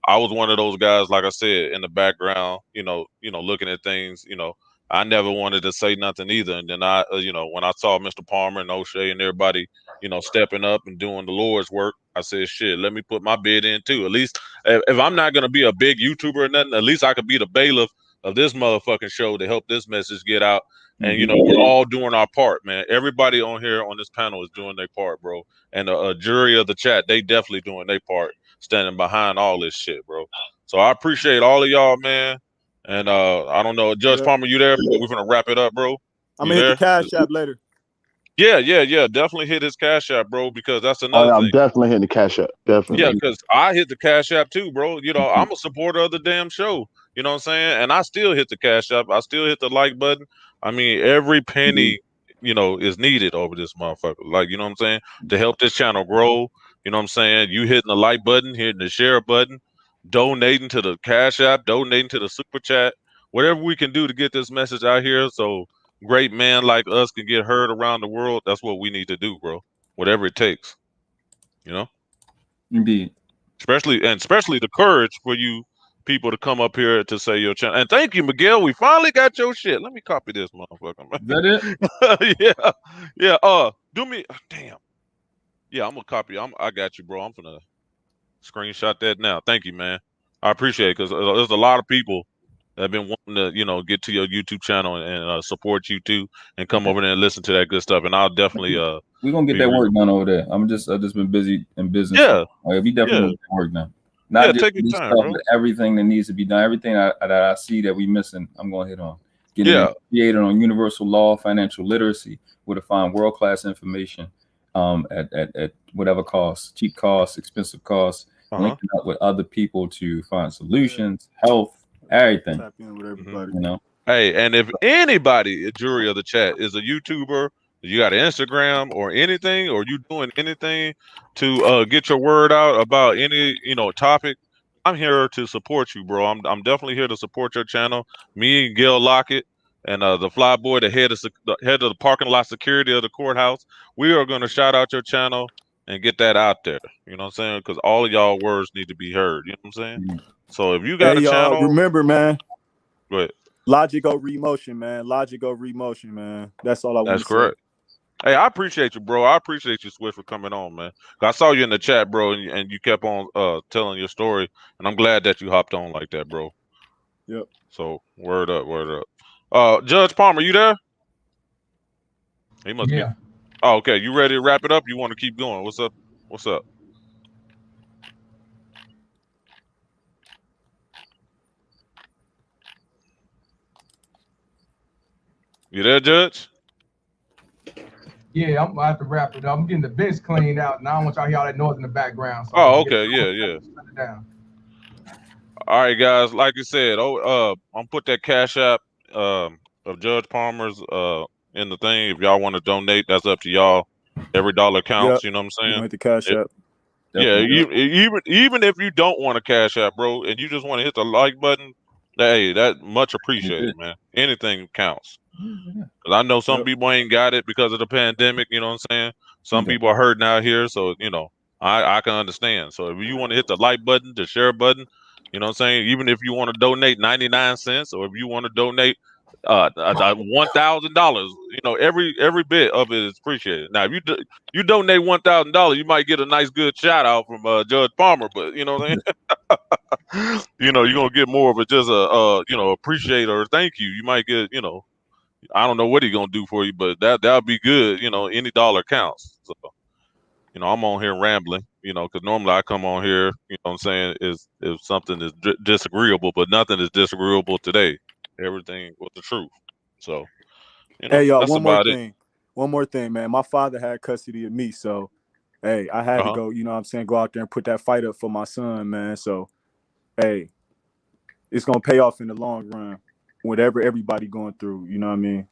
I was one of those guys, like I said, in the background, you know, looking at things. You know, I never wanted to say nothing either. And then I, you know, when I saw Mr. Palmer and O'Shea and everybody, you know, stepping up and doing the Lord's work, I said, shit, let me put my bid in too. At least if I'm not gonna be a big YouTuber or nothing, at least I could be the bailiff of this motherfucking show to help this message get out. And you know, we're all doing our part, man. Everybody on here on this panel is doing their part, bro. And a jury of the chat, they definitely doing their part, standing behind all this shit, bro. So I appreciate all of y'all, man. And I don't know, Judge Palmer, you there? We're gonna wrap it up, bro. I'm gonna hit the Cash App later. Yeah. Definitely hit his Cash App, bro, because that's another thing. I'm definitely hitting the Cash App. Definitely. Yeah, because I hit the Cash App too, bro. You know, I'm a supporter of the damn show. You know what I'm saying? And I still hit the Cash App. I still hit the like button. I mean, every penny, you know, is needed over this motherfucker. Like, you know what I'm saying? To help this channel grow. You know what I'm saying? You hitting the like button, hitting the share button, donating to the Cash App, donating to the Super Chat, whatever we can do to get this message out here so great men like us can get heard around the world. That's what we need to do, bro. Whatever it takes. You know? Indeed. Especially the courage for you people to come up here to say your channel. And thank you, Miguel. We finally got your shit. Let me copy this motherfucker, man. Is that it? Yeah. Do me. Damn. Yeah, I'm gonna copy. I got you, bro. I'm gonna screenshot that now. Thank you, man. I appreciate it because there's a lot of people that have been wanting to, you know, get to your YouTube channel and support you too, and come over there and listen to that good stuff. And I'll definitely we're gonna get that work done over there. I've just been busy in business. Yeah. We definitely gonna get work done. Not just take your this time, stuff, bro. but everything that needs to be done, everything that I see that we missing, I'm gonna hit on. Getting created on universal law, financial literacy, where to find world-class information at whatever cost, cheap costs, expensive costs, linking up with other people to find solutions, health, everything. Tap in with everybody. You know. Hey, and if anybody, a jury of the chat, is a YouTuber, you got an Instagram or anything, or you doing anything to get your word out about any, you know, topic, I'm here to support you, bro. I'm definitely here to support your channel. Me and Gail Lockett and the fly boy, the head of the parking lot security of the courthouse, we are going to shout out your channel and get that out there. You know what I'm saying? Because all of y'all words need to be heard. You know what I'm saying? So if you got a channel, remember, man. Go ahead. Logic over emotion, man. Logic over emotion, man. That's all I want to say. That's correct. Hey, I appreciate you, bro. I appreciate you, Swift, for coming on, man. I saw you in the chat, bro, and you kept on telling your story, and I'm glad that you hopped on like that, bro. Yep. So word up. Judge Palmer, you there? He must be. Oh, okay. You ready to wrap it up? You want to keep going? What's up? You there, Judge? Yeah, I'm gonna have to wrap it up. I'm getting the bench cleaned out, and I don't want y'all to hear all that noise in the background. So okay, yeah. All right, guys. Like I said, I'm gonna put that Cash App of Judge Palmer's in the thing. If y'all want to donate, that's up to y'all. Every dollar counts. You know what I'm saying? Hit the Cash App. Yeah, even if you don't want a Cash App, bro, and you just want to hit the like button, hey, that much appreciated, man. Anything counts. Because I know some people ain't got it because of the pandemic, you know what I'm saying? Some people are hurting out here, so, you know, I can understand. So if you want to hit the like button, the share button, you know what I'm saying? Even if you want to donate 99 cents or if you want to donate $1,000, you know, every bit of it is appreciated. Now, if you donate $1,000, you might get a nice good shout out from Judge Palmer, but you know what I'm saying? You know, you're gonna get more of it just you know, appreciate or thank you. You might get, you know, I don't know what he's gonna do for you, but that'll be good. You know, any dollar counts. So, you know, I'm on here rambling, you know, because normally I come on here, you know what I'm saying, is if something is disagreeable, but nothing is disagreeable today. Everything was the truth. So, you know, hey, y'all, that's one more about thing. one more thing, man. My father had custody of me, so hey, I had to go. You know what I'm saying? Go out there and put that fight up for my son, man. So hey, it's gonna pay off in the long run. Whatever everybody going through, you know what I mean?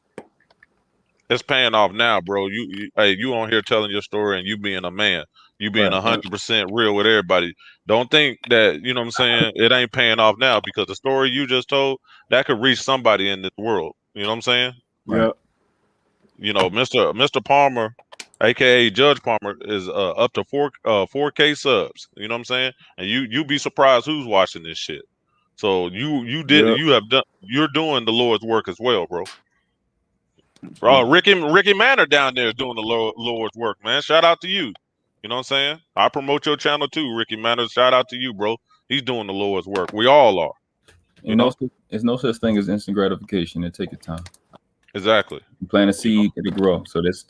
It's paying off now, bro. You on here telling your story and you being a man. You being Right. 100% real with everybody. Don't think that, you know what I'm saying, it ain't paying off now, because the story you just told, that could reach somebody in this world. You know what I'm saying? Yeah. You know, Mr. Palmer, aka Judge Palmer, is up to 4K subs. You know what I'm saying? And you be surprised who's watching this shit. So Yep. you're doing the Lord's work as well, bro. Ricky Manor down there is doing the Lord's work, man. Shout out to you. You know what I'm saying? I promote your channel too, Ricky Manor. Shout out to you, bro. He's doing the Lord's work. We all are. You know? There's no such thing as instant gratification. It take your time. Exactly. You plant a seed, it'll grow. So this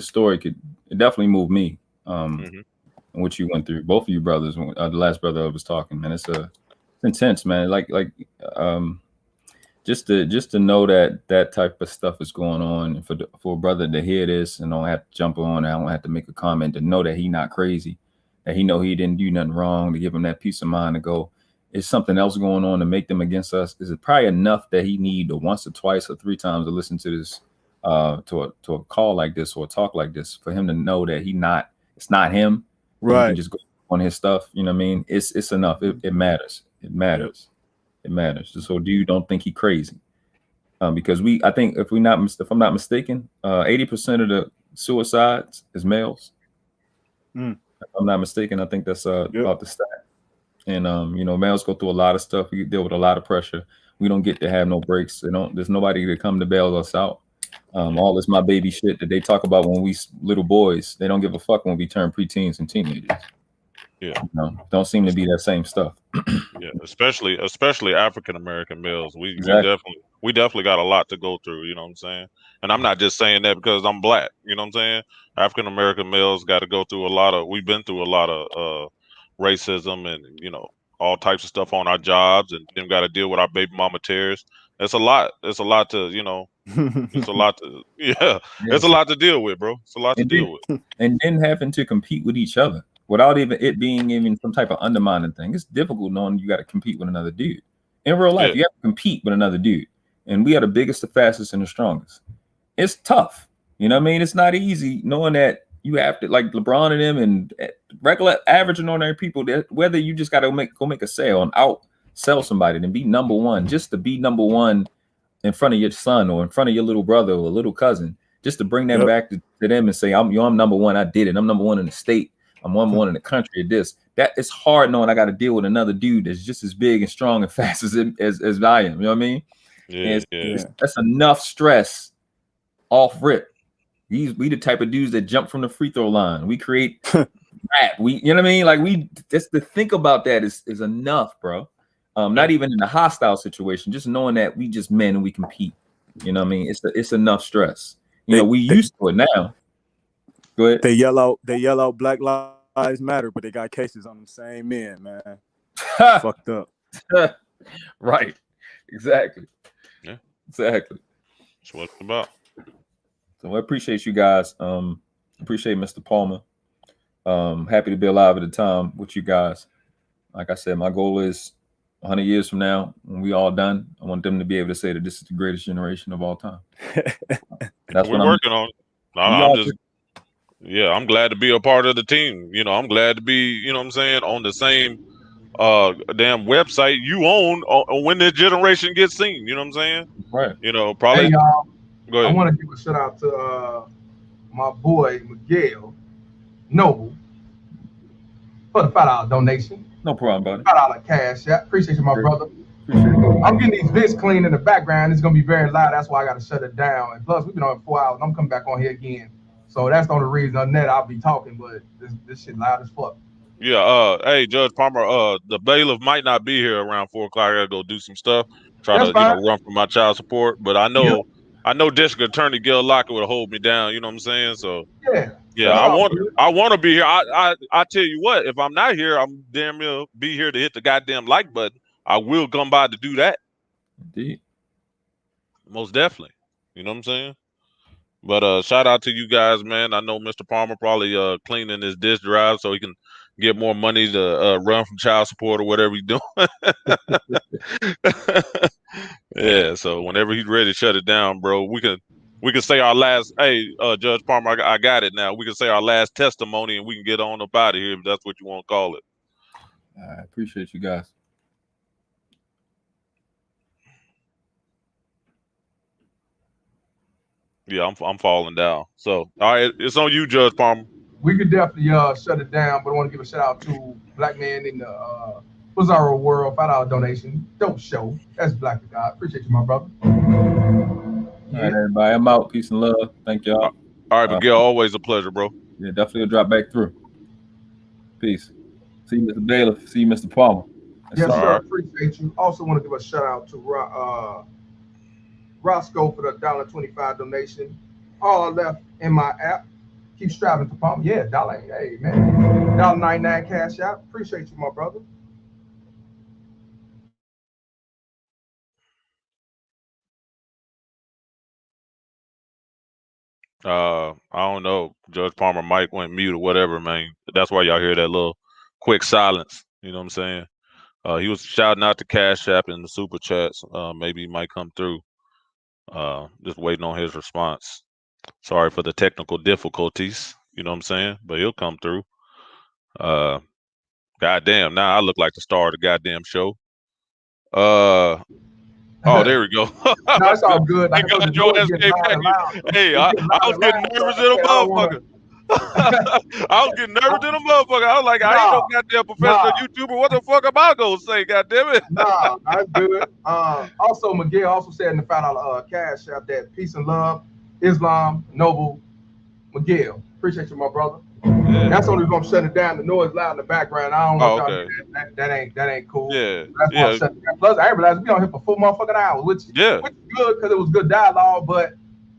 story it definitely moved me. And what you went through, both of you brothers. The last brother I was talking, man, it's intense, man. Just to know that type of stuff is going on, and for a brother to hear this and don't have to jump on, I don't have to make a comment, to know that he not crazy, that he know he didn't do nothing wrong, to give him that peace of mind to go, is something else going on to make them against us? Is it probably enough that he need once or twice or three times to listen to this, to a call like this or a talk like this, for him to know that it's not him, right? He can just go on his stuff. You know what I mean? It's enough. It matters. It matters. It matters. So you don't think he crazy? Because I think if I'm not mistaken, 80% of the suicides is males. If I'm not mistaken, I think that's about the stat. And males go through a lot of stuff. We deal with a lot of pressure. We don't get to have no breaks. There's nobody to come to bail us out. All this my baby shit that they talk about when we little boys, they don't give a fuck when we turn preteens and teenagers. Yeah. Don't seem to be that same stuff. Yeah, especially African American males. We Exactly. we definitely got a lot to go through, you know what I'm saying? And I'm not just saying that because I'm black, you know what I'm saying? African American males got to go through we've been through a lot of racism and, all types of stuff on our jobs, and then got to deal with our baby mama tears. It's a lot. It's a lot to, it's a lot to, it's a lot to deal with, bro. It's a lot to deal with. And then having to compete with each other without it being some type of undermining thing. It's difficult knowing you got to compete with another dude. In real life, you have to compete with another dude. And we are the biggest, the fastest, and the strongest. It's tough. You know what I mean? It's not easy knowing that you have to, like LeBron and them and regular, average, and ordinary people, that whether you just got to go make a sale and outsell somebody and be number one, just to be number one in front of your son or in front of your little brother or little cousin, just to bring that back to them and say, I'm number one. I did it. I'm number one in the state. I'm number one in the country. That it's hard knowing I got to deal with another dude that's just as big and strong and fast as I am. You know what I mean? That's enough stress off rip. We the type of dudes that jump from the free throw line. We create rap. You know what I mean? Like just to think about that is enough, bro. Not even in a hostile situation, just knowing that we just men and we compete. You know what I mean? It's enough stress. We used to it now. Go ahead. They yell out Black Lives Matter, but they got cases on them same men, man. Fucked up. Right. Exactly. Yeah. Exactly. That's what it's about. So I appreciate you guys. Appreciate Mr. Palmer. Happy to be alive at the time with you guys. Like I said, my goal is 100 years from now, when we all done, I want them to be able to say that this is the greatest generation of all time. That's what we're working on. I'm glad to be a part of the team. I'm glad to be, what I'm saying, on the same damn website you own when this generation gets seen. You know what I'm saying? Right. Probably. Hey, y'all. Go ahead. I want to give a shout out to my boy Miguel Noble for the $5 donation. No problem, buddy. $5 cash. Yeah, appreciate you, my brother. I'm getting these vids clean in the background. It's gonna be very loud. That's why I gotta shut it down. And plus, we've been on 4 hours. I'm coming back on here again. So that's the only reason. Other than that, I'll be talking, but this shit loud as fuck. Yeah. Hey, Judge Palmer. The bailiff might not be here around 4 o'clock. I gotta go do some stuff. Try to run for my child support. But I know District Attorney Gil Locker would hold me down. You know what I'm saying? So yeah. I want to be here. I tell you what, if I'm not here, I'm damn near be here to hit the goddamn like button. I will come by to do that. Indeed. Most definitely. You know what I'm saying? But shout out to you guys, man. I know Mr. Palmer probably cleaning his disk drive so he can get more money to run from child support or whatever he's doing. Yeah, so whenever he's ready to shut it down, bro, we can say our last. Hey, Judge Palmer, I got it now. We can say our last testimony, and we can get on up out of here if that's what you want to call it. I appreciate you guys. Yeah, I'm falling down. So, all right, it's on you, Judge Palmer. We could definitely shut it down, but I want to give a shout out to Black Man in the Bizarro World $5 donation. Dope show. That's Black to God. Appreciate you, my brother. All right, everybody. I'm out. Peace and love. Thank y'all. All right, Miguel, always a pleasure, bro. Yeah, definitely will drop back through. Peace. See you, Mr. Bailiff. See you, Mr. Palmer. Yes, sir. Appreciate you. Also want to give a shout out to Roscoe for the $1.25 donation. All I left in my app. Keep striving to Palmer. Yeah, dollar. Hey, man. $1.99 cash out. Appreciate you, my brother. I don't know. Judge Palmer mic went mute or whatever, man. That's why y'all hear that little quick silence. You know what I'm saying? He was shouting out the Cash App and the super chats. Maybe he might come through. Just waiting on his response. Sorry for the technical difficulties. You know what I'm saying? But he'll come through. Goddamn, now I look like the star of the goddamn show. Oh, there we go. No, it's all good. Like, hey, I was getting nervous in a motherfucker. I was getting nervous in a motherfucker. I was like, I ain't no goddamn professional YouTuber. What the fuck am I gonna say? Goddamn it. Nah, that's good. Also, Miguel also said in the $5 cash app that peace and love, Islam, noble. Miguel, appreciate you, my brother. Yeah. That's only gonna shut it down. The noise loud in the background. I don't know. That ain't cool. Yeah. That's why I'm shutting it down. Plus, I realized we on here for 4 motherfucking hours, which is good because it was good dialogue. But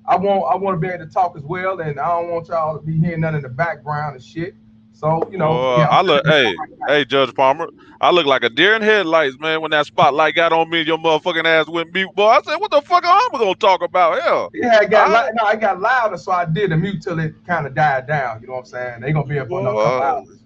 I want to be able to talk as well, and I don't want y'all to be hearing nothing in the background and shit. So, you know, I look, hey, Judge Palmer, I look like a deer in headlights, man, when that spotlight got on me and your motherfucking ass went mute, boy. I said, what the fuck am I gonna talk about? Hell. Yeah, it got louder, so I did a mute till it kind of died down. You know what I'm saying? They gonna be up for another couple hours.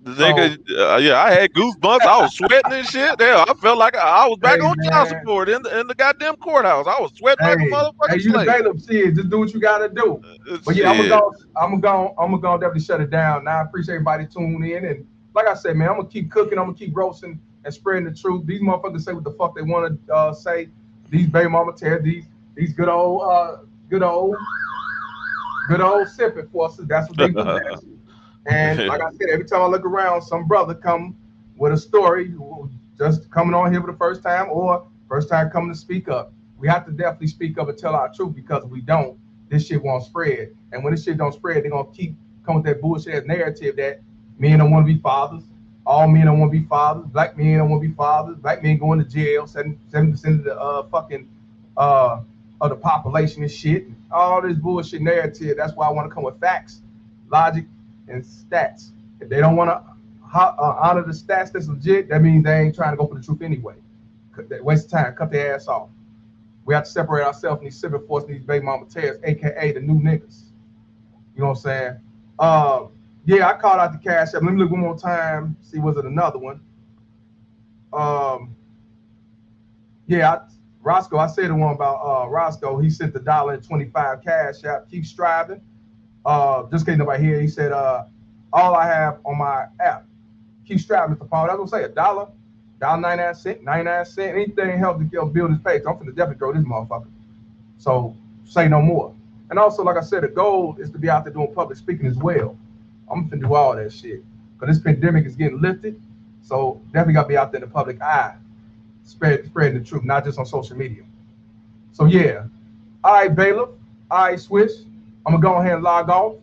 Yeah, I had goosebumps. I was sweating and shit. There, I felt like I was back on child support in the goddamn courthouse. I was sweating like a motherfucker. Hey, you the bailiff, shit. Just do what you gotta do. But yeah, I'm gonna definitely shut it down. Now I appreciate everybody tuning in, and like I said, man, I'm gonna keep cooking. I'm gonna keep roasting and spreading the truth. These motherfuckers say what the fuck they want to say. These baby mama tears, these good old sipping forces. That's what they possess. And like I said, every time I look around, some brother come with a story, just coming on here for the first time or first time coming to speak up. We have to definitely speak up and tell our truth, because if we don't, this shit won't spread. And when this shit don't spread, they're gonna keep coming with that bullshit narrative that men don't want to be fathers, all men don't want to be fathers, black men don't want to be fathers, black men going to jail, 70% of the of the population and shit. All this bullshit narrative. That's why I want to come with facts, logic, and stats. If they don't want to honor the stats that's legit, that means they ain't trying to go for the truth anyway. Waste of time, cut their ass off. We have to separate ourselves from these civil force, these baby mama tears, aka the new niggas. You know what I'm saying? Yeah, I called out the cash app. Let me look one more time, see was it another one. Roscoe, I said the one about Roscoe. He sent the $1.25 cash app. Keep striving. Just in case nobody here, he said, all I have on my app, keep striving, Mr. Palmer. That's what I'm saying, $1.99, 99 cents, anything help to build this page. I'm finna definitely grow this motherfucker. So say no more. And also, like I said, the goal is to be out there doing public speaking as well. I'm finna do all that shit. Because this pandemic is getting lifted. So definitely gotta be out there in the public eye, spreading the truth, not just on social media. So yeah. All right, bailiff. All right, Switch. I'm gonna go ahead and log off.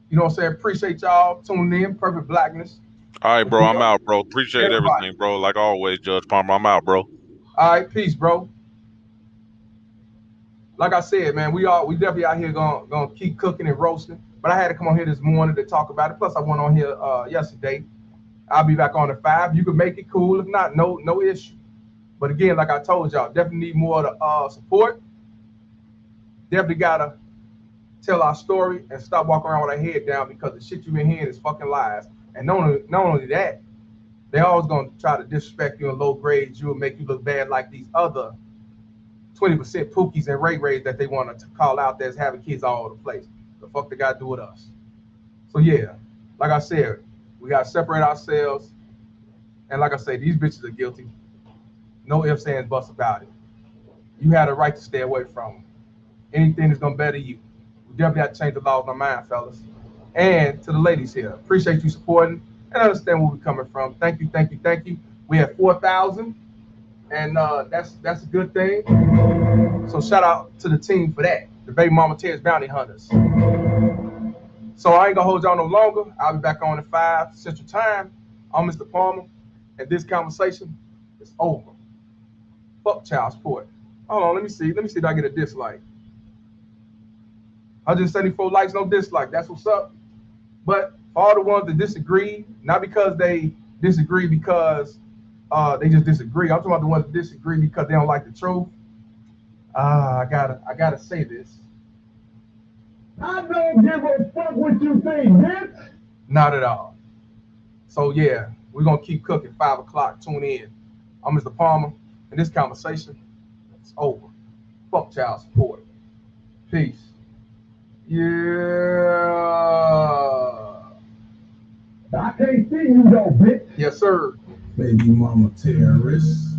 You know what I'm saying? Appreciate y'all tuning in. Perfect Blackness. All right, bro. I'm out, bro. Appreciate everything, bro. Like always, Judge Palmer. I'm out, bro. All right, peace, bro. Like I said, man, we definitely out here gonna keep cooking and roasting. But I had to come on here this morning to talk about it. Plus, I went on here yesterday. I'll be back on at 5. You can make it cool. If not, no issue. But again, like I told y'all, definitely need more support. Definitely gotta tell our story and stop walking around with our head down because the shit you've been hearing is fucking lies. And not only that, they always gonna try to disrespect you and low grade you and make you look bad like these other 20% pookies and ray-rays that they want to call out that's having kids all over the place. The fuck they gotta do with us? So yeah, like I said, we gotta separate ourselves. And like I say, these bitches are guilty. No ifs, ands, buts about it. You had a right to stay away from them. Anything that's gonna better you. We definitely have to change the laws in our mind, fellas. And to the ladies here, appreciate you supporting and understand where we're coming from. Thank you, thank you, thank you. We have 4,000, and that's a good thing. So shout out to the team for that, the Baby Mama Tears Bounty Hunters. So I ain't gonna hold y'all no longer. I'll be back on at 5 Central Time. I'm Mr. Palmer, and this conversation is over. Fuck child support. Hold on, let me see if I get a dislike. 174 likes, no dislike. That's what's up. But for all the ones that disagree, not because they disagree because they just disagree. I'm talking about the ones that disagree because they don't like the truth. I gotta say this. I don't give a fuck what you think, bitch. Not at all. So yeah, we're gonna keep cooking. 5 o'clock. Tune in. I'm Mr. Palmer, and this conversation is over. Fuck child support. Peace. Yeah. I can't see you though, bitch. Yes, sir. Baby mama terrorist.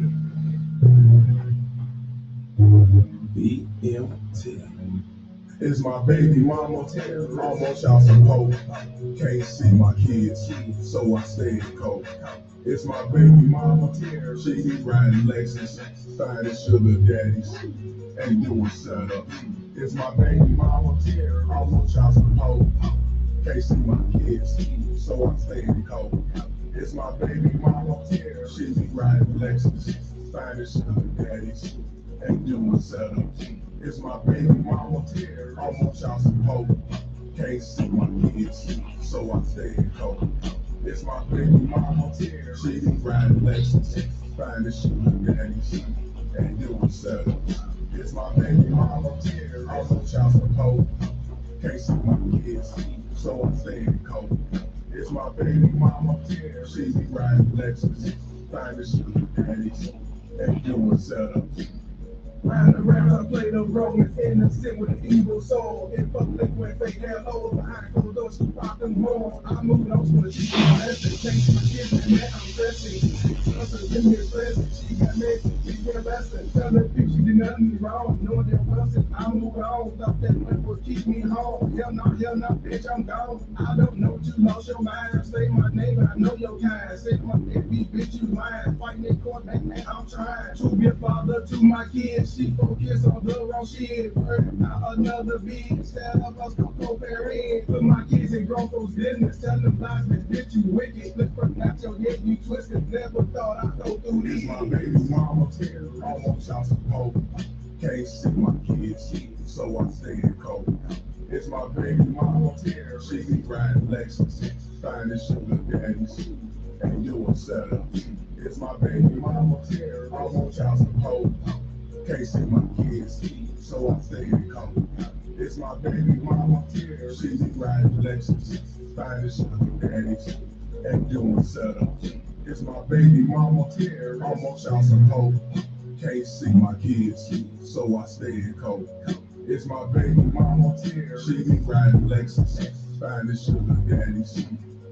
BMT. It's my baby mama terrorist. Almost y'all support. Can't see my kids, so I stay cold. It's my baby mama terrorist. She be riding Lexus, finding sugar daddies, and doing setup. It's my baby mama terrorist. Almost y'all support. Can't see my kids, so I stay cold. It's my baby mama terrorist. She be riding Lexus, finding sugar daddies, and doing setup. It's my baby mama terrorist. Almost y'all support. Can't see my kids, so I stay cold. It's my baby mama terrorist. She be riding Lexus, finding sugar daddies, and doing setup. It's my baby mama terrorist. Almost y'all support. Can't see my kids, so I stay cold. It's my baby mama terrorist. She be riding Lexus, finding sugar daddies, and doing setup. Round around, I play the role as innocent with an evil soul. In public, when fake hello, behind closed doors, she rock them home. I'm moving on to a cheap lesson. Thanks to my kids, and now I'm stressing. Hustle, give me a blessing. She got messy, she get a lesson. Tell her if she did nothing wrong. Knowing that Wilson, I'm moving on. Thought that money would keep me home. Hell no, bitch, I'm gone. I don't know you lost your mind. Say my name, and I know your kind. Say my FB, bitch, you lying. Fighting in court, man, I'm trying to be a father to my kids. She focus on the wrong shit. Word out another beat. Instead of us comparing. Put my kids in grown folks' business. Tell them lies, bitch, you wicked. Flip from out your head, you twisted. Never thought I'd go through these. It's my baby mama terrorist. Almost y'all support. Can't see my kids, so I stay cold. It's my baby mama terrorist. She be riding Lexus, finding sugar daddies, and doing setup. It's my baby mama terrorist. Almost y'all support. Can't see my kids, so I stay cold. It's my baby mama terrorist. She be riding Lexus, finding sugar daddies, and doing setup. It's my baby mama terrorist. Almost y'all support. Can't see my kids, so I stay cold. It's my baby mama terrorist. She be riding Lexus, finding sugar daddies,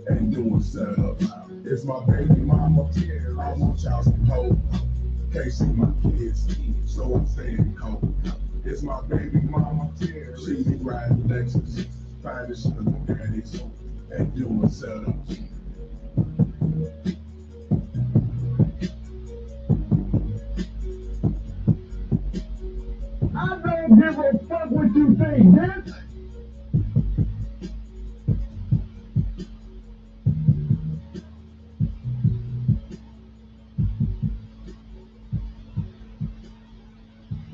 and doing setup. It's my baby mama terrorist. Almost y'all support. Can't see my kids, so I'm staying cold. It's my baby mama terrorist. She be riding Lexus, finding sugar daddies, and doing setup. I don't give a fuck what you think, man.